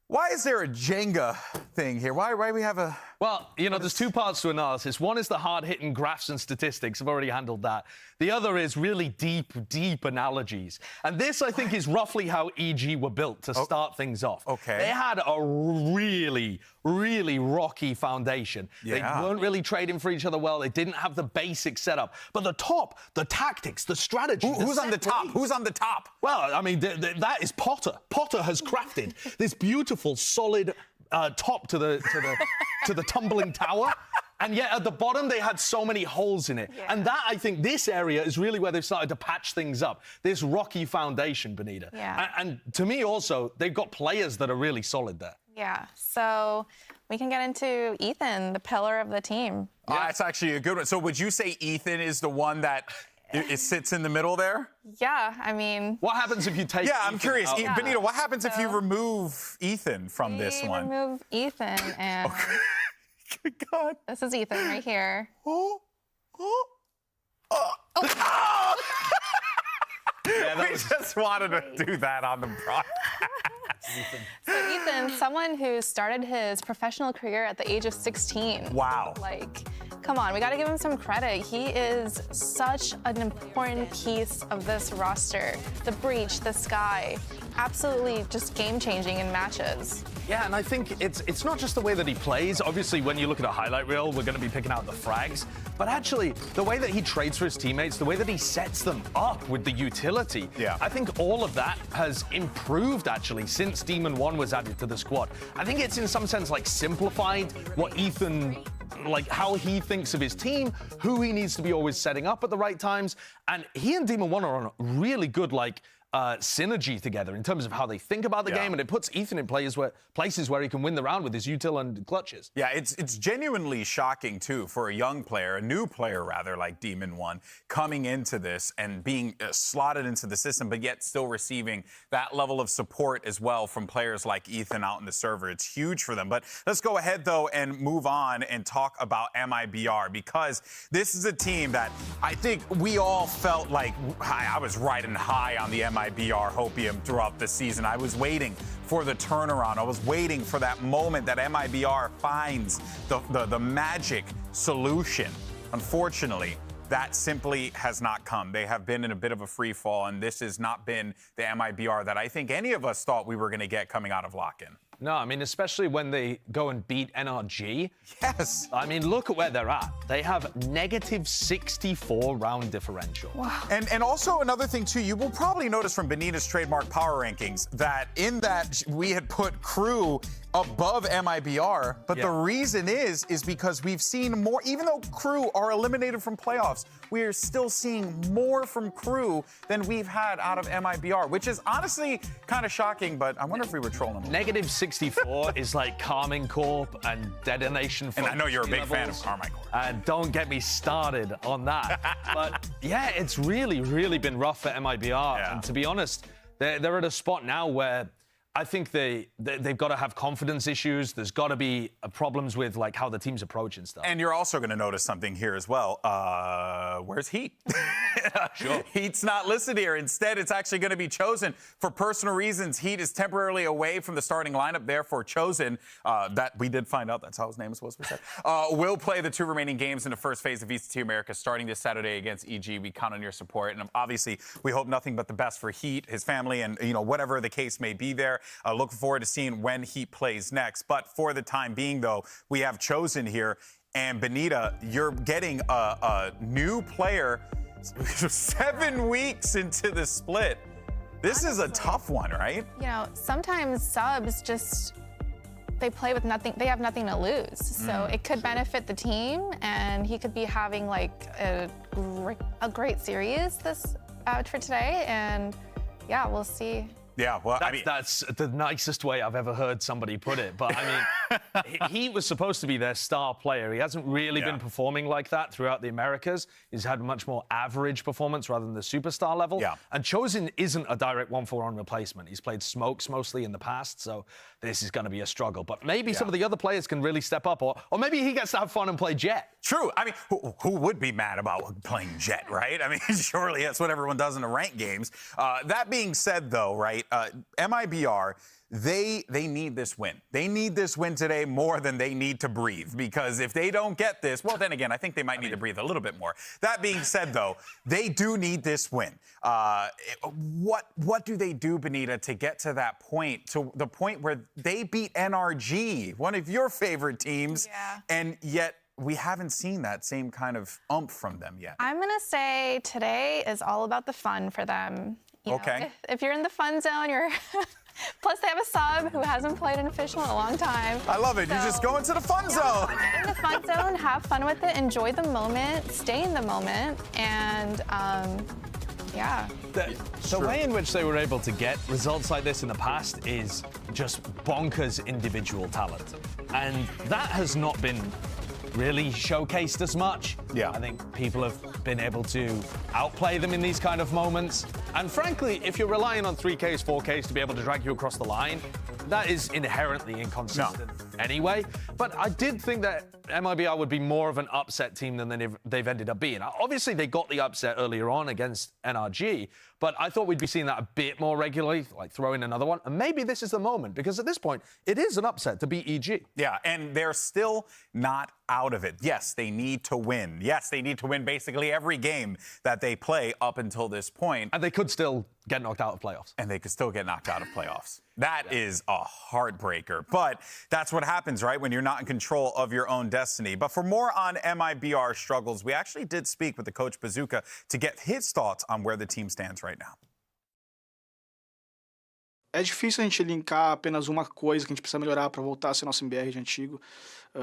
Why is there a Jenga thing here? Why do we have a... Well, you know, there's 2 parts to analysis. One is the hard-hitting graphs and statistics. I've already handled that. The other is really deep analogies. And this, I think, is roughly how EG were built to start things off. Okay. They had a really rocky foundation. Yeah. They weren't really trading for each other well. They didn't have the basic setup. But the top, the tactics, the strategy... Who's on the top? Who's on the top? Well, I mean, that is Potter. Potter has crafted this beautiful, solid top to the tumbling tower. And yet at the bottom, they had so many holes in it. Yeah. And that, I think, this area is really where they've started to patch things up. This rocky foundation, Benita. Yeah. And to me, also, they've got players that are really solid there. Yeah. So we can get into Ethan, the pillar of the team. Yeah. That's actually a good one. So would you say Ethan is the one that it sits in the middle there? Yeah, I mean... What happens if you take Yeah, I'm Ethan curious. out? Yeah. Benita, what happens if you remove Ethan from this one? remove Ethan and... Good God. This is Ethan right here. Yeah, we just wanted to do that on the broadcast. So Ethan, someone who started his professional career at the age of 16. Wow. Like, come on, we got to give him some credit. He is such an important piece of this roster. The Breach, the Sky, absolutely just game-changing in matches. Yeah, and I think it's not just the way that he plays. Obviously, when you look at a highlight reel, we're going to be picking out the frags. But actually, the way that he trades for his teammates, the way that he sets them up with the utility, I think all of that has improved, actually, since Demon 1 was added to the squad. I think it's in some sense, like, simplified what Ethan... like how he thinks of his team, who he needs to be always setting up at the right times. And he and Demon 1 are on a really good, like, synergy together in terms of how they think about the game, and it puts Ethan in places where he can win the round with his util and clutches. Yeah, it's genuinely shocking, too, for a young player, a new player, rather, like Demon One, coming into this and being slotted into the system, but yet still receiving that level of support as well from players like Ethan out in the server. It's huge for them. But let's go ahead, though, and move on and talk about MIBR, because this is a team that I think we all felt like I was riding high on the MIBR hopium throughout the season. I was waiting for the turnaround. I was waiting for that moment that MIBR finds the magic solution. Unfortunately, that simply has not come. They have been in a bit of a free fall, and this has not been the MIBR that I think any of us thought we were going to get coming out of lock-in. No, I mean, especially when they go and beat NRG. Yes. I mean, look at where they're at. They have negative 64 round differential. Wow. And also another thing, too, you will probably notice from Benita's trademark power rankings that in that we had put Crew above MIBR, but the reason is because we've seen more, even though Crew are eliminated from playoffs, we are still seeing more from Crew than we've had out of MIBR, which is honestly kind of shocking, but I wonder if we were trolling them. Negative 64 is like Carmine Corp and Detonation. And I know you're a big fan of Carmine Corp. And don't get me started on that. But yeah, it's really, really been rough for MIBR. Yeah. And to be honest, they're at a spot now where I think they've got to have confidence issues. There's got to be problems with like how the team's approaching stuff. And you're also going to notice something here as well. Where's Heat? Sure. Heat's not listed here. Instead, it's actually going to be Chosen. For personal reasons, Heat is temporarily away from the starting lineup. Therefore, Chosen, that we did find out that's how his name is supposed to be said, will play the 2 remaining games in the first phase of VCT Americas starting this Saturday against EG. We count on your support. And obviously, we hope nothing but the best for Heat, his family, and whatever the case may be there. Looking forward to seeing when Heat plays next. But for the time being, though, we have Chosen here. And Benita, you're getting a new player 7 weeks into the split. This is a tough one, right? Sometimes subs just, they play with nothing, they have nothing to lose. So it could benefit the team, and he could be having like a great series for today. And yeah, we'll see. Yeah, well, that's the nicest way I've ever heard somebody put it. But I mean, he was supposed to be their star player. He hasn't really been performing like that throughout the Americas. He's had a much more average performance rather than the superstar level. Yeah. And Chosen isn't a direct 1-4-1 replacement. He's played smokes mostly in the past, so this is going to be a struggle. But maybe some of the other players can really step up, or maybe he gets to have fun and play Jet. True. I mean, who would be mad about playing Jet, right? I mean, surely that's what everyone does in the ranked games. That being said, though, right, MIBR, they need this win. They need this win today more than they need to breathe, because if they don't get this, well, then again, I think they might need to breathe a little bit more. That being said, though, they do need this win. What do they do, Benita, to get to that point, to the point where they beat NRG, one of your favorite teams, and yet we haven't seen that same kind of oomph from them yet? I'm going to say today is all about the fun for them. If you're in the fun zone, you're... Plus, they have a sub who hasn't played an official in a long time. I love it. So, you just go into the fun zone. Get in the fun zone, have fun with it, enjoy the moment, stay in the moment, and The way in which they were able to get results like this in the past is just bonkers individual talent. And that has not been really showcased as much. Yeah. I think people have been able to outplay them in these kind of moments. And frankly, if you're relying on 3Ks, 4Ks to be able to drag you across the line, that is inherently inconsistent anyway. But I did think that MIBR would be more of an upset team than they've ended up being. Obviously, they got the upset earlier on against NRG, but I thought we'd be seeing that a bit more regularly, like throw in another one. And maybe this is the moment, because at this point, it is an upset to beat EG. Yeah, and they're still not out of it. Yes, they need to win. Yes, they need to win basically every game that they play up until this point. And they could still get knocked out of playoffs. And they could still get knocked out of playoffs. That is a heartbreaker. But that's what happens, right, when you're not in control of your own destiny. But for more on MIBR struggles, we actually did speak with the coach Bazooka to get his thoughts on where the team stands right now. É difícil a gente linkar apenas uma coisa que a gente precisa melhorar para voltar a ser nosso MBR de antigo,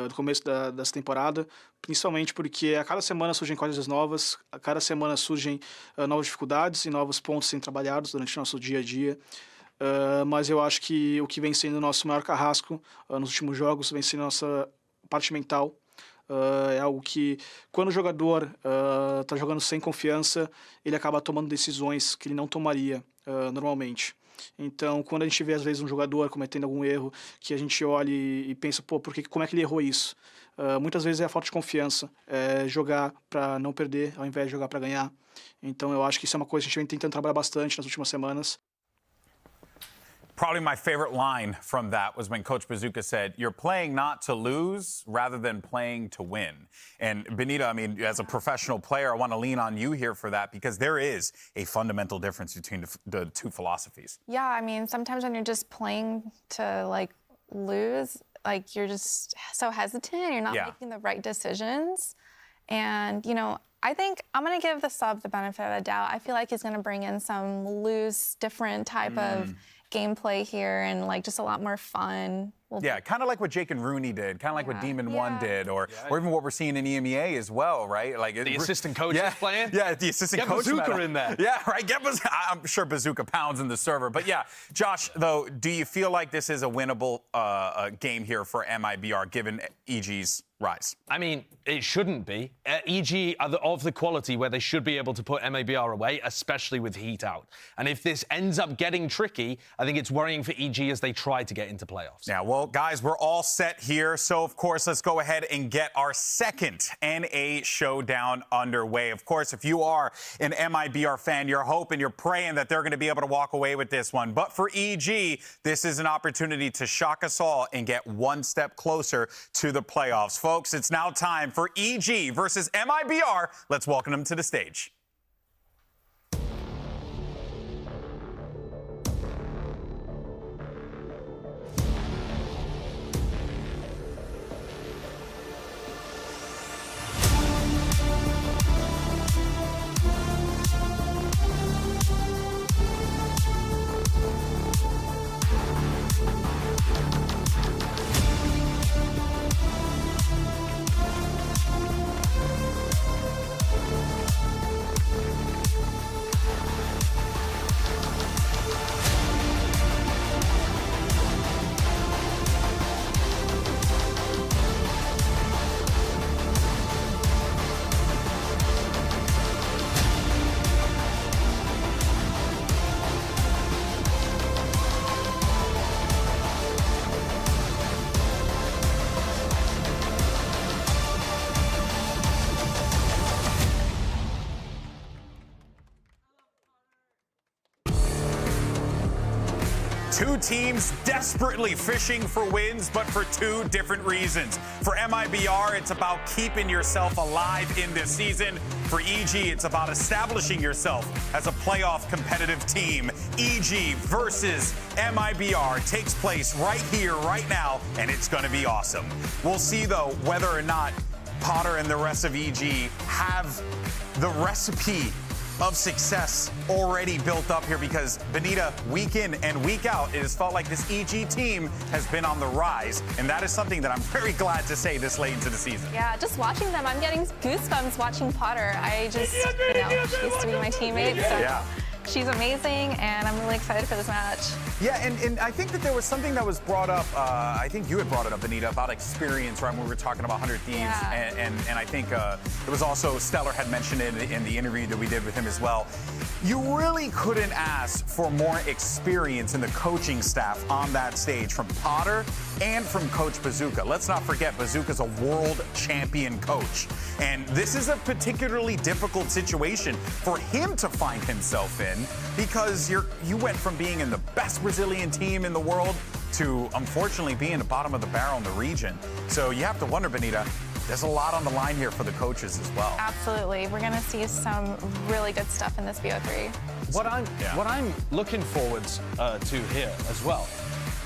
do começo dessa temporada, principalmente porque a cada semana surgem coisas novas, a cada semana surgem novas dificuldades e novos pontos a serem trabalhados durante o nosso dia a dia. Mas eu acho que o que vem sendo o nosso maior carrasco nos últimos jogos vem sendo a nossa parte mental. É algo que, quando o jogador está jogando sem confiança, ele acaba tomando decisões que ele não tomaria normalmente. Então, quando a gente vê, às vezes, um jogador cometendo algum erro, que a gente olha e pensa, pô, como é que ele errou isso? Muitas vezes é a falta de confiança, é jogar para não perder, ao invés de jogar para ganhar. Então, eu acho que isso é uma coisa que a gente vem tentando trabalhar bastante nas últimas semanas. Probably my favorite line from that was when Coach Bazooka said, "You're playing not to lose rather than playing to win." And Benita, I mean, as a professional player, I want to lean on you here for that because there is a fundamental difference between the two philosophies. Yeah, I mean, sometimes when you're just playing to like lose, like you're just so hesitant, you're not making the right decisions. And, you know, I think I'm going to give the sub the benefit of the doubt. I feel like he's going to bring in some loose, different type of gameplay here and like just a lot more fun. Yeah, kind of like what Jake and Rooney did, kind of like what Demon One did, or even what we're seeing in EMEA as well, right? Like the assistant coach is playing? Yeah, the assistant coach. Get Bazooka in there. Yeah, right. I'm sure Bazooka pounds in the server. But yeah, Josh, though, do you feel like this is a winnable game here for MIBR given EG's rise? I mean, it shouldn't be. EG are of the quality where they should be able to put MIBR away, especially with heat out. And if this ends up getting tricky, I think it's worrying for EG as they try to get into playoffs. Yeah, well, guys, we're all set here. So, of course, let's go ahead and get our second NA showdown underway. Of course, if you are an MIBR fan, you're hoping, you're praying that they're going to be able to walk away with this one. But for EG, this is an opportunity to shock us all and get one step closer to the playoffs. Folks, it's now time for EG versus MIBR. Let's welcome them to the stage. Two teams desperately fishing for wins, but for two different reasons. For MIBR, it's about keeping yourself alive in this season. For EG, it's about establishing yourself as a playoff competitive team. EG versus MIBR takes place right here, right now, and it's going to be awesome. We'll see, though, whether or not Potter and the rest of EG have the recipe of success already built up here, because Benita, week in and week out, it has felt like this EG team has been on the rise, and that is something that I'm very glad to say this late into the season. Yeah, just watching them, I'm getting goosebumps watching Potter. I just, you know, she used to be my teammate, so she's amazing, and I'm really excited for this match. Yeah, and I think that there was something that was brought up, I think you had brought it up, Benita, about experience, right, when we were talking about 100 Thieves, and I think it was also, Stellar had mentioned it in the interview that we did with him as well. You really couldn't ask for more experience in the coaching staff on that stage from Potter and from Coach Bazooka. Let's not forget, Bazooka's a world champion coach. And this is a particularly difficult situation for him to find himself in, because you went from being in the best Brazilian team in the world to, unfortunately, being the bottom of the barrel in the region. So you have to wonder, Benita, there's a lot on the line here for the coaches as well. Absolutely. We're going to see some really good stuff in this BO3. What I'm looking forward to here as well,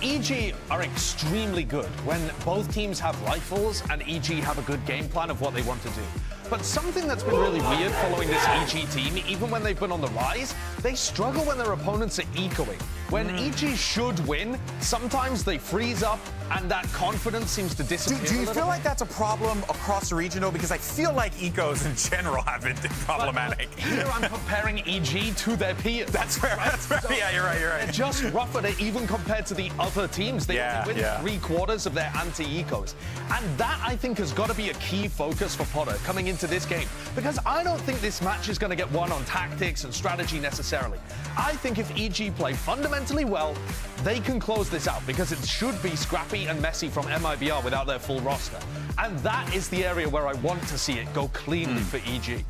EG are extremely good when both teams have rifles and EG have a good game plan of what they want to do. But something that's been really weird following this EG team, even when they've been on the rise, they struggle when their opponents are ecoing. When EG should win, sometimes they freeze up and that confidence seems to disappear. Do you feel like that's a problem across the region, though? Because I feel like ecos in general have been problematic. Here I'm comparing EG to their peers. That's fair. Right? That's fair. So yeah, you're right. You're right. They're just rougher, even compared to the other teams. They only win 3/4 of their anti-ecos. And that, I think, has got to be a key focus for Potter coming into this game. Because I don't think this match is going to get won on tactics and strategy necessarily. I think if EG play fundamentally well, they can close this out because it should be scrappy and messy from MIBR without their full roster. And that is the area where I want to see it go cleanly for EG.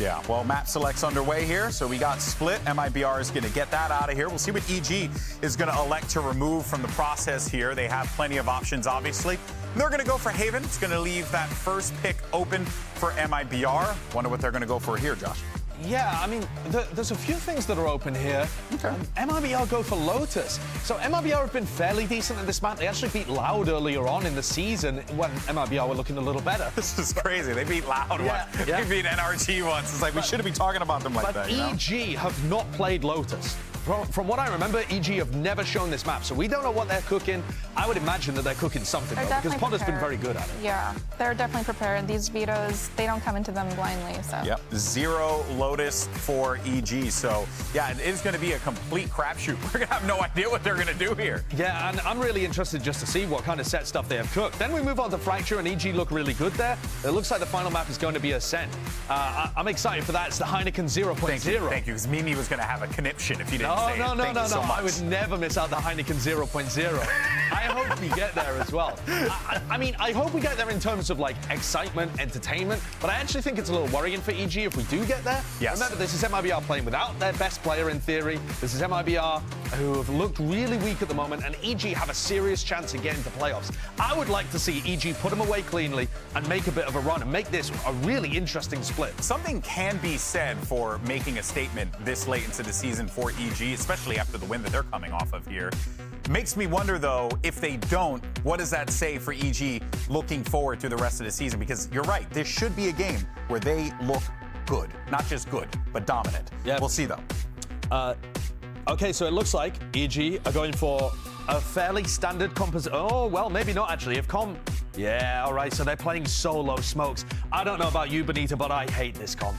Yeah, well, map select's underway here, so we got split. MIBR is going to get that out of here. We'll see what EG is going to elect to remove from the process here. They have plenty of options, obviously. They're going to go for Haven. It's going to leave that first pick open for MIBR. Wonder what they're going to go for here, Josh. Yeah, I mean, there's a few things that are open here. Okay. MIBR go for Lotus. So MIBR have been fairly decent in this map. They actually beat Loud earlier on in the season when MIBR were looking a little better. This is crazy. They beat Loud once. They beat NRG once. It's like, we shouldn't be talking about them like that. But EG have not played Lotus. From what I remember, EG have never shown this map, so we don't know what they're cooking. I would imagine that they're cooking something, though, because Potter's been very good at it. Yeah, they're definitely prepared. These vetoes, they don't come into them blindly, so. Yep, 0 Lotus for EG, so yeah, it is going to be a complete crapshoot. We're going to have no idea what they're going to do here. Yeah, and I'm really interested just to see what kind of set stuff they have cooked. Then we move on to Fracture, and EG look really good there. It looks like the final map is going to be Ascent. I'm excited for that. It's the Heineken 0.0. Thank you, because Mimi was going to have a conniption if you didn't say it. No. I would never miss out the Heineken 0.0. I hope we get there as well. I mean, I hope we get there in terms of, like, excitement, entertainment, but I actually think it's a little worrying for EG if we do get there. Yes. Remember, this is MIBR playing without their best player in theory. This is MIBR who have looked really weak at the moment, and EG have a serious chance of getting to playoffs. I would like to see EG put them away cleanly and make a bit of a run and make this a really interesting split. Something can be said for making a statement this late into the season for EG, especially after the win that they're coming off of here. Makes me wonder, though, if they don't, what does that say for EG looking forward to the rest of the season? Because you're right, this should be a game where they look good. Not just good, but dominant. Yeah. We'll see, though. Okay, so it looks like EG are going for a fairly standard composition. Oh, well, maybe not, actually. If comp... Yeah, all right, so they're playing solo smokes. I don't know about you, Benita, but I hate this comp.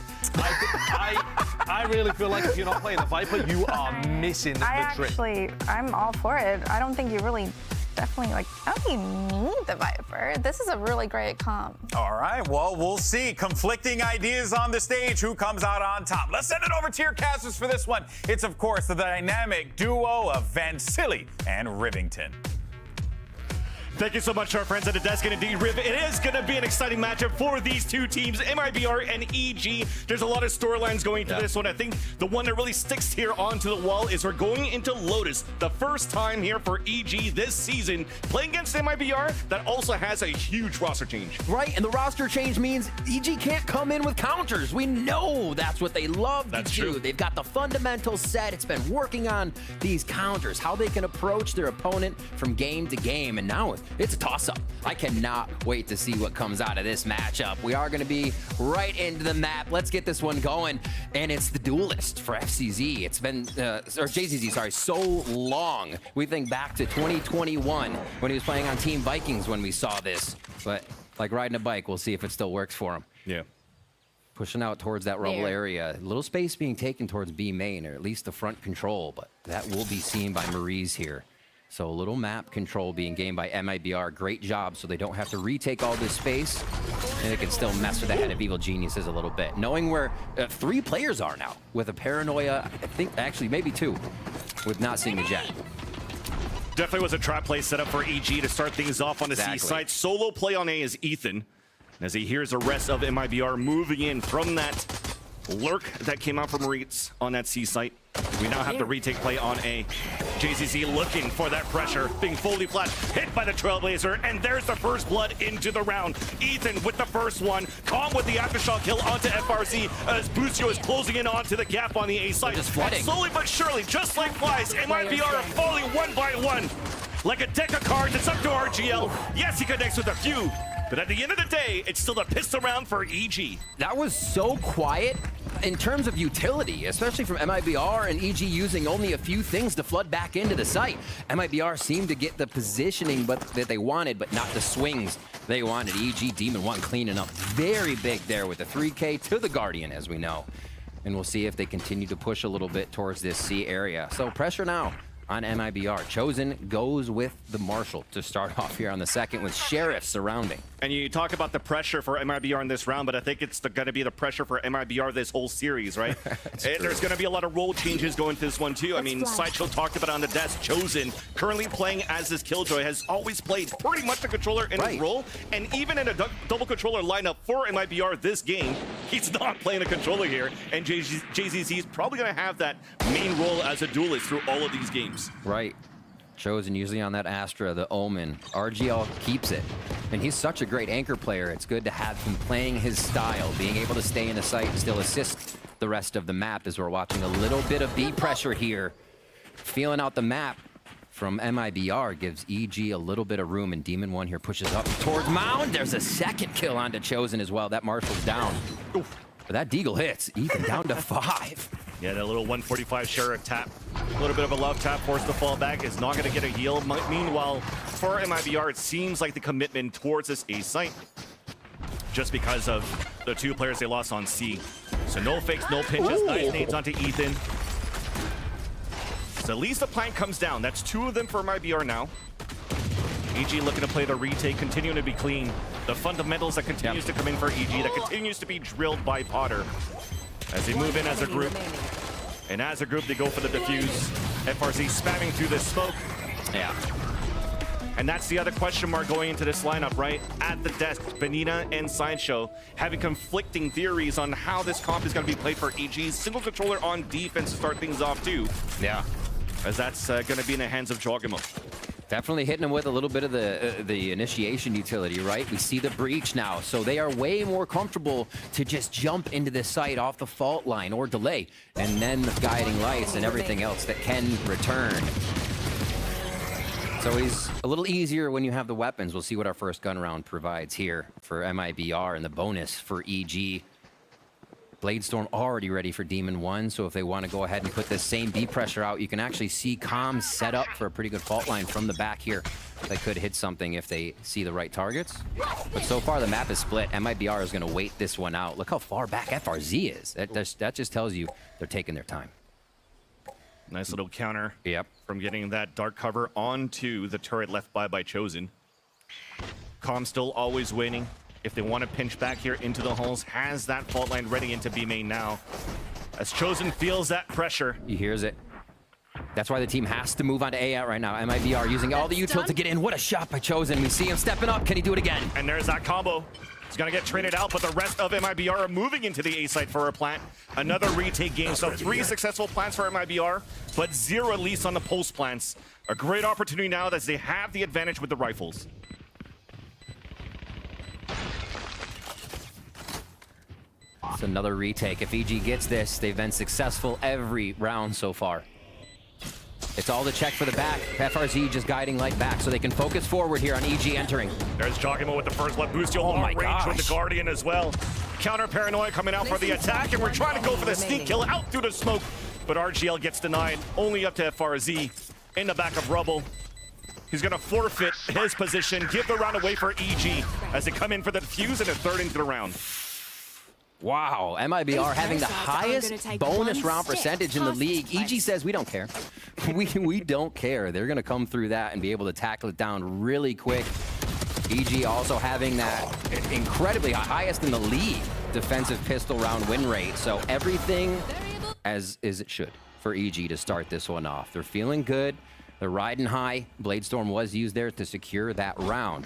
I really feel like if you're not playing the Viper, you are missing the trick. I'm all for it. I don't think you really definitely, like, I don't even need the Viper. This is a really great comp. All right, well, we'll see. Conflicting ideas on the stage. Who comes out on top? Let's send it over to your casters for this one. It's, of course, the dynamic duo of Vansili and Rivington. Thank you so much to our friends at the desk, and indeed, Riv, it is going to be an exciting matchup for these two teams, MIBR and EG. There's a lot of storylines going to this one. I think the one that really sticks here onto the wall is we're going into Lotus, the first time here for EG this season, playing against MIBR that also has a huge roster change. Right, and the roster change means EG can't come in with counters. We know that's what they love to do. They've got the fundamentals set. It's been working on these counters, how they can approach their opponent from game to game, and now it's a toss-up. I cannot wait to see what comes out of this matchup. We are going to be right into the map. Let's get this one going. And it's the duelist for FCZ. It's been, or JZZ, sorry, so long. We think back to 2021 when he was playing on Team Vikings when we saw this. But like riding a bike, we'll see if it still works for him. Yeah. Pushing out towards that rubble area. A little space being taken towards B main, or at least the front control, but that will be seen by Maurice here. So a little map control being gained by MIBR. Great job, so they don't have to retake all this space. And it can still mess with the head of Evil Geniuses a little bit. Knowing where 3 players are now, with a Paranoia, I think, actually, maybe 2, with not seeing the Jet. Definitely was a trap play set up for EG to start things off on the C side. Solo play on A is Ethan. As he hears the rest of MIBR moving in from that lurk that came out from Maurice on that C site. We now have the retake play on A. JZZ looking for that pressure, being fully flashed, hit by the Trailblazer, and there's the first blood into the round. Ethan with the first one, Calm with the aftershock kill onto FRZ as Busio is closing in onto the gap on the A site. And slowly but surely, just like flies, MIBR are falling one by one. Like a deck of cards, it's up to RGL. Yes, he connects with a few. But at the end of the day, it's still a pistol round for EG. That was so quiet in terms of utility, especially from MIBR and EG using only a few things to flood back into the site. MIBR seemed to get the positioning that they wanted, but not the swings they wanted. EG Demon 1 cleaning up very big there with the 3K to the Guardian, as we know. And we'll see if they continue to push a little bit towards this C area. So pressure now on MIBR. Chosen goes with the Marshal to start off here on the second with Sheriff surrounding. And you talk about the pressure for MIBR in this round, but I think it's going to be the pressure for MIBR this whole series, right? There's going to be a lot of role changes going to this one, too. I mean, Sideshow talked about it on the desk. Chosen, currently playing as this Killjoy, has always played pretty much the controller in his role. And even in a double controller lineup for MIBR this game, he's not playing a controller here. And JZZ is probably going to have that main role as a duelist through all of these games. Right. Chosen usually on that Astra, the Omen. RGL keeps it. And he's such a great anchor player. It's good to have him playing his style, being able to stay in the site and still assist the rest of the map as we're watching a little bit of B pressure here. Feeling out the map from MIBR gives EG a little bit of room, and Demon 1 here pushes up towards Mound. There's a second kill onto Chosen as well. That Marshal's down. But that Deagle hits, even down to 5. Yeah, that little 145 Sheriff tap. A little bit of a love tap, forced to fall back, is not going to get a heal. Meanwhile, for MIBR, it seems like the commitment towards this A site, just because of the 2 players they lost on C. So no fakes, no pinches, nice nades onto Ethan. So at least the plank comes down. That's 2 of them for MIBR now. EG looking to play the retake, continuing to be clean. The fundamentals that continues to come in for EG, that continues to be drilled by Potter as they move in as a group. And as a group, they go for the defuse. FRZ spamming through this smoke. Yeah. And that's the other question mark going into this lineup, right? At the desk, Benita and Sideshow having conflicting theories on how this comp is going to be played for EG. Single controller on defense to start things off, too. Yeah. As that's going to be in the hands of Jogamo. Definitely hitting them with a little bit of the initiation utility, right? We see the breach now, so they are way more comfortable to just jump into this site off the fault line or delay, and then the guiding lights and everything else that can return. It's always a little easier when you have the weapons. We'll see what our first gun round provides here for MIBR and the bonus for EG. Bladestorm already ready for Demon 1, so if they want to go ahead and put this same B pressure out, you can actually see comms set up for a pretty good fault line from the back here. They could hit something if they see the right targets. But so far, the map is split. MIBR is going to wait this one out. Look how far back FRZ is. That just tells you they're taking their time. Nice little counter. Yep. From getting that dark cover onto the turret left by Chosen. Comm still always waiting. If they want to pinch back here into the holes, has that fault line ready into B main now. As Chosen feels that pressure. He hears it. That's why the team has to move on to A out right now. MIBR using all the util to get in. What a shot by Chosen. We see him stepping up. Can he do it again? And there's that combo. He's going to get traded out, but the rest of MIBR are moving into the A site for a plant. Another retake game. So 3 successful plants for MIBR, but 0 at least on the post plants. A great opportunity now as they have the advantage with the rifles. It's another retake. If EG gets this, they've been successful every round so far. It's all the check for the back. FRZ just guiding light back so they can focus forward here on EG entering. There's Jogimo with the first left boost. Long range with the Guardian as well. Counter Paranoia coming out for the attack, and we're trying to go for the sneak kill out through the smoke. But RGL gets denied, only up to FRZ in the back of Rubble. He's going to forfeit his position, give the round away for EG as they come in for the defuse and a third into the round. Wow, MIBR having the highest bonus round percentage in the league. EG says we don't care. We don't care. They're going to come through that and be able to tackle it down really quick. EG also having that incredibly highest in the league defensive pistol round win rate. So everything as it should for EG to start this one off. They're feeling good. They're riding high. Bladestorm was used there to secure that round.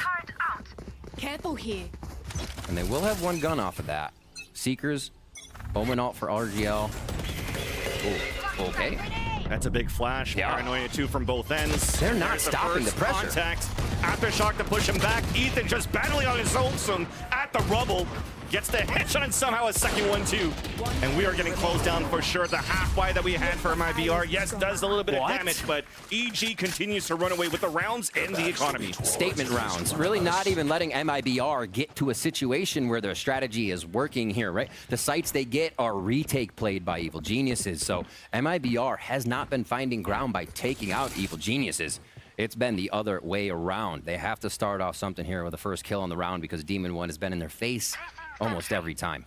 Careful here. And they will have one gun off of that. Seekers, Omen ult for RGL. Ooh, okay. That's a big flash. Paranoia 2 from both ends. They're not stopping the pressure. Contact. Aftershock to push him back. Ethan just battling on his own son at the rubble. Gets the headshot and somehow a second one too. And we are getting closed down for sure. The half buy that we had for MIBR, yes, does a little bit of damage, but EG continues to run away with the rounds and the economy. Statement rounds, really not even letting MIBR get to a situation where their strategy is working here, right? The sites they get are retake played by Evil Geniuses, so MIBR has not been finding ground by taking out Evil Geniuses. It's been the other way around. They have to start off something here with the first kill on the round because Demon 1 has been in their face almost every time.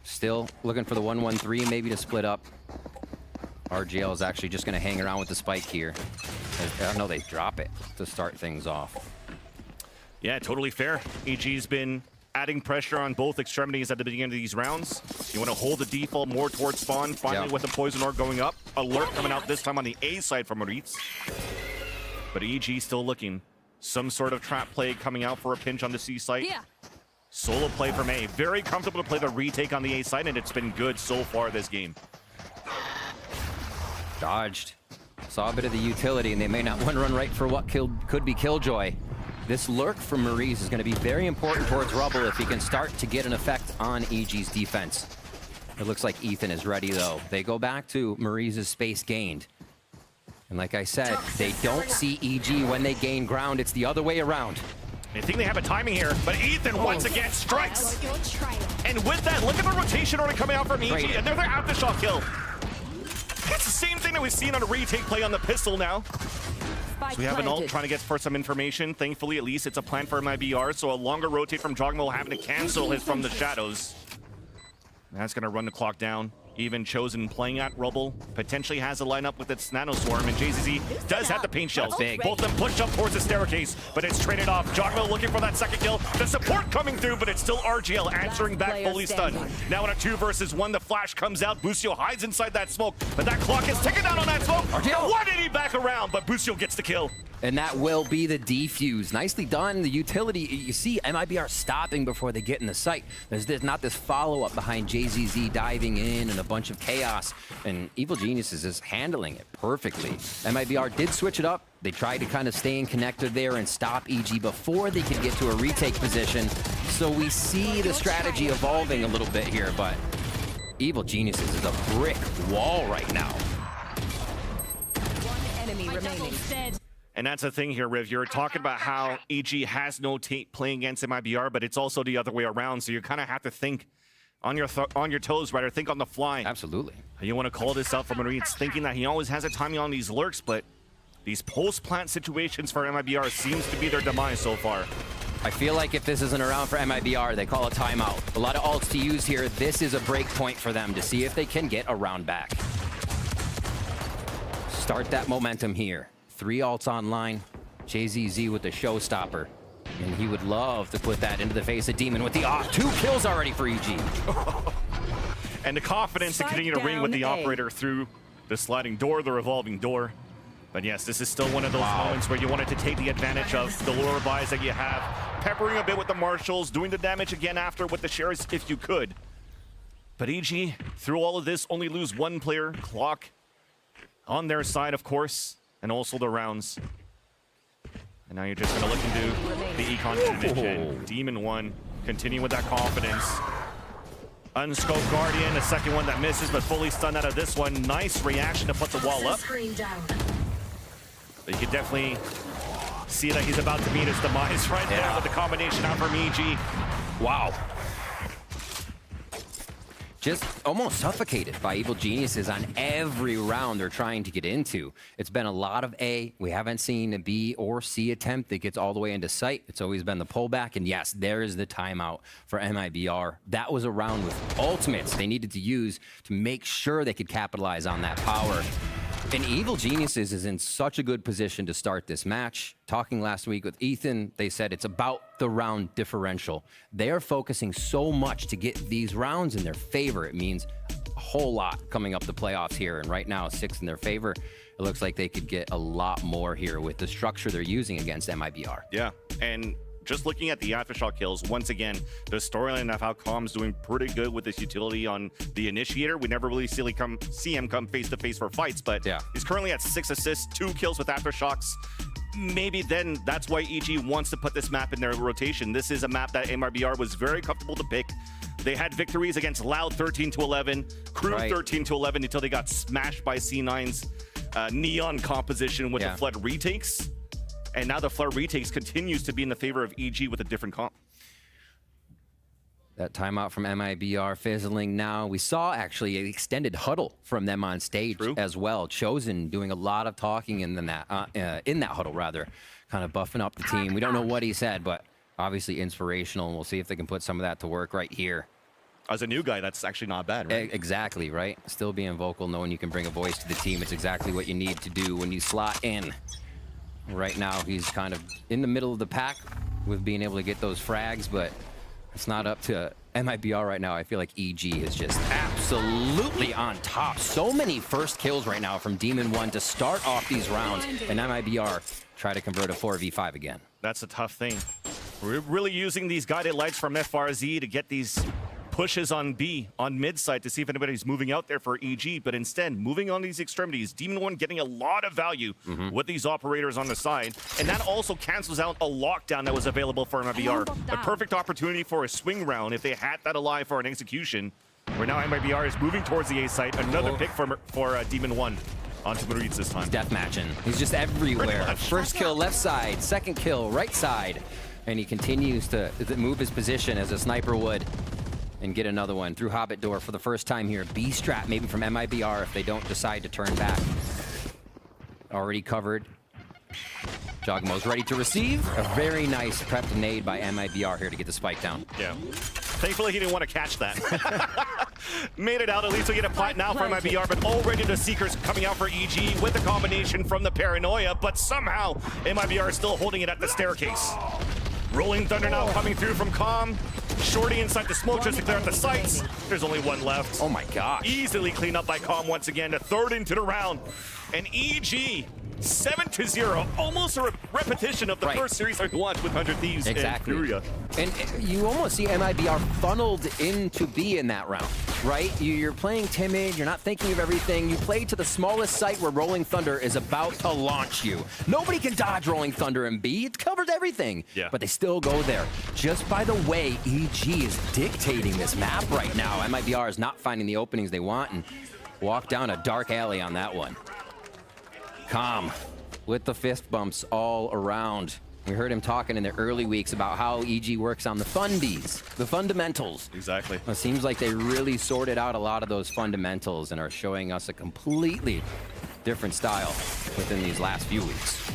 Still looking for the 1-1-3 maybe to split up. RGL is actually just going to hang around with the spike here. No, they drop it to start things off. Yeah, totally fair. EG's been adding pressure on both extremities at the beginning of these rounds. You want to hold the default more towards spawn, finally with the poison orb going up. Alert coming out this time on the A side from Moritz. But EG still looking. Some sort of trap play coming out for a pinch on the C site. Yeah. Solo play from A. Very comfortable to play the retake on the A side, and it's been good so far this game. Dodged. Saw a bit of the utility, and they may not want to run right for what could be Killjoy. This lurk from Maurice is going to be very important towards Rubble if he can start to get an effect on EG's defense. It looks like Ethan is ready, though. They go back to Maurice's space gained. And like I said, they don't see EG when they gain ground. It's the other way around. I think they have a timing here, but Ethan once again strikes. And with that, look at the rotation order coming out from EG, and they're their aftershock kill. It's the same thing that we've seen on a retake play on the pistol now. So we have an ult trying to get for some information. Thankfully, at least it's a plan for MIBR, so a longer rotate from Jogmo having to cancel his from the shadows. That's going to run the clock down. Even Chosen playing at Rubble, potentially has a lineup with its Nano Swarm, and JZZ does have the paint shells. Both of them pushed up towards the staircase, but it's traded off. Jogmo looking for that second kill. The support coming through, but it's still RGL answering back, fully stunned. Now in a 2 versus 1, the flash comes out. Busio hides inside that smoke, but that clock is ticking down on that smoke. RGL, why did he back around? But Busio gets the kill. And that will be the defuse. Nicely done. The utility, you see MIBR stopping before they get in the site. There's not this follow-up behind JZZ diving in and a bunch of chaos. And Evil Geniuses is handling it perfectly. MIBR did switch it up. They tried to kind of stay in connector there and stop EG before they could get to a retake position. So we see the strategy evolving a little bit here, but Evil Geniuses is a brick wall right now. One enemy remaining. And that's the thing here, Riv. You're talking about how EG has no tape playing against MIBR, but it's also the other way around. So you kind of have to think on your toes, rather think on the fly. Absolutely. You want to call this out from Maurice, thinking that he always has a timing on these lurks, but these post-plant situations for MIBR seems to be their demise so far. I feel like if this isn't around for MIBR, they call a timeout. A lot of ults to use here. This is a break point for them to see if they can get a round back. Start that momentum here. 3 ults online. JZZ with the showstopper. And he would love to put that into the face of Demon with the 2 kills already for EG. And the confidence to continue to ring with the operator through the sliding door, the revolving door. But yes, this is still one of those moments where you wanted to take the advantage of the lure buys that you have. Peppering a bit with the marshals, doing the damage again after with the shares if you could. But EG, through all of this, only lose 1 player. Clock on their side, of course. And also the rounds. And now you're just going to look into the econ damage. And Demon 1, continue with that confidence. Unscoped Guardian, a second one that misses, but fully stunned out of this one. Nice reaction to put the wall up. But you can definitely see that he's about to meet his demise right there with the combination out from EG. Wow. Just almost suffocated by Evil Geniuses on every round they're trying to get into. It's been a lot of A. We haven't seen a B or C attempt that gets all the way into sight. It's always been the pullback. And yes, there is the timeout for MIBR. That was a round with ultimates they needed to use to make sure they could capitalize on that power. And Evil Geniuses is in such a good position to start this match. Talking last week with Ethan, they said it's about the round differential. They are focusing so much to get these rounds in their favor. It means a whole lot coming up the playoffs here. And right now, 6 in their favor. It looks like they could get a lot more here with the structure they're using against MIBR. Yeah, and just looking at the aftershock kills, once again, the storyline of how Calm's doing pretty good with this utility on the initiator. We never really see him come face to face for fights, but he's currently at 6 assists, 2 kills with aftershocks. maybe then that's why EG wants to put this map in their rotation. This is a map that MIBR was very comfortable to pick. They had victories against Loud 13-11, Crew 13-11 until they got smashed by C9's Neon composition with the Flood retakes. And now the Flood retakes continues to be in the favor of EG with a different comp. That timeout from MIBR fizzling now. We saw actually an extended huddle from them on stage as well. Chosen doing a lot of talking in that huddle, rather, kind of buffing up the team. We don't know what he said, but obviously inspirational, and we'll see if they can put some of that to work right here. As a new guy, that's actually not bad, right? Exactly, right? Still being vocal, knowing you can bring a voice to the team. It's exactly what you need to do when you slot in. Right now, he's kind of in the middle of the pack with being able to get those frags, but it's not up to MIBR right now. I feel like EG is just absolutely on top. So many first kills right now from Demon1 to start off these rounds, and MIBR try to convert a 4v5 again. That's a tough thing. We're really using these guided lights from FRZ to get these pushes on B, on mid side, to see if anybody's moving out there for EG, but instead moving on these extremities. Demon1 getting a lot of value with these operators on the side, and that also cancels out a lockdown that was available for MIBR. A perfect opportunity for a swing round if they had that alive for an execution, where now MIBR is moving towards the A site. Another pick for Demon1 onto Maurice this time. He's deathmatching. He's just everywhere. First kill left side, second kill right side, and he continues to move his position as a sniper would. And get another one through Hobbit door for the first time here. B-strap maybe from MIBR if they don't decide to turn back. Already covered. Jogmo's ready to receive. A very nice prepped nade by MIBR here to get the spike down. Yeah. Thankfully, he didn't want to catch that. Made it out. At least we get a plant now for MIBR, but already the Seekers coming out for EG with the combination from the Paranoia, but somehow MIBR is still holding it at the staircase. Rolling Thunder now coming through from Calm. Shorty inside the smoke just to clear out the sights. There's only one left. Oh my gosh. Easily cleaned up by Calm once again. A third into the round. And EG 7-0. Almost a repetition of the first series I watched with 100 Thieves and Furia. And you almost see MIBR funneled into B in that round, right? You're playing timid, you're not thinking of everything. You play to the smallest site where Rolling Thunder is about to launch you. Nobody can dodge Rolling Thunder in B. It covers everything. Yeah. But they still go there. Just by the way, EG is dictating this map right now. MIBR is not finding the openings they want and walk down a dark alley on that one. Calm with the fist bumps all around. We heard him talking in the early weeks about how EG works on the fundies, the fundamentals. Exactly. It seems like they really sorted out a lot of those fundamentals and are showing us a completely different style within these last few weeks.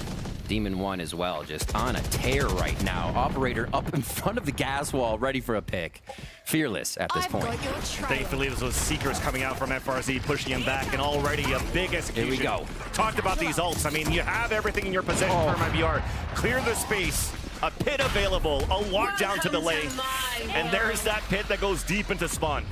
Demon1 as well, just on a tear right now. Operator up in front of the gas wall, ready for a pick. Fearless at this point. Thankfully, there's those Seekers coming out from FRZ, pushing him back, and already a big execution. Here we go. Talked about these ults. I mean, you have everything in your possession for MIBR. Clear the space. A pit available. A lockdown to delay. And there's that pit that goes deep into spawn.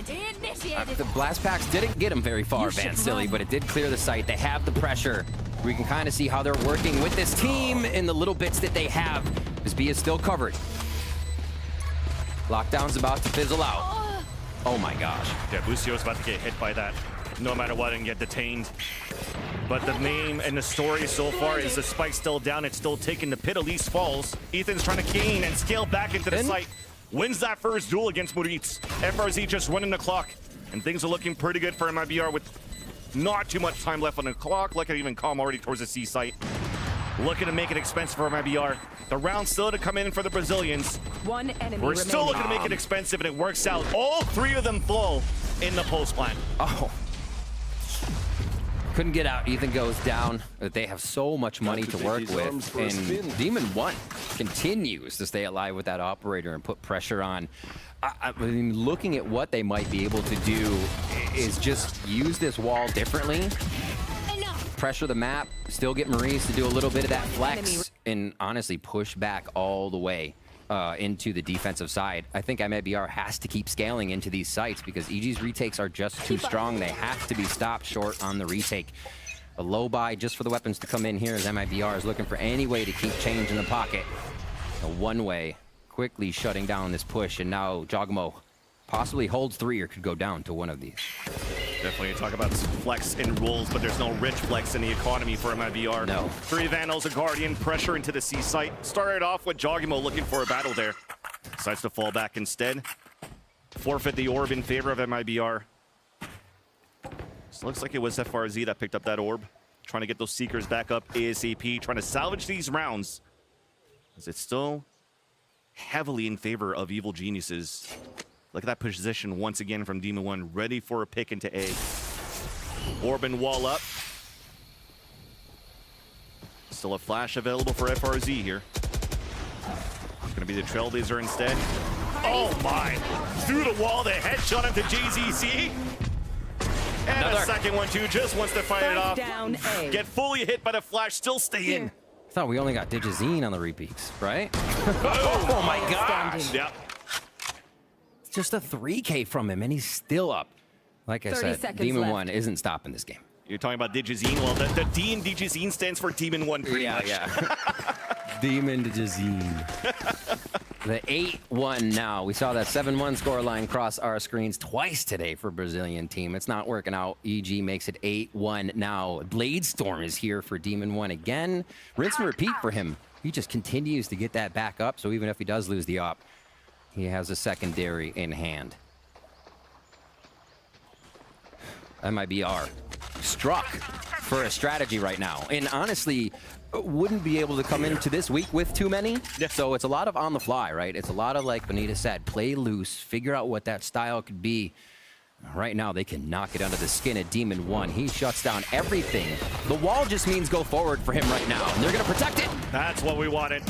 The blast packs didn't get him very far, Van Silly, but it did clear the site. They have the pressure. We can kind of see how they're working with this team in the little bits that they have. This B is still covered. Lockdown's about to fizzle out. Oh my gosh. Yeah, Lucio's about to get hit by that no matter what and get detained. But the name and the story so far is the spike's still down. It's still taking the pit. Elise falls. Ethan's trying to gain and scale back into the site. Wins that first duel against Moritz. FRZ just running the clock. And things are looking pretty good for MIBR with not too much time left on the clock. Look at even Calm already towards the C site. Looking to make it expensive for MIBR. The round still to come in for the Brazilians. One enemy We're still looking to make it expensive, and it works out. All three of them fall in the post plan. Oh. Couldn't get out. Ethan goes down. They have so much money to work with. And Demon1 continues to stay alive with that operator and put pressure on. I mean, looking at what they might be able to do is just use this wall differently. Pressure the map, still get Maurice to do a little bit of that flex, and honestly push back all the way into the defensive side. I think MIBR has to keep scaling into these sites because EG's retakes are just too strong. They have to be stopped short on the retake. A low buy just for the weapons to come in here as MIBR is looking for any way to keep change in the pocket. A one-way quickly shutting down this push, and now Jogmo possibly holds three or could go down to one of these. Definitely talk about flex and rules, but there's no rich flex in the economy for MIBR. No. 3 Vandals, a Guardian, pressure into the C site. Started off with Jogimo looking for a battle there. Decides to fall back instead. Forfeit the orb in favor of MIBR. So looks like it was FRZ that picked up that orb. Trying to get those Seekers back up ASAP. Trying to salvage these rounds. As it's still heavily in favor of Evil Geniuses. Look at that position once again from Demon One, ready for a pick into A. Orb and wall up. Still a flash available for FRZ here. Gonna be the Trailblazer instead. Oh my! Through the wall, the headshot into JZC. And Another. a second one too, just wants to fight it off. Down A. Get fully hit by the flash, still stay in. I thought we only got Digizine on the repeats, right? Oh my gosh! Yep. Just a 3K from him, and he's still up. Like I 30 said, seconds Demon left. One isn't stopping this game. You're talking about Digizine. Well, the D in Digizine stands for Demon One pretty much. Demon Digizine. The 8-1 now. We saw that 7-1 scoreline cross our screens twice today for Brazilian team. It's not working out. EG makes it 8-1 now. Bladestorm is here for Demon One again. Rinse and repeat for him. He just continues to get that back up, so even if he does lose the op, he has a secondary in hand. MIBR struck for a strategy right now. And honestly, wouldn't be able to come into this week with too many. So it's a lot of on the fly, right? It's a lot of, like Benita said, play loose, figure out what that style could be. Right now, they can knock it under the skin of Demon One. He shuts down everything. The wall just means go forward for him right now, and they're going to protect it. That's what we wanted.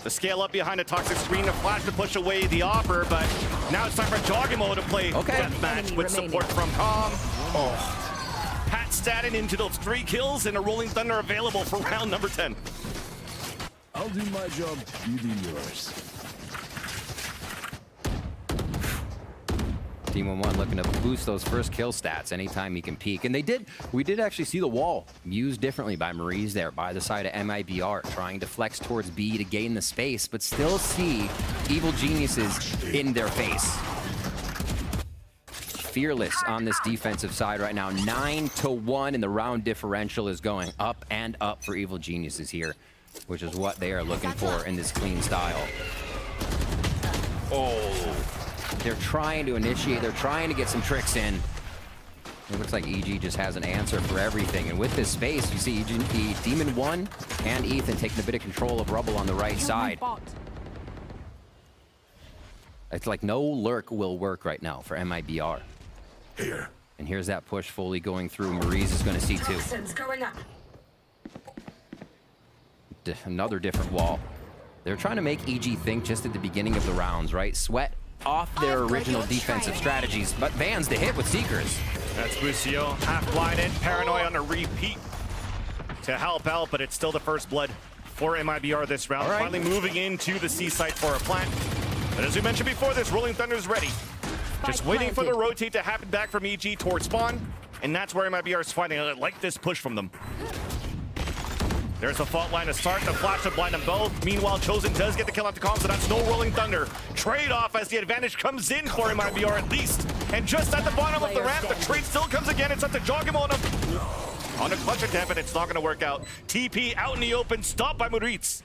The scale up behind a toxic screen, a flash to push away the offer, but now it's time for Jogimo to play deathmatch with support from Tom. Oh. Pat Staten into those 3 kills and a Rolling Thunder available for round number 10. I'll do my job, you do yours. Demon One looking to boost those first kill stats anytime he can peek. And we did actually see the wall used differently by Maurice there by the side of MIBR, trying to flex towards B to gain the space, but still see Evil Geniuses in their face. Fearless on this defensive side right now. 9-1, and the round differential is going up and up for Evil Geniuses here, which is what they are looking for in this clean style. Oh. They're trying to initiate, they're trying to get some tricks in. It looks like EG just has an answer for everything. And with this space, you see Demon One and Ethan taking a bit of control of Rubble on the right side. It's like no lurk will work right now for MIBR. Here. And here's that push fully going through. Maurice is going to see two. Another different wall. They're trying to make EG think just at the beginning of the rounds, right? Sweat off their original defensive strategies, but bans the hit with Seekers. That's Lucio, half blinded, Paranoid on a repeat to help out, but it's still the first blood for MIBR this round. Right. Finally moving into the C site for a plant. But as we mentioned before, this Rolling Thunder is ready. Just waiting for the rotate to happen back from EG towards spawn, and that's where MIBR is fighting. I like this push from them. There's a fault line to start. The flash to blind them both. Meanwhile, Chosen does get the kill off the column, so that's no Rolling Thunder. Trade-off as the advantage comes in for MIBR at least. And just at the bottom of the ramp, the trade still comes again. It's up to Jogimo on a clutch attempt, but it's not going to work out. TP out in the open, stopped by Moritz.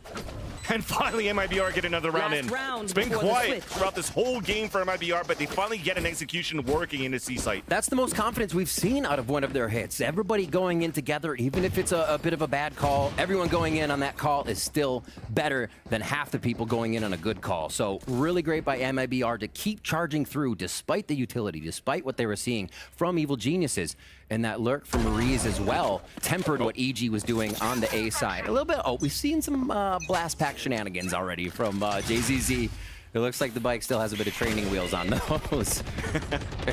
And finally, MIBR get another round in. It's been quiet throughout this whole game for MIBR, but they finally get an execution working in the C site. That's the most confidence we've seen out of one of their hits. Everybody going in together, even if it's a bit of a bad call, everyone going in on that call is still better than half the people going in on a good call. So really great by MIBR to keep charging through despite the utility, despite what they were seeing from Evil Geniuses. And that lurk from Maurice as well tempered what EG was doing on the A side. A little bit, we've seen some blast pack shenanigans already from JZZ. It looks like the bike still has a bit of training wheels on those.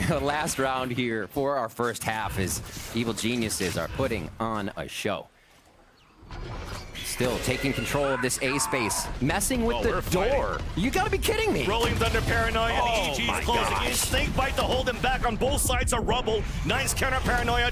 Last round here for our first half is Evil Geniuses are putting on a show. Still taking control of this A space, messing with the door. You gotta be kidding me. Rolling Thunder Paranoia, and EG's closing in. Snake bite to hold him back on both sides of Rubble. Nice counter Paranoia.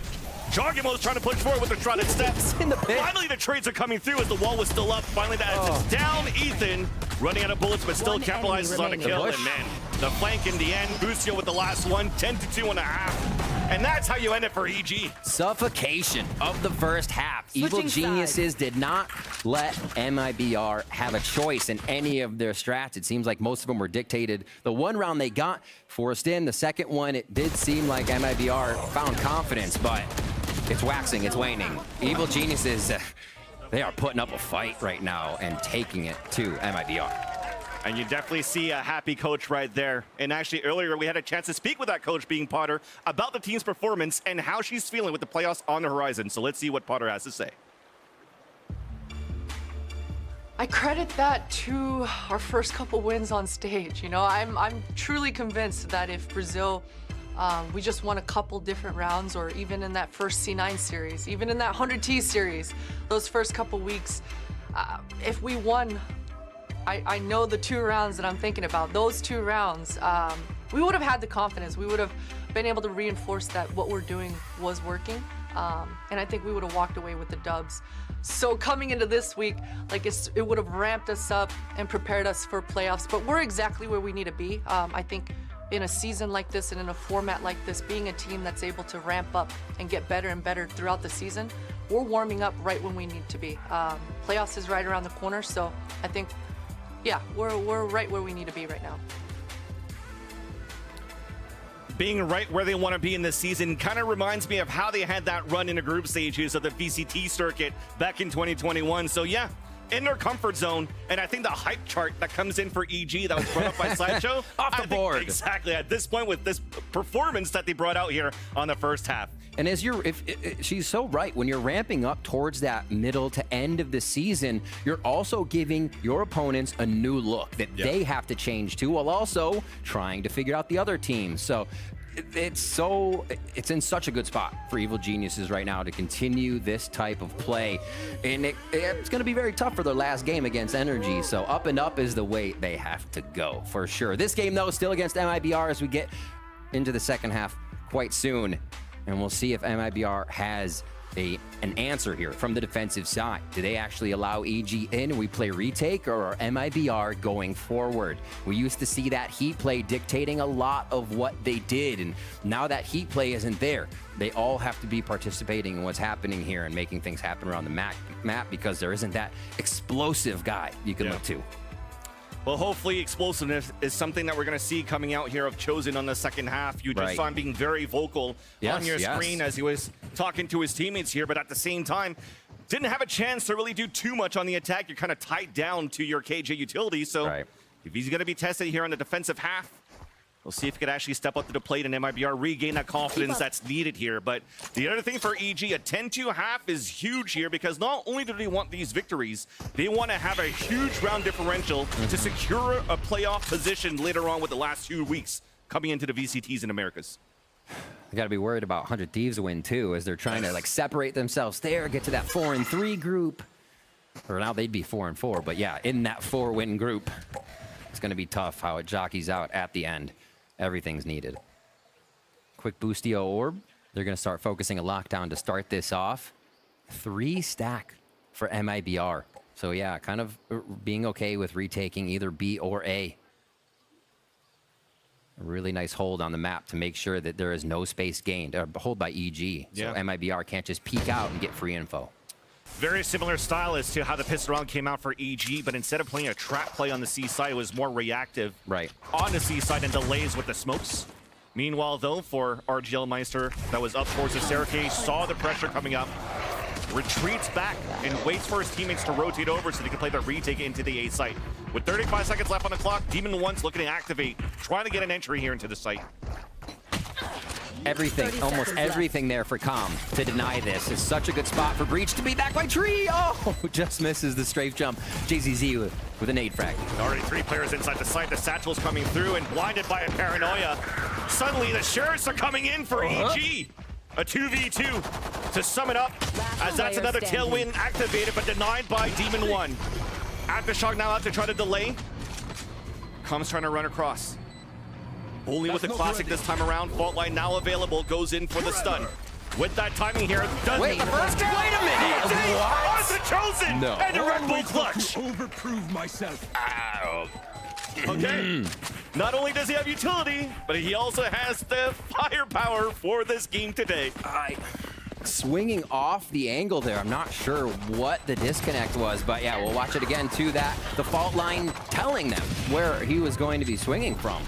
Jogimo's trying to push forward with the trotted steps. In the pit. Finally, the trades are coming through as the wall was still up. Finally, it's down. Ethan running out of bullets, but still capitalizes on a kill. And man, the flank in the end. Lucio with the last one, 10-2.5. And that's how you end it for EG. Suffocation of the first half. Evil Geniuses did not let MIBR have a choice in any of their strats. It seems like most of them were dictated. The one round they got forced in. The second one, it did seem like MIBR found confidence, but it's waxing, it's waning. Evil Geniuses, they are putting up a fight right now and taking it to MIBR. And you definitely see a happy coach right there. And actually earlier we had a chance to speak with that coach, being Potter, about the team's performance and how she's feeling with the playoffs on the horizon. So let's see what Potter has to say. I credit that to our first couple wins on stage. You know, I'm truly convinced that if Brazil, we just won a couple different rounds, or even in that first C9 series, even in that 100T series, those first couple weeks, if we won, I know the 2 rounds that I'm thinking about, those 2 rounds, we would have had the confidence. We would have been able to reinforce that what we're doing was working. And I think we would have walked away with the dubs. So coming into this week, like it would have ramped us up and prepared us for playoffs, but we're exactly where we need to be. I think in a season like this and in a format like this, being a team that's able to ramp up and get better and better throughout the season, we're warming up right when we need to be. Playoffs is right around the corner, so I think, yeah, we're right where we need to be right now. Being right where they want to be in this season kind of reminds me of how they had that run into group stages of the VCT circuit back in 2021. So yeah, in their comfort zone. And I think the hype chart that comes in for EG that was brought up by Sideshow, off the board. Exactly, at this point with this performance that they brought out here on the first half. And as she's so right, when you're ramping up towards that middle to end of the season, you're also giving your opponents a new look that they have to change to, while also trying to figure out the other team. So it's in such a good spot for Evil Geniuses right now to continue this type of play. And it's going to be very tough for their last game against Energy. So up and up is the way they have to go for sure. This game, though, is still against MIBR as we get into the second half quite soon. And we'll see if MIBR has an answer here from the defensive side. Do they actually allow EG in and we play retake, or are MIBR going forward? We used to see that heat play dictating a lot of what they did, and now that heat play isn't there. They all have to be participating in what's happening here and making things happen around the map because there isn't that explosive guy you can look to. Well, hopefully explosiveness is something that we're going to see coming out here of Chosen on the second half. You just saw him being very vocal on your screen as he was talking to his teammates here, but at the same time, didn't have a chance to really do too much on the attack. You're kind of tied down to your KJ utility, so if he's going to be tested here on the defensive half, we'll see if he could actually step up to the plate and MIBR regain that confidence that's needed here. But the other thing for EG, a 10-2 half is huge here because not only do they want these victories, they want to have a huge round differential to secure a playoff position later on with the last 2 weeks coming into the VCTs in Americas. They got to be worried about 100 Thieves win too, as they're trying to like separate themselves there, get to that 4-3 group. Or now they'd be 4-4, but yeah, in that 4-win group, it's going to be tough how it jockeys out at the end. Everything's needed. Quick boostio orb. They're going to start focusing a lockdown to start this off. 3 stack for MIBR. So yeah, kind of being okay with retaking either B or A. A really nice hold on the map to make sure that there is no space gained. Hold by EG. So MIBR can't just peek out and get free info. Very similar style as to how the pistol round came out for EG, but instead of playing a trap play on the C side, it was more reactive on the C side and delays with the smokes. Meanwhile, though, for RGL Meister, that was up towards the staircase, saw the pressure coming up, retreats back and waits for his teammates to rotate over so they can play the retake into the A site. With 35 seconds left on the clock, Demon One's looking to activate, trying to get an entry here into the site. Everything, almost everything there for Calm to deny this. Is such a good spot for Breach to be back by Tree. Oh, just misses the strafe jump. JZZ with a nade frag. Already 3 players inside the site. The Satchel's coming through and blinded by a Paranoia. Suddenly the Sheriffs are coming in for EG. A 2v2 to sum it up, as that's another tailwind activated but denied by Demon One. Aftershock now out to try to delay. Calm's trying to run across. Only with the classic this time around. Fault line now available, goes in for the stun. With that timing here, wait a minute! What? On the Chosen! No. And a Red Bull clutch! Overprove myself. Ow. Okay. Not only does he have utility, but he also has the firepower for this game today. Swinging off the angle there. I'm not sure what the disconnect was, but yeah, we'll watch it again too. That the fault line telling them where he was going to be swinging from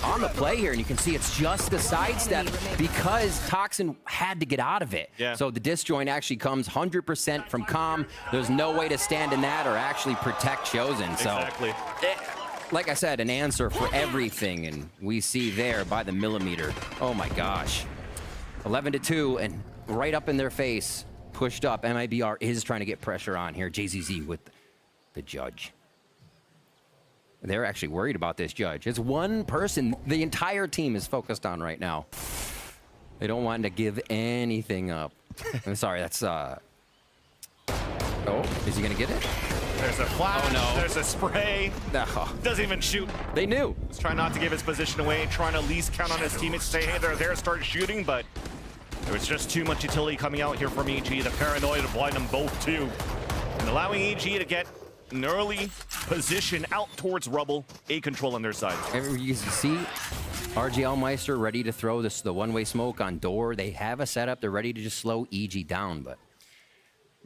on the play here, and you can see it's just the sidestep because Toxin had to get out of it. Yeah. So the disjoint actually comes 100% from Calm. There's no way to stand in that or actually protect Chosen. So Exactly. like I said, an answer for everything, and we see there by the millimeter. Oh my gosh. 11-2, and right up in their face, pushed up. MIBR is trying to get pressure on here. JZZ with the judge. They're actually worried about this judge. It's one person the entire team is focused on right now. They don't want to give anything up. I'm sorry, that's oh, is he gonna get it? There's a flash, Oh, no. there's a spray. No. Doesn't even shoot. They knew. He's trying not to give his position away, trying to at least count on his teammates to say, hey, they're there, start shooting, but there was just too much utility coming out here from EG. The paranoia to blind them both too. And allowing EG to get an early position out towards Rubble, A control on their side. And you see RGL Meister ready to throw this the one-way smoke on door. They have a setup. They're ready to just slow EG down, but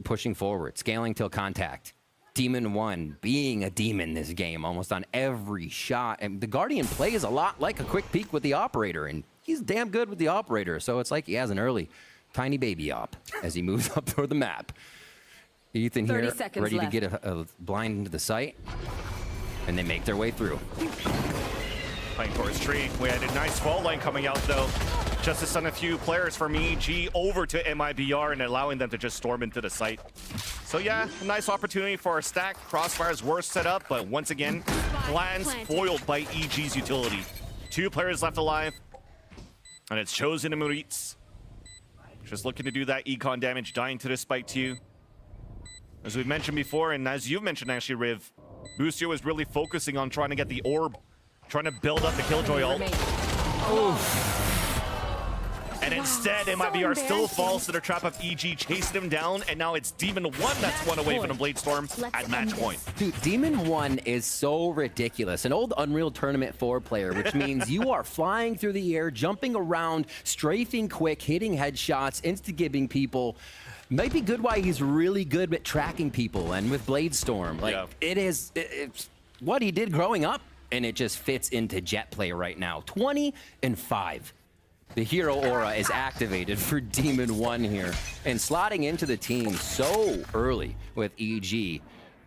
pushing forward, scaling till contact. Demon 1 being a demon this game, almost on every shot. And the Guardian plays a lot like a quick peek with the operator, and he's damn good with the operator. So it's like he has an early tiny baby op as he moves up toward the map. Ethan here, ready to get a blind into the site, and they make their way through. Playing towards tree. We had a nice fault line coming out though. Just to send a few players from EG over to MIBR and allowing them to just storm into the site. So yeah, a nice opportunity for our stack. Crossfire's worst set up, but once again, plans foiled by EG's utility. 2 players left alive, and it's Chosen and Moritz. Just looking to do that econ damage, dying to the spike too. As we've mentioned before, and as you've mentioned actually, Riv, Boostio is really focusing on trying to get the orb, trying to build up the Killjoy ult. And instead, MIBR still falls to the trap of EG, chasing him down, and now it's Demon 1 that's one away from the Blade Storm at match point. Dude, Demon 1 is so ridiculous. An old Unreal Tournament 4 player, which means you are flying through the air, jumping around, strafing quick, hitting headshots, insta-gibbing people. Might be good why he's really good at tracking people, and with Blade Storm. Like, it's what he did growing up, and it just fits into Jet play right now. 20-5. The hero aura is activated for Demon 1 here, and slotting into the team so early with EG,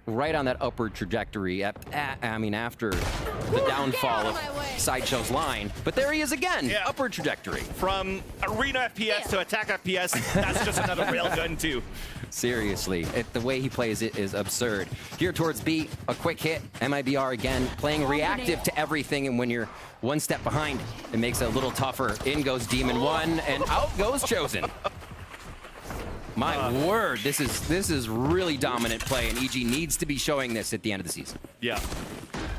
right on that upward trajectory. After the downfall of Sideshow's line, but there he is again, upward trajectory. From arena FPS to attack FPS, that's just another railgun too. Seriously, the way he plays it is absurd. Here towards B, a quick hit. MIBR again, playing reactive to everything, and when you're one step behind, it makes it a little tougher. In goes Demon 1, and out goes Chosen. My word, this is really dominant play, and EG needs to be showing this at the end of the season. Yeah.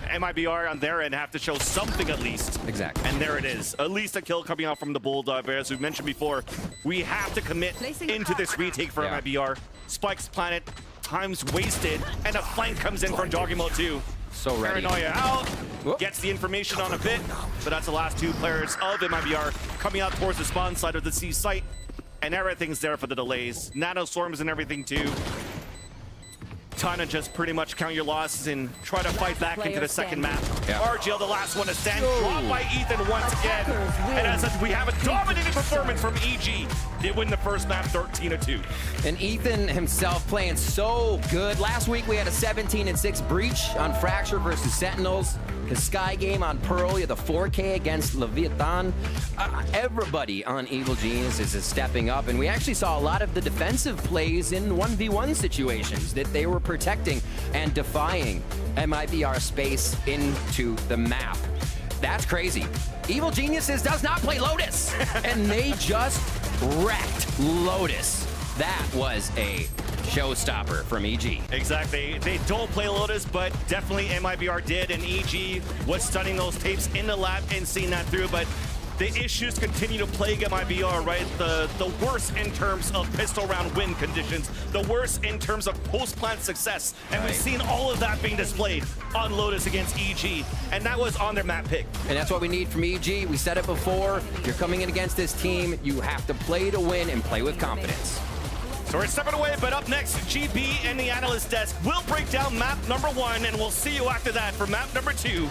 MIBR on their end have to show something at least. Exactly. And there it is. At least a kill coming out from the Bulldog. But as we mentioned before, we have to commit into this retake for MIBR. Spikes planet, time's wasted, and a flank comes in from Doggymo too. So ready. Paranoia out, gets the information on a bit, but that's the last 2 players of MIBR coming out towards the spawn side of the C site, and everything's there for the delays. Nano storms and everything too. Time to just pretty much count your losses and try to fight back into the second map. RGL, the last one to stand, dropped by Ethan once again. And as we have a dominating performance from EG. They win the first map 13-2. And Ethan himself playing so good. Last week we had a 17-6 breach on Fracture versus Sentinels. The Sky game on Pearl, the 4K against Leviathan. Everybody on Evil Genius is stepping up, and we actually saw a lot of the defensive plays in 1v1 situations that they were protecting and defying MIBR space into the map. That's crazy. Evil Geniuses does not play Lotus, and they just wrecked Lotus. That was a showstopper from EG. Exactly. They don't play Lotus, but definitely MIBR did, and EG was studying those tapes in the lab and seeing that through. But the issues continue to plague MIBR, right? The worst in terms of pistol round win conditions, the worst in terms of post-plant success. And we've seen all of that being displayed on Lotus against EG. And that was on their map pick. And that's what we need from EG. We said it before. If you're coming in against this team, you have to play to win and play with confidence. So we're stepping away, but up next, GB and the analyst desk will break down map number 1, and we'll see you after that for map number 2.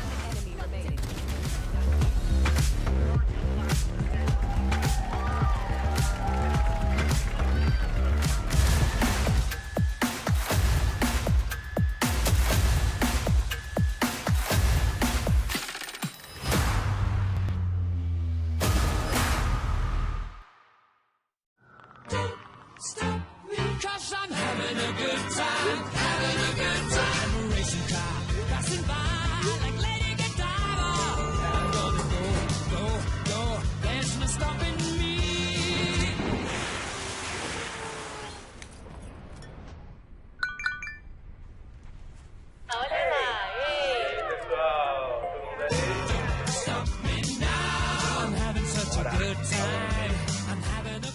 Cause I'm having a good time, having a good time. I'm a racing car, passing by like Lady Godiva. I'm gonna go, there's no stopping me. Don't stop me now, I'm having such a good time. I'm having a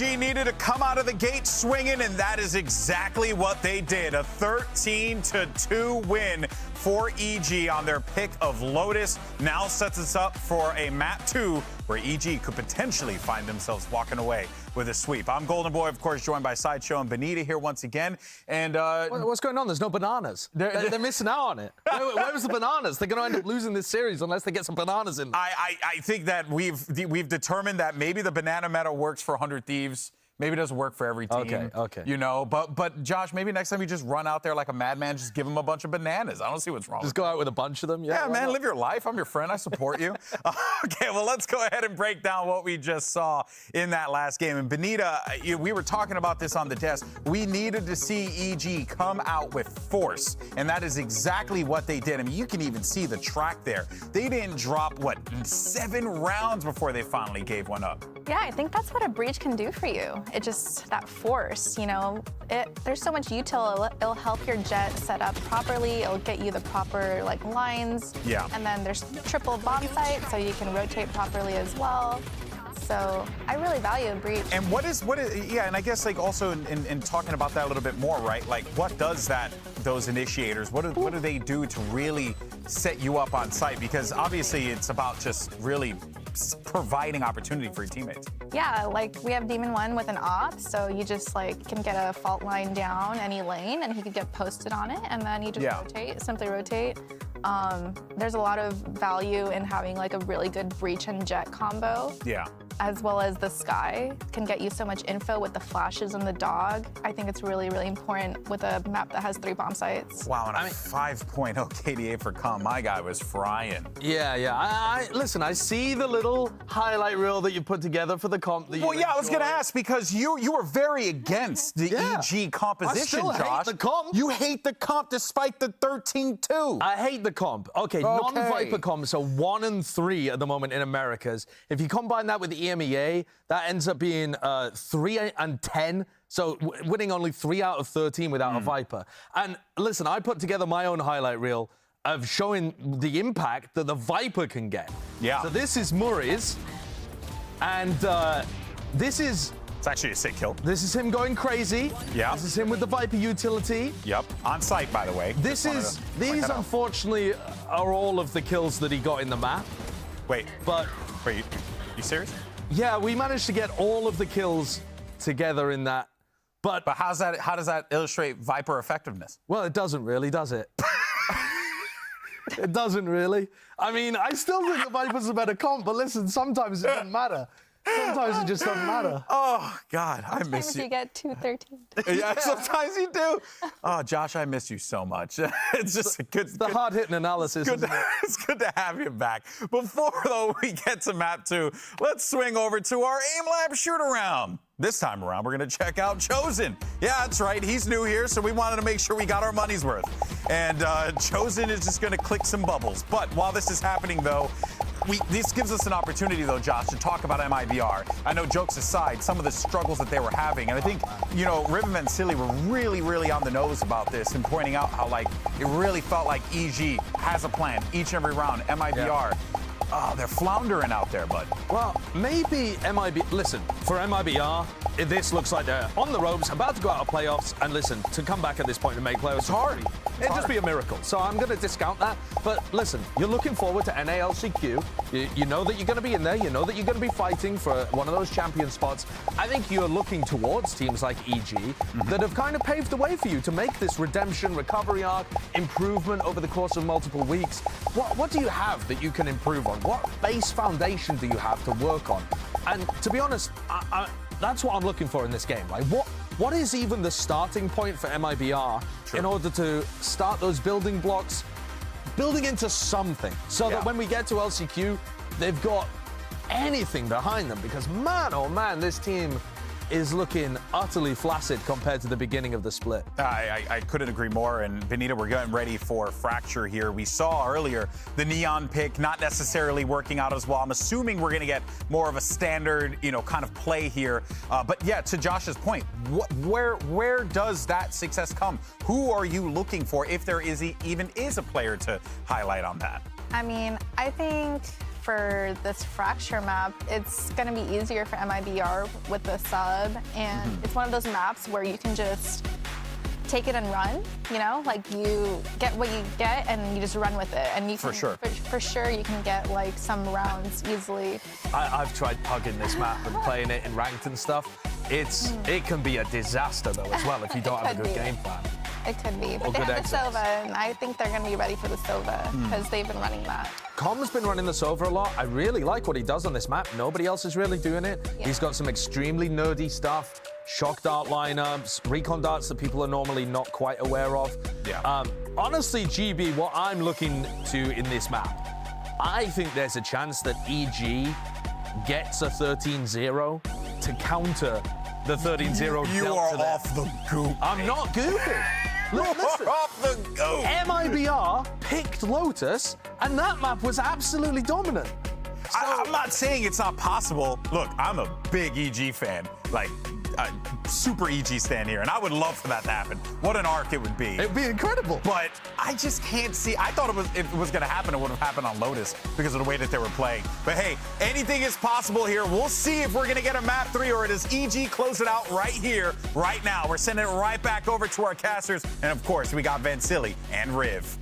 EG needed to come out of the gate swinging, and that is exactly what they did. A 13-2 win for EG on their pick of Lotus. Now sets us up for a map 2 where EG could potentially find themselves walking away with a sweep. I'm Golden Boy, of course, joined by Sideshow and Benita here once again. And what's going on? There's no bananas. They're missing out on it. Where was the bananas? They're going to end up losing this series unless they get some bananas in there. I think that we've determined that maybe the banana meta works for 100 Thieves. Maybe it doesn't work for every team. Okay. You know, but Josh, maybe next time you just run out there like a madman, just give them a bunch of bananas. I don't see what's wrong. Just go out with a bunch of them. Yeah, man, live your life. I'm your friend. I support you. Okay, well, let's go ahead and break down what we just saw in that last game. And Benita, we were talking about this on the desk. We needed to see EG come out with force, and that is exactly what they did. I mean, you can even see the track there. They didn't drop, 7 rounds before they finally gave one up. Yeah, I think that's what a breach can do for you. It just, that force, you know, there's so much util. It'll help your jet set up properly. It'll get you the proper, lines. Yeah. And then there's triple bomb sites, so you can rotate properly as well. So I really value a breach. And what is, yeah, and I guess also in talking about that a little bit more, right? Like, what does those initiators, what do they do to really set you up on site? Because obviously it's about just really providing opportunity for your teammates. Yeah, we have Demon 1 with an op, so you just can get a fault line down any lane and he could get posted on it, and then you just rotate, simply rotate. There's a lot of value in having a really good breach and jet combo. Yeah. As well as the Sky can get you so much info with the flashes and the dog. I think it's really, really important with a map that has 3 bomb sites. Wow, and 5.0 KDA for comm. My guy was frying. Yeah. Listen, I see the little highlight reel that you put together for the comp. Well, yeah, I was going to ask because you were very against the EG composition, I still Josh. hate the comp. You hate the comp despite the 13-2. I hate the comp. Okay. Non-Viper comp, so 1 and 3 at the moment in Americas. If you combine that with the EMEA, that ends up being 3 and 10. So winning only 3 out of 13 without a Viper. And listen, I put together my own highlight reel of showing the impact that the Viper can get. Yeah. So this is Murray's, and this is... It's actually a sick kill. This is him going crazy. Yeah. This is him with the Viper utility. Yep. On site, by the way. These, unfortunately, are all of the kills that he got in the map. Wait, you serious? Yeah, we managed to get all of the kills together in that. But how does that illustrate Viper effectiveness? Well, it doesn't really, does it? It doesn't really. I mean, I still think the Viper's a better comp, but listen, sometimes it doesn't matter. Sometimes it just doesn't matter. Oh, God, I miss Sometimes you. you get 213. Yeah, sometimes you do. Oh, Josh, I miss you so much. It's just good. The hard-hitting analysis. It's good to have you back. Before, though, we get to map 2, let's swing over to our Aim Lab shoot-around. This time around, we're going to check out Chosen. Yeah, that's right. He's new here, so we wanted to make sure we got our money's worth. And Chosen is just going to click some bubbles. But while this is happening, though, this gives us an opportunity, though, Josh, to talk about MIBR. I know, jokes aside, some of the struggles that they were having. And I think, Riven and Silly were really, really on the nose about this and pointing out how, it really felt like EG has a plan each and every round. MIBR, they're floundering out there, bud. Well, maybe listen, for MIBR, this looks like they're on the ropes, about to go out of playoffs, and listen, to come back at this point and make playoffs, it's hard. It'd just be a miracle. So I'm going to discount that. But listen, you're looking forward to NALCQ. You know that you're going to be in there. You know that you're going to be fighting for one of those champion spots. I think you're looking towards teams like EG that have kind of paved the way for you to make this redemption, recovery arc, improvement over the course of multiple weeks. What do you have that you can improve on? What base foundation do you have to work on? And to be honest, that's what I'm looking for in this game. What is even the starting point for MIBR in order to start those building blocks, building into something, so that when we get to LCQ, they've got anything behind them? Because man, oh man, this team is looking utterly flaccid compared to the beginning of the split. I couldn't agree more. And Benita, we're getting ready for Fracture here. We saw earlier the Neon pick not necessarily working out as well. I'm assuming we're going to get more of a standard, kind of play here. But yeah, to Josh's point, where does that success come? Who are you looking for, if there even is a player to highlight on that? I mean, I think for this Fracture map, it's going to be easier for MIBR with the sub, and it's one of those maps where you can just take it and run, you know? Like, you get what you get and you just run with it. And you can, for sure, you can get, like, some rounds easily. I've tried pugging this map and playing it in ranked and stuff. It can be a disaster, though, as well, if you don't have a good game plan. It could be. But they have the Sova, and I think they're going to be ready for the Sova because they've been running that. Com's been running the Sova a lot. I really like what he does on this map. Nobody else is really doing it. Yeah. He's got some extremely nerdy stuff, shock dart lineups, recon darts that people are normally not quite aware of. Yeah. Honestly, GB, what I'm looking to in this map, I think there's a chance that EG gets a 13-0 to counter the 13-0. You are off the goop. I'm not gooping. Listen, off the goop. MIBR picked Lotus, and that map was absolutely dominant. So, I'm not saying it's not possible. Look, I'm a big EG fan, like super EG stand here, and I would love for that to happen. What an arc it would be. It would be incredible. But I just can't see. I thought if it was going to happen, it would have happened on Lotus because of the way that they were playing. But hey, anything is possible here. We'll see if we're going to get a map 3 or does EG close it out right here, right now. We're sending it right back over to our casters. And of course, we got Vansili and Riv.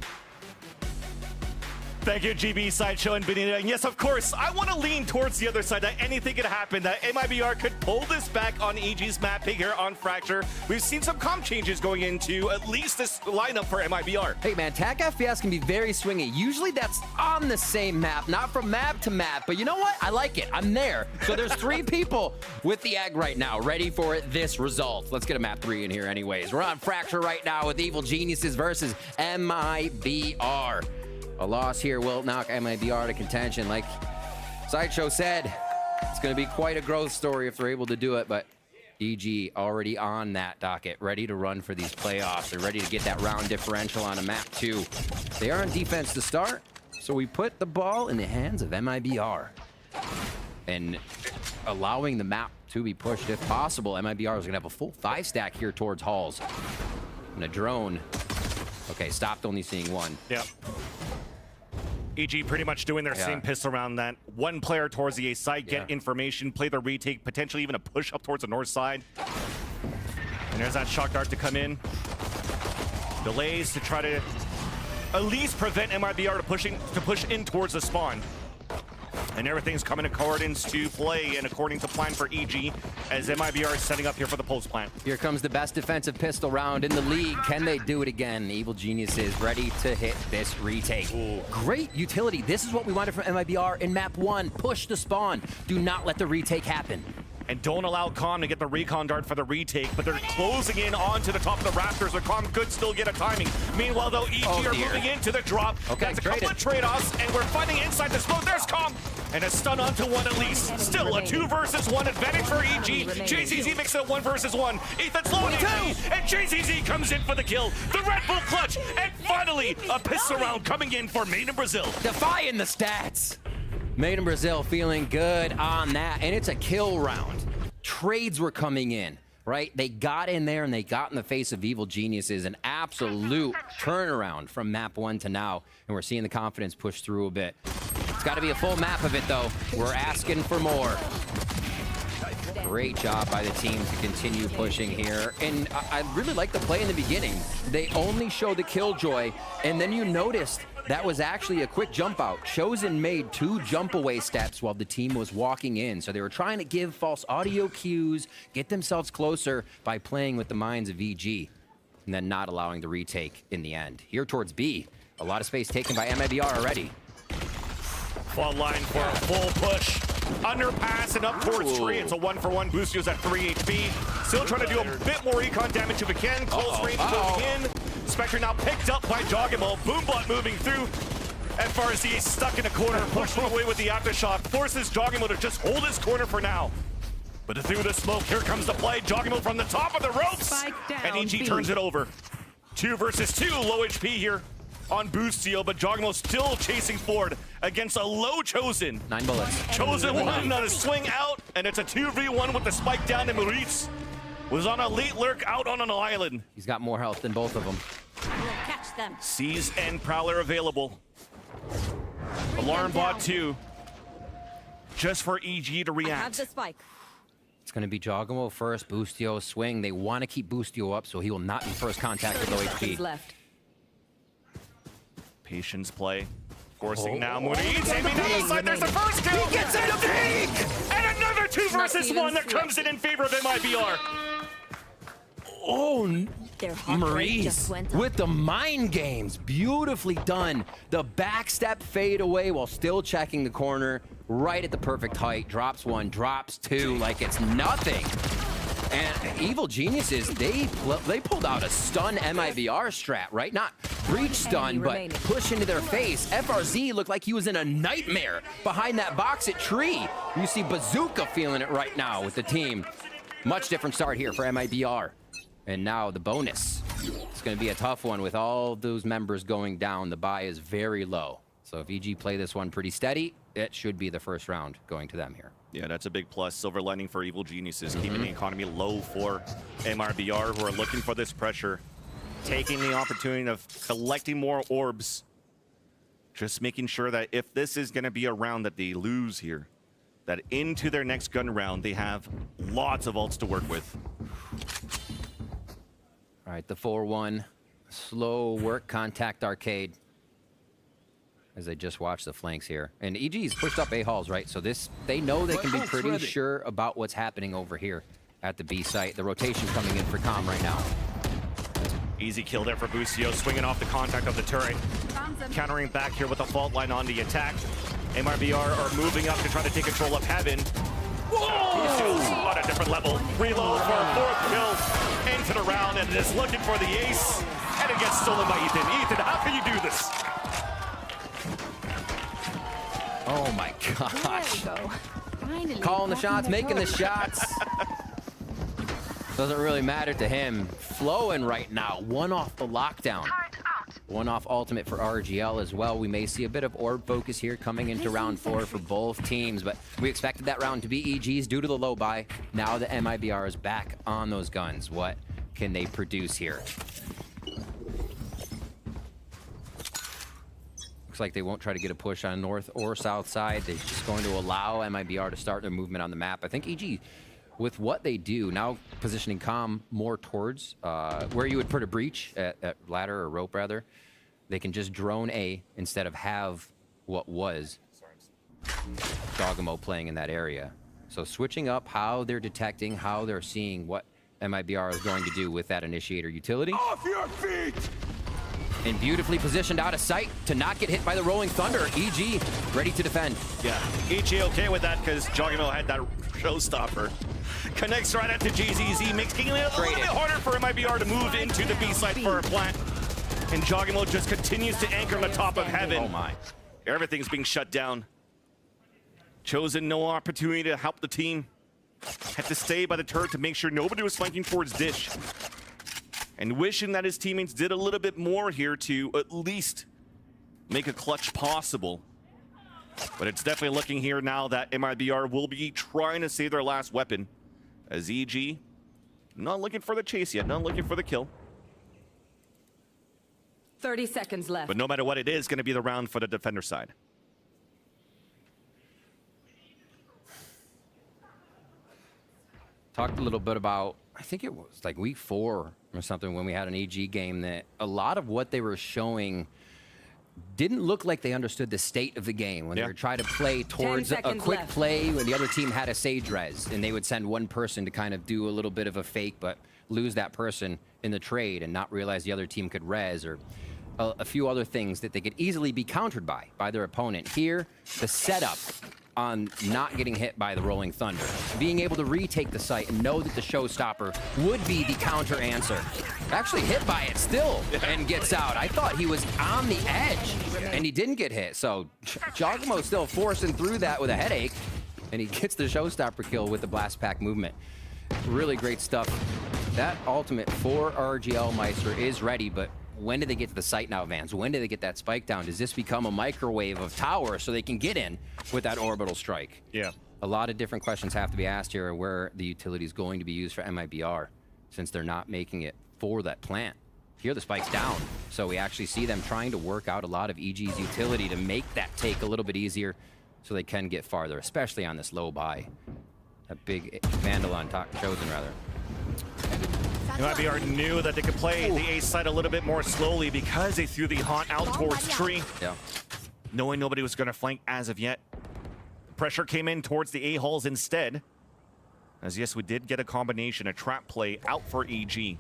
Thank you, GB, Sideshow, and Benita. And yes, of course, I want to lean towards the other side, that anything could happen, that MIBR could pull this back on EG's mapping here on Fracture. We've seen some comp changes going into at least this lineup for MIBR. Hey, man, TAC FPS can be very swingy. Usually that's on the same map, not from map to map. But you know what? I like it. I'm there. So there's 3 people with the egg right now, ready for this result. Let's get a map 3 in here anyways. We're on Fracture right now with Evil Geniuses versus MIBR. A loss here will knock MIBR to contention. Like Sideshow said, it's going to be quite a growth story if they're able to do it, but EG already on that docket, ready to run for these playoffs. They're ready to get that round differential on a map 2. They are on defense to start, so we put the ball in the hands of MIBR. And allowing the map to be pushed if possible. MIBR is going to have a full 5-stack here towards Halls. And a drone. Okay, stopped only seeing 1. Yep. EG pretty much doing their same pistol round, that one player towards the A side, get information, play the retake, potentially even a push up towards the north side. And there's that shock dart to come in. Delays to try to at least prevent MIBR to push in towards the spawn. And everything's coming accordance to play and according to plan for EG as MIBR is setting up here for the post plant. Here comes the best defensive pistol round in the league. Can they do it again? Evil Genius is ready to hit this retake. Ooh. Great utility. This is what we wanted from MIBR in map 1. Push the spawn. Do not let the retake happen. And don't allow Com to get the recon dart for the retake, but they're closing in onto the top of the rafters where Com could still get a timing. Meanwhile, though, EG are moving into the drop. Okay, that's a couple of trade-offs, and we're fighting inside the smoke. There's Com, and a stun onto 1 at least. Still a 2 versus 1 advantage for EG. JZZ makes it a 1 versus 1. Ethan's low on EG, and JZZ comes in for the kill. The Red Bull clutch, and finally, a pistol round coming in for Made in Brazil. Defying the stats. Made in Brazil feeling good on that, and it's a kill round. Trades were coming in, right? They got in there and they got in the face of Evil Geniuses. An absolute turnaround from map 1 to now, and we're seeing the confidence push through a bit. It's got to be a full map of it, though. We're asking for more. Great job by the team to continue pushing here. And I really like the play in the beginning. They only show the killjoy, and then you noticed that was actually a quick jump out. Chosen made 2 jump away steps while the team was walking in. So they were trying to give false audio cues, get themselves closer by playing with the minds of EG, and then not allowing the retake in the end. Here towards B, a lot of space taken by MIBR already. Fall line for a full push. Underpass and up towards tree. It's a 1-for-1. Boostio's at 3 HP. Still trying to do a bit more recon damage if it can. Close range moving in. Spectre now picked up by Dogamo. Boombot moving through. As far as he is stuck in a corner, pushing away with the aftershock. Forces Dogamo to just hold his corner for now. But through the smoke, here comes the play. Dogamo from the top of the ropes. And EG turns it over. 2 versus 2. Low HP here on Boostio, but Jogamo still chasing forward against a low Chosen. 9 bullets. Chosen 1 on a swing out, and it's a 2v1 with the spike down, and Maurice was on a late lurk out on an island. He's got more health than both of them. We'll catch them. Seize and Prowler available. Alarm bot 2. just for EG to react. spike. It's going to be Jogamo first, Boostio swing. They want to keep Boostio up so he will not be first contact with low HP. Left. Patience play. Forcing now Muniz, aiming down the side, there's the first kill! He gets in a peek! And another 2 versus 1 that comes in favor of MIBR. Oh, Their heart rate just Maurice went up. with the mind games. Beautifully done. The backstep fade away while still checking the corner. Right at the perfect height. Drops 1, drops 2 like it's nothing. And Evil Geniuses, they pulled out a stun MIBR strat, right? Not breach stun, but push into their face. FRZ looked like he was in a nightmare behind that box at tree. You see Bazooka feeling it right now with the team. Much different start here for MIBR. And now the bonus. It's going to be a tough one with all those members going down. The buy is very low. So if EG play this one pretty steady, it should be the first round going to them here. Yeah, that's a big plus. Silver lining for Evil Geniuses, keeping the economy low for MIBR, who are looking for this pressure, taking the opportunity of collecting more orbs, just making sure that if this is going to be a round that they lose here, that into their next gun round, they have lots of ults to work with. All right, the 4-1. Slow work, contact arcade. As they just watch the flanks here. And EG's pushed up A-halls, right? So this, they know they can be pretty sure about what's happening over here at the B site. The rotation coming in for Com right now. Easy kill there for Boostio, swinging off the contact of the turret. Countering back here with a fault line on the attack. MIBR are moving up to try to take control of Heaven. Whoa! On a different level. Reload for a 4th kill into the round, and it is looking for the ace. And it gets stolen by Ethan. Ethan, how can you do this? Oh my gosh. There we go. Finally, Calling the back shots, in making the toes. shots. Doesn't really matter to him. Flowing right now. 1 off the lockdown. 1 off ultimate for RGL as well. We may see a bit of orb focus here coming into round 4 for both teams, but we expected that round to be EG's due to the low buy. Now the MIBR is back on those guns. What can they produce here? Looks like they won't try to get a push on north or south side. They're just going to allow MIBR to start their movement on the map. I think EG, with what they do, now positioning Com more towards where you would put a breach at ladder or rope rather, they can just drone A instead of have what was Dogamo playing in that area. So switching up how they're detecting, how they're seeing what MIBR is going to do with that initiator utility. Off your feet! And beautifully positioned out of sight to not get hit by the Rolling Thunder. EG ready to defend. Yeah, EG okay with that because Jogamo had that showstopper. Connects right into GZZ, making it a little bit harder for MIBR to move into the B site for a plant. And Jogamo just continues to anchor on the top of Heaven. Oh my. Everything's being shut down. Chosen no opportunity to help the team. Had to stay by the turret to make sure nobody was flanking towards Dish. And wishing that his teammates did a little bit more here to at least make a clutch possible. But it's definitely looking here now that MIBR will be trying to save their last weapon. As EG, not looking for the chase yet, not looking for the kill. 30 seconds left. But no matter what, it is going to be the round for the defender side. Talked a little bit about, I think it was like week 4 or something when we had an EG game, that a lot of what they were showing didn't look like they understood the state of the game when they were trying to play towards a quick play when the other team had a Sage res, and they would send one person to kind of do a little bit of a fake but lose that person in the trade and not realize the other team could res, or a few other things that they could easily be countered by their opponent. Here, the setup on not getting hit by the Rolling Thunder, being able to retake the site and know that the showstopper would be the counter answer. Actually hit by it still and gets out. I thought he was on the edge and he didn't get hit. So Jogamo still forcing through that with a headache, and he gets the showstopper kill with the blast pack movement. Really great stuff. That ultimate for RGL Meister is ready, but when do they get to the site now, Vans? When do they get that spike down? Does this become a microwave of tower so they can get in with that orbital strike? Yeah. A lot of different questions have to be asked here where the utility is going to be used for MIBR, since they're not making it for that plant. Here the spike's down, so we actually see them trying to work out a lot of EG's utility to make that take a little bit easier. so they can get farther, especially on this low buy. A big Vandal on top, Chosen rather. MIBR knew that they could play the A side a little bit more slowly because they threw the haunt out towards tree. Yeah. Knowing nobody was going to flank as of yet. Pressure came in towards the A-halls instead. As yes, we did get a combination, a trap play out for EG.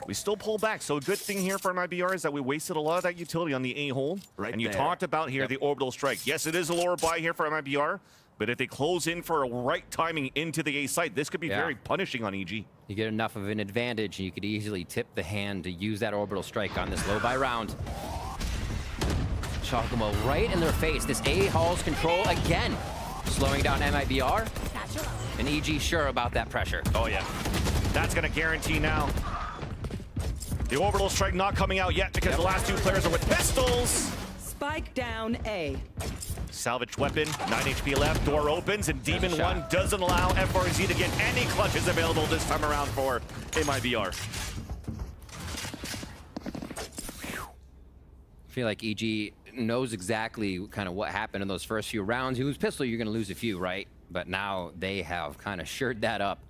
We still pull back, so a good thing here for MIBR is that we wasted a lot of that utility on the A-hole. Right and you there. talked about here the orbital strike. Yes, it is a lower buy here for MIBR, but if they close in for a right timing into the A site, this could be very punishing on EG. You get enough of an advantage, and you could easily tip the hand to use that orbital strike on this low buy round. Chocomo right in their face. This A-Hall's control again, slowing down MIBR. And EG sure about that pressure. Oh yeah, that's gonna guarantee now. The orbital strike not coming out yet because the last two players are with pistols. Spike down A. Salvaged weapon, 9 HP left, door opens, and Demon 1 doesn't allow FRZ to get any clutches available this time around for MIBR. I feel like EG knows exactly kind of what happened in those first few rounds. You lose pistol, you're gonna lose a few, right? But now they have kind of shored that up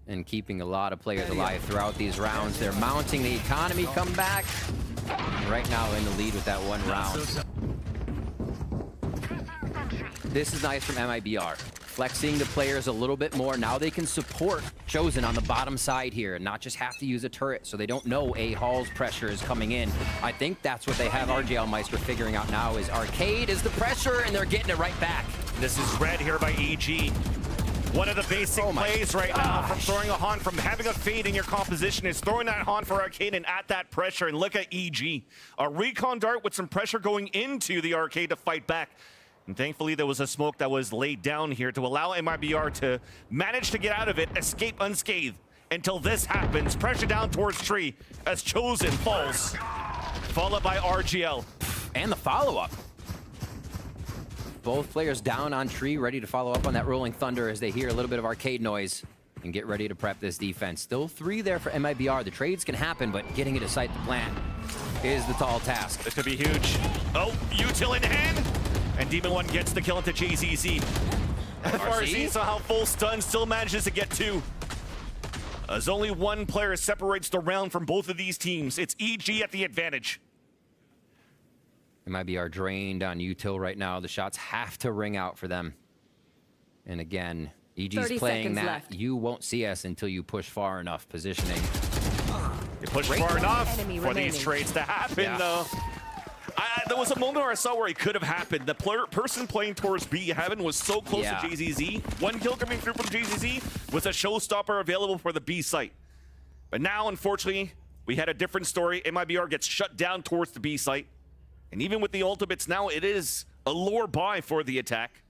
and keeping a lot of players alive throughout these rounds. They're mounting the economy comeback. Right now in the lead with that one round. This is nice from MIBR. Flexing the players a little bit more. Now they can support Chosen on the bottom side here and not just have to use a turret so they don't know A-Hall's pressure is coming in. I think that's what they have RGL Meister figuring out now is Arcade is the pressure and they're getting it right back. This is red here by EG. One of the basic plays right now from throwing a haunt, from having a fade in your composition is throwing that haunt for Arcade and at that pressure. And look at EG. A recon dart with some pressure going into the Arcade to fight back. And thankfully, there was a smoke that was laid down here to allow MIBR to manage to get out of it, escape unscathed. Until this happens, pressure down towards tree as Chosen falls. Followed by RGL. And the follow-up. Both players down on tree, ready to follow up on that Rolling Thunder as they hear a little bit of Arcade noise and get ready to prep this defense. Still 3 there for MIBR. The trades can happen, but getting it to sight the plant is the tall task. This could be huge. Oh, util in hand. And Demon 1 gets the kill into JZZ. FRZ somehow full stun, still manages to get 2. As only one player separates the round from both of these teams. It's EG at the advantage. MIBR drained on util right now. The shots have to ring out for them. And again, EG's playing that left. You won't see us until you push far enough positioning. You push far enough for these trades to happen, though. There was a moment where I saw where it could have happened. The person playing towards B, Heaven, was so close to JZZ. One kill coming through from JZZ was a showstopper available for the B site. But now, unfortunately, we had a different story. MIBR gets shut down towards the B site. And even with the ultimates now, it is a lore buy for the attack,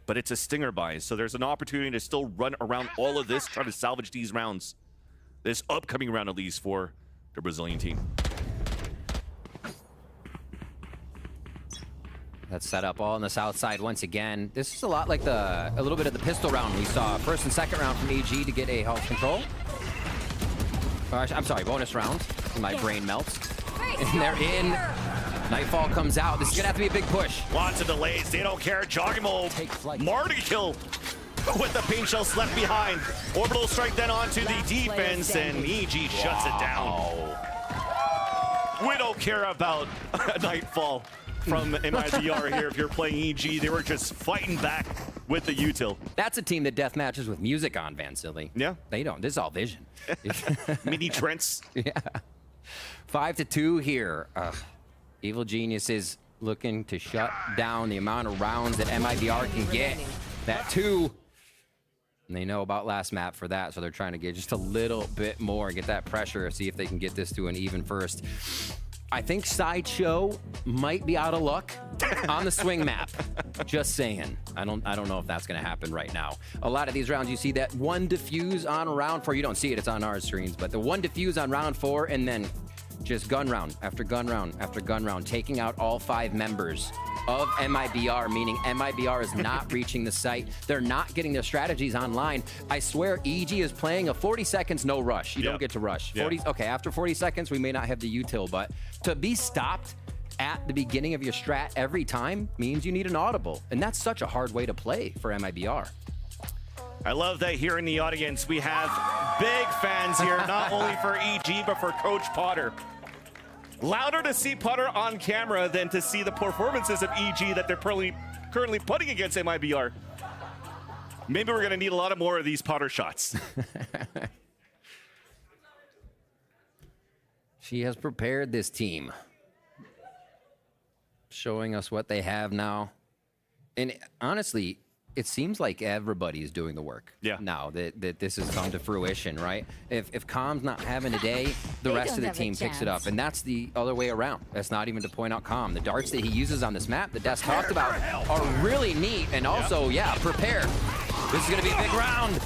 but it's a stinger buy. So there's an opportunity to still run around all of this, try to salvage these rounds. This upcoming round, at least, for the Brazilian team. That's set up all on the south side once again. This is a lot like a little bit of the pistol round we saw first and second round from EG to get a health control. I'm sorry, bonus round. My brain melts. And they're in. Nightfall comes out. This is gonna have to be a big push. Lots of delays. They don't care. Joggimo. Marty kill with the paint shells left behind. Orbital strike then onto the defense, and EG shuts it down. We don't care about Nightfall from MIBR here. If you're playing EG, they were just fighting back with the util. That's a team that death matches with music on, Van Silly. Yeah. They don't. This is all vision. Mini Trents. Yeah. 5-2 here. Evil Genius is looking to shut down the amount of rounds that MIBR can get. That 2. And they know about last map for that, so they're trying to get just a little bit more, get that pressure, see if they can get this to an even first. I think Sideshow might be out of luck on the swing map. Just saying. I don't know if that's going to happen right now. A lot of these rounds, you see that one defuse on round 4. You don't see it, it's on our screens, but the one defuse on round 4, and then just gun round after gun round after gun round, taking out all 5 members of MIBR, meaning MIBR is not reaching the site. They're not getting their strategies online. I swear EG is playing a 40 seconds no rush. You don't get to rush. 40, okay, after 40 seconds, we may not have the util, but to be stopped at the beginning of your strat every time means you need an audible. And that's such a hard way to play for MIBR. I love that here in the audience we have big fans here, not only for EG, but for Coach Potter. Louder to see Potter on camera than to see the performances of EG that they're currently putting against MIBR. Maybe we're going to need a lot of more of these Potter shots. She has prepared this team, showing us what they have now. And honestly, it seems like everybody is doing the work now that this has come to fruition, right? If Calm's not having a day, the rest of the team picks it up. And that's the other way around. That's not even to point out Calm. The darts that he uses on this map that Des talked about are really neat. And also, yeah, prepared. This is going to be a big round.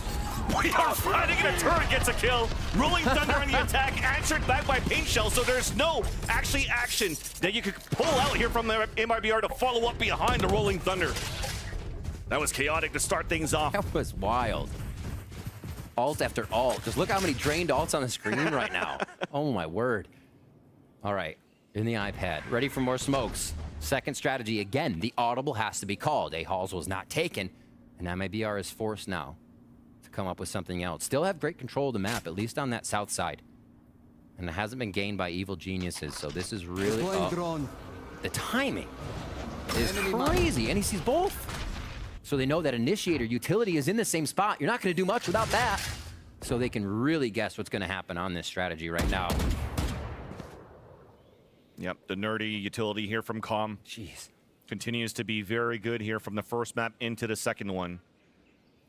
We are fighting and a turret gets a kill. Rolling Thunder in the attack, answered back by Paint Shell, so there's no action that you could pull out here from the MIBR to follow up behind the Rolling Thunder. That was chaotic to start things off. That was wild. Alt after alt. Just look how many drained alts on the screen right now. Oh my word. All right, in the iPad, ready for more smokes. Second strategy, again, the audible has to be called. A-Halls was not taken, and MIBR is forced now to come up with something else. Still have great control of the map, at least on that south side. And it hasn't been gained by Evil Geniuses, so this is really... the timing is crazy, and he sees both. So they know that initiator utility is in the same spot. You're not going to do much without that. So they can really guess what's going to happen on this strategy right now. Yep, the nerdy utility here from Calm. Jeez. Continues to be very good here from the first map into the second one.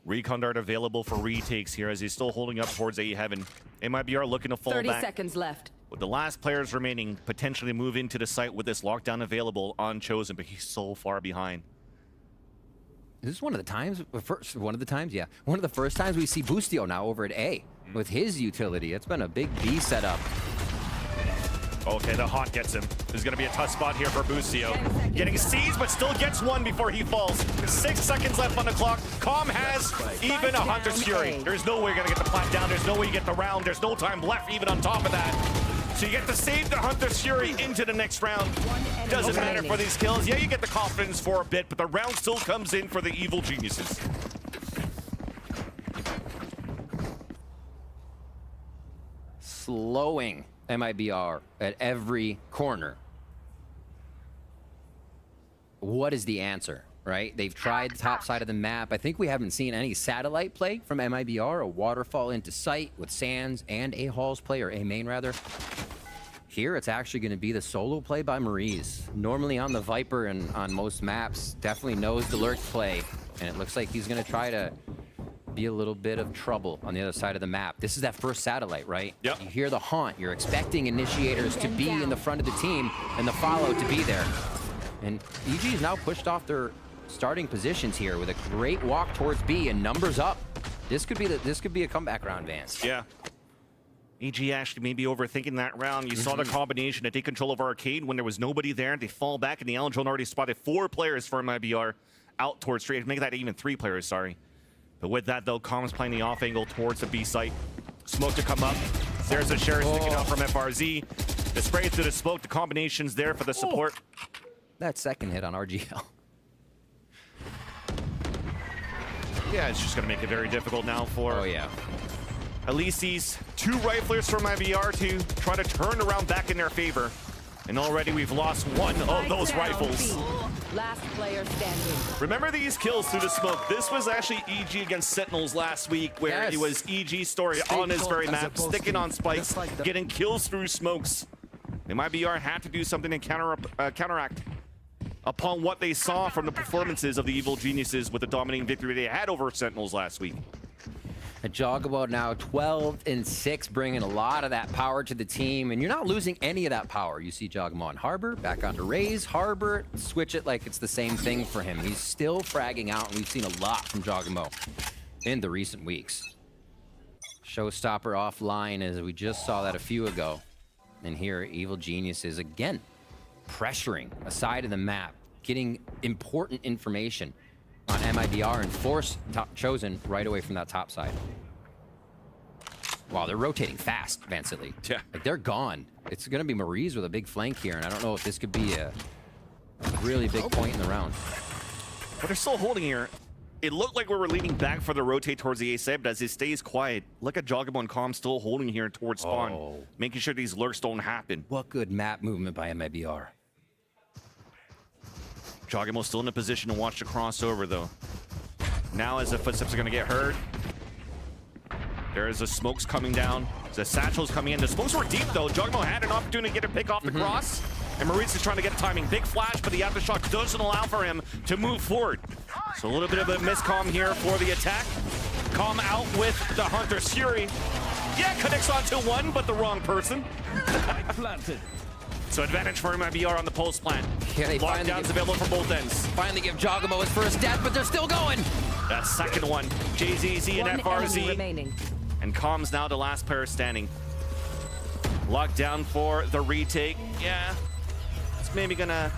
Recon Dart available for retakes here as he's still holding up towards A Heaven. MIBR looking to fall 30 back. seconds left. With the last players remaining, potentially move into the site with this lockdown available on Chosen, but he's so far behind. This is one of the times, one of the first times we see Boostio now over at A with his utility. It's been a big B setup. Okay, the haunt gets him. There's going to be a tough spot here for Boostio. Getting seized, but still gets one before he falls. 6 seconds left on the clock. Calm has even a Hunter's Fury. There's no way you're going to get the plant down. There's no way you get the round. There's no time left even on top of that. So you get to save the Hunter's Fury into the next round. Doesn't matter for these kills. Yeah, you get the confidence for a bit, but the round still comes in for the Evil Geniuses. Slowing MIBR at every corner. What is the answer, right? They've tried the top side of the map. I think we haven't seen any satellite play from MIBR, a waterfall into sight with Sands and A-Halls play, or A-Main rather. Here, it's actually going to be the solo play by Maurice. Normally on the Viper and on most maps, definitely knows the lurk play. And it looks like he's going to try to be a little bit of trouble on the other side of the map. This is that first satellite, right? Yep. You hear the haunt. You're expecting initiators to be in the front of the team and the follow to be there. And EG is now pushed off their starting positions here with a great walk towards B and numbers up. This could be a comeback round, Vance. Yeah. EG actually may be overthinking that round. You saw the combination to take control of Arcade when there was nobody there. They fall back, and the Allen Drone already spotted 4 players for MIBR out towards straight. Make that even 3 players, sorry. But with that, though, Calm's playing the off angle towards the B site. Smoke to come up. There's a share sticking out from FRZ. The spray through the smoke. The combination's there for the support. That second hit on RGL. Yeah, it's just going to make it very difficult now for... Oh, yeah. At least these 2 riflers from MIBR to try to turn around back in their favor. And already we've lost 1 of those rifles. Last player standing. Remember these kills through the smoke? This was actually EG against Sentinels last week, where it was EG's story on his very map, sticking on spikes, getting kills through smokes. MIBR had to do something to counteract upon what they saw from the performances of the Evil Geniuses with the dominating victory they had over Sentinels last week. A Jogabo now 12-6, bringing a lot of that power to the team, and you're not losing any of that power. You see Jogamo on Harbor, back onto Raze, Harbor, switch it like it's the same thing for him. He's still fragging out, and we've seen a lot from Jogamo in the recent weeks. Showstopper offline, as we just saw that a few ago. And here, Evil Geniuses again pressuring a side of the map, getting important information on MIBR and force Chosen right away from that top side. Wow, they're rotating fast, Vansilly. Yeah. Like, they're gone. It's going to be Maurice with a big flank here, and I don't know if this could be a really big point in the round. But they're still holding here. It looked like we were leaning back for the rotate towards the A side, but as it stays quiet, look at Jogamo and Calm still holding here towards spawn, making sure these lurks don't happen. What good map movement by MIBR. Jogamo still in a position to watch the crossover, though. Now, as the footsteps are going to get heard, there is the smokes coming down. The satchel's coming in. The smokes were deep, though. Jogamo had an opportunity to get a pick off the cross. And Maurice is trying to get a timing. Big flash, but the aftershock doesn't allow for him to move forward. So a little bit of a miscomm here for the attack. Calm out with the Hunter's Fury. Yeah, connects onto one, but the wrong person. So advantage for MIBR on the post plant. Yeah, they Lockdowns available from both ends. Finally give Jogamo his first death, but they're still going. That second one. JZZ and FRZ. And Calm's now the last pair standing. Locked down for the retake. Yeah. It's maybe gonna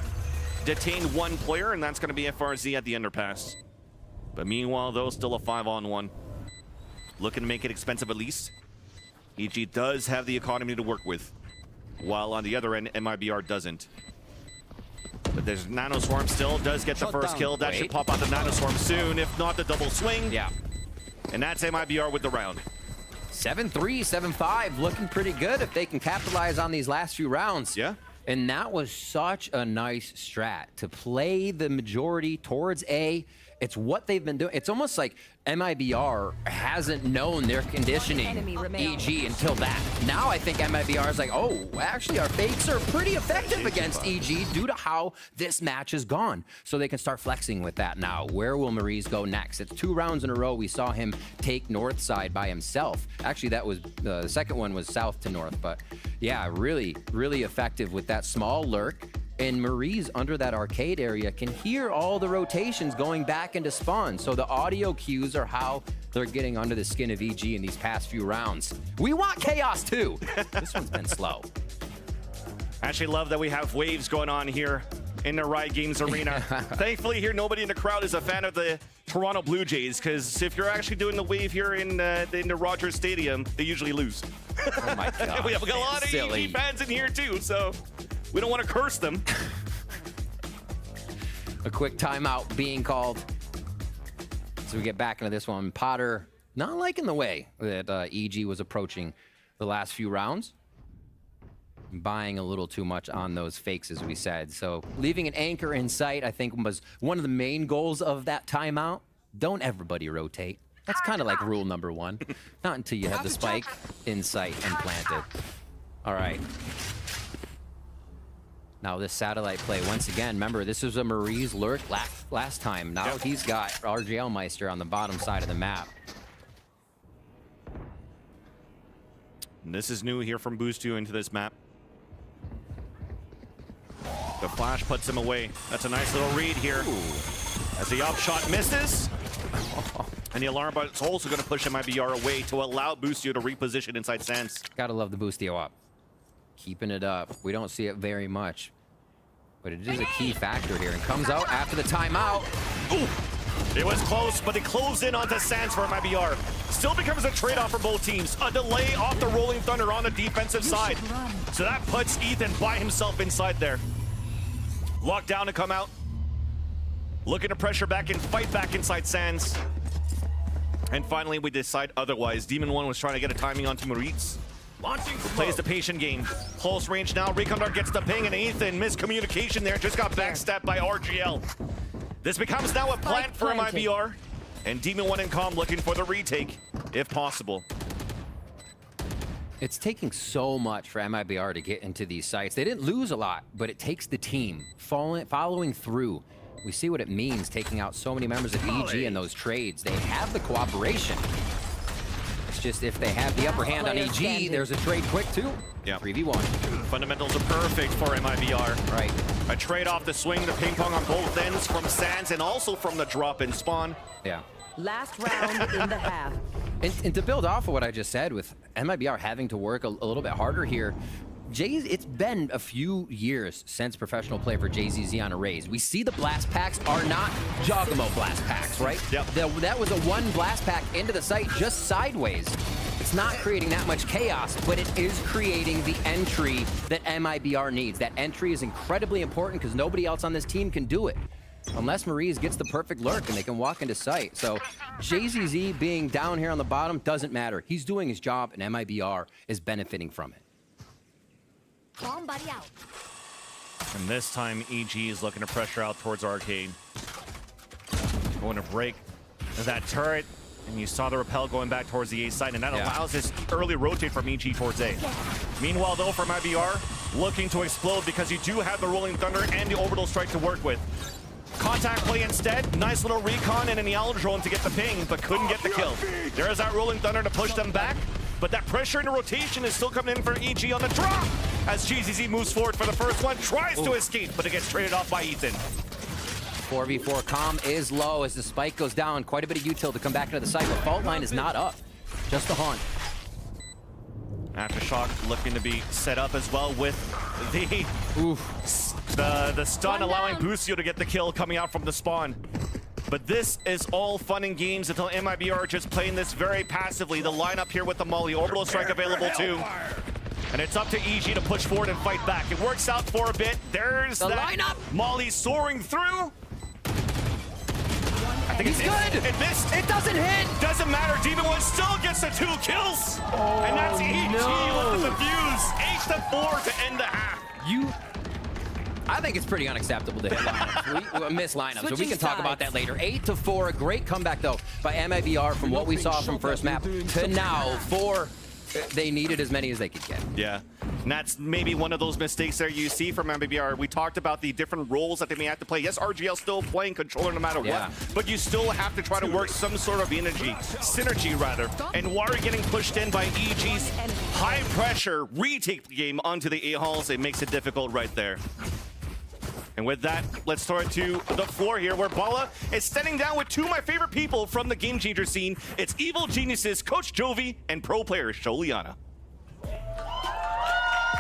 detain one player, and that's gonna be FRZ at the underpass. But meanwhile, though, still a 5-on-1. Looking to make it expensive at least. EG does have the economy to work with, while on the other end, MIBR doesn't. But there's Nano Swarm still, does get the first kill. That should pop out the Nano Swarm soon, if not the double swing. Yeah. And that's MIBR with the round. 7-3, 7-5, looking pretty good if they can capitalize on these last few rounds. Yeah. And that was such a nice strat to play the majority towards A. It's what they've been doing. It's almost like MIBR hasn't known their conditioning, EG, until that. Now I think MIBR is like, oh, actually our fakes are pretty effective against EG due to how this match has gone. So they can start flexing with that now. Where will Maurice go next? It's 2 rounds in a row we saw him take north side by himself. Actually, that was the second one was south to north, but yeah, really, really effective with that small lurk. And Maurice, under that arcade area, can hear all the rotations going back into spawn. So the audio cues are how they're getting under the skin of EG in these past few rounds. We want chaos too. This one's been slow. I actually love that we have waves going on here in the Riot Games Arena. Thankfully here, nobody in the crowd is a fan of the Toronto Blue Jays, because if you're actually doing the wave here in the Rogers Stadium, they usually lose. Oh my God. We have a lot of EG fans in here too, so we don't want to curse them. A quick timeout being called. So we get back into this one. Potter not liking the way that EG was approaching the last few rounds. Buying a little too much on those fakes, as we said. So leaving an anchor in sight, I think, was one of the main goals of that timeout. Don't everybody rotate. That's kind of like rule number 1. Not until you have the spike in sight and planted. All right. Now this satellite play, once again, remember, this was a Maurice lurk last time. Now he's got RGL Meister on the bottom side of the map. And this is new here from Boostio into this map. The flash puts him away. That's a nice little read here. As the upshot misses. And the alarm but's also going to push MIBR away to allow Boostio to reposition inside Sands. Gotta love the Boostio up. Keeping it up. We don't see it very much, but it is a key factor here. And comes out after the timeout. Ooh, it was close, but it closed in onto Sands for MIBR. Still becomes a trade-off for both teams. A delay off the Rolling Thunder on the defensive side. So that puts Ethan by himself inside there. Locked down to come out. Looking to pressure back and fight back inside Sands. And finally, we decide otherwise. Demon 1 was trying to get a timing onto Maurice. Plays the patient game. Close range now. Recon Dart gets the ping, and Ethan, miscommunication there. Just got backstabbed by RGL. This becomes now a plant for MIBR. And Demon 1 and Calm looking for the retake, if possible. It's taking so much for MIBR to get into these sites. They didn't lose a lot, but it takes the team following through. We see what it means, taking out so many members of EG in those trades. They have the cooperation. It's just if they have the upper hand on EG, there's a trade quick too. Yeah. 3v1. Fundamentals are perfect for MIBR. Right. A trade off the swing, the ping pong on both ends from Sands and also from the drop in spawn. Yeah. Last round in the half. And to build off of what I just said, with MIBR having to work a little bit harder here, it's been a few years since professional play for JZZ on Arrays. We see the blast packs are not Jogamo blast packs, right? Yep. That was a 1 blast pack into the site just sideways. It's It's not creating that much chaos, but it is creating the entry that MIBR needs. That entry is incredibly important because nobody else on this team can do it. Unless Maurice gets the perfect lurk and they can walk into sight. So JZZ being down here on the bottom doesn't matter. He's doing his job and MIBR is benefiting from it. Bomb buddy out. And this time, EG is looking to pressure out towards Arcade. Going to break that turret. And you saw the rappel going back towards the A side, and that allows this early rotate from EG towards A. Meanwhile, though, for MIBR, looking to explode because you do have the Rolling Thunder and the Orbital Strike to work with. Contact play instead. Nice little recon and an Yellow drone to get the ping, but couldn't get the kill. There is that Rolling Thunder to push them back, but that pressure and rotation is still coming in for EG on the drop. As GZZ moves forward for the first one, tries to escape, but it gets traded off by Ethan. 4v4 comm is low as the spike goes down. Quite a bit of util to come back into the site, but fault line is not up. Just the haunt. Aftershock looking to be set up as well with the stun, allowing Busio to get the kill coming out from the spawn. But this is all fun and games until MIBR are just playing this very passively. The lineup here with the Molly, Orbital Strike available too. And it's up to EG to push forward and fight back. It works out for a bit. There's the that lineup. Molly soaring through. I think He's good. It missed. It doesn't hit. Doesn't matter. Demon One still gets the 2 kills. And that's EG with the fuse. 8-4 to end the half. I think it's pretty unacceptable to hit lineups. We miss lineups, so we can talk about that later. 8-4, a great comeback though by MIBR from what we saw from first map to now. 4, they needed as many as they could get. Yeah, and that's maybe one of those mistakes there you see from MIBR. We talked about the different roles that they may have to play. Yes, RGL still playing controller no matter what, but you still have to try to work some sort of synergy rather. And Wari getting pushed in by EG's high pressure retake game onto the A-halls. It makes it difficult right there. And with that, let's start to the floor here where Bala is standing down with 2 of my favorite people from the Game Changer scene. It's Evil Geniuses, Coach Jovi, and pro player Sholiana.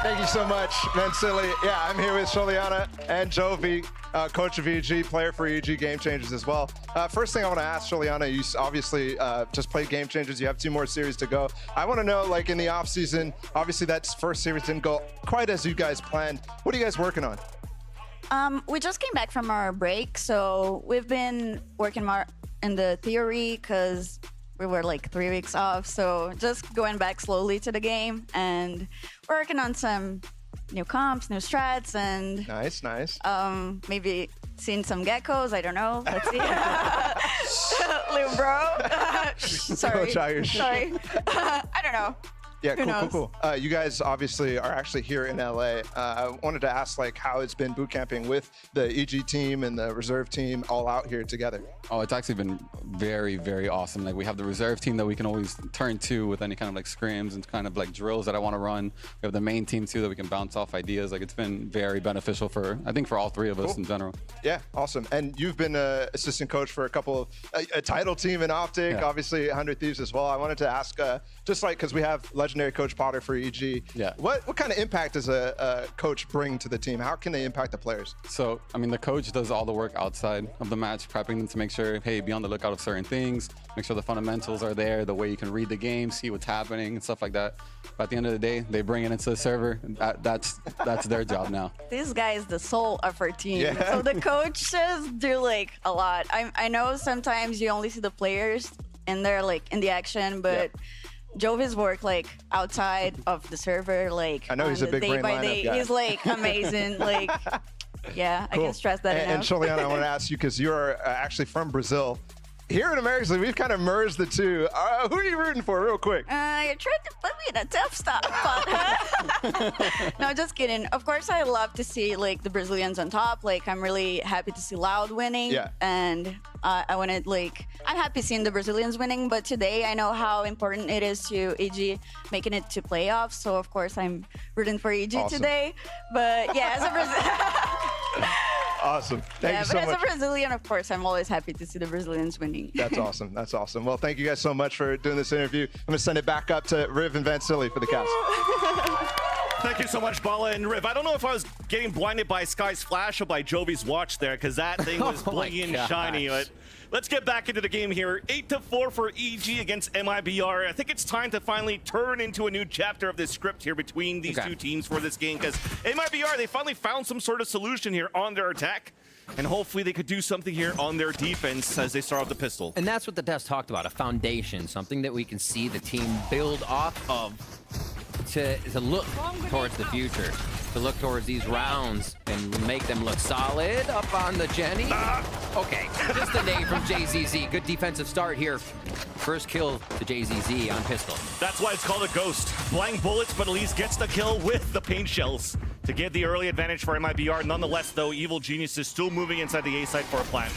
Thank you so much, Mansili. Yeah, I'm here with Sholiana and Jovi, coach of EG, player for EG Game Changers as well. First thing I want to ask Sholiana, you obviously just played Game Changers. You have 2 more series to go. I want to know, like in the off season, obviously that first series didn't go quite as you guys planned. What are you guys working on? We just came back from our break, so we've been working more in the theory because we were like 3 weeks off. So just going back slowly to the game and working on some new comps, new strats, and nice. Maybe seeing some geckos. I don't know. Let's see. Little bro. Sorry. I don't know. Yeah, cool. You guys obviously are actually here in LA. I wanted to ask like how it's been boot camping with the EG team and the reserve team all out here together. Oh, it's actually been very, very awesome. Like we have the reserve team that we can always turn to with any kind of like scrims and kind of like drills that I want to run. We have the main team too that we can bounce off ideas. Like it's been very beneficial for, I think, for all 3 of us in general. Yeah, awesome. And you've been an assistant coach for a couple of a title team in Optic, obviously 100 Thieves as well. I wanted to ask, just like because we have legendary Coach Potter for EG. Yeah. What kind of impact does a coach bring to the team? How can they impact the players? So, I mean, the coach does all the work outside of the match, prepping them to make sure, hey, be on the lookout of certain things, make sure the fundamentals are there, the way you can read the game, see what's happening and stuff like that. But at the end of the day, they bring it into the server. That's their job now. This guy is the soul of our team. Yeah. So the coaches do like a lot. I know sometimes you only see the players and they're like in the action, but Jovi's work like outside of the server, like I know he's a big day by day, guy. he's like amazing. Like, yeah, Cool. I can stress that And enough. Sholiana, I want to ask you because you're actually from Brazil. Here in Americas League, we've kind of merged the 2. Who are you rooting for, real quick? You're trying to put me in a tough spot. No, just kidding. Of course, I love to see like the Brazilians on top. Like, I'm really happy to see Loud winning. Yeah. And I wanted like, I'm happy seeing the Brazilians winning. But today, I know how important it is to EG making it to playoffs. So of course, I'm rooting for EG today. But yeah, as a Brazilian. Awesome. Thank you so much. But as a Brazilian, of course, I'm always happy to see the Brazilians winning. That's awesome. That's awesome. Well, thank you guys so much for doing this interview. I'm going to send it back up to Riv and Vansili for the cast. Thank you so much, Bala and Riv. I don't know if I was getting blinded by Sky's flash or by Jovi's watch there, because that thing was blinking and shiny. But let's get back into the game here. 8-4 for EG against MIBR. I think it's time to finally turn into a new chapter of this script here between these two teams for this game, because MIBR, they finally found some sort of solution here on their attack. And hopefully they could do something here on their defense as they start off the pistol. And that's what the devs talked about, a foundation, something that we can see the team build off of to look towards the future, to look towards these rounds and make them look solid. Up on the Jenny. Okay, just a nade from JZZ. Good defensive start here. First kill to JZZ on pistol. That's why it's called a ghost. Blank bullets, but at least gets the kill with the paint shells to get the early advantage for MIBR. Nonetheless, though, Evil Genius is still moving inside the A site for a plant.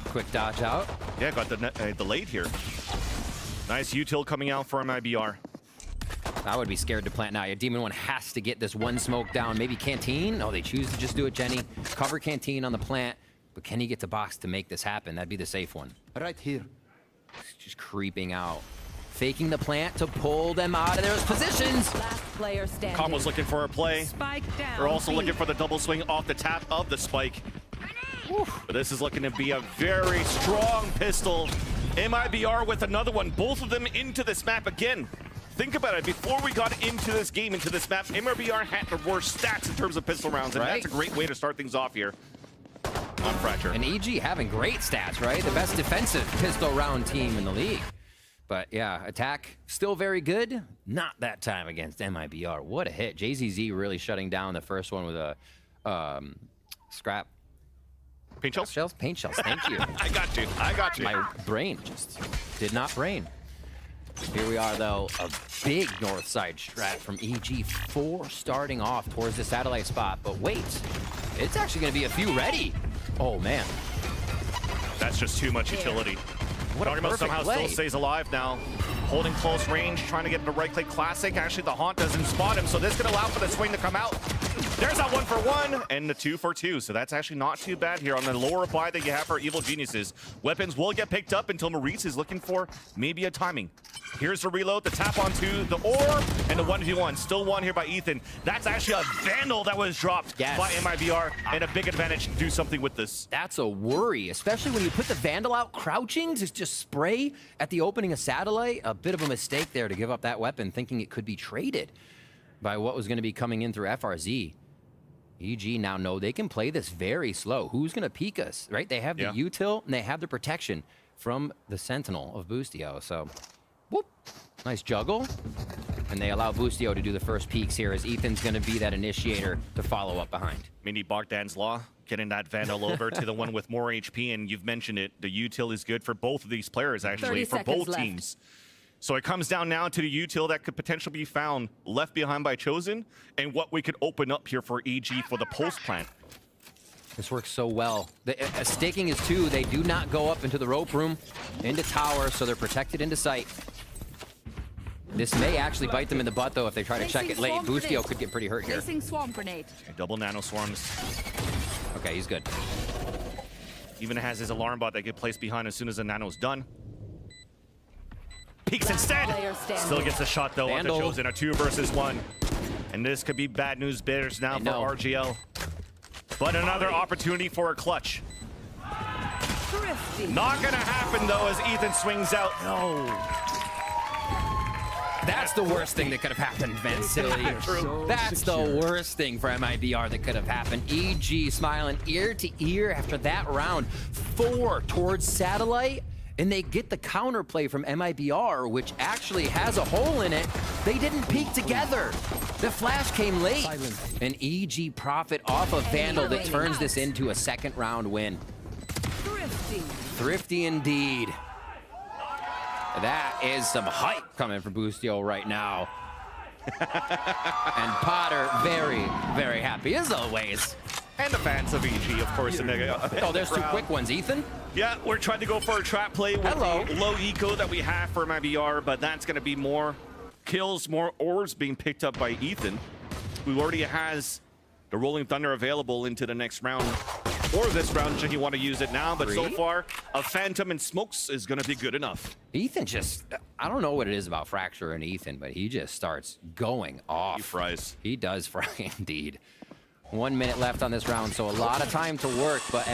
Quick dodge out. Yeah, got the late here. Nice util coming out for MIBR. I would be scared to plant now. Your Demon One has to get this one smoke down. Maybe Canteen? No, they choose to just do it, Jenny. Cover Canteen on the plant. But can he get to box to make this happen? That'd be the safe one. Right here. Just creeping out. Faking the plant to pull them out of their positions. Last player standing. Combo's looking for a play. Spike down. They're also looking for the double swing off the tap of the spike. But this is looking to be a very strong pistol. MIBR with another one. Both of them into this map again. Think about it. Before we got into this game, into this map, MIBR had the worst stats in terms of pistol rounds, and that's a great way to start things off here on Fracture. And EG having great stats, right? The best defensive pistol round team in the league. But yeah, attack still very good. Not that time against MIBR. What a hit. JZZ really shutting down the first one with a scrap. Paint shells? Paint shells, thank you. I got you. I got you. My brain just did not brain. Here we are, though, a big north side strat from EG4 starting off towards the satellite spot. But wait, it's actually going to be a few ready. Oh, man. That's just too much utility. Talking about somehow play. still stays alive now. Holding close range, trying to get the right click classic. Actually, the Haunt doesn't spot him, so this could allow for the swing to come out. There's that 1-for-1 and the 2-for-2. So that's actually not too bad here on the lower buy that you have for Evil Geniuses. Weapons will get picked up until Maurice is looking for maybe a timing. Here's the reload, the tap onto the orb, and the 1v1. Still one here by Ethan. That's actually a Vandal that was dropped by MIBR, and a big advantage to do something with this. That's a worry, especially when you put the Vandal out crouching to just spray at the opening of Satellite. A bit of a mistake there to give up that weapon, thinking it could be traded by what was going to be coming in through FRZ. EG now know they can play this very slow. Who's going to peek us, right? They have the util, and they have the protection from the Sentinel of Boostio, so... Whoop. Nice juggle. And they allow Boostio to do the first peeks here as Ethan's going to be that initiator to follow up behind. Mini Bogdan's Law, getting that Vandal over to the one with more HP, and you've mentioned it, the util is good for both of these players, actually, for both teams. So it comes down now to the util that could potentially be found left behind by Chosen, and what we could open up here for EG for the post plant. This works so well. Staking is 2. They do not go up into the rope room, into tower, so they're protected into sight. This may actually bite them in the butt, though, if they try to check it late. Boostio could get pretty hurt here. Swarm grenade. Okay, double nano swarms. Okay, he's good. Even has his alarm bot that get placed behind as soon as the nano's done. Peeks instead. Still gets a shot, though, on the Chosen. A 2 versus 1. And this could be bad news bears now for RGL. But another opportunity for a clutch. Not gonna happen, though, as Ethan swings out. No. That's the worst thing that could have happened, Vansili. That's the worst thing for MIBR that could have happened. EG smiling ear to ear after that round. 4 towards Satellite, and they get the counterplay from MIBR, which actually has a hole in it. They didn't peek together. The flash came late. An EG profit off of Vandal that turns this into a second round win. Thrifty indeed. That is some hype coming from Boostio right now. And Potter very, very happy as always. And the fans of EG, of course. Oh, there's 2 quick ones, Ethan. Yeah, we're trying to go for a trap play with the low eco that we have for MIBR, but that's going to be more kills, more orbs being picked up by Ethan, who already has the Rolling Thunder available into the next round. or this round should he want to use it now. But so far, a Phantom and Smokes is going to be good enough. Ethan just, I don't know what it is about Fracture and Ethan, but he just starts going off. He fries. He does fry indeed. 1 minute left on this round, so a lot of time to work, but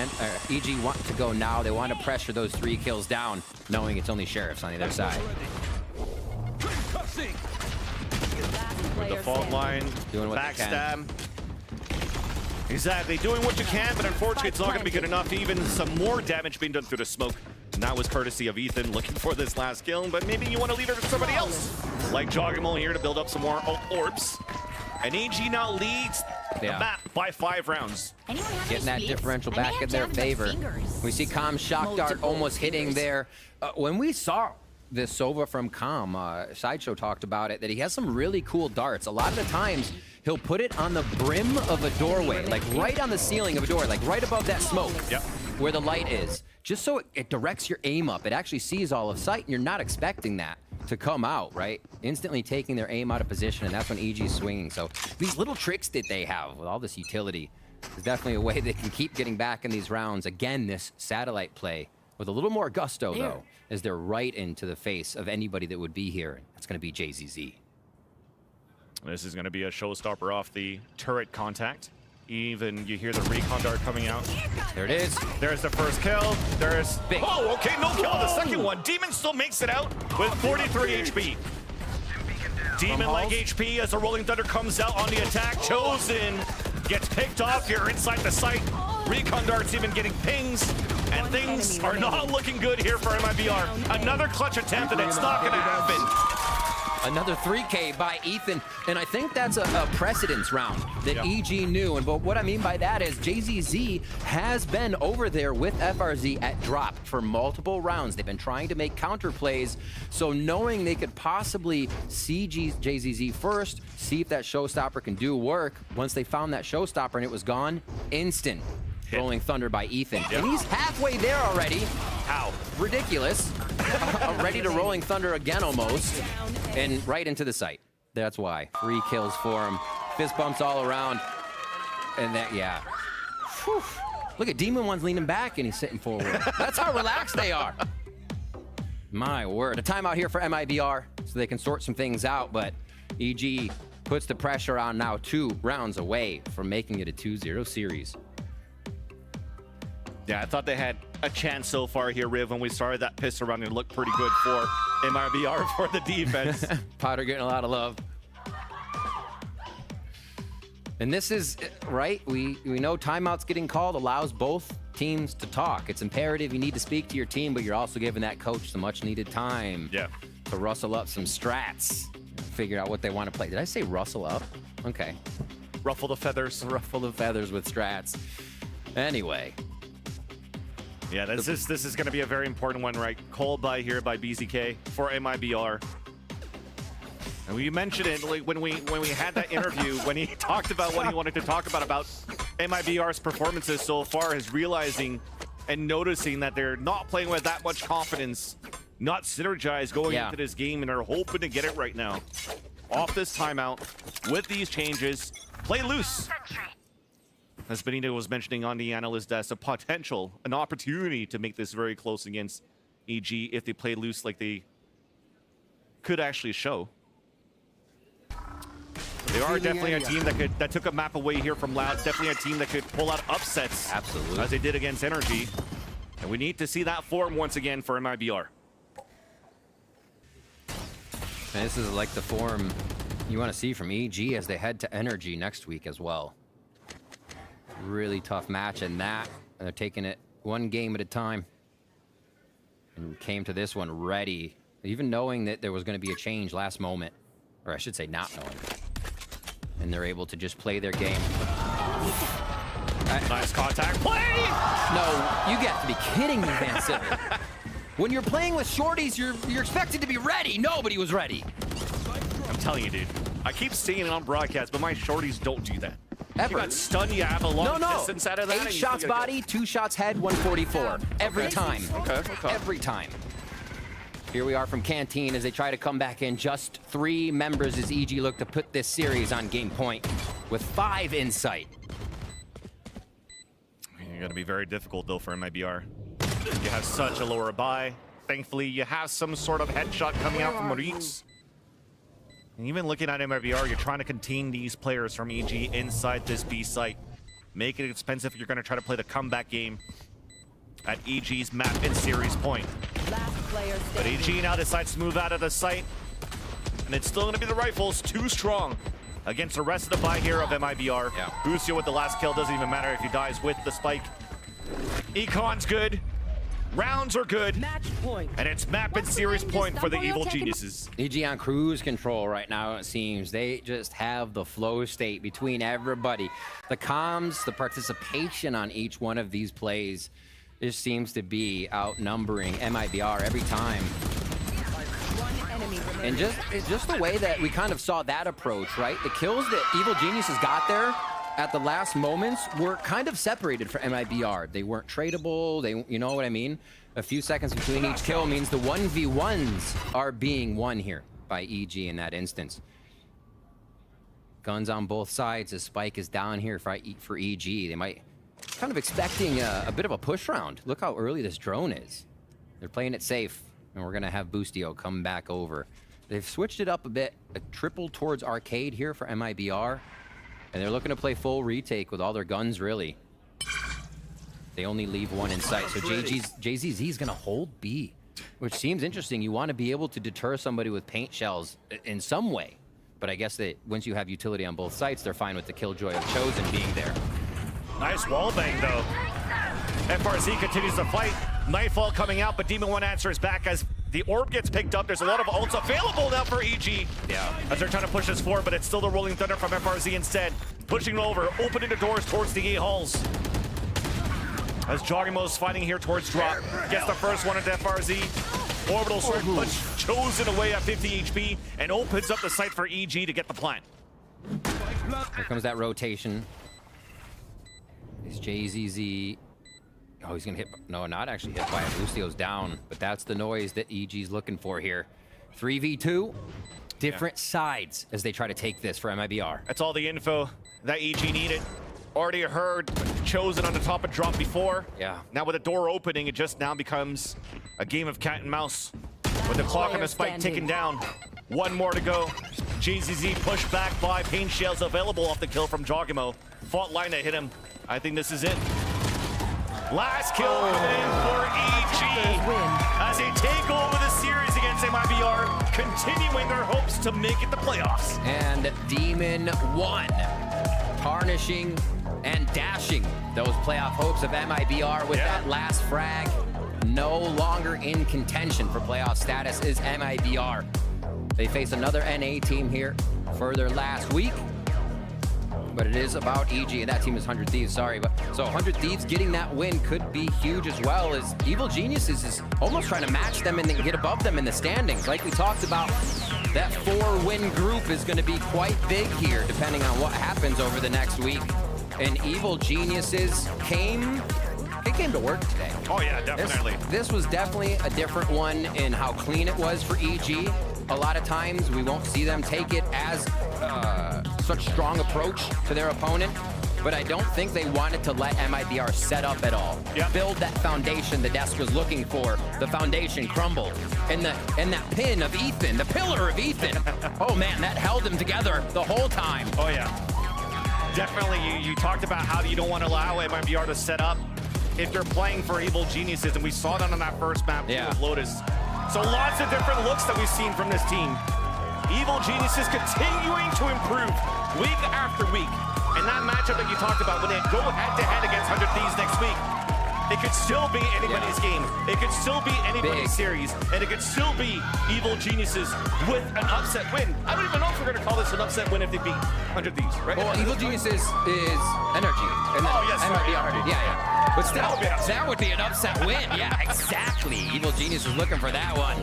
EG want to go now. They want to pressure those 3 kills down, knowing it's only Sheriffs on the other side. With the fault line, doing what backstab. Exactly, doing what you can, but unfortunately it's not going to be good enough. Even some more damage being done through the smoke. And that was courtesy of Ethan looking for this last kill, but maybe you want to lead her to somebody else. Like Joggable here to build up some more orbs. And EG now leads the map by 5 rounds. Getting that differential back in their favor. We see Calm Shock Dart almost hitting there. When we saw this Sova from Calm, Sideshow talked about it, that he has some really cool darts. A lot of the times, he'll put it on the brim of a doorway, like right on the ceiling of a door, like right above that smoke, where the light is. Just so it directs your aim up. It actually sees all of sight, and you're not expecting that to come out, right? Instantly taking their aim out of position, and that's when EG's swinging. So these little tricks that they have with all this utility is definitely a way they can keep getting back in these rounds. Again, this satellite play with a little more gusto, though, as they're right into the face of anybody that would be here. That's going to be JZZ. This is going to be a showstopper off the turret contact. Even you hear the recon dart coming out. There it is. There's the first kill. There's big. Oh, okay, no kill on the second one. Demon still makes it out with 43 HP. Demon-like HP as the Rolling Thunder comes out on the attack. Chosen gets picked off here inside the site. Recon darts even getting pings. And things are not looking good here for MIBR. Another clutch attempt, and it's not going to happen. Another 3K by Ethan, and I think that's a precedence round that EG knew. And but what I mean by that is JZZ has been over there with FRZ at drop for multiple rounds. They've been trying to make counter plays, so knowing they could possibly see JZZ first, see if that showstopper can do work. Once they found that showstopper and it was gone, instant Rolling Thunder by Ethan. And he's halfway there already. How? Ridiculous. Ready to Rolling Thunder again almost. And right into the site. That's why. 3 kills for him. Fist bumps all around. And that, Whew. Look at Demon One's leaning back and he's sitting forward. That's how relaxed they are. My word. A timeout here for MIBR so they can sort some things out, but EG puts the pressure on now, 2 rounds away from making it a 2-0 series. Yeah, I thought they had a chance so far here, Riv. When we started that pistol round, it looked pretty good for MIBR for the defense. Potter getting a lot of love. And this is, right, we know timeouts getting called allows both teams to talk. It's imperative you need to speak to your team, but you're also giving that coach some much needed time to rustle up some strats, figure out what they want to play. Did I say rustle up? Okay. Ruffle the feathers. Ruffle the feathers with strats. Anyway. Yeah, this is going to be a very important one, right? Called by here by BZK for MIBR. And we mentioned it like when we had that interview, when he talked about what he wanted to talk about MIBR's performances so far, is realizing and noticing that they're not playing with that much confidence, not synergized going into this game, and are hoping to get it right now. Off this timeout, with these changes, play loose. As Benito was mentioning on the analyst desk, a potential, an opportunity to make this very close against EG if they play loose like they could actually show. They are definitely a team that took a map away here from Loud. Definitely a team that could pull out upsets. Absolutely. As they did against Energy. And we need to see that form once again for MIBR. And this is like the form you want to see from EG as they head to Energy next week as well. Really tough match, and they're taking it 1 game at a time. And came to this one ready, even knowing that there was going to be a change last moment. Or I should say not knowing. And they're able to just play their game. Nice contact play! No, you got to be kidding me, Van Sitter. When you're playing with shorties, you're expected to be ready. Nobody was ready. I'm telling you, dude. I keep seeing it on broadcast, but my shorties don't do that. Ever. You got stunned, you have a long distance out of that. 8 shots body, 2 shots head, 144. Every time. Okay. Every time. Here we are from Canteen as they try to come back in. Just 3 members as EG look to put this series on game point with 5 in sight. Going to be very difficult, though, for MIBR. You have such a lower buy. Thankfully, you have some sort of headshot coming out from Reeks. And even looking at MIBR, you're trying to contain these players from EG inside this B site. Make it expensive if you're going to try to play the comeback game at EG's map and series point. But EG now decides to move out of the site. And it's still going to be the Rifles, too strong against the rest of the buy here of MIBR. Yeah. Busio with the last kill, doesn't even matter if he dies with the spike. Econ's good. Rounds are good. Match point. And it's map and series point for the Evil Geniuses. EG on cruise control right now, it seems. They just have the flow state between everybody. The comms, the participation on each one of these plays just seems to be outnumbering MIBR every time. And just the way that we kind of saw that approach, right? The kills that Evil Geniuses got there at the last moments were kind of separated for MIBR. They weren't tradable. You know what I mean? A few seconds between each kill means the 1v1s are being won here by EG in that instance. Guns on both sides. The spike is down here for EG. They might kind of expecting a bit of a push round. Look how early this drone is. They're playing it safe, and we're gonna have Boostio come back over. They've switched it up a bit, a triple towards arcade here for MIBR. And they're looking to play full retake with all their guns, really. They only leave one in sight. So JZZ is going to hold B, which seems interesting. You want to be able to deter somebody with paint shells in some way. But I guess that once you have utility on both sites, they're fine with the killjoy of Chosen being there. Nice wall bang, though. FRZ continues to fight. Nightfall coming out, but Demon 1 answers back as the orb gets picked up. There's a lot of ults available now for EG. Yeah. As they're trying to push this forward, but it's still the Rolling Thunder from FRZ instead. Pushing over, opening the doors towards the A halls. As Joggimo's fighting here towards drop. Gets the first one into FRZ. Orbital sword push Chosen away at 50 HP and opens up the site for EG to get the plant. Here comes that rotation. Is JZZ... Oh, he's gonna hit, no, not actually hit by it. Lucio's down, but that's the noise that EG's looking for here. 3v2, different sides as they try to take this for MIBR. That's all the info that EG needed. Already heard Chosen on the top of drop before. Yeah. Now with the door opening, it just now becomes a game of cat and mouse. With the clock and the spike ticking down. One more to go. JZZ pushed back by paint shells available off the kill from Joggimo. Fault line to hit him. I think this is it. Last kill coming in for EG as they take over the series against MIBR, continuing their hopes to make it the playoffs. And Demon 1 tarnishing and dashing those playoff hopes of MIBR with that last frag. No longer in contention for playoff status is MIBR. They face another NA team here for their last week. But it is about EG, and that team is 100 Thieves, sorry. But so 100 Thieves getting that win could be huge as well, as Evil Geniuses is almost trying to match them and then get above them in the standings. Like we talked about, that 4-win group is going to be quite big here, depending on what happens over the next week. And Evil Geniuses came to work today. Oh yeah, definitely. This was definitely a different one in how clean it was for EG. A lot of times we won't see them take it as such strong approach to their opponent, but I don't think they wanted to let MIBR set up at all. Build that foundation the desk was looking for. The foundation crumbled. And that pin of Ethan, the pillar of Ethan. Oh man, that held them together the whole time. Oh yeah. Definitely, you talked about how you don't want to allow MIBR to set up if you're playing for Evil Geniuses, and we saw that on that first map too with Lotus. So lots of different looks that we've seen from this team. Evil Geniuses continuing to improve week after week. And that matchup that you talked about, when they go head-to-head against 100 Thieves next week, it could still be anybody's game. It could still be anybody's series. And it could still be Evil Geniuses with an upset win. I don't even know if we're going to call this an upset win if they beat 100 Thieves, right? Well, Evil Geniuses is Energy. And then MIBR. Yeah. But still, that would be an upset win. Yeah, exactly. Evil Genius was looking for that one.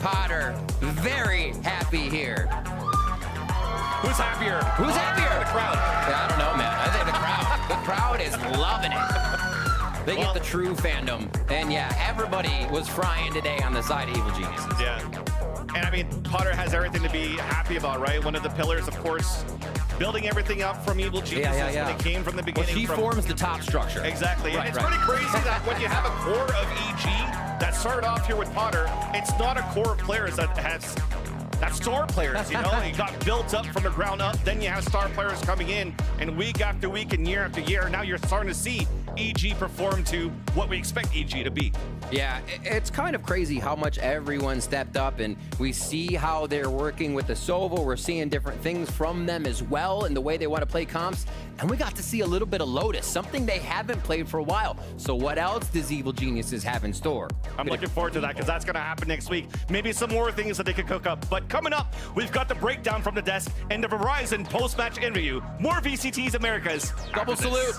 Potter, very happy here. Who's happier? Who's happier? The crowd. I don't know, man. I think the crowd is loving it. They get the true fandom. And yeah, everybody was frying today on the side of Evil Geniuses. Yeah. And I mean, Potter has everything to be happy about, right? One of the pillars, of course, building everything up from Evil Geniuses when it came from the beginning. Well, she forms the top structure. Exactly. And it's pretty crazy that when you have a core of EG that started off here with Potter, it's not a core of players that's star players, you know? It got built up from the ground up. Then you have star players coming in, and week after week and year after year, now you're starting to see EG perform to what we expect EG to be. Yeah, it's kind of crazy how much everyone stepped up, and we see how they're working with the Sova. We're seeing different things from them as well in the way they want to play comps. And we got to see a little bit of Lotus, something they haven't played for a while. So what else does Evil Geniuses have in store? I'm looking forward to that because that's going to happen next week. Maybe some more things that they could cook up. But coming up, we've got the breakdown from the desk and the Verizon post-match interview. More VCT's Americas. Double salute.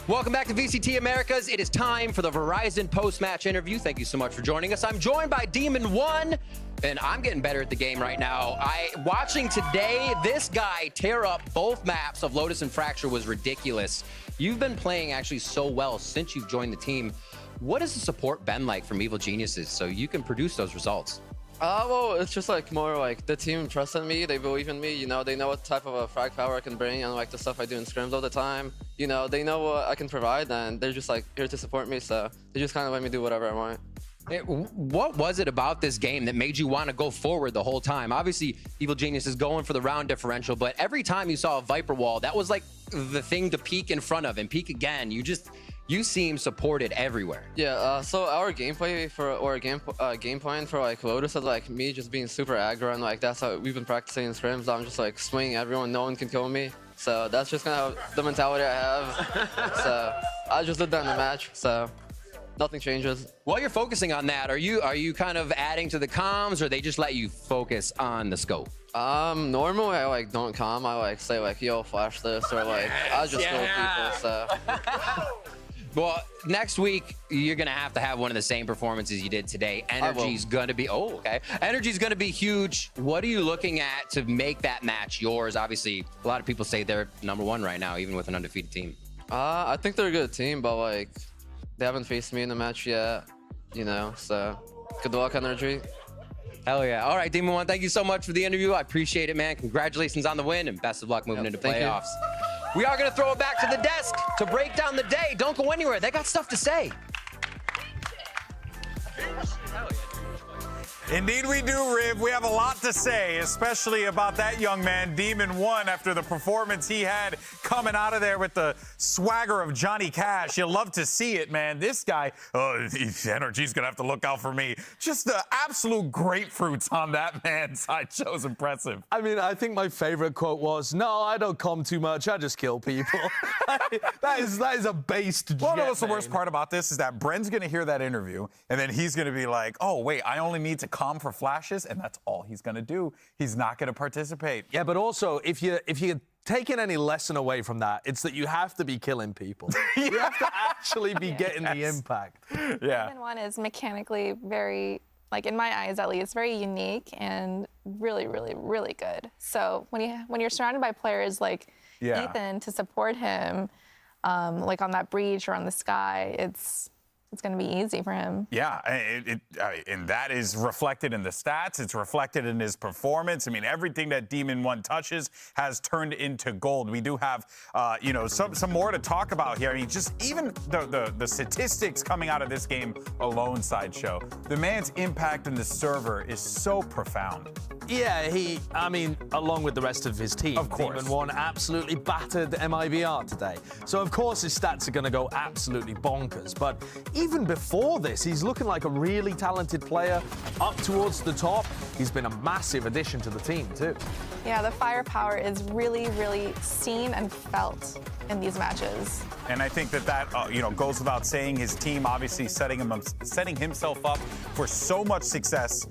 Welcome back to VCT Americas. It is time for the Verizon post-match interview. Thank you so much for joining us. I'm joined by Demon1, and I'm getting better at the game right now. Watching today, this guy tear up both maps of Lotus and Fracture was ridiculous. You've been playing actually so well since you've joined the team. What has the support been like from Evil Geniuses so you can produce those results? Well, it's just like more like the team trusted me. They believe in me. You know, they know what type of a frag power I can bring and like the stuff I do in scrims all the time. You know, they know what I can provide, and they're just like here to support me. So they just kind of let me do whatever I want. What was it about this game that made you want to go forward the whole time? Obviously, Evil Genius is going for the round differential, but every time you saw a Viper wall, that was like the thing to peek in front of and peek again. You seem supported everywhere. Yeah, so our gameplay game plan for like Lotus is like me just being super aggro, and like that's how we've been practicing in scrims. I'm just like swinging everyone, no one can kill me. So that's just kind of the mentality I have. So I just did that in the match. So nothing changes. While you're focusing on that, are you kind of adding to the comms, or they just let you focus on the scope? Normally I like don't comm. I like say like, yo, flash this, or like I just kill people. So. Well, next week, you're going to have one of the same performances you did today. Energy's going to be, Energy's going to be huge. What are you looking at to make that match yours? Obviously, a lot of people say they're #1 right now, even with an undefeated team. I think they're a good team, but like, they haven't faced me in the match yet, you know, so good luck, Energy. Hell yeah. All right, Demon One, thank you so much for the interview. I appreciate it, man. Congratulations on the win, and best of luck moving into playoffs. We are going to throw it back to the desk to break down the day. Don't go anywhere. They got stuff to say. Indeed we do, Riv. We have a lot to say, especially about that young man, Demon One, after the performance he had coming out of there with the swagger of Johnny Cash. You love to see it, man. This guy, Energy's going to have to look out for me. Just the absolute grapefruits on that man. Sideshow's impressive. I mean, I think my favorite quote was, "No, I don't comm too much. I just kill people." that is a based Well, no, what's the worst part about this is that Bren's going to hear that interview, and then he's going to be like, oh, wait, I only need to comm for flashes, and that's all he's going to do. He's not going to participate. Yeah, but also, if you're taking any lesson away from that, it's that you have to be killing people. You have to actually be getting the impact. Yeah. Demon One is mechanically very, like in my eyes at least, very unique and really, really, really good. So when you're surrounded by players like Ethan to support him, like on that breach or on the sky, it's going to be easy for him. Yeah, and that is reflected in the stats. It's reflected in his performance. I mean, everything that Demon One touches has turned into gold. We do have, some more to talk about here. I mean, just even the statistics coming out of this game alone, Sideshow. The man's impact in the server is so profound. Yeah, along with the rest of his team, of course. Demon One absolutely battered MIBR today. So, of course, his stats are going to go absolutely bonkers. But even before this, he's looking like a really talented player up towards the top. He's been a massive addition to the team, too. Yeah, the firepower is really, really seen and felt in these matches. And I think that goes without saying. His team obviously setting himself up for so much success,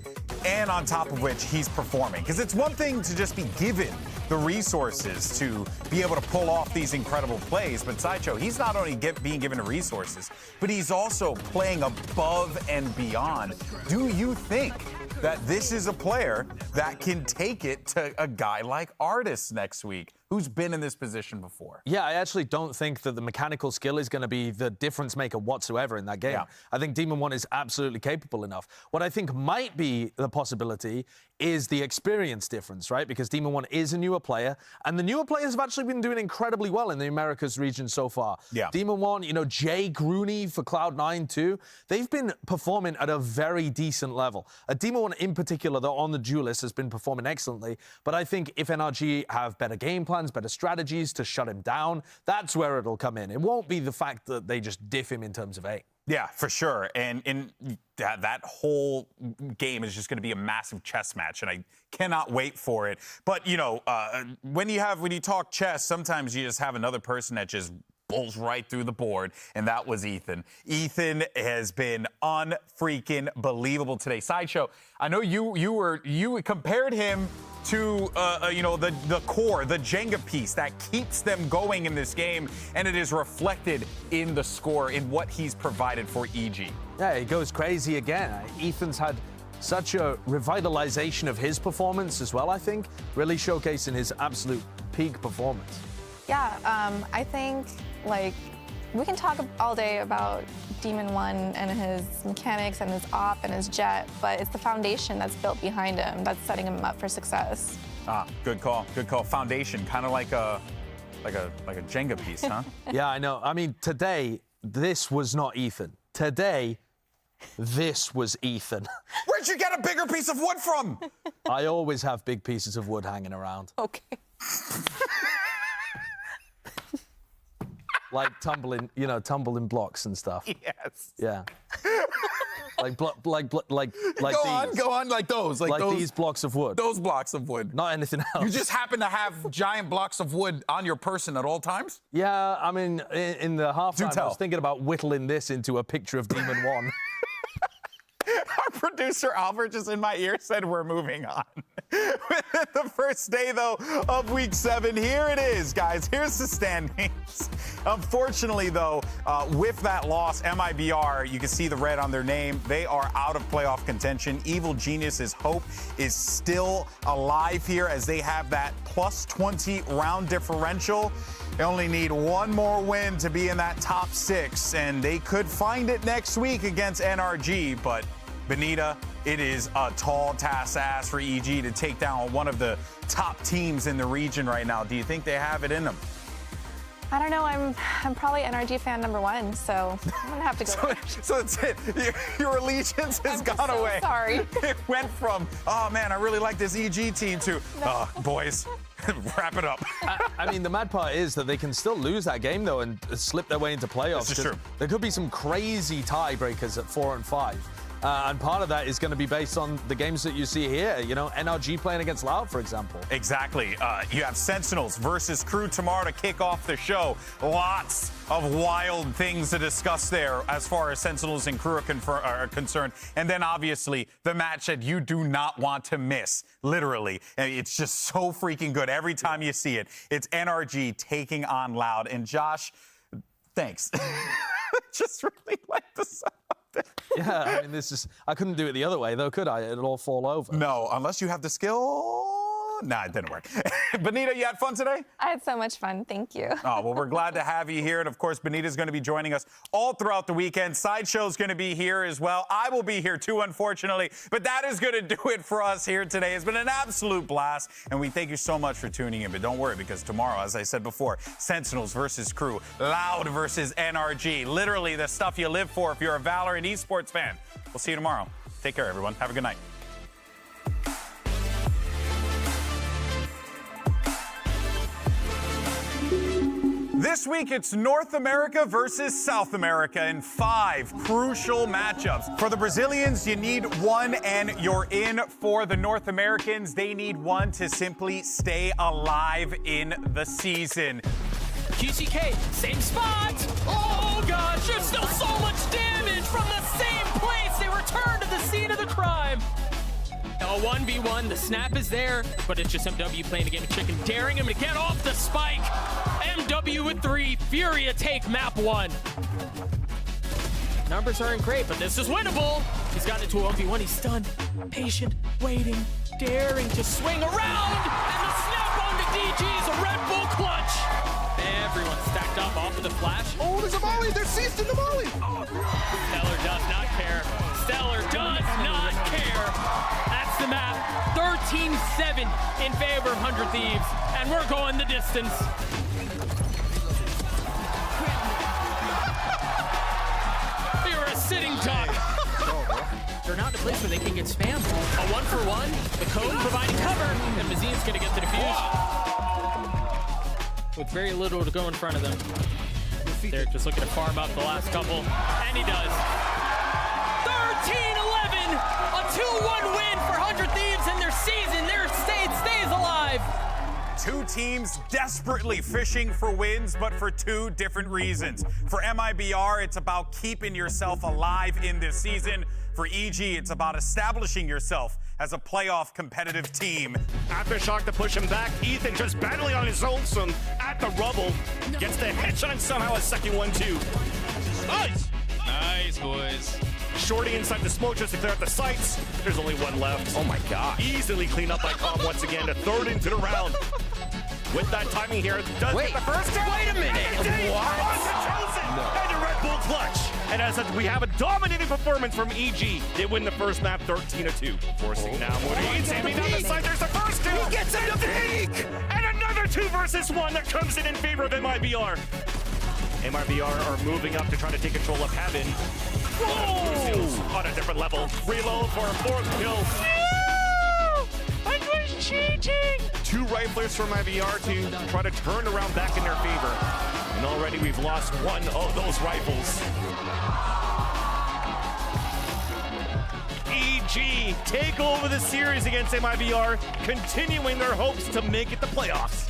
and on top of which he's performing. Because it's one thing to just be given the resources to be able to pull off these incredible plays, but Sideshow, he's not only being given the resources, but he's also playing above and beyond. Do you think that this is a player that can take it to a guy like Artis next week, who's been in this position before? Yeah, I actually don't think that the mechanical skill is going to be the difference maker whatsoever in that game. Yeah. I think Demon One is absolutely capable enough. What I think might be the possibility is the experience difference, right? Because Demon One is a newer player, and the newer players have actually been doing incredibly well in the Americas region so far. Yeah. Demon One, Jay Grooney for Cloud9 too, they've been performing at a very decent level. Demon One in particular, though, on the duelist has been performing excellently, but I think if NRG have better game plans, better strategies to shut him down, that's where it'll come in. It won't be the fact that they just diff him in terms of aim. Yeah, for sure. And that whole game is just going to be a massive chess match, and I cannot wait for it. But, when you talk chess, sometimes you just have another person that just bulls right through the board, and that was Ethan. Ethan has been unfreaking believable today. Sideshow, I know you compared him to the core, the Jenga piece that keeps them going in this game, and it is reflected in the score, in what he's provided for EG. Yeah, he goes crazy again. Ethan's had such a revitalization of his performance as well, I think, really showcasing his absolute peak performance. Yeah, I think, we can talk all day about Demon One and his mechanics and his op and his jet, but it's the foundation that's built behind him that's setting him up for success. Ah, good call. Good call. Foundation, kind of like a Jenga piece, huh? Yeah, I know. I mean, today, this was not Ethan. Today, This was Ethan. Where'd you get a bigger piece of wood from? I always have big pieces of wood hanging around. Okay. Like tumbling blocks and stuff. Yes. Yeah. like Go on, like those. Like those, these blocks of wood. Those blocks of wood. Not anything else. You just happen to have giant blocks of wood on your person at all times? Yeah, I mean, in the halftime, I tell. was thinking about whittling this into a picture of Demon 1. Our producer Albert just in my ear said we're moving on. Within the first day, though, of Week 7, here it is, guys. Here's the standings. Unfortunately, though, with that loss, MIBR, you can see the red on their name. They are out of playoff contention. Evil Genius's hope is still alive here as they have that plus 20 round differential. They only need one more win to be in that top 6, and they could find it next week against NRG, but Benita, it is a tall task for EG to take down one of the top teams in the region right now. Do you think they have it in them? I don't know. I'm probably NRG fan number 1, so I'm gonna have to go. So that's it. Your allegiance has gone away. Sorry. It went from, oh man, I really like this EG team to, boys, wrap it up. I mean, the mad part is that they can still lose that game though and slip their way into playoffs. This is true. There could be some crazy tiebreakers at 4 and 5. And part of that is going to be based on the games that you see here. You know, NRG playing against Loud, for example. Exactly. You have Sentinels versus Crew tomorrow to kick off the show. Lots of wild things to discuss there as far as Sentinels and Crew are concerned. And then, obviously, the match that you do not want to miss. Literally. It's just so freaking good. Every time you see it, it's NRG taking on Loud. And Josh, thanks. Just really like the sound. Yeah, I mean, I couldn't do it the other way, though, could I? It'll all fall over. No, unless you have the skill. Nah, it didn't work. Benita, you had fun today? I had so much fun. Thank you. Oh, well, we're glad to have you here. And, of course, Benita's going to be joining us all throughout the weekend. Sideshow's going to be here as well. I will be here, too, unfortunately. But that is going to do it for us here today. It's been an absolute blast. And we thank you so much for tuning in. But don't worry, because tomorrow, as I said before, Sentinels versus Crew, Loud versus NRG. Literally the stuff you live for if you're a Valorant esports fan. We'll see you tomorrow. Take care, everyone. Have a good night. This week, it's North America versus South America in 5 crucial matchups. For the Brazilians, you need 1 and you're in. For the North Americans, they need 1 to simply stay alive in the season. QCK, same spot! Oh gosh, there's still so much damage from the same place! They return to the scene of the crime! A 1v1, the snap is there, but it's just MW playing a game of chicken, daring him to get off the spike! MW with 3, Furia take map 1. Numbers aren't great, but this is winnable! He's gotten into a 1v1, he's stunned, patient, waiting, daring to swing around! And the snap onto DG's a Red Bull clutch! Everyone stacked up off of the flash. Oh, there's a volley! They're seized in the volley! Stellar does not care. Stellar does not care. That's the map. 13-7 in favor of 100 Thieves. And we're going the distance. You're a sitting duck. They're not in a place where they can get spammed. A 1-for-1. The code providing cover. And Mazin's going to get the defuse. With very little to go in front of them. They're just looking to farm up the last couple, and he does. 13-11, a 2-1 win for 100 Thieves in their season. Their state stays alive. 2 teams desperately fishing for wins, but for 2 different reasons. For MIBR, it's about keeping yourself alive in this season. For EG, it's about establishing yourself as a playoff competitive team. Aftershock to push him back. Ethan just battling on his own, so at the rubble. Gets the headshot and somehow a second one, too. Nice! Nice, boys. Shorty inside the smoke just to clear out the sights. There's only 1 left. Oh my god. Easily cleaned up by Calm once again. A 3rd into the round. With that timing here, does get the first down. Wait a minute. And a Red Bull clutch. And as we have a dominating performance from EG, they win the first map 13-2. Forcing now Moody. Sammy down the side. There's the first 2. He gets in the peak. And another 2 versus 1 that comes in favor of MIBR. MIBR are moving up to try to take control of Heaven. Whoa! On a different level. Reload for a 4th kill. I was cheating! 2 riflers from MIBR to try to turn around back in their favor. And already we've lost 1 of those rifles. EG take over the series against MIBR, continuing their hopes to make it the playoffs.